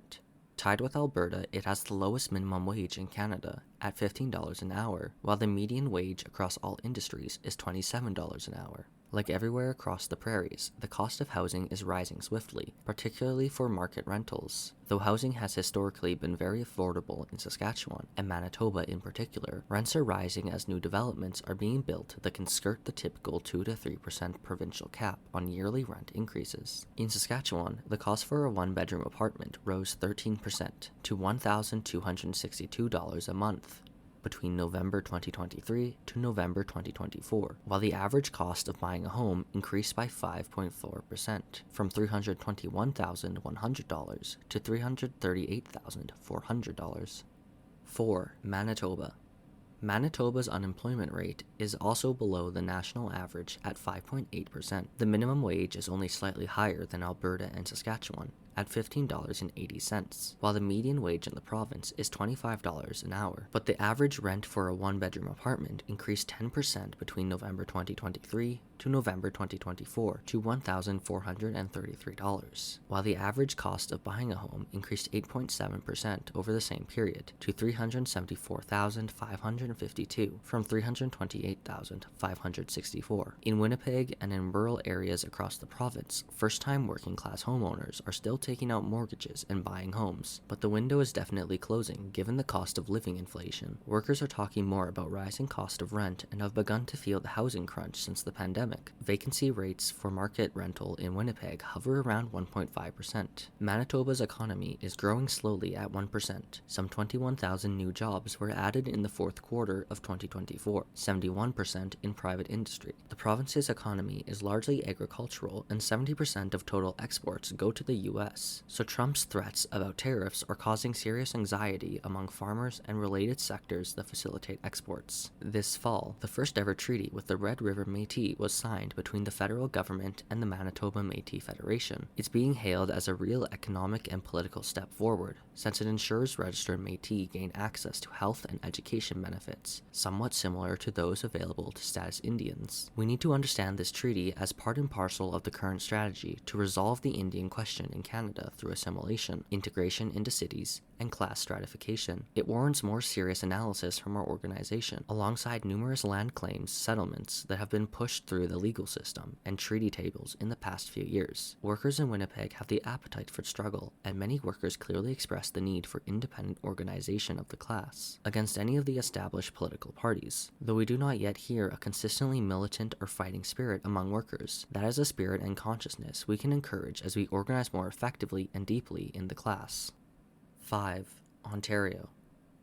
Tied with Alberta, it has the lowest minimum wage in Canada at $15 an hour, while the median wage across all industries is $27 an hour. Like everywhere across the prairies, the cost of housing is rising swiftly, particularly for market rentals. Though housing has historically been very affordable in Saskatchewan, and Manitoba in particular, rents are rising as new developments are being built that can skirt the typical 2 to 3% provincial cap on yearly rent increases. In Saskatchewan, the cost for a one-bedroom apartment rose 13% to $1,262 a month between November 2023 to November 2024, while the average cost of buying a home increased by 5.4%, from $321,100 to $338,400. 4. Manitoba. Manitoba's unemployment rate is also below the national average at 5.8%. The minimum wage is only slightly higher than Alberta and Saskatchewan, at $15.80, while the median wage in the province is $25 an hour. But the average rent for a one-bedroom apartment increased 10% between November 2023 to November 2024 to $1,433, while the average cost of buying a home increased 8.7% over the same period to $374,552 from $328,564. In Winnipeg and in rural areas across the province, first-time working-class homeowners are still taking out mortgages and buying homes, but the window is definitely closing given the cost of living inflation. Workers are talking more about rising cost of rent and have begun to feel the housing crunch since the pandemic. Vacancy rates for market rental in Winnipeg hover around 1.5%. Manitoba's economy is growing slowly at 1%. Some 21,000 new jobs were added in the fourth quarter of 2024, 71% in private industry. The province's economy is largely agricultural, and 70% of total exports go to the US. So Trump's threats about tariffs are causing serious anxiety among farmers and related sectors that facilitate exports. This fall, the first ever treaty with the Red River Métis was signed between the federal government and the Manitoba Métis Federation. It's being hailed as a real economic and political step forward, since it ensures registered Métis gain access to health and education benefits, somewhat similar to those available to status Indians. We need to understand this treaty as part and parcel of the current strategy to resolve the Indian question in Canada through assimilation, integration into cities, and class stratification. It warrants more serious analysis from our organization, alongside numerous land claims settlements that have been pushed through the legal system and treaty tables in the past few years. Workers in Winnipeg have the appetite for struggle, and many workers clearly express the need for independent organization of the class against any of the established political parties. Though we do not yet hear a consistently militant or fighting spirit among workers, that is a spirit and consciousness we can encourage as we organize more effectively and deeply in the class. 5. Ontario.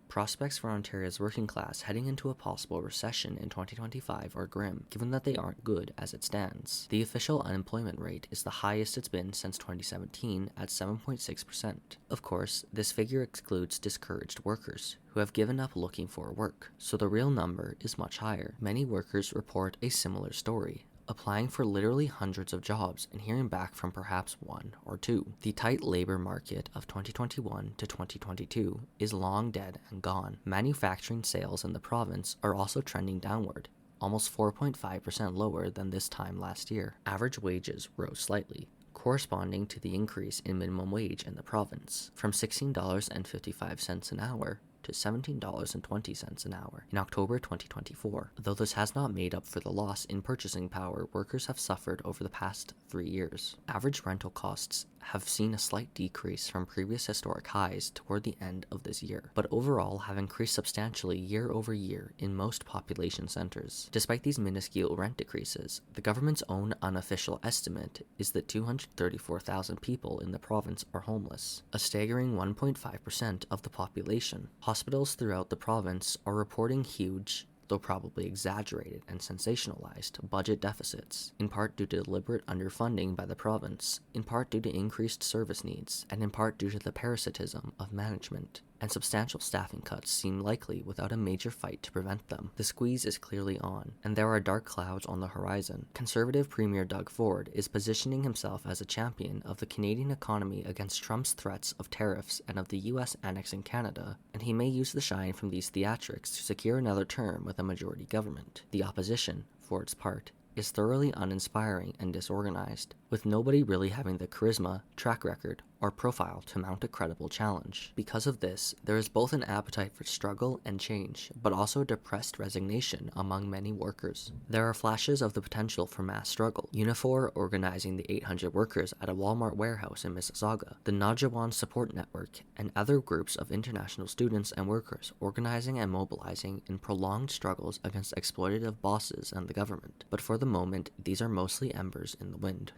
Prospects for Ontario's working class heading into a possible recession in 2025 are grim, given that they aren't good as it stands. The official unemployment rate is the highest it's been since 2017 at 7.6%. Of course, this figure excludes discouraged workers who have given up looking for work, so the real number is much higher. Many workers report a similar story, applying for literally hundreds of jobs and hearing back from perhaps one or two. The tight labor market of 2021 to 2022 is long dead and gone. Manufacturing sales in the province are also trending downward, almost 4.5% lower than this time last year. Average wages rose slightly, corresponding to the increase in minimum wage in the province, from $16.55 an hour to $17.20 an hour in October 2024. Though this has not made up for the loss in purchasing power workers have suffered over the past 3 years. Average rental costs have seen a slight decrease from previous historic highs toward the end of this year, but overall have increased substantially year over year in most population centers. Despite these minuscule rent decreases, the government's own unofficial estimate is that 234,000 people in the province are homeless, a staggering 1.5% of the population. Hospitals throughout the province are reporting huge, though probably exaggerated and sensationalized, budget deficits, in part due to deliberate underfunding by the province, in part due to increased service needs, and in part due to the parasitism of management. And substantial staffing cuts seem likely without a major fight to prevent them. The squeeze is clearly on, and there are dark clouds on the horizon. Conservative Premier Doug Ford is positioning himself as a champion of the Canadian economy against Trump's threats of tariffs and of the US annexing Canada, and he may use the shine from these theatrics to secure another term with a majority government. The opposition, for its part, is thoroughly uninspiring and disorganized, with nobody really having the charisma, track record, or profile to mount a credible challenge. Because of this, there is both an appetite for struggle and change, but also depressed resignation among many workers. There are flashes of the potential for mass struggle. Unifor organizing the 800 workers at a Walmart warehouse in Mississauga, the Najawan Support Network, and other groups of international students and workers organizing and mobilizing in prolonged struggles against exploitative bosses and the government. But for the moment, these are mostly embers in the wind.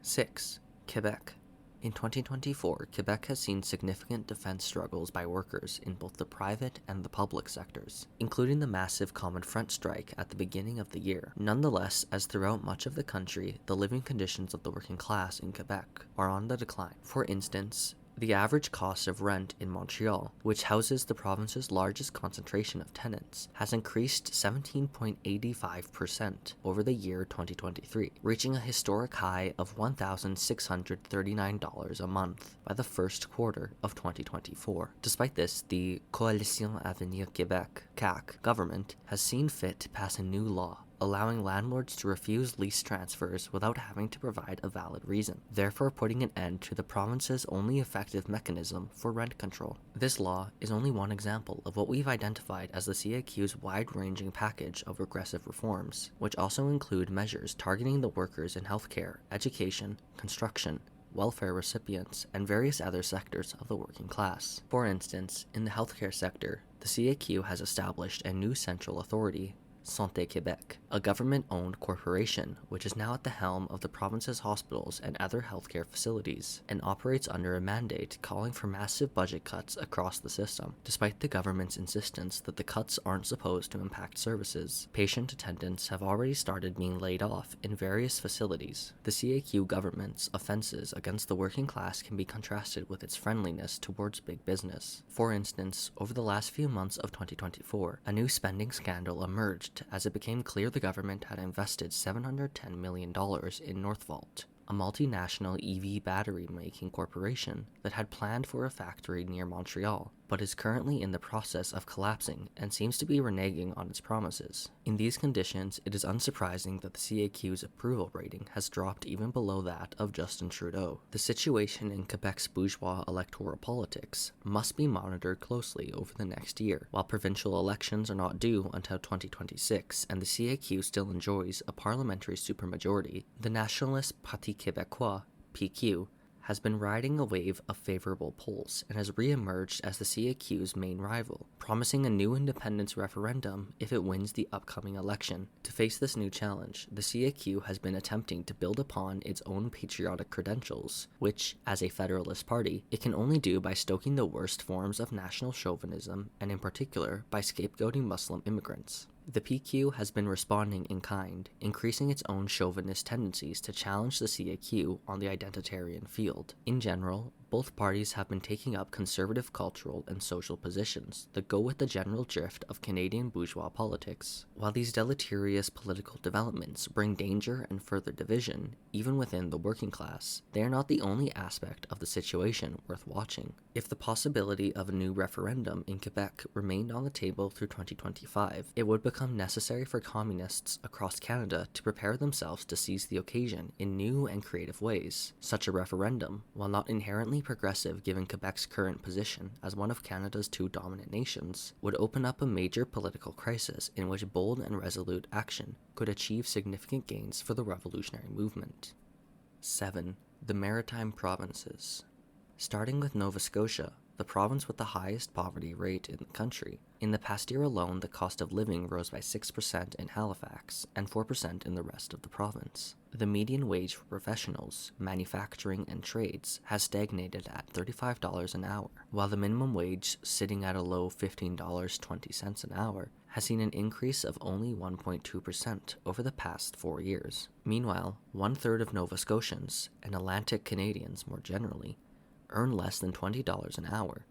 6. Quebec. In 2024, Quebec has seen significant defense struggles by workers in both the private and the public sectors, including the massive Common Front strike at the beginning of the year. Nonetheless, as throughout much of the country, the living conditions of the working class in Quebec are on the decline. For instance, the average cost of rent in Montreal, which houses the province's largest concentration of tenants, has increased 17.85% over the year 2023, reaching a historic high of $1,639 a month by the first quarter of 2024. Despite this, the Coalition Avenir Québec (CAQ) government has seen fit to pass a new law allowing landlords to refuse lease transfers without having to provide a valid reason, therefore putting an end to the province's only effective mechanism for rent control. This law is only one example of what we've identified as the CAQ's wide-ranging package of regressive reforms, which also include measures targeting the workers in healthcare, education, construction, welfare recipients, and various other sectors of the working class. For instance, in the healthcare sector, the CAQ has established a new central authority, Santé Québec, a government-owned corporation which is now at the helm of the province's hospitals and other healthcare facilities, and operates under a mandate calling for massive budget cuts across the system. Despite the government's insistence that the cuts aren't supposed to impact services, patient attendants have already started being laid off in various facilities. The CAQ government's offenses against the working class can be contrasted with its friendliness towards big business. For instance, over the last few months of 2024, a new spending scandal emerged as it became clear the government had invested $710 million in Northvolt, a multinational EV battery-making corporation that had planned for a factory near Montreal, but is currently in the process of collapsing and seems to be reneging on its promises. In these conditions, it is unsurprising that the CAQ's approval rating has dropped even below that of Justin Trudeau. The situation in Quebec's bourgeois electoral politics must be monitored closely over the next year. While provincial elections are not due until 2026 and the CAQ still enjoys a parliamentary supermajority, the nationalist Parti Québécois, PQ, has been riding a wave of favorable polls and has re-emerged as the CAQ's main rival, promising a new independence referendum if it wins the upcoming election. To face this new challenge, the CAQ has been attempting to build upon its own patriotic credentials, which, as a federalist party, it can only do by stoking the worst forms of national chauvinism, and in particular by scapegoating Muslim immigrants. The PQ has been responding in kind, increasing its own chauvinist tendencies to challenge the CAQ on the identitarian field. In general, both parties have been taking up conservative cultural and social positions that go with the general drift of Canadian bourgeois politics. While these deleterious political developments bring danger and further division, even within the working class, they are not the only aspect of the situation worth watching. If the possibility of a new referendum in Quebec remained on the table through 2025, it would become necessary for communists across Canada to prepare themselves to seize the occasion in new and creative ways. Such a referendum, while not inherently progressive given Quebec's current position as one of Canada's two dominant nations, would open up a major political crisis in which bold and resolute action could achieve significant gains for the revolutionary movement. 7. The Maritime Provinces. Starting with Nova Scotia, the province with the highest poverty rate in the country. In the past year alone, the cost of living rose by 6% in Halifax and 4% in the rest of the province. The median wage for professionals, manufacturing, and trades has stagnated at $35 an hour, while the minimum wage, sitting at a low $15.20 an hour, has seen an increase of only 1.2% over the past 4 years. Meanwhile, 1/3 of Nova Scotians, and Atlantic Canadians more generally, earn less than $20 an hour,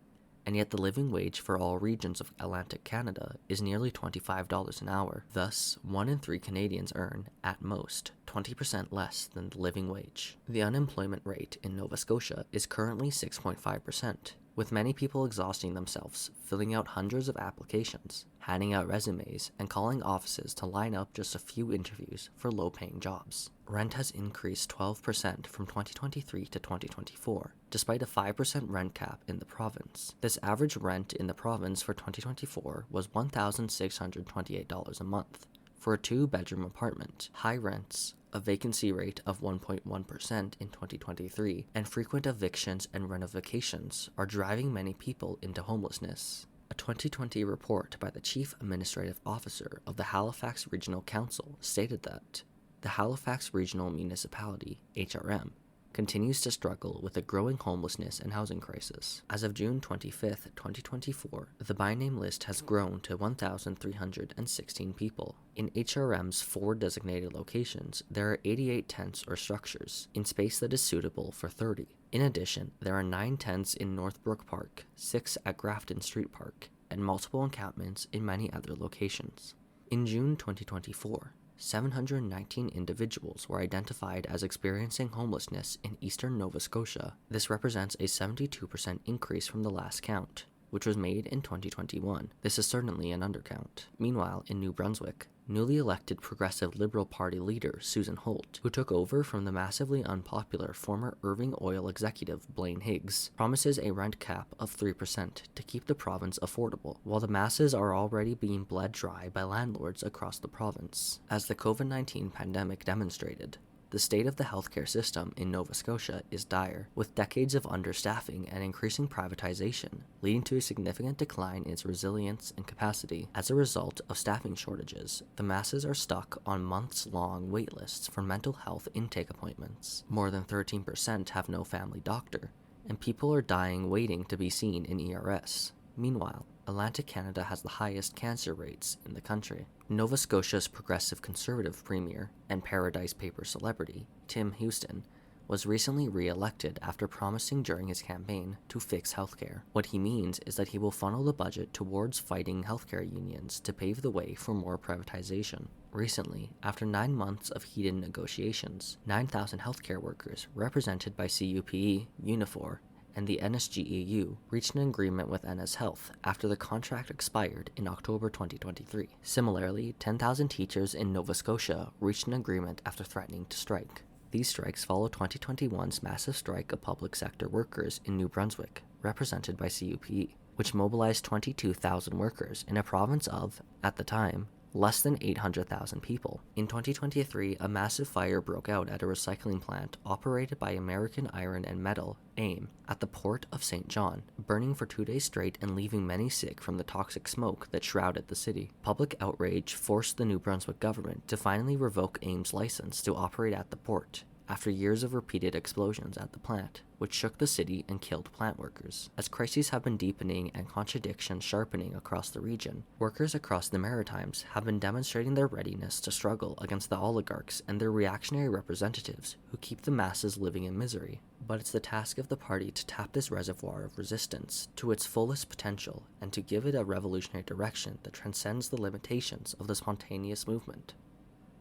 and yet the living wage for all regions of Atlantic Canada is nearly $25 an hour. Thus, 1 in 3 Canadians earn, at most, 20% less than the living wage. The unemployment rate in Nova Scotia is currently 6.5%, with many people exhausting themselves filling out hundreds of applications, handing out resumes, and calling offices to line up just a few interviews for low-paying jobs. Rent has increased 12% from 2023 to 2024, despite a 5% rent cap in the province. This average rent in the province for 2024 was $1,628 a month for a 2-bedroom apartment. High rents, a vacancy rate of 1.1% in 2023, and frequent evictions and renovations are driving many people into homelessness. A 2020 report by the Chief Administrative Officer of the Halifax Regional Council stated that the Halifax Regional Municipality, HRM, continues to struggle with a growing homelessness and housing crisis. As of June 25, 2024, the by-name list has grown to 1,316 people. In HRM's 4 designated locations, there are 88 tents or structures, in space that is suitable for 30. In addition, there are 9 tents in Northbrook Park, 6 at Grafton Street Park, and multiple encampments in many other locations. In June 2024, 719 individuals were identified as experiencing homelessness in eastern Nova Scotia. This represents a 72% increase from the last count, which was made in 2021. This is certainly an undercount. Meanwhile, in New Brunswick, newly elected Progressive Liberal Party leader Susan Holt, who took over from the massively unpopular former Irving Oil executive Blaine Higgs, promises a rent cap of 3% to keep the province affordable, while the masses are already being bled dry by landlords across the province. As the COVID-19 pandemic demonstrated, The state of the healthcare system in Nova Scotia is dire, with decades of understaffing and increasing privatization, leading to a significant decline in its resilience and capacity. As a result of staffing shortages, the masses are stuck on months-long wait lists for mental health intake appointments. More than 13% have no family doctor, and people are dying waiting to be seen in ERS. Meanwhile, Atlantic Canada has the highest cancer rates in the country. Nova Scotia's progressive conservative premier and Paradise Paper celebrity, Tim Houston, was recently re-elected after promising during his campaign to fix healthcare. What he means is that he will funnel the budget towards fighting healthcare unions to pave the way for more privatization. Recently, after 9 months of heated negotiations, 9,000 healthcare workers, represented by CUPE, Unifor, and the NSGEU reached an agreement with NS Health after the contract expired in October 2023. Similarly, 10,000 teachers in Nova Scotia reached an agreement after threatening to strike. These strikes follow 2021's massive strike of public sector workers in New Brunswick, represented by CUPE, which mobilized 22,000 workers in a province of, at the time, less than 800,000 people. In 2023, a massive fire broke out at a recycling plant operated by American Iron and Metal, AIM, at the port of St. John, burning for 2 days straight and leaving many sick from the toxic smoke that shrouded the city. Public outrage forced the New Brunswick government to finally revoke AIM's license to operate at the port, after years of repeated explosions at the plant, which shook the city and killed plant workers. As crises have been deepening and contradictions sharpening across the region, workers across the Maritimes have been demonstrating their readiness to struggle against the oligarchs and their reactionary representatives who keep the masses living in misery. But it's the task of the party to tap this reservoir of resistance to its fullest potential and to give it a revolutionary direction that transcends the limitations of the spontaneous movement.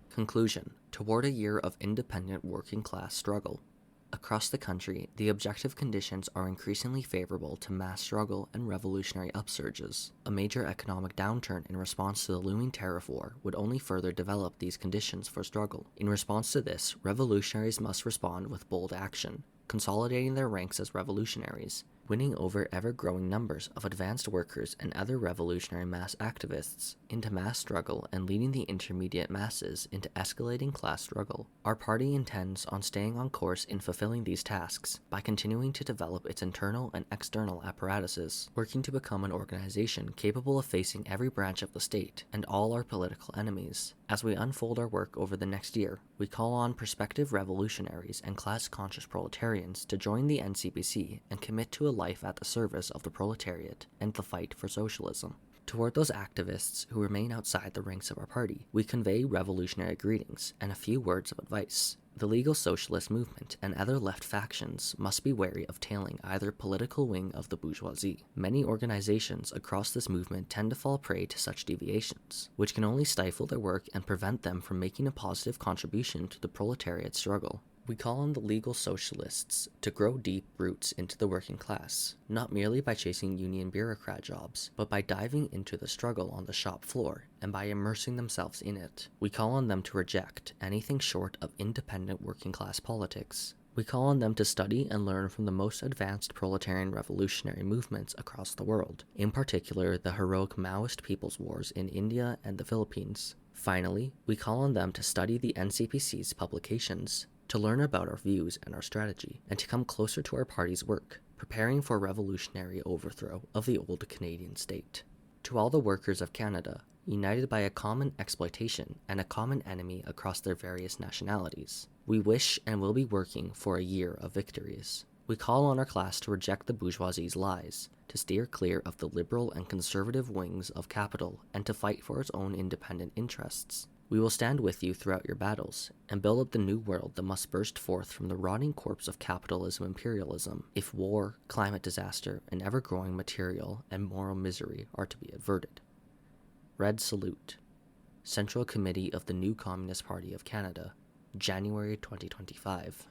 Conclusion. Toward a year of independent working class struggle. Across the country, the objective conditions are increasingly favorable to mass struggle and revolutionary upsurges. A major economic downturn in response to the looming tariff war would only further develop these conditions for struggle. In response to this, revolutionaries must respond with bold action, consolidating their ranks as revolutionaries, winning over ever-growing numbers of advanced workers and other revolutionary mass activists into mass struggle and leading the intermediate masses into escalating class struggle. Our party intends on staying on course in fulfilling these tasks by continuing to develop its internal and external apparatuses, working to become an organization capable of facing every branch of the state and all our political enemies. As we unfold our work over the next year, we call on prospective revolutionaries and class-conscious proletarians to join the NCPC and commit to a life at the service of the proletariat and the fight for socialism. Toward those activists who remain outside the ranks of our party, we convey revolutionary greetings and a few words of advice. The legal socialist movement and other left factions must be wary of tailing either political wing of the bourgeoisie. Many organizations across this movement tend to fall prey to such deviations, which can only stifle their work and prevent them from making a positive contribution to the proletariat struggle. We call on the legal socialists to grow deep roots into the working class, not merely by chasing union bureaucrat jobs, but by diving into the struggle on the shop floor and by immersing themselves in it. We call on them to reject anything short of independent working class politics. We call on them to study and learn from the most advanced proletarian revolutionary movements across the world, in particular the heroic Maoist People's Wars in India and the Philippines. Finally, we call on them to study the NCPC's publications, to learn about our views and our strategy, and to come closer to our party's work, preparing for a revolutionary overthrow of the old Canadian state. To all the workers of Canada, united by a common exploitation and a common enemy across their various nationalities, we wish and will be working for a year of victories. We call on our class to reject the bourgeoisie's lies, to steer clear of the liberal and conservative wings of capital, and to fight for its own independent interests. We will stand with you throughout your battles, and build up the new world that must burst forth from the rotting corpse of capitalism and imperialism if war, climate disaster, and ever-growing material and moral misery are to be averted. Red Salute. Central Committee of the New Communist Party of Canada, January 2025.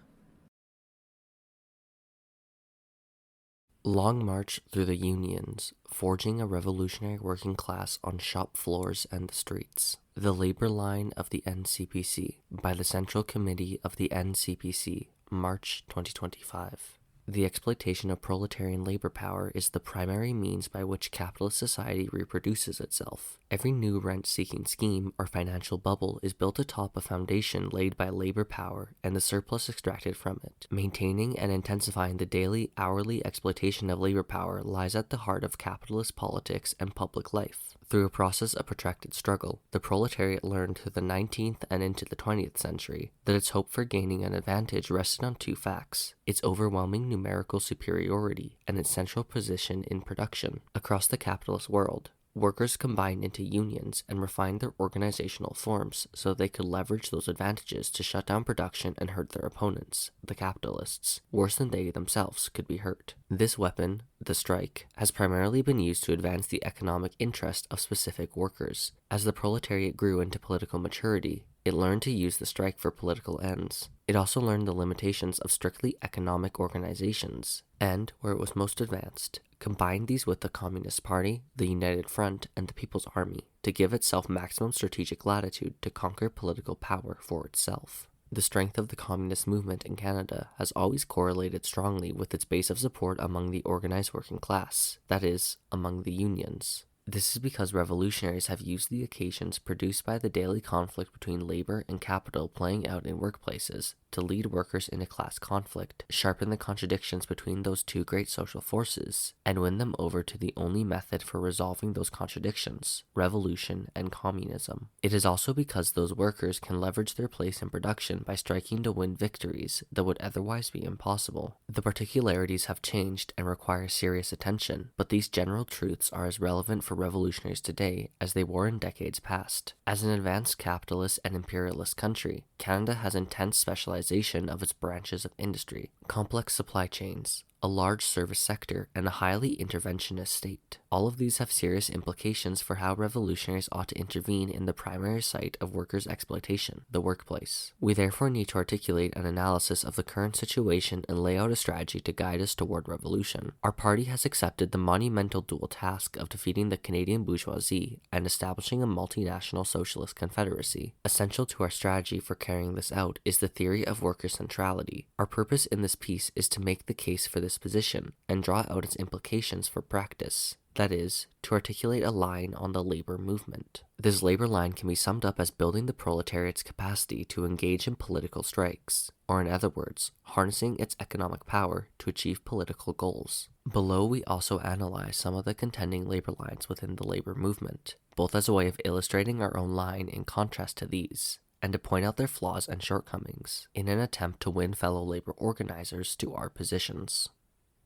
Long March Through the Unions, Forging a Revolutionary Working Class on Shop Floors and the Streets. The Labor Line of the NCPC by the Central Committee of the NCPC, March 2025. The exploitation of proletarian labor power is the primary means by which capitalist society reproduces itself. Every new rent-seeking scheme or financial bubble is built atop a foundation laid by labor power and the surplus extracted from it. Maintaining and intensifying the daily, hourly exploitation of labor power lies at the heart of capitalist politics and public life. Through a process of protracted struggle, the proletariat learned through the 19th and into the 20th century that its hope for gaining an advantage rested on two facts: its overwhelming numerical superiority and its central position in production. Across the capitalist world, workers combined into unions and refined their organizational forms so they could leverage those advantages to shut down production and hurt their opponents, the capitalists, worse than they themselves could be hurt. This weapon, the strike, has primarily been used to advance the economic interest of specific workers. As the proletariat grew into political maturity, it learned to use the strike for political ends. It also learned the limitations of strictly economic organizations, and, where it was most advanced, combined these with the Communist Party, the United Front, and the People's Army to give itself maximum strategic latitude to conquer political power for itself. The strength of the communist movement in Canada has always correlated strongly with its base of support among the organized working class, that is, among the unions. This is because revolutionaries have used the occasions produced by the daily conflict between labor and capital playing out in workplaces to lead workers in a class conflict, sharpen the contradictions between those two great social forces, and win them over to the only method for resolving those contradictions: revolution and communism. It is also because those workers can leverage their place in production by striking to win victories that would otherwise be impossible. The particularities have changed and require serious attention, but these general truths are as relevant for revolutionaries today as they were in decades past. As an advanced capitalist and imperialist country, Canada has intense specialization of its branches of industry, complex supply chains, a large service sector, and a highly interventionist state. All of these have serious implications for how revolutionaries ought to intervene in the primary site of workers' exploitation, the workplace. We therefore need to articulate an analysis of the current situation and lay out a strategy to guide us toward revolution. Our party has accepted the monumental dual task of defeating the Canadian bourgeoisie and establishing a multinational socialist confederacy. Essential to our strategy for carrying this out is the theory of worker centrality. Our purpose in this piece is to make the case for this position and draw out its implications for practice. That is, to articulate a line on the labor movement. This labor line can be summed up as building the proletariat's capacity to engage in political strikes, or in other words, harnessing its economic power to achieve political goals. Below, we also analyze some of the contending labor lines within the labor movement, both as a way of illustrating our own line in contrast to these, and to point out their flaws and shortcomings, in an attempt to win fellow labor organizers to our positions.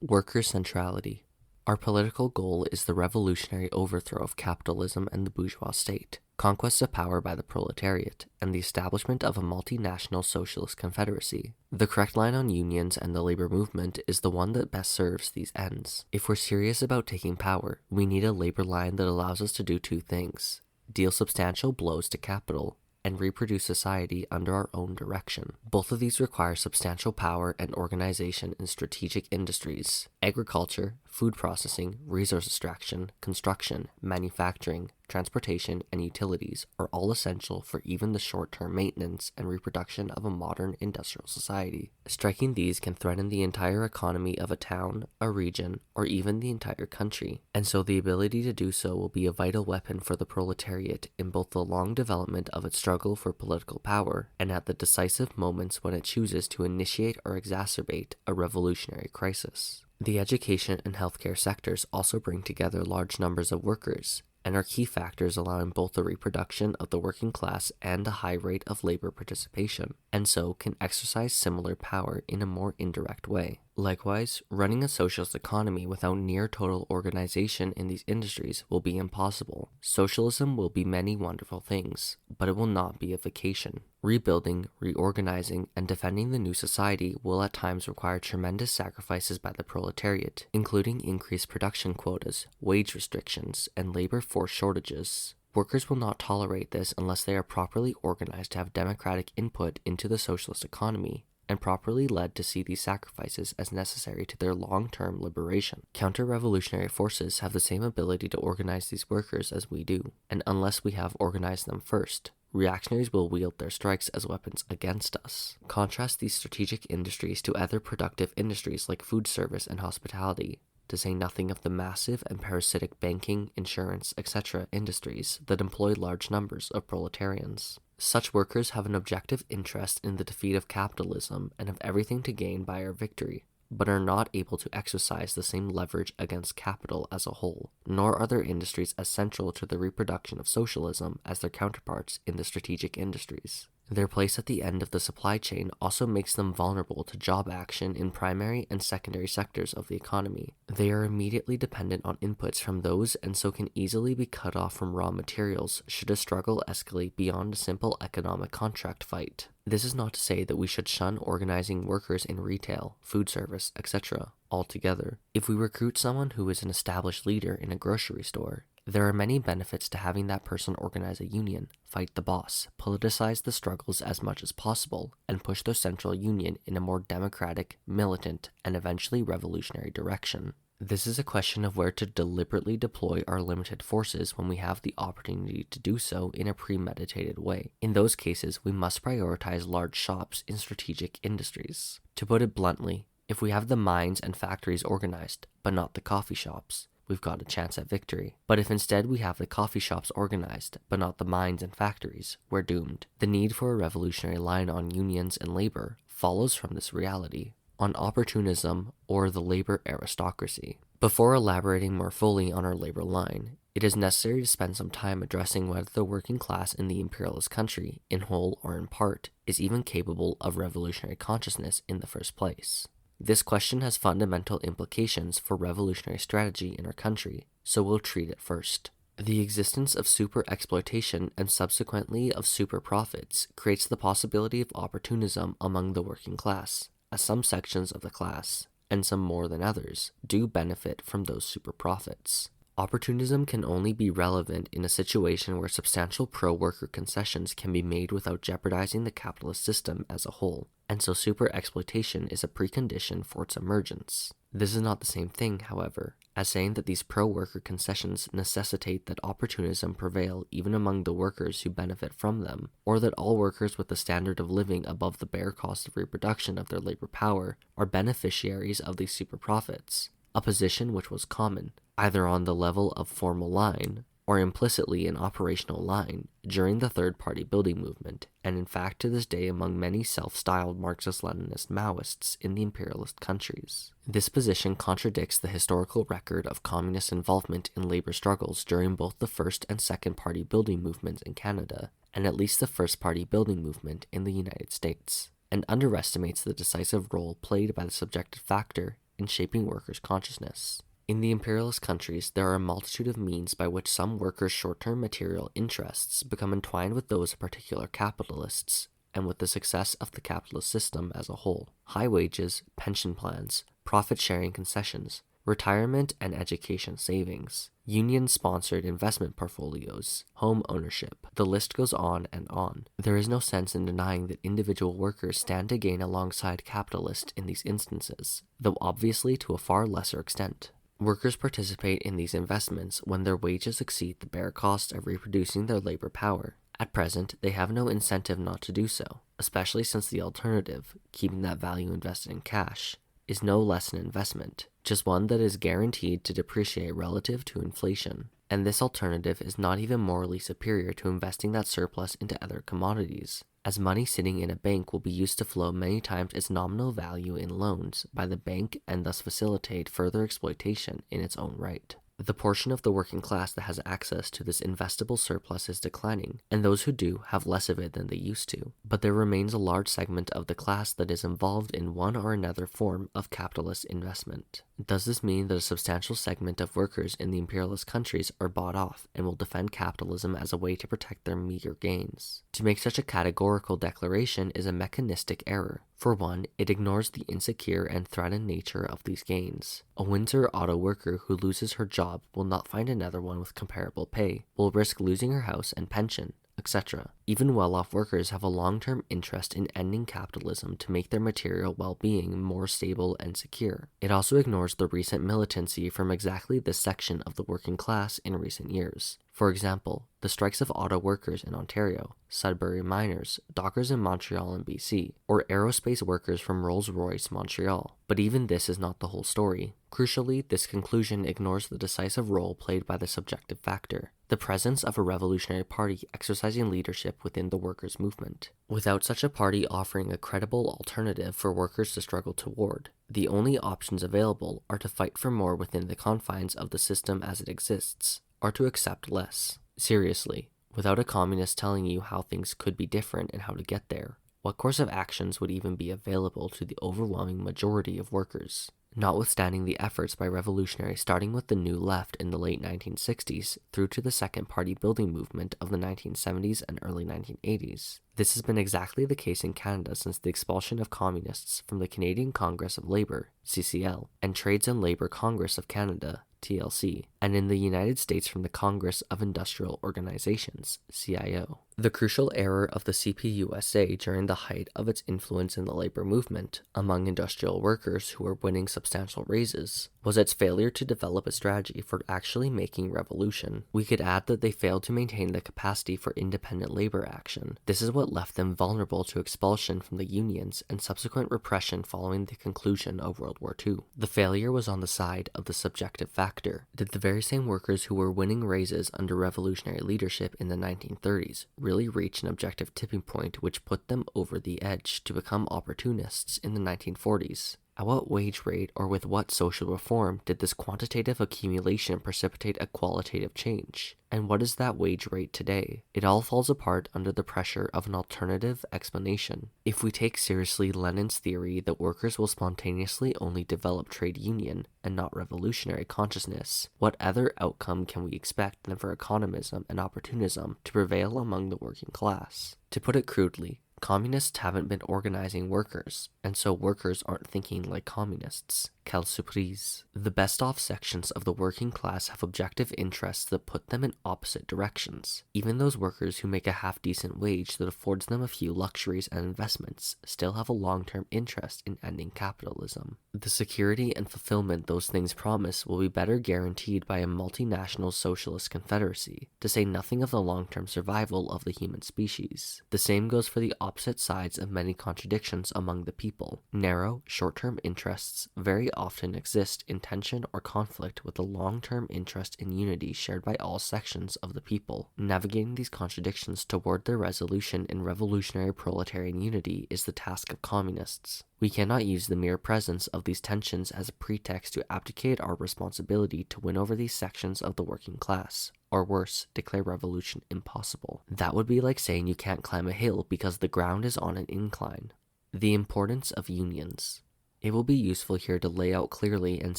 Worker centrality. Our political goal is the revolutionary overthrow of capitalism and the bourgeois state, conquest of power by the proletariat, and the establishment of a multinational socialist confederacy. The correct line on unions and the labor movement is the one that best serves these ends. If we're serious about taking power, we need a labor line that allows us to do two things: deal substantial blows to capital, and reproduce society under our own direction. Both of these require substantial power and organization in strategic industries: agriculture, food processing, resource extraction, construction, manufacturing, transportation, and utilities are all essential for even the short-term maintenance and reproduction of a modern industrial society. Striking these can threaten the entire economy of a town, a region, or even the entire country, and so the ability to do so will be a vital weapon for the proletariat in both the long development of its struggle for political power and at the decisive moments when it chooses to initiate or exacerbate a revolutionary crisis. The education and healthcare sectors also bring together large numbers of workers, and are key factors allowing both the reproduction of the working class and a high rate of labor participation, and so can exercise similar power in a more indirect way. Likewise, running a socialist economy without near total organization in these industries will be impossible. Socialism will be many wonderful things, but it will not be a vacation. Rebuilding, reorganizing, and defending the new society will at times require tremendous sacrifices by the proletariat, including increased production quotas, wage restrictions, and labor force shortages. Workers will not tolerate this unless they are properly organized to have democratic input into the socialist economy, and properly led to see these sacrifices as necessary to their long-term liberation. Counter-revolutionary forces have the same ability to organize these workers as we do, and unless we have organized them first, reactionaries will wield their strikes as weapons against us. Contrast these strategic industries to other productive industries like food service and hospitality, to say nothing of the massive and parasitic banking, insurance, etc. industries that employ large numbers of proletarians. Such workers have an objective interest in the defeat of capitalism and have everything to gain by our victory, but are not able to exercise the same leverage against capital as a whole, nor are their industries as central to the reproduction of socialism as their counterparts in the strategic industries. Their place at the end of the supply chain also makes them vulnerable to job action in primary and secondary sectors of the economy. They are immediately dependent on inputs from those and so can easily be cut off from raw materials should a struggle escalate beyond a simple economic contract fight. This is not to say that we should shun organizing workers in retail, food service, etc. altogether. If we recruit someone who is an established leader in a grocery store, there are many benefits to having that person organize a union, fight the boss, politicize the struggles as much as possible, and push their central union in a more democratic, militant, and eventually revolutionary direction. This is a question of where to deliberately deploy our limited forces when we have the opportunity to do so in a premeditated way. In those cases, we must prioritize large shops in strategic industries. To put it bluntly, if we have the mines and factories organized, but not the coffee shops, we've got a chance at victory. But if instead we have the coffee shops organized, but not the mines and factories, we're doomed. The need for a revolutionary line on unions and labor follows from this reality, on opportunism or the labor aristocracy. Before elaborating more fully on our labor line, it is necessary to spend some time addressing whether the working class in the imperialist country, in whole or in part, is even capable of revolutionary consciousness in the first place. This question has fundamental implications for revolutionary strategy in our country, so we'll treat it first. The existence of super exploitation and subsequently of super profits creates the possibility of opportunism among the working class, as some sections of the class, and some more than others, do benefit from those super profits. Opportunism can only be relevant in a situation where substantial pro-worker concessions can be made without jeopardizing the capitalist system as a whole, and so super exploitation is a precondition for its emergence. This is not the same thing, however, as saying that these pro-worker concessions necessitate that opportunism prevail even among the workers who benefit from them, or that all workers with a standard of living above the bare cost of reproduction of their labor power are beneficiaries of these super profits, a position which was common, either on the level of formal line or implicitly in operational line during the third-party building movement, and in fact to this day among many self-styled Marxist-Leninist Maoists in the imperialist countries. This position contradicts the historical record of communist involvement in labor struggles during both the first and second-party building movements in Canada, and at least the first-party building movement in the United States, and underestimates the decisive role played by the subjective factor in shaping workers' consciousness. In the imperialist countries, there are a multitude of means by which some workers' short-term material interests become entwined with those of particular capitalists, and with the success of the capitalist system as a whole. High wages, pension plans, profit-sharing concessions, retirement and education savings, union-sponsored investment portfolios, home ownership. The list goes on and on. There is no sense in denying that individual workers stand to gain alongside capitalists in these instances, though obviously to a far lesser extent. Workers participate in these investments when their wages exceed the bare cost of reproducing their labor power. At present, they have no incentive not to do so, especially since the alternative, keeping that value invested in cash, is no less an investment, just one that is guaranteed to depreciate relative to inflation. And this alternative is not even morally superior to investing that surplus into other commodities, as money sitting in a bank will be used to flow many times its nominal value in loans by the bank and thus facilitate further exploitation in its own right. The portion of the working class that has access to this investable surplus is declining, and those who do have less of it than they used to. But there remains a large segment of the class that is involved in one or another form of capitalist investment. Does this mean that a substantial segment of workers in the imperialist countries are bought off and will defend capitalism as a way to protect their meager gains? To make such a categorical declaration is a mechanistic error. For one, it ignores the insecure and threatened nature of these gains. A Windsor auto worker who loses her job will not find another one with comparable pay, will risk losing her house and pension, etc. Even well-off workers have a long-term interest in ending capitalism to make their material well-being more stable and secure. It also ignores the recent militancy from exactly this section of the working class in recent years. For example, the strikes of auto workers in Ontario, Sudbury miners, dockers in Montreal and BC, or aerospace workers from Rolls-Royce, Montreal. But even this is not the whole story. Crucially, this conclusion ignores the decisive role played by the subjective factor, the presence of a revolutionary party exercising leadership within the workers' movement. Without such a party offering a credible alternative for workers to struggle toward, the only options available are to fight for more within the confines of the system as it exists, or to accept less. Seriously, without a communist telling you how things could be different and how to get there, what course of actions would even be available to the overwhelming majority of workers? Notwithstanding the efforts by revolutionaries starting with the New Left in the late 1960s through to the Second Party building movement of the 1970s and early 1980s, this has been exactly the case in Canada since the expulsion of communists from the Canadian Congress of Labour, CCL, and Trades and Labour Congress of Canada, TLC, and in the United States from the Congress of Industrial Organizations, CIO. The crucial error of the CPUSA during the height of its influence in the labor movement among industrial workers who were winning substantial raises was its failure to develop a strategy for actually making revolution. We could add that they failed to maintain the capacity for independent labor action. This is what left them vulnerable to expulsion from the unions and subsequent repression following the conclusion of World War II. The failure was on the side of the subjective factor. Did the very same workers who were winning raises under revolutionary leadership in the 1930s really reach an objective tipping point which put them over the edge to become opportunists in the 1940s? At what wage rate or with what social reform did this quantitative accumulation precipitate a qualitative change? And what is that wage rate today? It all falls apart under the pressure of an alternative explanation. If we take seriously Lenin's theory that workers will spontaneously only develop trade union and not revolutionary consciousness, what other outcome can we expect than for economism and opportunism to prevail among the working class? To put it crudely, communists haven't been organizing workers, and so workers aren't thinking like communists. Quelle surprise. The best-off sections of the working class have objective interests that put them in opposite directions. Even those workers who make a half-decent wage that affords them a few luxuries and investments still have a long-term interest in ending capitalism. The security and fulfillment those things promise will be better guaranteed by a multinational socialist confederacy, to say nothing of the long-term survival of the human species. The same goes for the opposite sides of many contradictions among the people. Narrow, short-term interests very often exist in tension or conflict with the long-term interest in unity shared by all sections of the people. Navigating these contradictions toward their resolution in revolutionary proletarian unity is the task of communists. We cannot use the mere presence of these tensions as a pretext to abdicate our responsibility to win over these sections of the working class, or worse, declare revolution impossible. That would be like saying you can't climb a hill because the ground is on an incline. The importance of unions. It will be useful here to lay out clearly and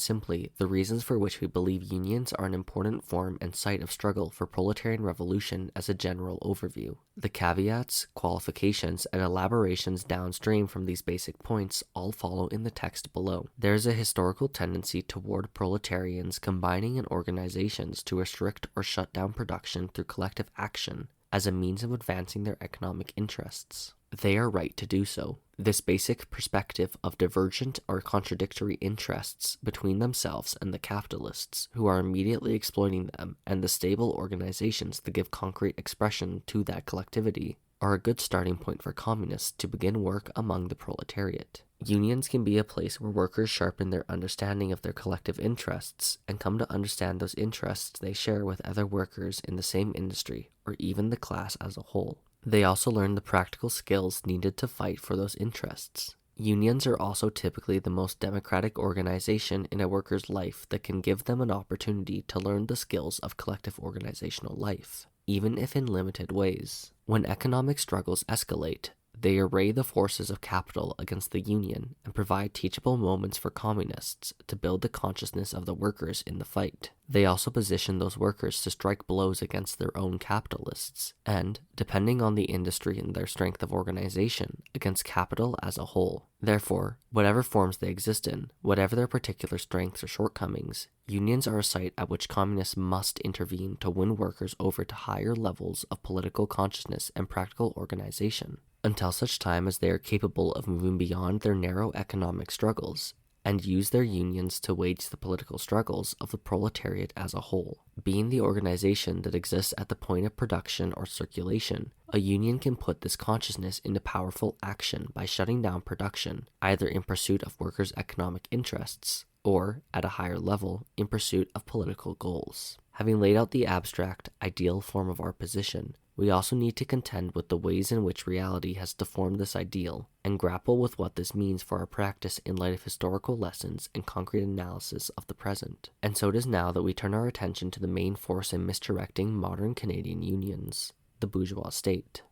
simply the reasons for which we believe unions are an important form and site of struggle for proletarian revolution as a general overview. The caveats, qualifications, and elaborations downstream from these basic points all follow in the text below. There is a historical tendency toward proletarians combining in organizations to restrict or shut down production through collective action as a means of advancing their economic interests. They are right to do so. This basic perspective of divergent or contradictory interests between themselves and the capitalists who are immediately exploiting them and the stable organizations that give concrete expression to that collectivity are a good starting point for communists to begin work among the proletariat. Unions can be a place where workers sharpen their understanding of their collective interests and come to understand those interests they share with other workers in the same industry or even the class as a whole. They also learn the practical skills needed to fight for those interests. Unions are also typically the most democratic organization in a worker's life that can give them an opportunity to learn the skills of collective organizational life, even if in limited ways. When economic struggles escalate, They array the forces of capital against the union and provide teachable moments for communists to build the consciousness of the workers in the fight. They also position those workers to strike blows against their own capitalists, and, depending on the industry and their strength of organization, against capital as a whole. Therefore, whatever forms they exist in, whatever their particular strengths or shortcomings, unions are a site at which communists must intervene to win workers over to higher levels of political consciousness and practical organization, until such time as they are capable of moving beyond their narrow economic struggles and use their unions to wage the political struggles of the proletariat as a whole. Being the organization that exists at the point of production or circulation, a union can put this consciousness into powerful action by shutting down production, either in pursuit of workers' economic interests, or, at a higher level, in pursuit of political goals. Having laid out the abstract, ideal form of our position, we also need to contend with the ways in which reality has deformed this ideal, and grapple with what this means for our practice in light of historical lessons and concrete analysis of the present. And so it is now that we turn our attention to the main force in misdirecting modern Canadian unions, the bourgeois state.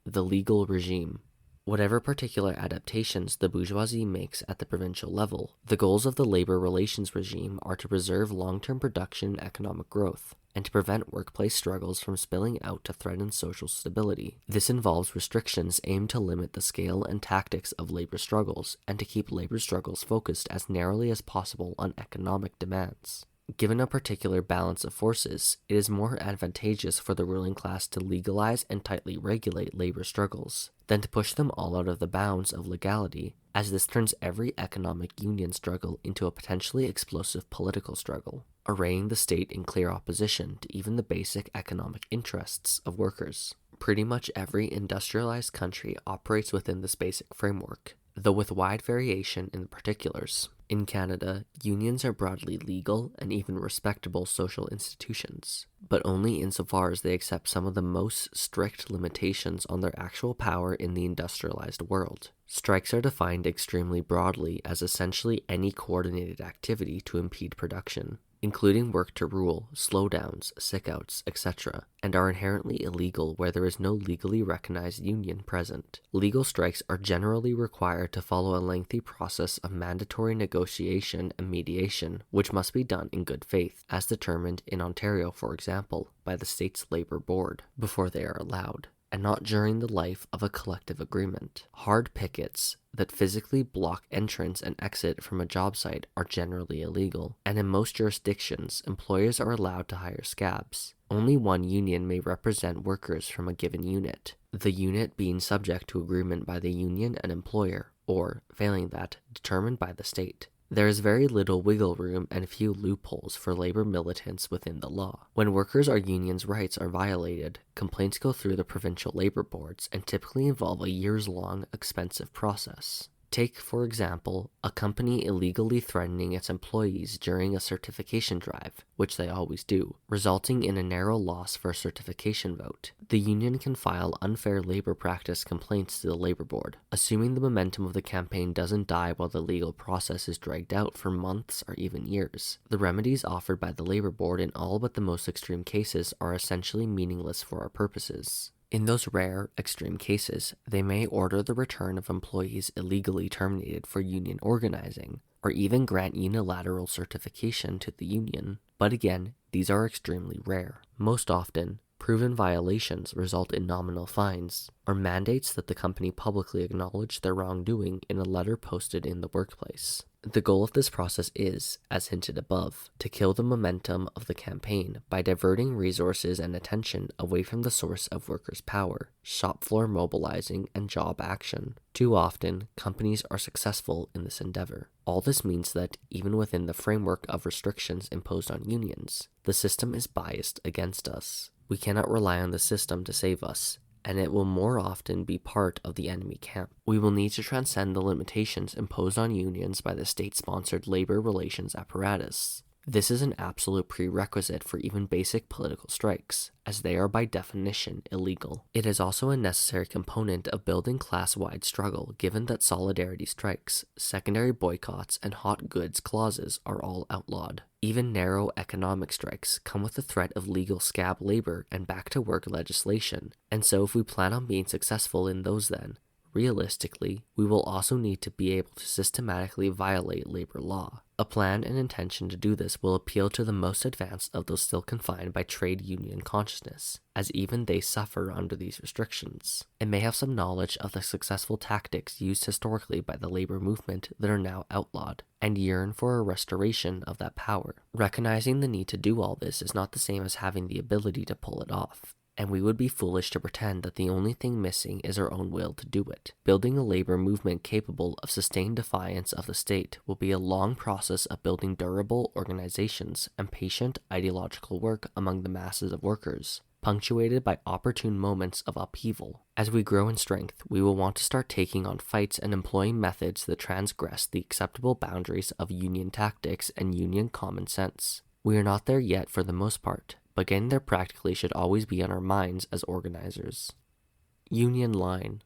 The legal regime. Whatever particular adaptations the bourgeoisie makes at the provincial level, the goals of the labor relations regime are to preserve long-term production and economic growth, and to prevent workplace struggles from spilling out to threaten social stability. This involves restrictions aimed to limit the scale and tactics of labor struggles, and to keep labor struggles focused as narrowly as possible on economic demands. Given a particular balance of forces, it is more advantageous for the ruling class to legalize and tightly regulate labor struggles than to push them all out of the bounds of legality, as this turns every economic union struggle into a potentially explosive political struggle, arraying the state in clear opposition to even the basic economic interests of workers. Pretty much every industrialized country operates within this basic framework, though with wide variation in the particulars. In Canada, unions are broadly legal and even respectable social institutions, but only insofar as they accept some of the most strict limitations on their actual power in the industrialized world. Strikes are defined extremely broadly as essentially any coordinated activity to impede production, including work to rule, slowdowns, sickouts, etc., and are inherently illegal where there is no legally recognized union present. Legal strikes are generally required to follow a lengthy process of mandatory negotiation and mediation, which must be done in good faith, as determined in Ontario, for example, by the state's Labour Board, before they are allowed, and not during the life of a collective agreement. Hard pickets that physically block entrance and exit from a job site are generally illegal, and in most jurisdictions, employers are allowed to hire scabs. Only one union may represent workers from a given unit, the unit being subject to agreement by the union and employer, or, failing that, determined by the state. There is very little wiggle room and few loopholes for labor militants within the law. When workers or unions' rights are violated, complaints go through the provincial labor boards and typically involve a years-long, expensive process. Take, for example, a company illegally threatening its employees during a certification drive, which they always do, resulting in a narrow loss for a certification vote. The union can file unfair labor practice complaints to the labor board, assuming the momentum of the campaign doesn't die while the legal process is dragged out for months or even years. The remedies offered by the labor board in all but the most extreme cases are essentially meaningless for our purposes. In those rare, extreme cases, they may order the return of employees illegally terminated for union organizing, or even grant unilateral certification to the union. But again, these are extremely rare. Most often, proven violations result in nominal fines, or mandates that the company publicly acknowledge their wrongdoing in a letter posted in the workplace. The goal of this process is, as hinted above, to kill the momentum of the campaign by diverting resources and attention away from the source of workers' power, shop floor mobilizing, and job action. Too often, companies are successful in this endeavor. All this means that, even within the framework of restrictions imposed on unions, the system is biased against us. We cannot rely on the system to save us, and it will more often be part of the enemy camp. We will need to transcend the limitations imposed on unions by the state-sponsored labor relations apparatus. This is an absolute prerequisite for even basic political strikes, as they are by definition illegal. It is also a necessary component of building class-wide struggle, given that solidarity strikes, secondary boycotts, and hot goods clauses are all outlawed. Even narrow economic strikes come with the threat of legal scab labor and back-to-work legislation, and so if we plan on being successful in those then, Realistically, we will also need to be able to systematically violate labor law. A plan and intention to do this will appeal to the most advanced of those still confined by trade union consciousness, as even they suffer under these restrictions. It may have some knowledge of the successful tactics used historically by the labor movement that are now outlawed, and yearn for a restoration of that power. Recognizing the need to do all this is not the same as having the ability to pull it off, and we would be foolish to pretend that the only thing missing is our own will to do it. Building a labor movement capable of sustained defiance of the state will be a long process of building durable organizations and patient ideological work among the masses of workers, punctuated by opportune moments of upheaval. As we grow in strength, we will want to start taking on fights and employing methods that transgress the acceptable boundaries of union tactics and union common sense. We are not there yet for the most part, but getting there practically should always be on our minds as organizers. Union line.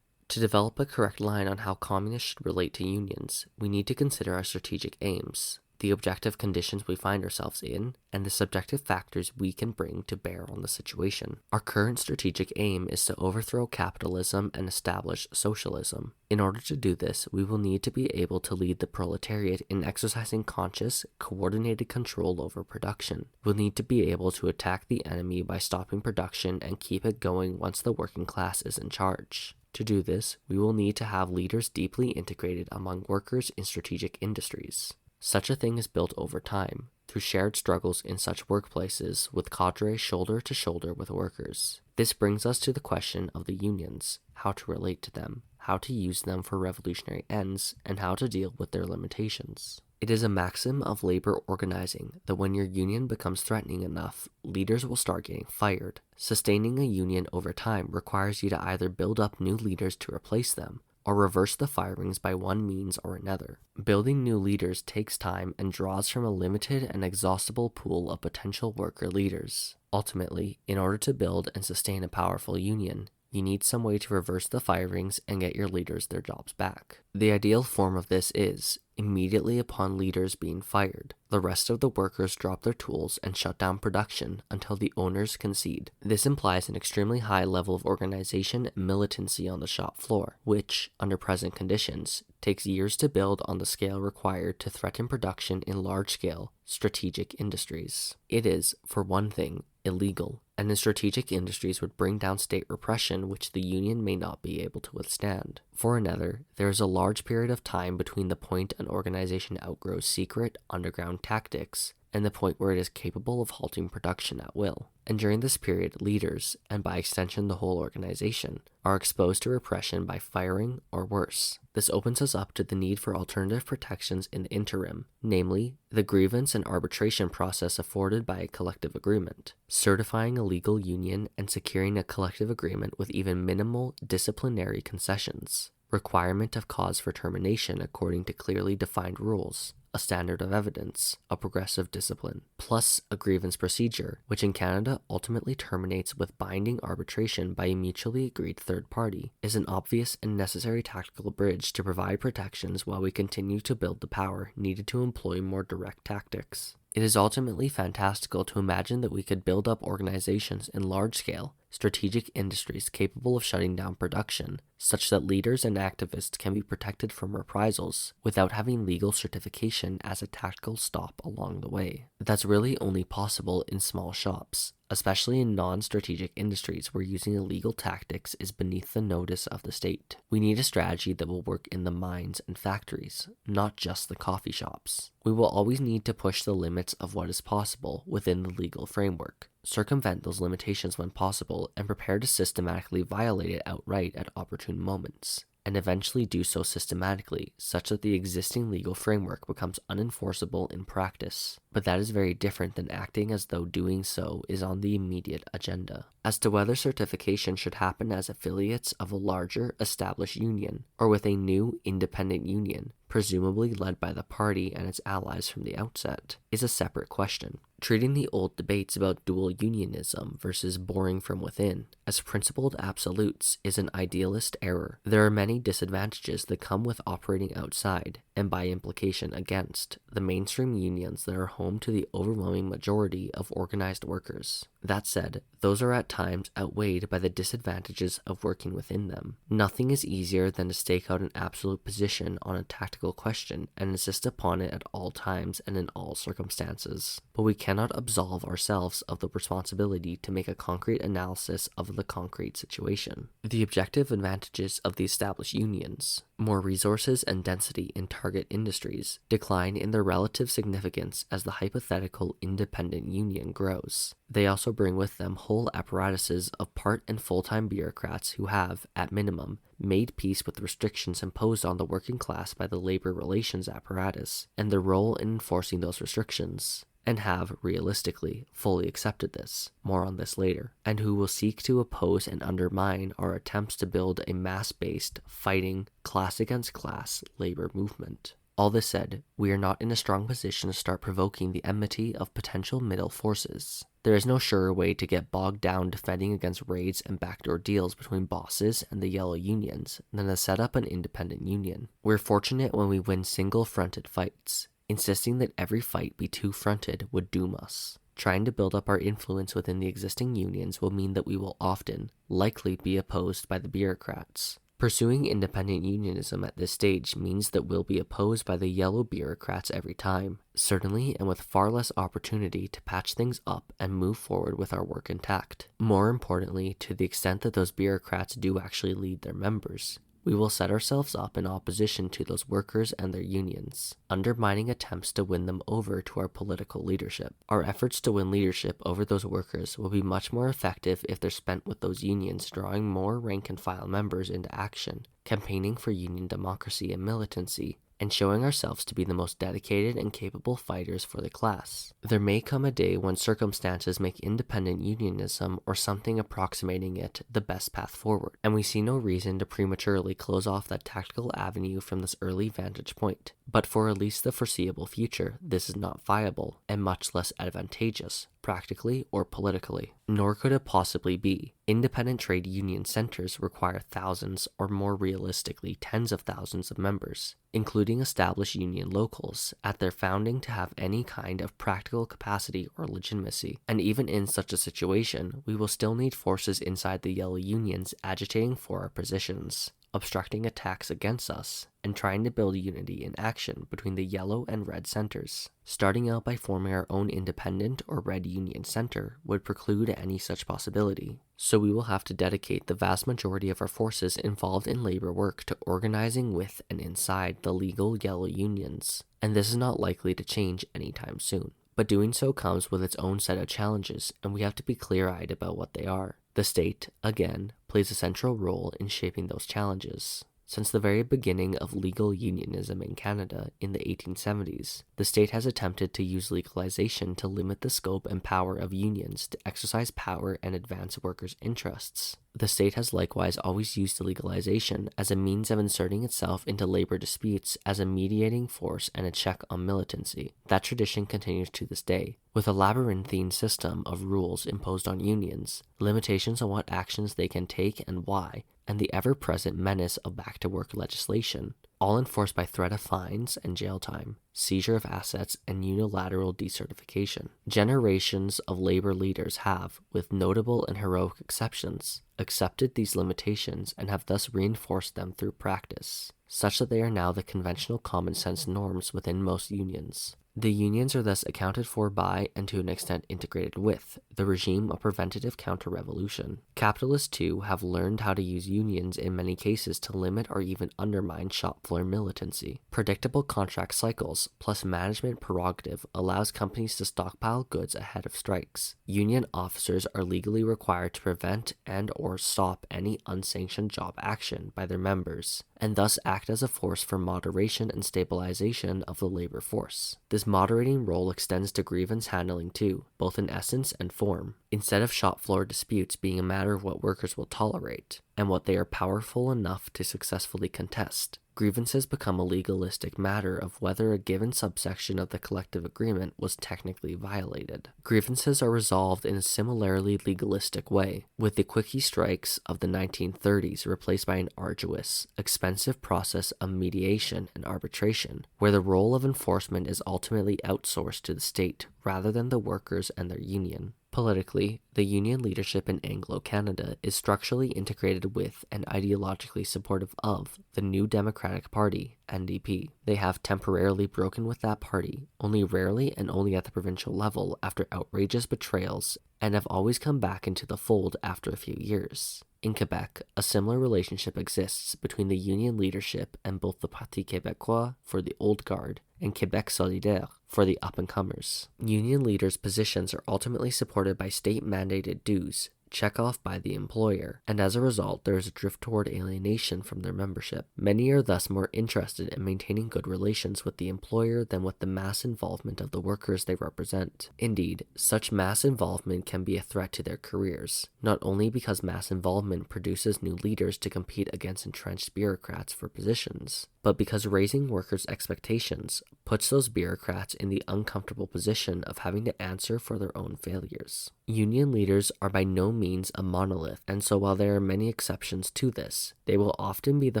To develop a correct line on how communists should relate to unions, we need to consider our strategic aims, the objective conditions we find ourselves in, and the subjective factors we can bring to bear on the situation. Our current strategic aim is to overthrow capitalism and establish socialism. In order to do this, we will need to be able to lead the proletariat in exercising conscious, coordinated control over production. We'll need to be able to attack the enemy by stopping production and keep it going once the working class is in charge. To do this, we will need to have leaders deeply integrated among workers in strategic industries. Such a thing is built over time, through shared struggles in such workplaces with cadres shoulder to shoulder with workers. This brings us to the question of the unions, how to relate to them, how to use them for revolutionary ends, and how to deal with their limitations. It is a maxim of labor organizing that when your union becomes threatening enough, leaders will start getting fired. Sustaining a union over time requires you to either build up new leaders to replace them, or reverse the firings by one means or another. Building new leaders takes time and draws from a limited and exhaustible pool of potential worker leaders. Ultimately, in order to build and sustain a powerful union, you need some way to reverse the firings and get your leaders their jobs back. The ideal form of this is, immediately upon leaders being fired, the rest of the workers drop their tools and shut down production until the owners concede. This implies an extremely high level of organization and militancy on the shop floor, which, under present conditions, takes years to build on the scale required to threaten production in large-scale, strategic industries. It is, for one thing, illegal, and in strategic industries would bring down state repression which the union may not be able to withstand. For another, there is a large period of time between the point an organization outgrows secret, underground tactics and the point where it is capable of halting production at will. And during this period, leaders, and by extension the whole organization, are exposed to repression by firing or worse. This opens us up to the need for alternative protections in the interim, namely, the grievance and arbitration process afforded by a collective agreement, certifying a legal union and securing a collective agreement with even minimal disciplinary concessions, requirement of cause for termination according to clearly defined rules, a standard of evidence, a progressive discipline, plus a grievance procedure, which in Canada ultimately terminates with binding arbitration by a mutually agreed third party, is an obvious and necessary tactical bridge to provide protections while we continue to build the power needed to employ more direct tactics. It is ultimately fantastical to imagine that we could build up organizations in large-scale, strategic industries capable of shutting down production, such that leaders and activists can be protected from reprisals without having legal certification as a tactical stop along the way. That's really only possible in small shops, especially in non-strategic industries where using illegal tactics is beneath the notice of the state. We need a strategy that will work in the mines and factories, not just the coffee shops. We will always need to push the limits of what is possible within the legal framework, circumvent those limitations when possible, and prepare to systematically violate it outright at opportune moments, and eventually do so systematically, such that the existing legal framework becomes unenforceable in practice. But that is very different than acting as though doing so is on the immediate agenda. As to whether certification should happen as affiliates of a larger, established union, or with a new, independent union, presumably led by the party and its allies from the outset, is a separate question. Treating the old debates about dual unionism versus boring from within as principled absolutes is an idealist error. There are many disadvantages that come with operating outside, and by implication against, the mainstream unions that are home to the overwhelming majority of organized workers. That said, those are at times outweighed by the disadvantages of working within them. Nothing is easier than to stake out an absolute position on a tactical question and insist upon it at all times and in all circumstances. But we cannot absolve ourselves of the responsibility to make a concrete analysis of the concrete situation. The objective advantages of the established unions, more resources and density in target industries, decline in their relative significance as the hypothetical independent union grows. They also bring with them whole apparatuses of part and full-time bureaucrats who have, at minimum, made peace with restrictions imposed on the working class by the labor relations apparatus, and their role in enforcing those restrictions, and have, realistically, fully accepted this, more on this later, and who will seek to oppose and undermine our attempts to build a mass-based, fighting, class against class labor movement. All this said, we are not in a strong position to start provoking the enmity of potential middle forces. There is no surer way to get bogged down defending against raids and backdoor deals between bosses and the yellow unions than to set up an independent union. We're fortunate when we win single-fronted fights. Insisting that every fight be two-fronted would doom us. Trying to build up our influence within the existing unions will mean that we will often, likely be opposed by the bureaucrats. Pursuing independent unionism at this stage means that we'll be opposed by the yellow bureaucrats every time, certainly, and with far less opportunity to patch things up and move forward with our work intact. More importantly, to the extent that those bureaucrats do actually lead their members, we will set ourselves up in opposition to those workers and their unions, undermining attempts to win them over to our political leadership. Our efforts to win leadership over those workers will be much more effective if they're spent with those unions drawing more rank-and-file members into action, campaigning for union democracy and militancy, and showing ourselves to be the most dedicated and capable fighters for the class. There may come a day when circumstances make independent unionism or something approximating it the best path forward, and we see no reason to prematurely close off that tactical avenue from this early vantage point. But for at least the foreseeable future, this is not viable, and much less advantageous, practically or politically. Nor could it possibly be. Independent trade union centers require thousands, or more realistically tens of thousands of members, including established union locals, at their founding to have any kind of practical capacity or legitimacy. And even in such a situation, we will still need forces inside the yellow unions agitating for our positions, obstructing attacks against us, and trying to build unity in action between the yellow and red centers. Starting out by forming our own independent or red union center would preclude any such possibility. So we will have to dedicate the vast majority of our forces involved in labor work to organizing with and inside the legal yellow unions, and this is not likely to change anytime soon. But doing so comes with its own set of challenges, and we have to be clear-eyed about what they are. The state, again, plays a central role in shaping those challenges. Since the very beginning of legal unionism in Canada in the 1870s, the state has attempted to use legalization to limit the scope and power of unions to exercise power and advance workers' interests. The state has likewise always used legalization as a means of inserting itself into labor disputes as a mediating force and a check on militancy. That tradition continues to this day, with a labyrinthine system of rules imposed on unions, limitations on what actions they can take and why, and the ever-present menace of back-to-work legislation, all enforced by threat of fines and jail time, seizure of assets, and unilateral decertification. Generations of labor leaders have, with notable and heroic exceptions, accepted these limitations and have thus reinforced them through practice, such that they are now the conventional common sense norms within most unions. The unions are thus accounted for by, and to an extent integrated with, the regime of preventative counter-revolution. Capitalists, too, have learned how to use unions in many cases to limit or even undermine shop floor militancy. Predictable contract cycles, plus management prerogative, allows companies to stockpile goods ahead of strikes. Union officers are legally required to prevent and or stop any unsanctioned job action by their members, and thus act as a force for moderation and stabilization of the labor force. This moderating role extends to grievance handling too, both in essence and form, instead of shop floor disputes being a matter of what workers will tolerate, and what they are powerful enough to successfully contest. grievances become a legalistic matter of whether a given subsection of the collective agreement was technically violated. Grievances are resolved in a similarly legalistic way, with the quickie strikes of the 1930s replaced by an arduous, expensive process of mediation and arbitration, where the role of enforcement is ultimately outsourced to the state rather than the workers and their union. Politically, the union leadership in Anglo-Canada is structurally integrated with and ideologically supportive of the New Democratic Party, NDP. They have temporarily broken with that party, only rarely and only at the provincial level after outrageous betrayals, and have always come back into the fold after a few years. In Quebec, a similar relationship exists between the union leadership and both the Parti Québécois for the old guard and Québec Solidaire for the up-and-comers. Union leaders' positions are ultimately supported by state-mandated dues, check-off by the employer, and as a result there is a drift toward alienation from their membership. Many are thus more interested in maintaining good relations with the employer than with the mass involvement of the workers they represent. Indeed, such mass involvement can be a threat to their careers, not only because mass involvement produces new leaders to compete against entrenched bureaucrats for positions, but because raising workers' expectations puts those bureaucrats in the uncomfortable position of having to answer for their own failures. Union leaders are by no means a monolith, and so while there are many exceptions to this, they will often be the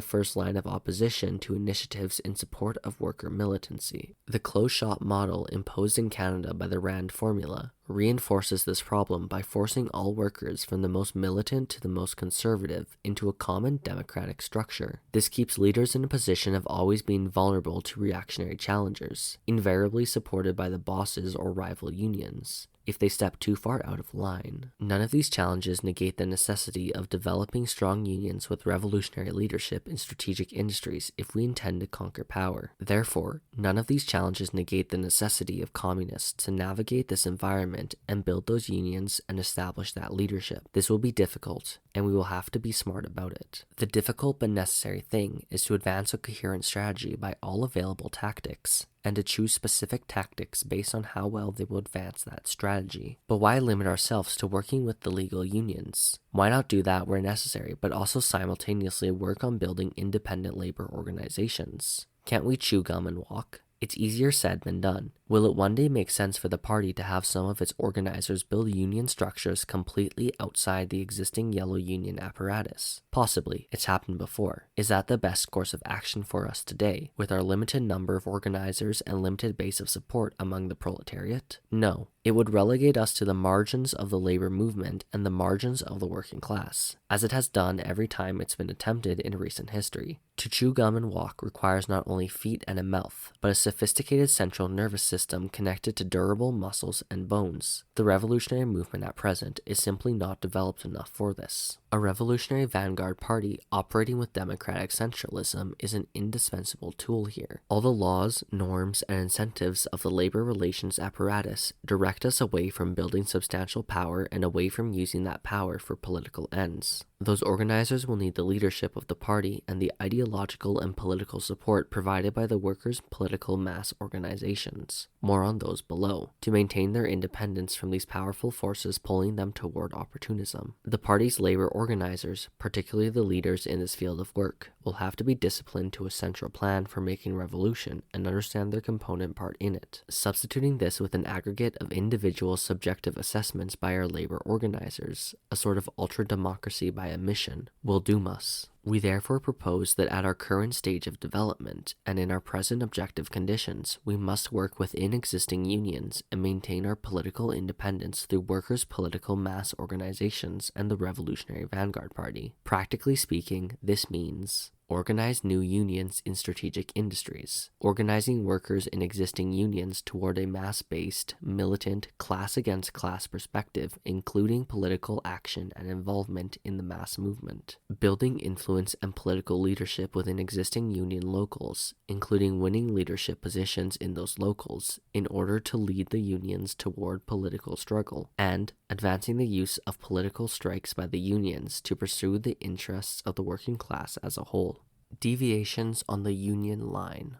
first line of opposition to initiatives in support of worker militancy. The closed-shop model imposed in Canada by the Rand formula reinforces this problem by forcing all workers from the most militant to the most conservative into a common democratic structure. This keeps leaders in a position of always being vulnerable to reactionary challengers, invariably supported by the bosses or rival unions, if they step too far out of line. None of these challenges negate the necessity of developing strong unions with revolutionary leadership in strategic industries if we intend to conquer power. Therefore, none of these challenges negate the necessity of communists to navigate this environment and build those unions and establish that leadership. This will be difficult, and we will have to be smart about it. The difficult but necessary thing is to advance a coherent strategy by all available tactics, and to choose specific tactics based on how well they will advance that strategy. But why limit ourselves to working with the legal unions? Why not do that where necessary, but also simultaneously work on building independent labor organizations? Can't we chew gum and walk? It's easier said than done. Will it one day make sense for the party to have some of its organizers build union structures completely outside the existing yellow union apparatus? Possibly. It's happened before. Is that the best course of action for us today, with our limited number of organizers and limited base of support among the proletariat? No. It would relegate us to the margins of the labor movement and the margins of the working class, as it has done every time it's been attempted in recent history. To chew gum and walk requires not only feet and a mouth, but a sophisticated central nervous system connected to durable muscles and bones. The revolutionary movement at present is simply not developed enough for this. A revolutionary vanguard party operating with democratic centralism is an indispensable tool here. All the laws, norms, and incentives of the labor relations apparatus direct us away from building substantial power and away from using that power for political ends. Those organizers will need the leadership of the party and the ideological and political support provided by the workers' political mass organizations, more on those below, to maintain their independence from these powerful forces pulling them toward opportunism. The party's labor organizers, particularly the leaders in this field of work, will have to be disciplined to a central plan for making revolution and understand their component part in it. Substituting this with an aggregate of individual subjective assessments by our labor organizers, a sort of ultra-democracy by omission, will doom us. We therefore propose that at our current stage of development, and in our present objective conditions, we must work within existing unions and maintain our political independence through workers' political mass organizations and the Revolutionary Vanguard Party. Practically speaking, this means organize new unions in strategic industries, organizing workers in existing unions toward a mass-based, militant, class-against-class perspective, including political action and involvement in the mass movement, building influence and political leadership within existing union locals, including winning leadership positions in those locals in order to lead the unions toward political struggle, and advancing the use of political strikes by the unions to pursue the interests of the working class as a whole. Deviations on the union line.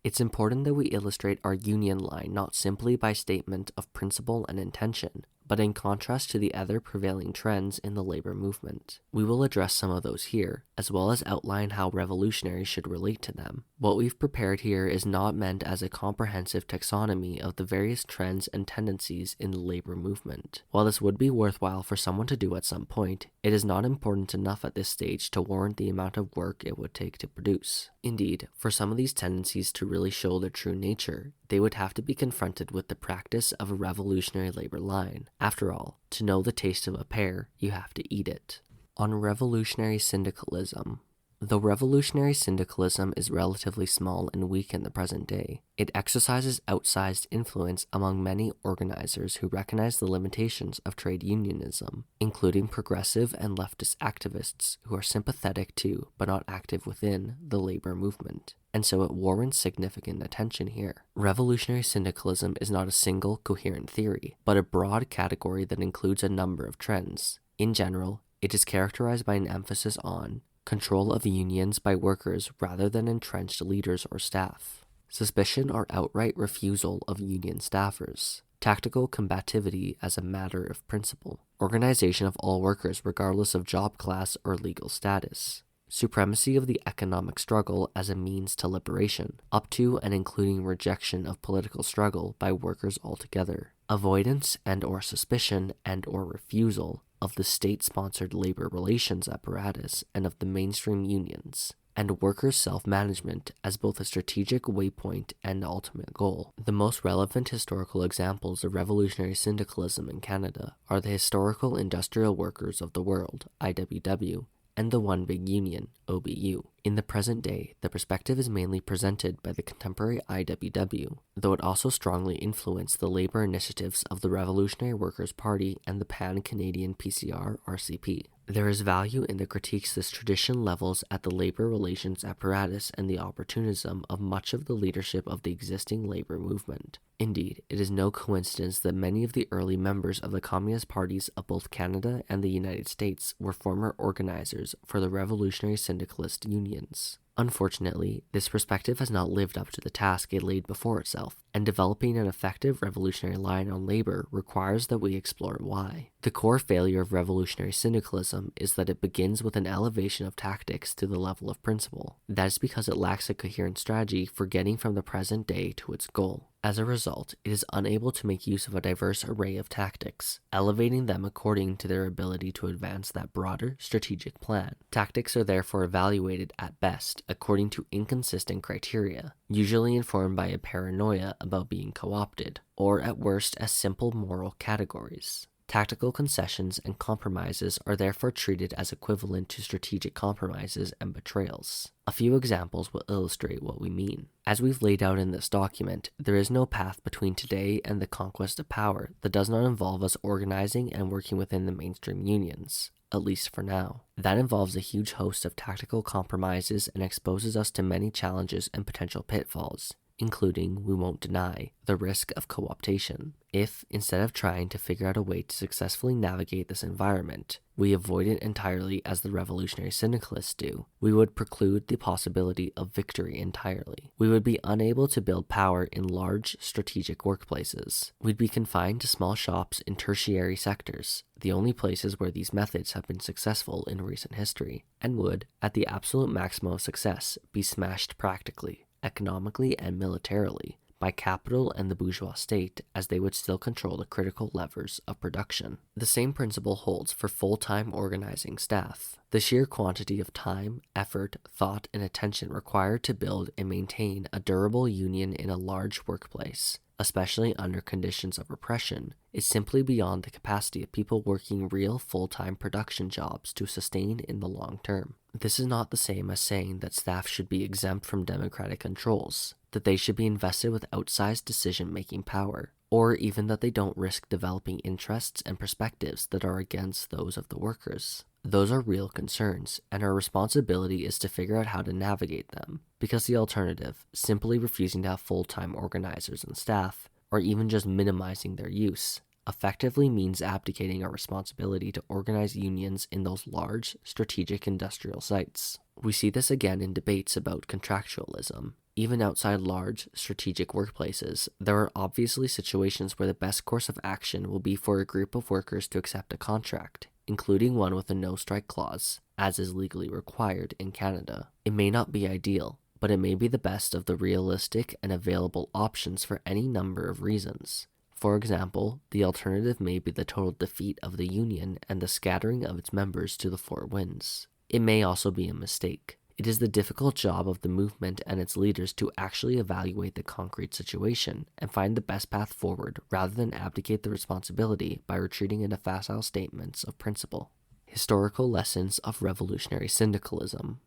It's important that we illustrate our union line not simply by statement of principle and intention, but in contrast to the other prevailing trends in the labor movement. We will address some of those here, as well as outline how revolutionaries should relate to them. What we've prepared here is not meant as a comprehensive taxonomy of the various trends and tendencies in the labor movement. While this would be worthwhile for someone to do at some point, it is not important enough at this stage to warrant the amount of work it would take to produce. Indeed, for some of these tendencies to really show their true nature, they would have to be confronted with the practice of a revolutionary labor line. After all, to know the taste of a pear, you have to eat it. On revolutionary syndicalism. Though revolutionary syndicalism is relatively small and weak in the present day, it exercises outsized influence among many organizers who recognize the limitations of trade unionism, including progressive and leftist activists who are sympathetic to, but not active within, the labor movement. And so it warrants significant attention here. Revolutionary syndicalism is not a single, coherent theory, but a broad category that includes a number of trends. In general, it is characterized by an emphasis on control of unions by workers rather than entrenched leaders or staff, suspicion or outright refusal of union staffers, tactical combativity as a matter of principle, organization of all workers regardless of job class or legal status, supremacy of the economic struggle as a means to liberation, up to and including rejection of political struggle by workers altogether, avoidance and/or suspicion and/or refusal of the state-sponsored labor relations apparatus and of the mainstream unions, and workers' self-management as both a strategic waypoint and ultimate goal. The most relevant historical examples of revolutionary syndicalism in Canada are the Historical Industrial Workers of the World, IWW, and the One Big Union, OBU. In the present day, the perspective is mainly presented by the contemporary IWW, though it also strongly influenced the labor initiatives of the Revolutionary Workers' Party and the Pan-Canadian PCR RCP. There is value in the critiques this tradition levels at the labor relations apparatus and the opportunism of much of the leadership of the existing labor movement. Indeed, it is no coincidence that many of the early members of the Communist parties of both Canada and the United States were former organizers for the revolutionary syndicalist unions. Unfortunately, this perspective has not lived up to the task it laid before itself, and developing an effective revolutionary line on labor requires that we explore why. The core failure of revolutionary syndicalism is that it begins with an elevation of tactics to the level of principle. That is because it lacks a coherent strategy for getting from the present day to its goal. As a result, it is unable to make use of a diverse array of tactics, elevating them according to their ability to advance that broader strategic plan. Tactics are therefore evaluated at best according to inconsistent criteria, usually informed by a paranoia about being co-opted, or at worst as simple moral categories. Tactical concessions and compromises are therefore treated as equivalent to strategic compromises and betrayals. A few examples will illustrate what we mean. As we've laid out in this document, there is no path between today and the conquest of power that does not involve us organizing and working within the mainstream unions, at least for now. That involves a huge host of tactical compromises and exposes us to many challenges and potential pitfalls, including, we won't deny, the risk of co-optation. If, instead of trying to figure out a way to successfully navigate this environment, we avoid it entirely as the revolutionary syndicalists do, we would preclude the possibility of victory entirely. We would be unable to build power in large strategic workplaces. We'd be confined to small shops in tertiary sectors, the only places where these methods have been successful in recent history, and would, at the absolute maximum of success, be smashed practically, economically and militarily, by capital and the bourgeois state, as they would still control the critical levers of production. The same principle holds for full-time organizing staff. The sheer quantity of time, effort, thought, and attention required to build and maintain a durable union in a large workplace, especially under conditions of repression, is simply beyond the capacity of people working real full-time production jobs to sustain in the long term. This is not the same as saying that staff should be exempt from democratic controls, that they should be invested with outsized decision-making power, or even that they don't risk developing interests and perspectives that are against those of the workers. Those are real concerns, and our responsibility is to figure out how to navigate them, because the alternative, simply refusing to have full-time organizers and staff, or even just minimizing their use, effectively means abdicating our responsibility to organize unions in those large, strategic industrial sites. We see this again in debates about contractualism. Even outside large, strategic workplaces, there are obviously situations where the best course of action will be for a group of workers to accept a contract, including one with a no-strike clause, as is legally required in Canada. It may not be ideal, but it may be the best of the realistic and available options for any number of reasons. For example, the alternative may be the total defeat of the union and the scattering of its members to the four winds. It may also be a mistake. It is the difficult job of the movement and its leaders to actually evaluate the concrete situation and find the best path forward rather than abdicate the responsibility by retreating into facile statements of principle. Historical lessons of revolutionary syndicalism.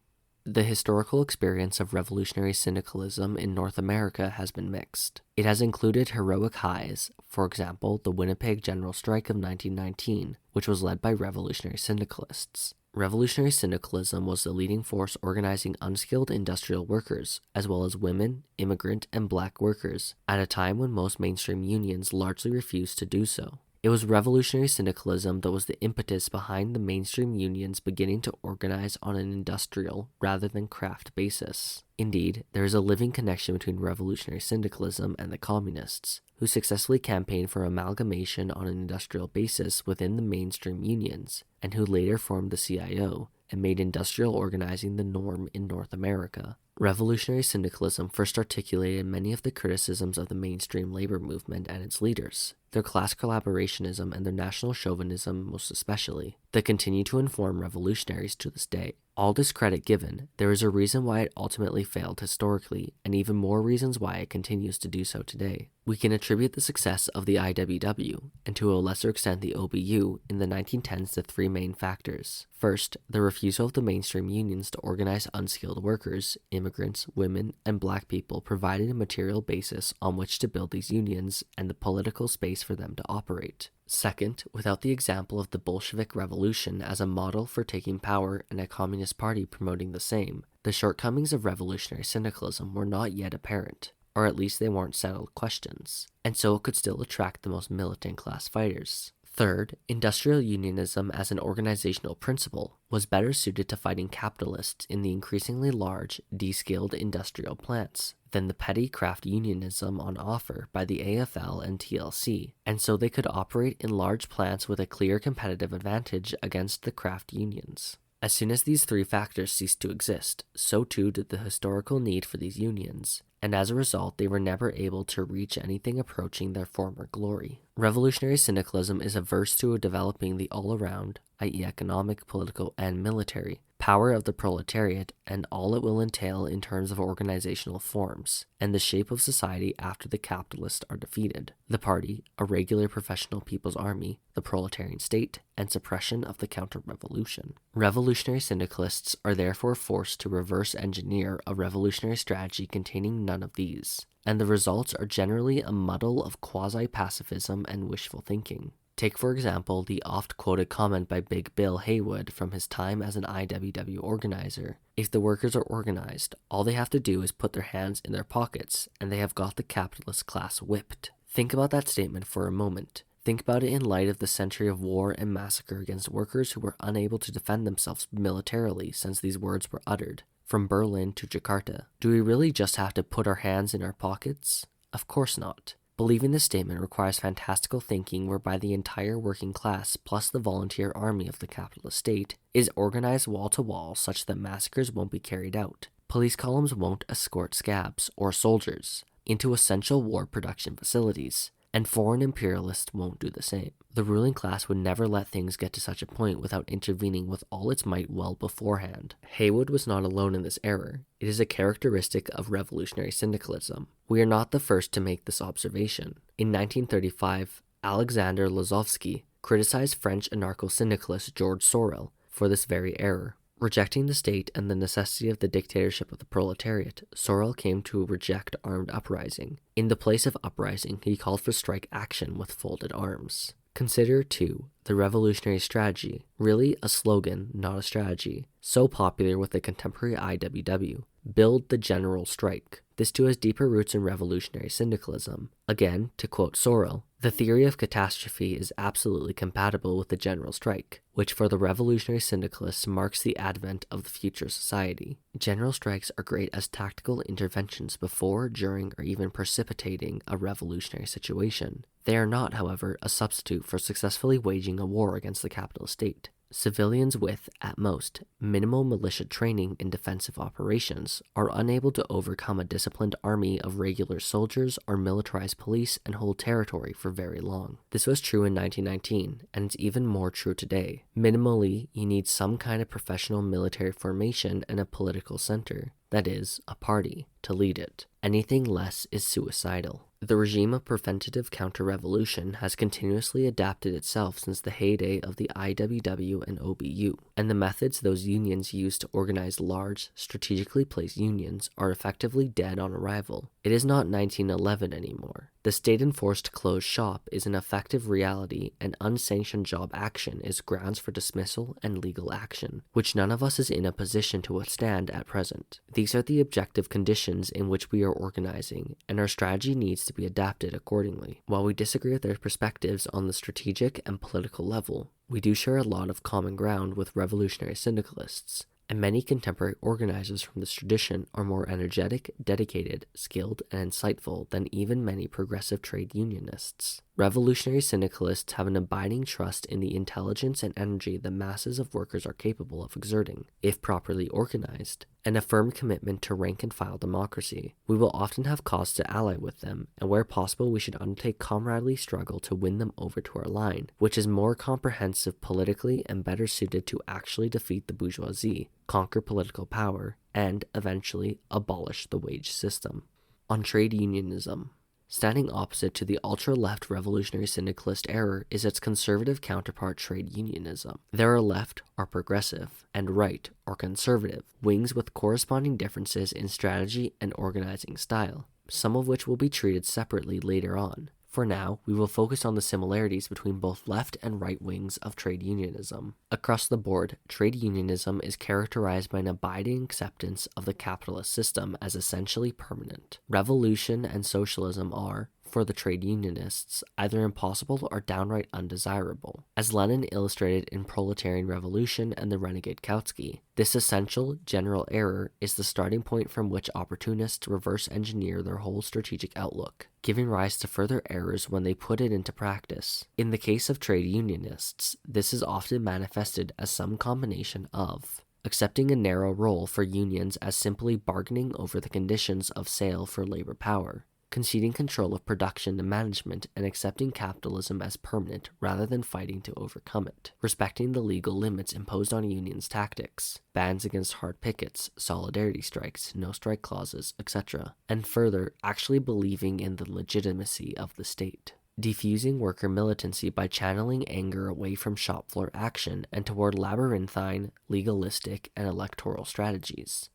The historical experience of revolutionary syndicalism in North America has been mixed. It has included heroic highs, for example, the Winnipeg General Strike of 1919, which was led by revolutionary syndicalists. Revolutionary syndicalism was the leading force organizing unskilled industrial workers, as well as women, immigrant, and black workers, at a time when most mainstream unions largely refused to do so. It was revolutionary syndicalism that was the impetus behind the mainstream unions beginning to organize on an industrial rather than craft basis. Indeed, there is a living connection between revolutionary syndicalism and the communists, who successfully campaigned for amalgamation on an industrial basis within the mainstream unions, and who later formed the CIO and made industrial organizing the norm in North America. Revolutionary syndicalism first articulated many of the criticisms of the mainstream labor movement and its leaders, their class collaborationism and their national chauvinism most especially, that continue to inform revolutionaries to this day. All this credit given, there is a reason why it ultimately failed historically, and even more reasons why it continues to do so today. We can attribute the success of the IWW, and to a lesser extent the OBU, in the 1910s to three main factors. First, the refusal of the mainstream unions to organize unskilled workers, immigrants, women, and black people provided a material basis on which to build these unions and the political space for them to operate. Second, without the example of the Bolshevik Revolution as a model for taking power and a communist party promoting the same, the shortcomings of revolutionary syndicalism were not yet apparent, or at least they weren't settled questions, and so it could still attract the most militant class fighters. Third, industrial unionism as an organizational principle was better suited to fighting capitalists in the increasingly large, descaled industrial plants than the petty craft unionism on offer by the AFL and TLC, and so they could operate in large plants with a clear competitive advantage against the craft unions. As soon as these three factors ceased to exist, so too did the historical need for these unions, and as a result they were never able to reach anything approaching their former glory. Revolutionary syndicalism is averse to developing the all-around, i.e. economic, political, and military, power of the proletariat and all it will entail in terms of organizational forms, and the shape of society after the capitalists are defeated. The party, a regular professional people's army, the proletarian state, and suppression of the counter-revolution. Revolutionary syndicalists are therefore forced to reverse engineer a revolutionary strategy containing none of these, and the results are generally a muddle of quasi-pacifism and wishful thinking. Take, for example, the oft-quoted comment by Big Bill Haywood from his time as an IWW organizer. If the workers are organized, all they have to do is put their hands in their pockets, and they have got the capitalist class whipped. Think about that statement for a moment. Think about it in light of the century of war and massacre against workers who were unable to defend themselves militarily since these words were uttered, from Berlin to Jakarta. Do we really just have to put our hands in our pockets? Of course not. Believing this statement requires fantastical thinking whereby the entire working class plus the volunteer army of the capitalist state is organized wall to wall such that massacres won't be carried out. Police columns won't escort scabs or soldiers into essential war production facilities, and foreign imperialists won't do the same. The ruling class would never let things get to such a point without intervening with all its might well beforehand. Haywood was not alone in this error. It is a characteristic of revolutionary syndicalism. We are not the first to make this observation. In 1935, Alexander Lazovsky criticized French anarcho-syndicalist George Sorel for this very error. Rejecting the state and the necessity of the dictatorship of the proletariat, Sorel came to reject armed uprising. In the place of uprising, he called for strike action with folded arms. Consider, too, the revolutionary strategy, really a slogan, not a strategy, so popular with the contemporary IWW, build the general strike. This too has deeper roots in revolutionary syndicalism. Again, to quote Sorel, the theory of catastrophe is absolutely compatible with the general strike, which for the revolutionary syndicalists marks the advent of the future society. General strikes are great as tactical interventions before, during, or even precipitating a revolutionary situation. They are not, however, a substitute for successfully waging a war against the capitalist state. Civilians with, at most, minimal militia training in defensive operations are unable to overcome a disciplined army of regular soldiers or militarized police and hold territory for very long. This was true in 1919, and it's even more true today. Minimally, you need some kind of professional military formation and a political center, that is, a party, to lead it. Anything less is suicidal. The regime of preventative counter-revolution has continuously adapted itself since the heyday of the IWW and OBU, and the methods those unions used to organize large, strategically placed unions are effectively dead on arrival. It is not 1911 anymore. The state-enforced closed shop is an effective reality, and unsanctioned job action is grounds for dismissal and legal action, which none of us is in a position to withstand at present. These are the objective conditions in which we are organizing, and our strategy needs to be adapted accordingly. While we disagree with their perspectives on the strategic and political level, we do share a lot of common ground with revolutionary syndicalists, and many contemporary organizers from this tradition are more energetic, dedicated, skilled, and insightful than even many progressive trade unionists. Revolutionary syndicalists have an abiding trust in the intelligence and energy the masses of workers are capable of exerting, if properly organized, and a firm commitment to rank-and-file democracy. We will often have cause to ally with them, and where possible we should undertake comradely struggle to win them over to our line, which is more comprehensive politically and better suited to actually defeat the bourgeoisie, conquer political power, and, eventually, abolish the wage system. On trade unionism. Standing opposite to the ultra-left revolutionary syndicalist error is its conservative counterpart trade unionism. There are left, or progressive, and right, or conservative, wings with corresponding differences in strategy and organizing style, some of which will be treated separately later on. For now, we will focus on the similarities between both left and right wings of trade unionism. Across the board, trade unionism is characterized by an abiding acceptance of the capitalist system as essentially permanent. Revolution and socialism are, for the trade unionists, either impossible or downright undesirable. As Lenin illustrated in Proletarian Revolution and the Renegade Kautsky, this essential, general error is the starting point from which opportunists reverse engineer their whole strategic outlook, giving rise to further errors when they put it into practice. In the case of trade unionists, this is often manifested as some combination of accepting a narrow role for unions as simply bargaining over the conditions of sale for labor power, conceding control of production and management and accepting capitalism as permanent rather than fighting to overcome it, respecting the legal limits imposed on unions' tactics, bans against hard pickets, solidarity strikes, no strike clauses, etc., and further, actually believing in the legitimacy of the state. Defusing worker militancy by channeling anger away from shop floor action and toward labyrinthine, legalistic, and electoral strategies.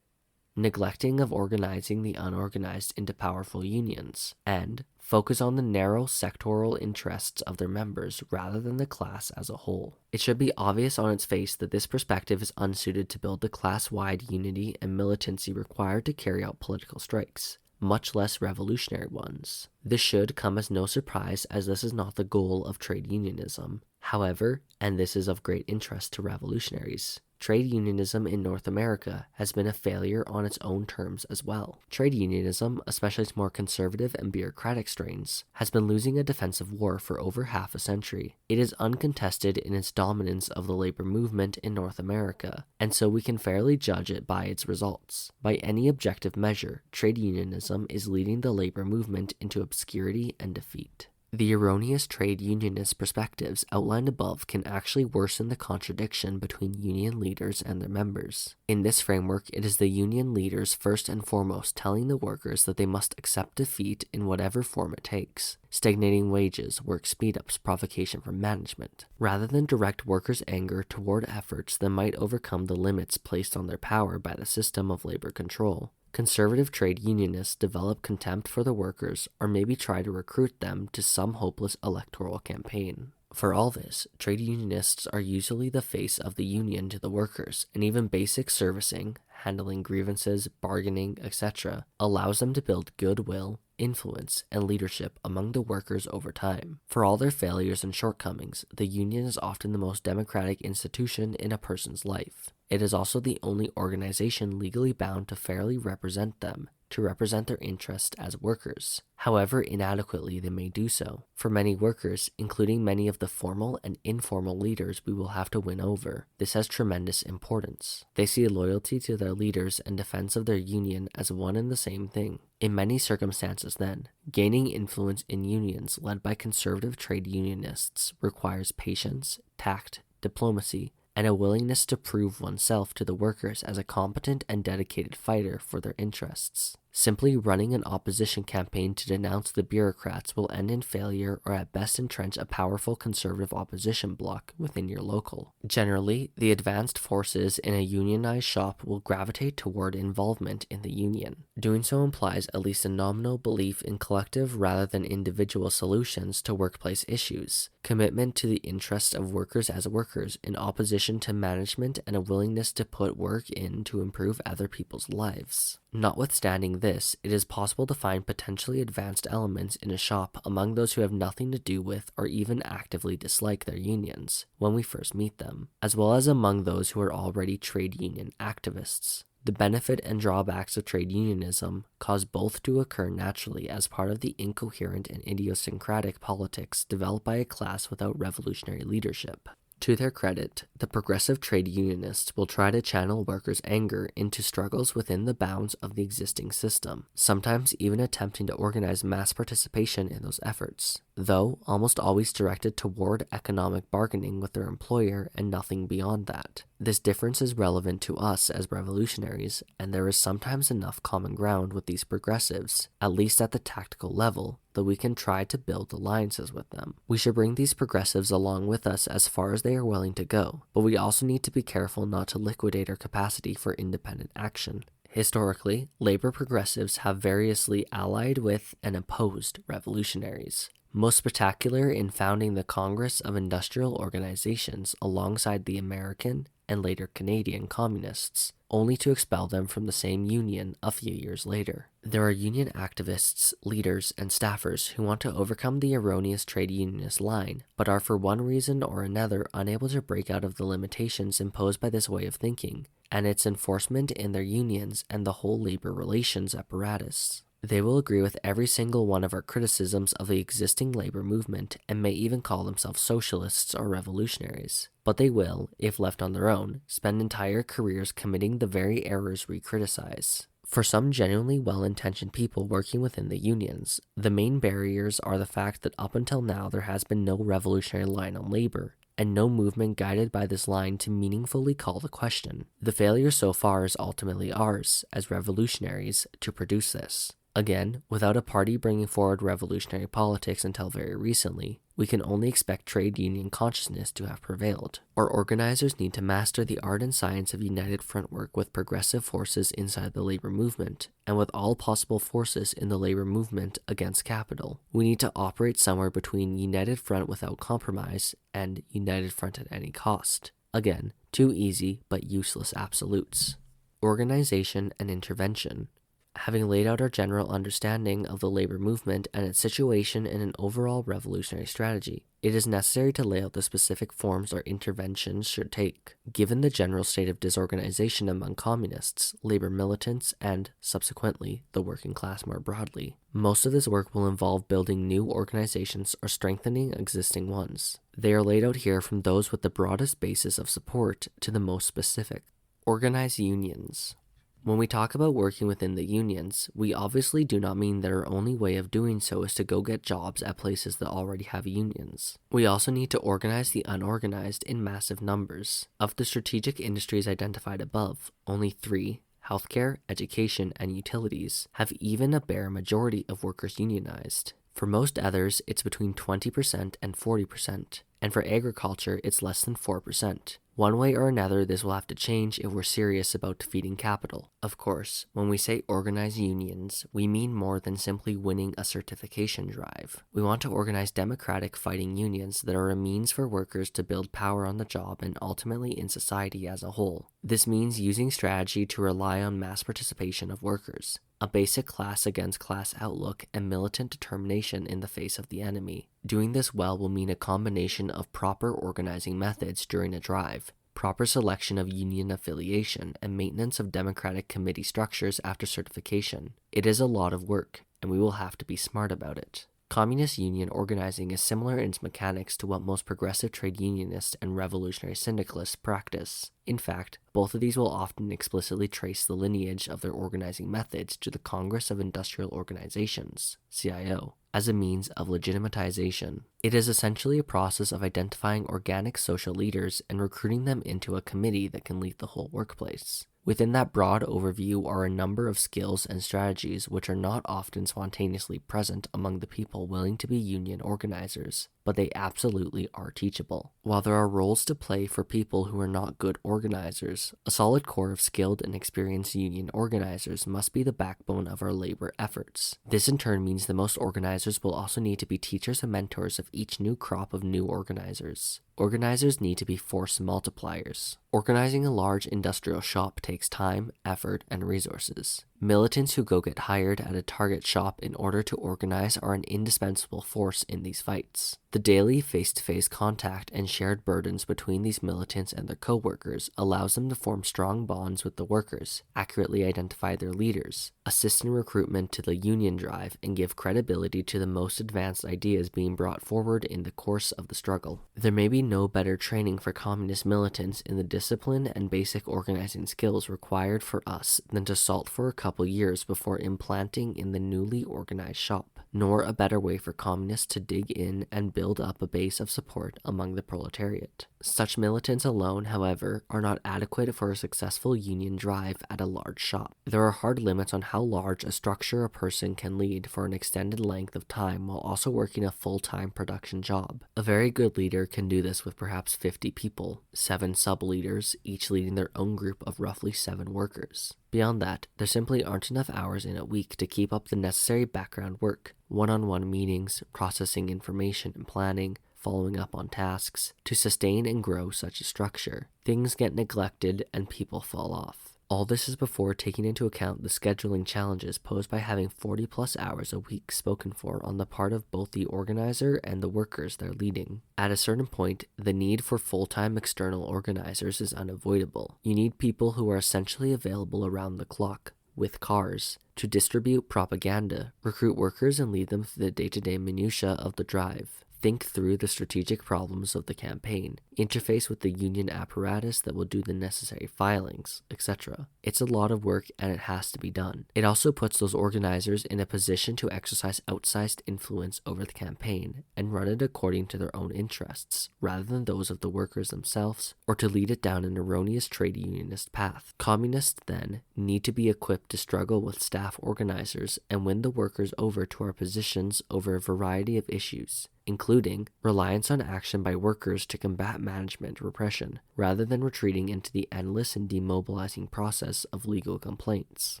Neglecting of organizing the unorganized into powerful unions, and focus on the narrow sectoral interests of their members rather than the class as a whole. It should be obvious on its face that this perspective is unsuited to build the class-wide unity and militancy required to carry out political strikes, much less revolutionary ones. This should come as no surprise, as this is not the goal of trade unionism. However, and this is of great interest to revolutionaries, trade unionism in North America has been a failure on its own terms as well. Trade unionism, especially its more conservative and bureaucratic strains, has been losing a defensive war for over half a century. It is uncontested in its dominance of the labor movement in North America, and so we can fairly judge it by its results. By any objective measure, trade unionism is leading the labor movement into obscurity and defeat. The erroneous trade unionist perspectives outlined above can actually worsen the contradiction between union leaders and their members. In this framework, it is the union leaders first and foremost telling the workers that they must accept defeat in whatever form it takes, stagnating wages, work speed-ups, provocation from management, rather than direct workers' anger toward efforts that might overcome the limits placed on their power by the system of labor control. Conservative trade unionists develop contempt for the workers or maybe try to recruit them to some hopeless electoral campaign. For all this, trade unionists are usually the face of the union to the workers, and even basic servicing, handling grievances, bargaining, etc., allows them to build goodwill, influence, and leadership among the workers over time. For all their failures and shortcomings, the union is often the most democratic institution in a person's life. It is also the only organization legally bound to fairly represent them, to represent their interests as workers, however inadequately they may do so. For many workers, including many of the formal and informal leaders we will have to win over, this has tremendous importance. They see loyalty to their leaders and defense of their union as one and the same thing. In many circumstances then, gaining influence in unions led by conservative trade unionists requires patience, tact, diplomacy, and a willingness to prove oneself to the workers as a competent and dedicated fighter for their interests. Simply running an opposition campaign to denounce the bureaucrats will end in failure or at best entrench a powerful conservative opposition bloc within your local. Generally, the advanced forces in a unionized shop will gravitate toward involvement in the union. Doing so implies at least a nominal belief in collective rather than individual solutions to workplace issues, commitment to the interests of workers as workers in opposition to management, and a willingness to put work in to improve other people's lives. Notwithstanding this, it is possible to find potentially advanced elements in a shop among those who have nothing to do with or even actively dislike their unions when we first meet them, as well as among those who are already trade union activists. The benefit and drawbacks of trade unionism cause both to occur naturally as part of the incoherent and idiosyncratic politics developed by a class without revolutionary leadership. To their credit, the progressive trade unionists will try to channel workers' anger into struggles within the bounds of the existing system, sometimes even attempting to organize mass participation in those efforts, though almost always directed toward economic bargaining with their employer and nothing beyond that. This difference is relevant to us as revolutionaries, and there is sometimes enough common ground with these progressives, at least at the tactical level, that we can try to build alliances with them. We should bring these progressives along with us as far as they are willing to go, but we also need to be careful not to liquidate our capacity for independent action. Historically, labor progressives have variously allied with and opposed revolutionaries, most spectacular in founding the Congress of Industrial Organizations alongside the American and later Canadian communists, only to expel them from the same union a few years later. There are union activists, leaders, and staffers who want to overcome the erroneous trade unionist line, but are for one reason or another unable to break out of the limitations imposed by this way of thinking, and its enforcement in their unions and the whole labor relations apparatus. They will agree with every single one of our criticisms of the existing labor movement and may even call themselves socialists or revolutionaries. But they will, if left on their own, spend entire careers committing the very errors we criticize. For some genuinely well-intentioned people working within the unions, the main barriers are the fact that up until now there has been no revolutionary line on labor, and no movement guided by this line to meaningfully call the question. The failure so far is ultimately ours, as revolutionaries, to produce this. Again, without a party bringing forward revolutionary politics until very recently, we can only expect trade union consciousness to have prevailed. Our organizers need to master the art and science of united front work with progressive forces inside the labor movement, and with all possible forces in the labor movement against capital. We need to operate somewhere between united front without compromise and united front at any cost. Again, two easy but useless absolutes. Organization and intervention. Having laid out our general understanding of the labor movement and its situation in an overall revolutionary strategy, it is necessary to lay out the specific forms our interventions should take. Given the general state of disorganization among communists, labor militants, and, subsequently, the working class more broadly, most of this work will involve building new organizations or strengthening existing ones. They are laid out here from those with the broadest basis of support to the most specific. Organize unions. When we talk about working within the unions, we obviously do not mean that our only way of doing so is to go get jobs at places that already have unions. We also need to organize the unorganized in massive numbers. Of the strategic industries identified above, only 3, healthcare, education, and utilities, have even a bare majority of workers unionized. For most others, it's between 20% and 40%, and for agriculture, it's less than 4%. One way or another, this will have to change if we're serious about defeating capital. Of course, when we say organize unions, we mean more than simply winning a certification drive. We want to organize democratic fighting unions that are a means for workers to build power on the job and ultimately in society as a whole. This means using strategy to rely on mass participation of workers, a basic class against class outlook, and militant determination in the face of the enemy. Doing this well will mean a combination of proper organizing methods during a drive, proper selection of union affiliation, and maintenance of democratic committee structures after certification. It is a lot of work, and we will have to be smart about it. Communist union organizing is similar in its mechanics to what most progressive trade unionists and revolutionary syndicalists practice. In fact, both of these will often explicitly trace the lineage of their organizing methods to the Congress of Industrial Organizations, CIO, as a means of legitimatization. It is essentially a process of identifying organic social leaders and recruiting them into a committee that can lead the whole workplace. Within that broad overview are a number of skills and strategies which are not often spontaneously present among the people willing to be union organizers, but they absolutely are teachable. While there are roles to play for people who are not good organizers, a solid core of skilled and experienced union organizers must be the backbone of our labor efforts. This in turn means that most organizers will also need to be teachers and mentors of each new crop of new organizers. Organizers need to be force multipliers. Organizing a large industrial shop takes time, effort, and resources. Militants who go get hired at a target shop in order to organize are an indispensable force in these fights. The daily face-to-face contact and shared burdens between these militants and their co-workers allows them to form strong bonds with the workers, accurately identify their leaders, assist in recruitment to the union drive, and give credibility to the most advanced ideas being brought forward in the course of the struggle. There may be no better training for communist militants in the discipline and basic organizing skills required for us than to salt for a couple years before implanting in the newly organized shop, nor a better way for communists to dig in and build up a base of support among the proletariat. Such militants alone, however, are not adequate for a successful union drive at a large shop. There are hard limits on how large a structure a person can lead for an extended length of time while also working a full-time production job. A very good leader can do this with perhaps 50 people, 7 sub-leaders, each leading their own group of roughly 7 workers. Beyond that, there simply aren't enough hours in a week to keep up the necessary background work, one-on-one meetings, processing information and planning, following up on tasks, to sustain and grow such a structure. Things get neglected and people fall off. All this is before taking into account the scheduling challenges posed by having 40+ hours a week spoken for on the part of both the organizer and the workers they're leading. At a certain point, the need for full-time external organizers is unavoidable. You need people who are essentially available around the clock, with cars, to distribute propaganda, recruit workers and lead them through the day-to-day minutiae of the drive. Think through the strategic problems of the campaign, interface with the union apparatus that will do the necessary filings, etc. It's a lot of work and it has to be done. It also puts those organizers in a position to exercise outsized influence over the campaign and run it according to their own interests, rather than those of the workers themselves, or to lead it down an erroneous trade unionist path. Communists, then, need to be equipped to struggle with staff organizers and win the workers over to our positions over a variety of issues, including reliance on action by workers to combat management repression, rather than retreating into the endless and demobilizing process of legal complaints.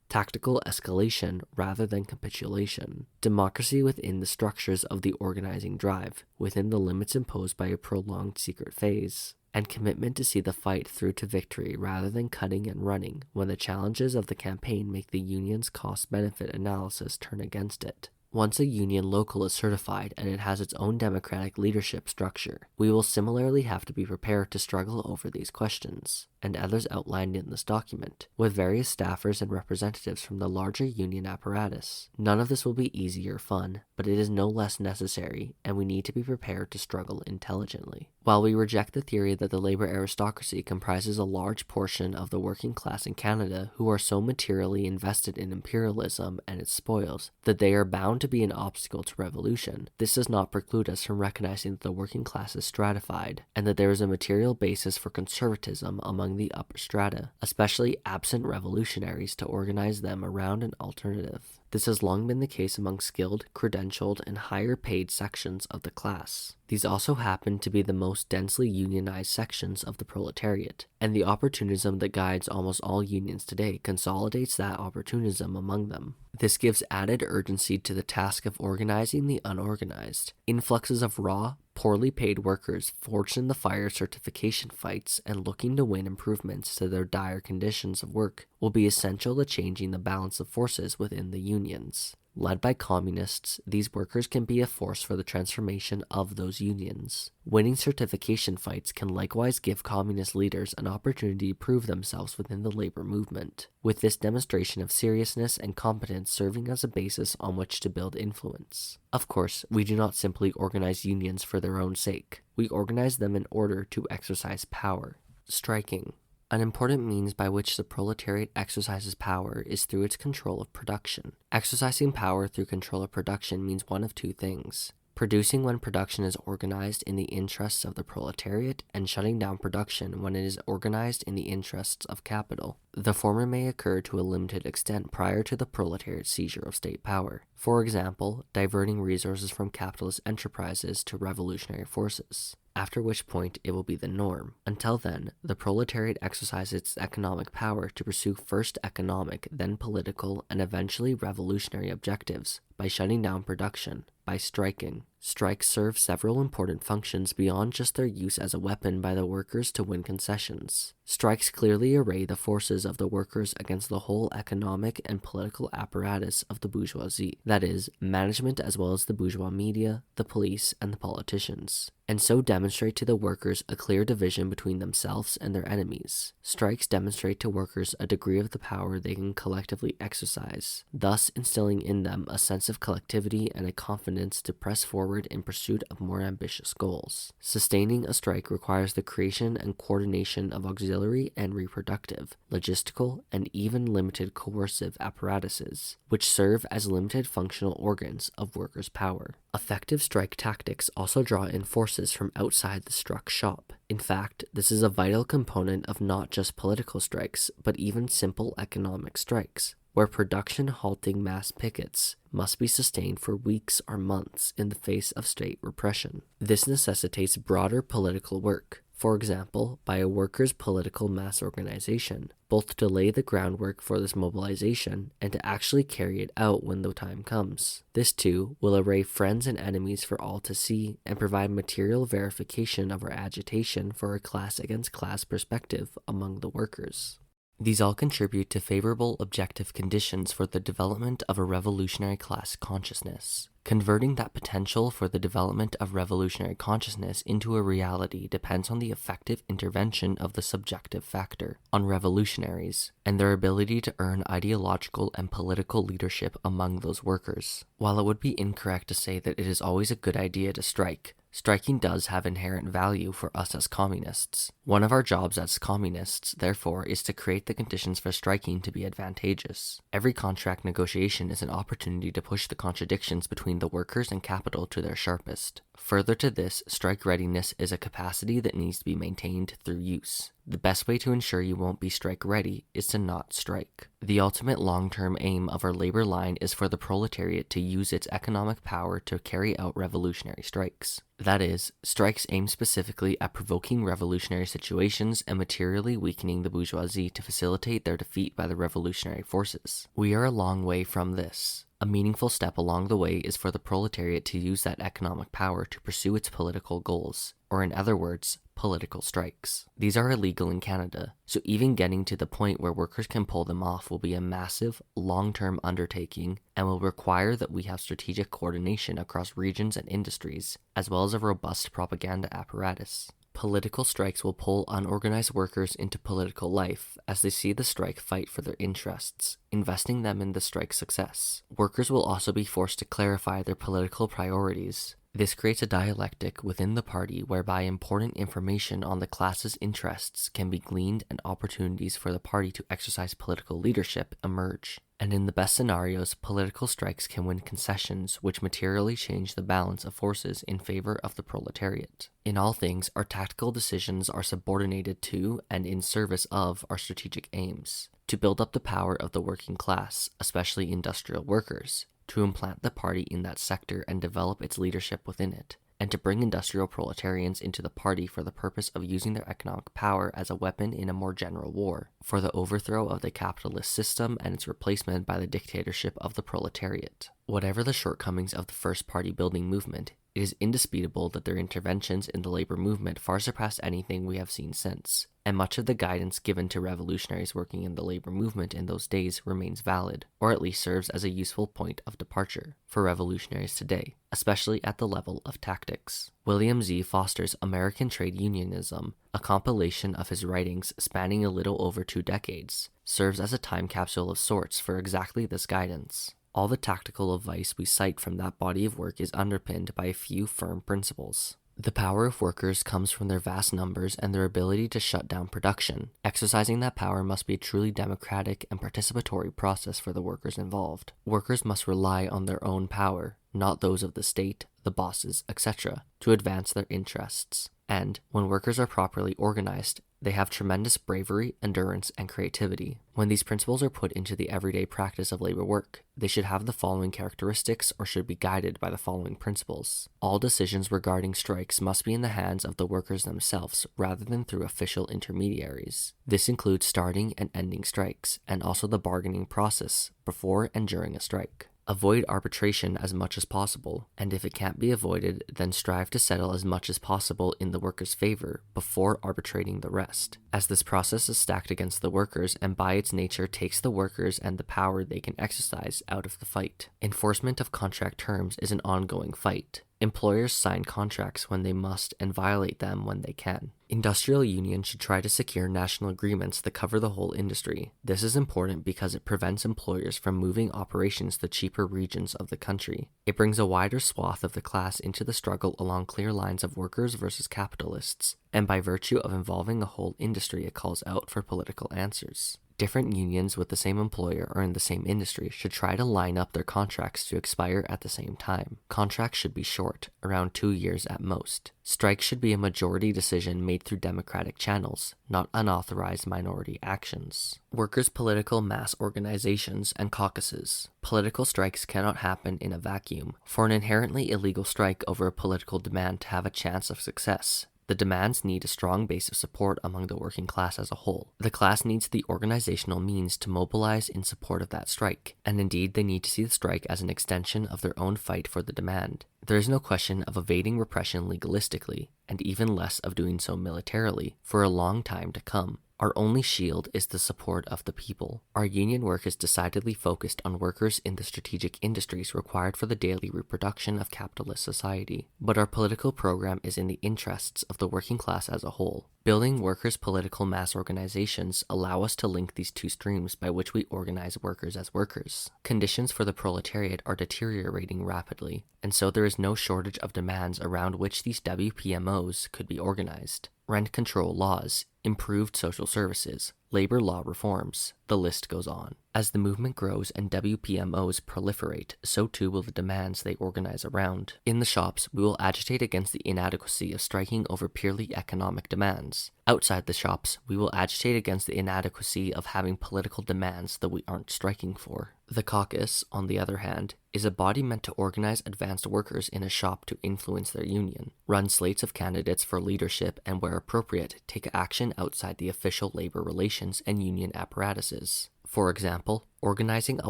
Tactical escalation rather than capitulation. Democracy within the structures of the organizing drive, within the limits imposed by a prolonged secret phase. And commitment to see the fight through to victory rather than cutting and running when the challenges of the campaign make the union's cost-benefit analysis turn against it. Once a union local is certified and it has its own democratic leadership structure, we will similarly have to be prepared to struggle over these questions, and others outlined in this document, with various staffers and representatives from the larger union apparatus. None of this will be easy or fun, but it is no less necessary, and we need to be prepared to struggle intelligently. While we reject the theory that the labor aristocracy comprises a large portion of the working class in Canada who are so materially invested in imperialism and its spoils that they are bound to be an obstacle to revolution, this does not preclude us from recognizing that the working class is stratified, and that there is a material basis for conservatism among the upper strata, especially absent revolutionaries, to organize them around an alternative. This has long been the case among skilled, credentialed, and higher paid sections of the class. These also happen to be the most densely unionized sections of the proletariat, and the opportunism that guides almost all unions today consolidates that opportunism among them. This gives added urgency to the task of organizing the unorganized. Influxes of raw, poorly paid workers forged in the fire certification fights and looking to win improvements to their dire conditions of work will be essential to changing the balance of forces within the unions. Led by communists, these workers can be a force for the transformation of those unions. Winning certification fights can likewise give communist leaders an opportunity to prove themselves within the labor movement, with this demonstration of seriousness and competence serving as a basis on which to build influence. Of course, we do not simply organize unions for their own sake. We organize them in order to exercise power. Striking. An important means by which the proletariat exercises power is through its control of production. Exercising power through control of production means one of two things: producing when production is organized in the interests of the proletariat, and shutting down production when it is organized in the interests of capital. The former may occur to a limited extent prior to the proletariat's seizure of state power. For example, diverting resources from capitalist enterprises to revolutionary forces, after which point it will be the norm. Until then, the proletariat exercises its economic power to pursue first economic, then political, and eventually revolutionary objectives by shutting down production, by striking. Strikes serve several important functions beyond just their use as a weapon by the workers to win concessions. Strikes clearly array the forces of the workers against the whole economic and political apparatus of the bourgeoisie, that is, management as well as the bourgeois media, the police, and the politicians, and so demonstrate to the workers a clear division between themselves and their enemies. Strikes demonstrate to workers a degree of the power they can collectively exercise, thus instilling in them a sense of collectivity and a confidence to press forward in pursuit of more ambitious goals. Sustaining a strike requires the creation and coordination of auxiliary and reproductive, logistical, and even limited coercive apparatuses, which serve as limited functional organs of workers' power. Effective strike tactics also draw in forces from outside the struck shop. In fact, this is a vital component of not just political strikes, but even simple economic strikes, where production halting mass pickets must be sustained for weeks or months in the face of state repression. This necessitates broader political work, for example, by a workers' political mass organization, both to lay the groundwork for this mobilization and to actually carry it out when the time comes. This too will array friends and enemies for all to see and provide material verification of our agitation for a class against class perspective among the workers. These all contribute to favorable objective conditions for the development of a revolutionary class consciousness. Converting that potential for the development of revolutionary consciousness into a reality depends on the effective intervention of the subjective factor, on revolutionaries, and their ability to earn ideological and political leadership among those workers. While it would be incorrect to say that it is always a good idea to strike, striking does have inherent value for us as communists. One of our jobs as communists, therefore, is to create the conditions for striking to be advantageous. Every contract negotiation is an opportunity to push the contradictions between the workers and capital to their sharpest. Further to this, strike readiness is a capacity that needs to be maintained through use. The best way to ensure you won't be strike ready is to not strike. The ultimate long-term aim of our labor line is for the proletariat to use its economic power to carry out revolutionary strikes. That is, strikes aim specifically at provoking revolutionary situations and materially weakening the bourgeoisie to facilitate their defeat by the revolutionary forces. We are a long way from this. A meaningful step along the way is for the proletariat to use that economic power to pursue its political goals, or in other words, political strikes. These are illegal in Canada, so even getting to the point where workers can pull them off will be a massive, long-term undertaking and will require that we have strategic coordination across regions and industries, as well as a robust propaganda apparatus. Political strikes will pull unorganized workers into political life as they see the strike fight for their interests, investing them in the strike's success. Workers will also be forced to clarify their political priorities. This creates a dialectic within the party whereby important information on the class's interests can be gleaned and opportunities for the party to exercise political leadership emerge. And in the best scenarios, political strikes can win concessions which materially change the balance of forces in favor of the proletariat. In all things, our tactical decisions are subordinated to and in service of our strategic aims. to build up the power of the working class, especially industrial workers, to implant the party in that sector and develop its leadership within it, and to bring industrial proletarians into the party for the purpose of using their economic power as a weapon in a more general war, for the overthrow of the capitalist system and its replacement by the dictatorship of the proletariat. Whatever the shortcomings of the first party building movement, it is indisputable that their interventions in the labor movement far surpassed anything we have seen since, and much of the guidance given to revolutionaries working in the labor movement in those days remains valid, or at least serves as a useful point of departure for revolutionaries today, especially at the level of tactics. William Z. Foster's American Trade Unionism, a compilation of his writings spanning a little over 2 decades, serves as a time capsule of sorts for exactly this guidance. All the tactical advice we cite from that body of work is underpinned by a few firm principles. The power of workers comes from their vast numbers and their ability to shut down production. Exercising that power must be a truly democratic and participatory process for the workers involved. Workers must rely on their own power, not those of the state, the bosses, etc., to advance their interests. And, when workers are properly organized, they have tremendous bravery, endurance, and creativity. When these principles are put into the everyday practice of labor work, they should have the following characteristics or should be guided by the following principles. All decisions regarding strikes must be in the hands of the workers themselves rather than through official intermediaries. This includes starting and ending strikes, and also the bargaining process before and during a strike. Avoid arbitration as much as possible, and if it can't be avoided, then strive to settle as much as possible in the workers' favor before arbitrating the rest, as this process is stacked against the workers and by its nature takes the workers and the power they can exercise out of the fight. Enforcement of contract terms is an ongoing fight. Employers sign contracts when they must and violate them when they can. Industrial unions should try to secure national agreements that cover the whole industry. This is important because it prevents employers from moving operations to cheaper regions of the country. It brings a wider swath of the class into the struggle along clear lines of workers versus capitalists, and by virtue of involving the whole industry, it calls out for political answers. Different unions with the same employer or in the same industry should try to line up their contracts to expire at the same time. Contracts should be short, around 2 years at most. Strikes should be a majority decision made through democratic channels, not unauthorized minority actions. Workers' political mass organizations and caucuses. Political strikes cannot happen in a vacuum. For an inherently illegal strike over a political demand to have a chance of success, the demands need a strong base of support among the working class as a whole. The class needs the organizational means to mobilize in support of that strike, and indeed they need to see the strike as an extension of their own fight for the demand. There is no question of evading repression legalistically, and even less of doing so militarily, for a long time to come. Our only shield is the support of the people. Our union work is decidedly focused on workers in the strategic industries required for the daily reproduction of capitalist society. But our political program is in the interests of the working class as a whole. Building workers' political mass organizations allow us to link these two streams by which we organize workers as workers. Conditions for the proletariat are deteriorating rapidly, and so there is no shortage of demands around which these WPMOs could be organized. Rent control laws, improved social services, labor law reforms, the list goes on. As the movement grows and WPMOs proliferate, so too will the demands they organize around. In the shops, we will agitate against the inadequacy of striking over purely economic demands. Outside the shops, we will agitate against the inadequacy of having political demands that we aren't striking for. The caucus, on the other hand, is a body meant to organize advanced workers in a shop to influence their union, run slates of candidates for leadership, and where appropriate, take action outside the official labor relations and union apparatuses. For example, organizing a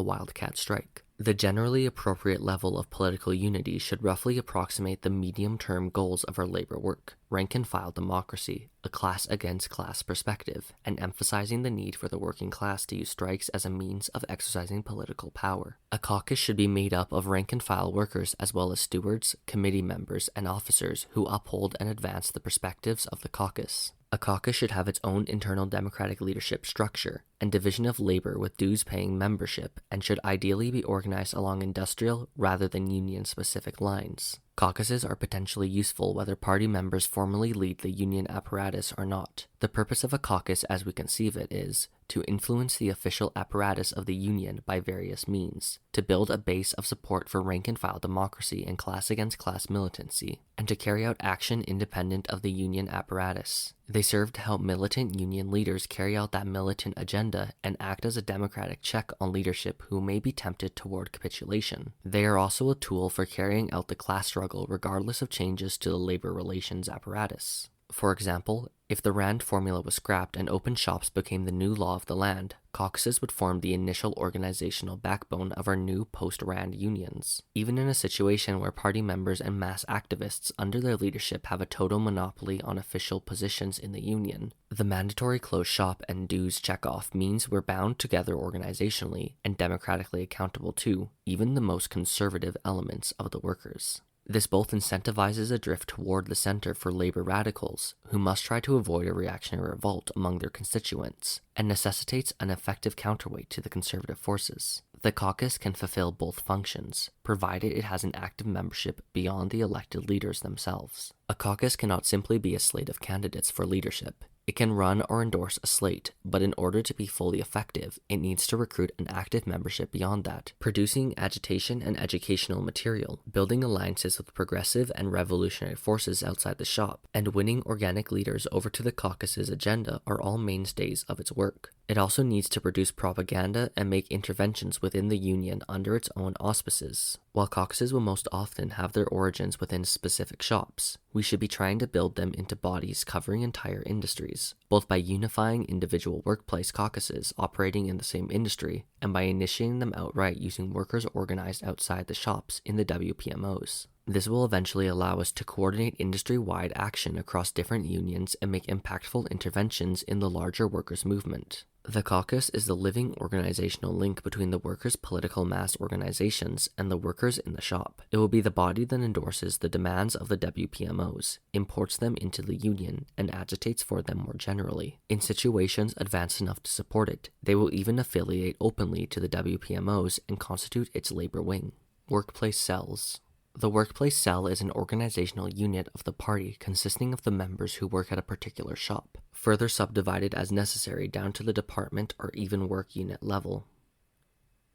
wildcat strike. The generally appropriate level of political unity should roughly approximate the medium-term goals of our labor work: rank-and-file democracy, a class-against-class perspective, and emphasizing the need for the working class to use strikes as a means of exercising political power. A caucus should be made up of rank-and-file workers as well as stewards, committee members, and officers who uphold and advance the perspectives of the caucus. A caucus should have its own internal democratic leadership structure and division of labor with dues-paying membership, and should ideally be organized along industrial rather than union-specific lines. Caucuses are potentially useful whether party members formally lead the union apparatus or not. The purpose of a caucus as we conceive it is to influence the official apparatus of the union by various means, to build a base of support for rank-and-file democracy and class-against-class militancy, and to carry out action independent of the union apparatus. They serve to help militant union leaders carry out that militant agenda and act as a democratic check on leadership who may be tempted toward capitulation. They are also a tool for carrying out the class struggle regardless of changes to the labor relations apparatus. For example, if the Rand formula was scrapped and open shops became the new law of the land, caucuses would form the initial organizational backbone of our new post-Rand unions. Even in a situation where party members and mass activists under their leadership have a total monopoly on official positions in the union, the mandatory closed shop and dues checkoff means we're bound together organizationally and democratically accountable to even the most conservative elements of the workers. This both incentivizes a drift toward the center for labor radicals, who must try to avoid a reactionary revolt among their constituents, and necessitates an effective counterweight to the conservative forces. The caucus can fulfill both functions, provided it has an active membership beyond the elected leaders themselves. A caucus cannot simply be a slate of candidates for leadership. It can run or endorse a slate, but in order to be fully effective, it needs to recruit an active membership beyond that, producing agitation and educational material, building alliances with progressive and revolutionary forces outside the shop, and winning organic leaders over to the caucus's agenda are all mainstays of its work. It also needs to produce propaganda and make interventions within the union under its own auspices. While caucuses will most often have their origins within specific shops, we should be trying to build them into bodies covering entire industries, both by unifying individual workplace caucuses operating in the same industry and by initiating them outright using workers organized outside the shops in the WPMOs. This will eventually allow us to coordinate industry-wide action across different unions and make impactful interventions in the larger workers' movement. The caucus is the living organizational link between the workers' political mass organizations and the workers in the shop. It will be the body that endorses the demands of the WPMOs, imports them into the union, and agitates for them more generally. In situations advanced enough to support it, they will even affiliate openly to the WPMOs and constitute its labor wing. Workplace cells. The workplace cell is an organizational unit of the party consisting of the members who work at a particular shop, further subdivided as necessary down to the department or even work unit level.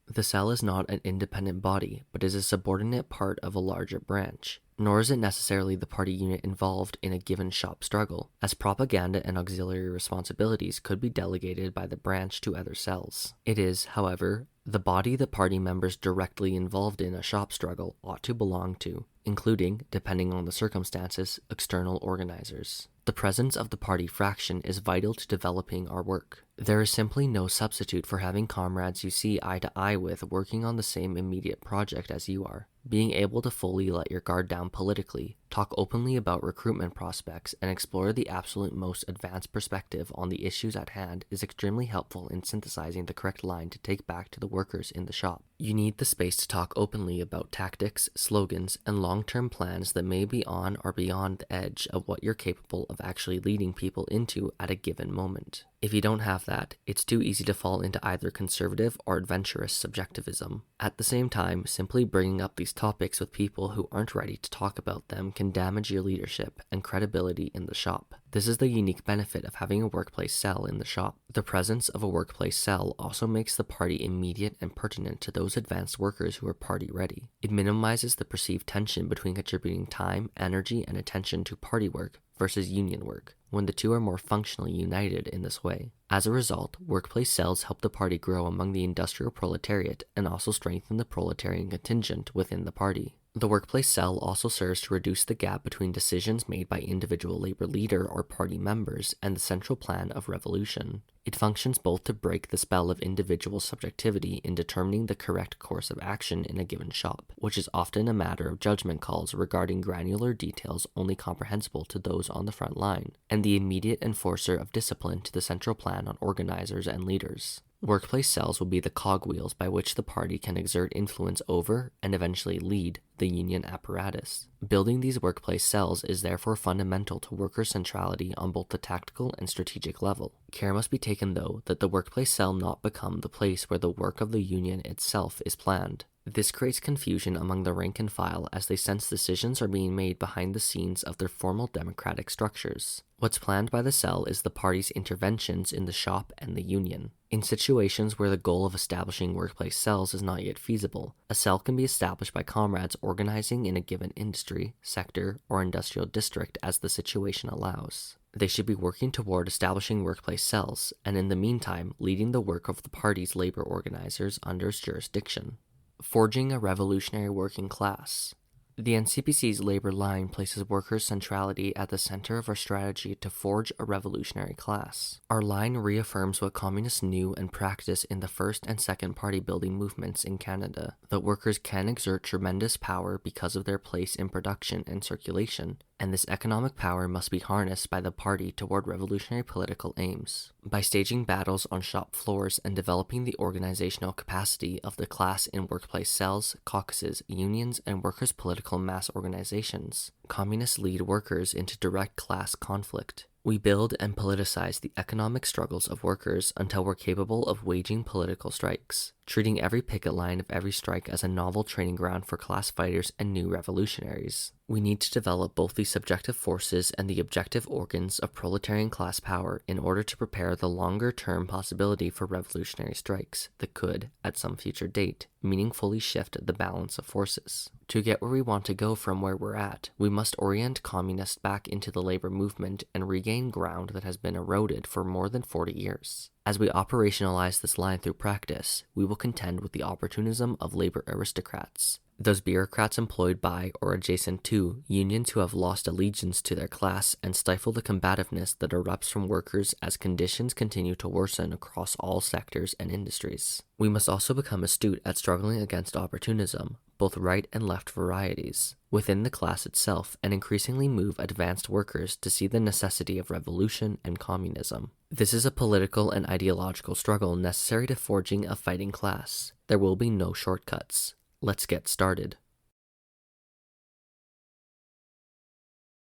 The cell is not an independent body, but is a subordinate part of a larger branch, nor is it necessarily the party unit involved in a given shop struggle, as propaganda and auxiliary responsibilities could be delegated by the branch to other cells. It is, however, the body the party members directly involved in a shop struggle ought to belong to, including, depending on the circumstances, external organizers. The presence of the party fraction is vital to developing our work. There is simply no substitute for having comrades you see eye to eye with working on the same immediate project as you are. Being able to fully let your guard down politically, talk openly about recruitment prospects, and explore the absolute most advanced perspective on the issues at hand is extremely helpful in synthesizing the correct line to take back to the workers in the shop. You need the space to talk openly about tactics, slogans, and long-term plans that may be on or beyond the edge of what you're capable of actually leading people into at a given moment. If you don't have that, it's too easy to fall into either conservative or adventurous subjectivism. At the same time, simply bringing up these topics with people who aren't ready to talk about them can damage your leadership and credibility in the shop. This is the unique benefit of having a workplace cell in the shop. The presence of a workplace cell also makes the party immediate and pertinent to those advanced workers who are party ready. It minimizes the perceived tension between contributing time, energy, and attention to party work versus union work, when the two are more functionally united in this way. As a result, workplace cells help the party grow among the industrial proletariat and also strengthen the proletarian contingent within the party. The workplace cell also serves to reduce the gap between decisions made by individual labor leader or party members and the central plan of revolution. It functions both to break the spell of individual subjectivity in determining the correct course of action in a given shop, which is often a matter of judgment calls regarding granular details only comprehensible to those on the front line, and the immediate enforcer of discipline to the central plan on organizers and leaders. Workplace cells will be the cogwheels by which the party can exert influence over, and eventually lead, the union apparatus. Building these workplace cells is therefore fundamental to worker centrality on both the tactical and strategic level. Care must be taken, though, that the workplace cell not become the place where the work of the union itself is planned. This creates confusion among the rank and file as they sense decisions are being made behind the scenes of their formal democratic structures. What's planned by the cell is the party's interventions in the shop and the union. In situations where the goal of establishing workplace cells is not yet feasible, a cell can be established by comrades organizing in a given industry, sector, or industrial district as the situation allows. They should be working toward establishing workplace cells, and in the meantime, leading the work of the party's labor organizers under its jurisdiction. Forging a revolutionary working class. The NCPC's labor line places workers' centrality at the center of our strategy to forge a revolutionary class. Our line reaffirms what communists knew and practiced in the first and second party building movements in Canada, that workers can exert tremendous power because of their place in production and circulation, and this economic power must be harnessed by the party toward revolutionary political aims. By staging battles on shop floors and developing the organizational capacity of the class in workplace cells, caucuses, unions, and workers' political mass organizations, communists lead workers into direct class conflict. We build and politicize the economic struggles of workers until we're capable of waging political strikes, treating every picket line of every strike as a novel training ground for class fighters and new revolutionaries. We need to develop both the subjective forces and the objective organs of proletarian class power in order to prepare the longer-term possibility for revolutionary strikes that could, at some future date, meaningfully shift the balance of forces. To get where we want to go from where we're at, we must orient communists back into the labor movement and regain ground that has been eroded for more than 40 years. As we operationalize this line through practice, we will contend with the opportunism of labor aristocrats, those bureaucrats employed by or adjacent to unions who have lost allegiance to their class and stifle the combativeness that erupts from workers as conditions continue to worsen across all sectors and industries. We must also become astute at struggling against opportunism, both right and left varieties, within the class itself, and increasingly move advanced workers to see the necessity of revolution and communism. This is a political and ideological struggle necessary to forging a fighting class. There will be no shortcuts. Let's get started.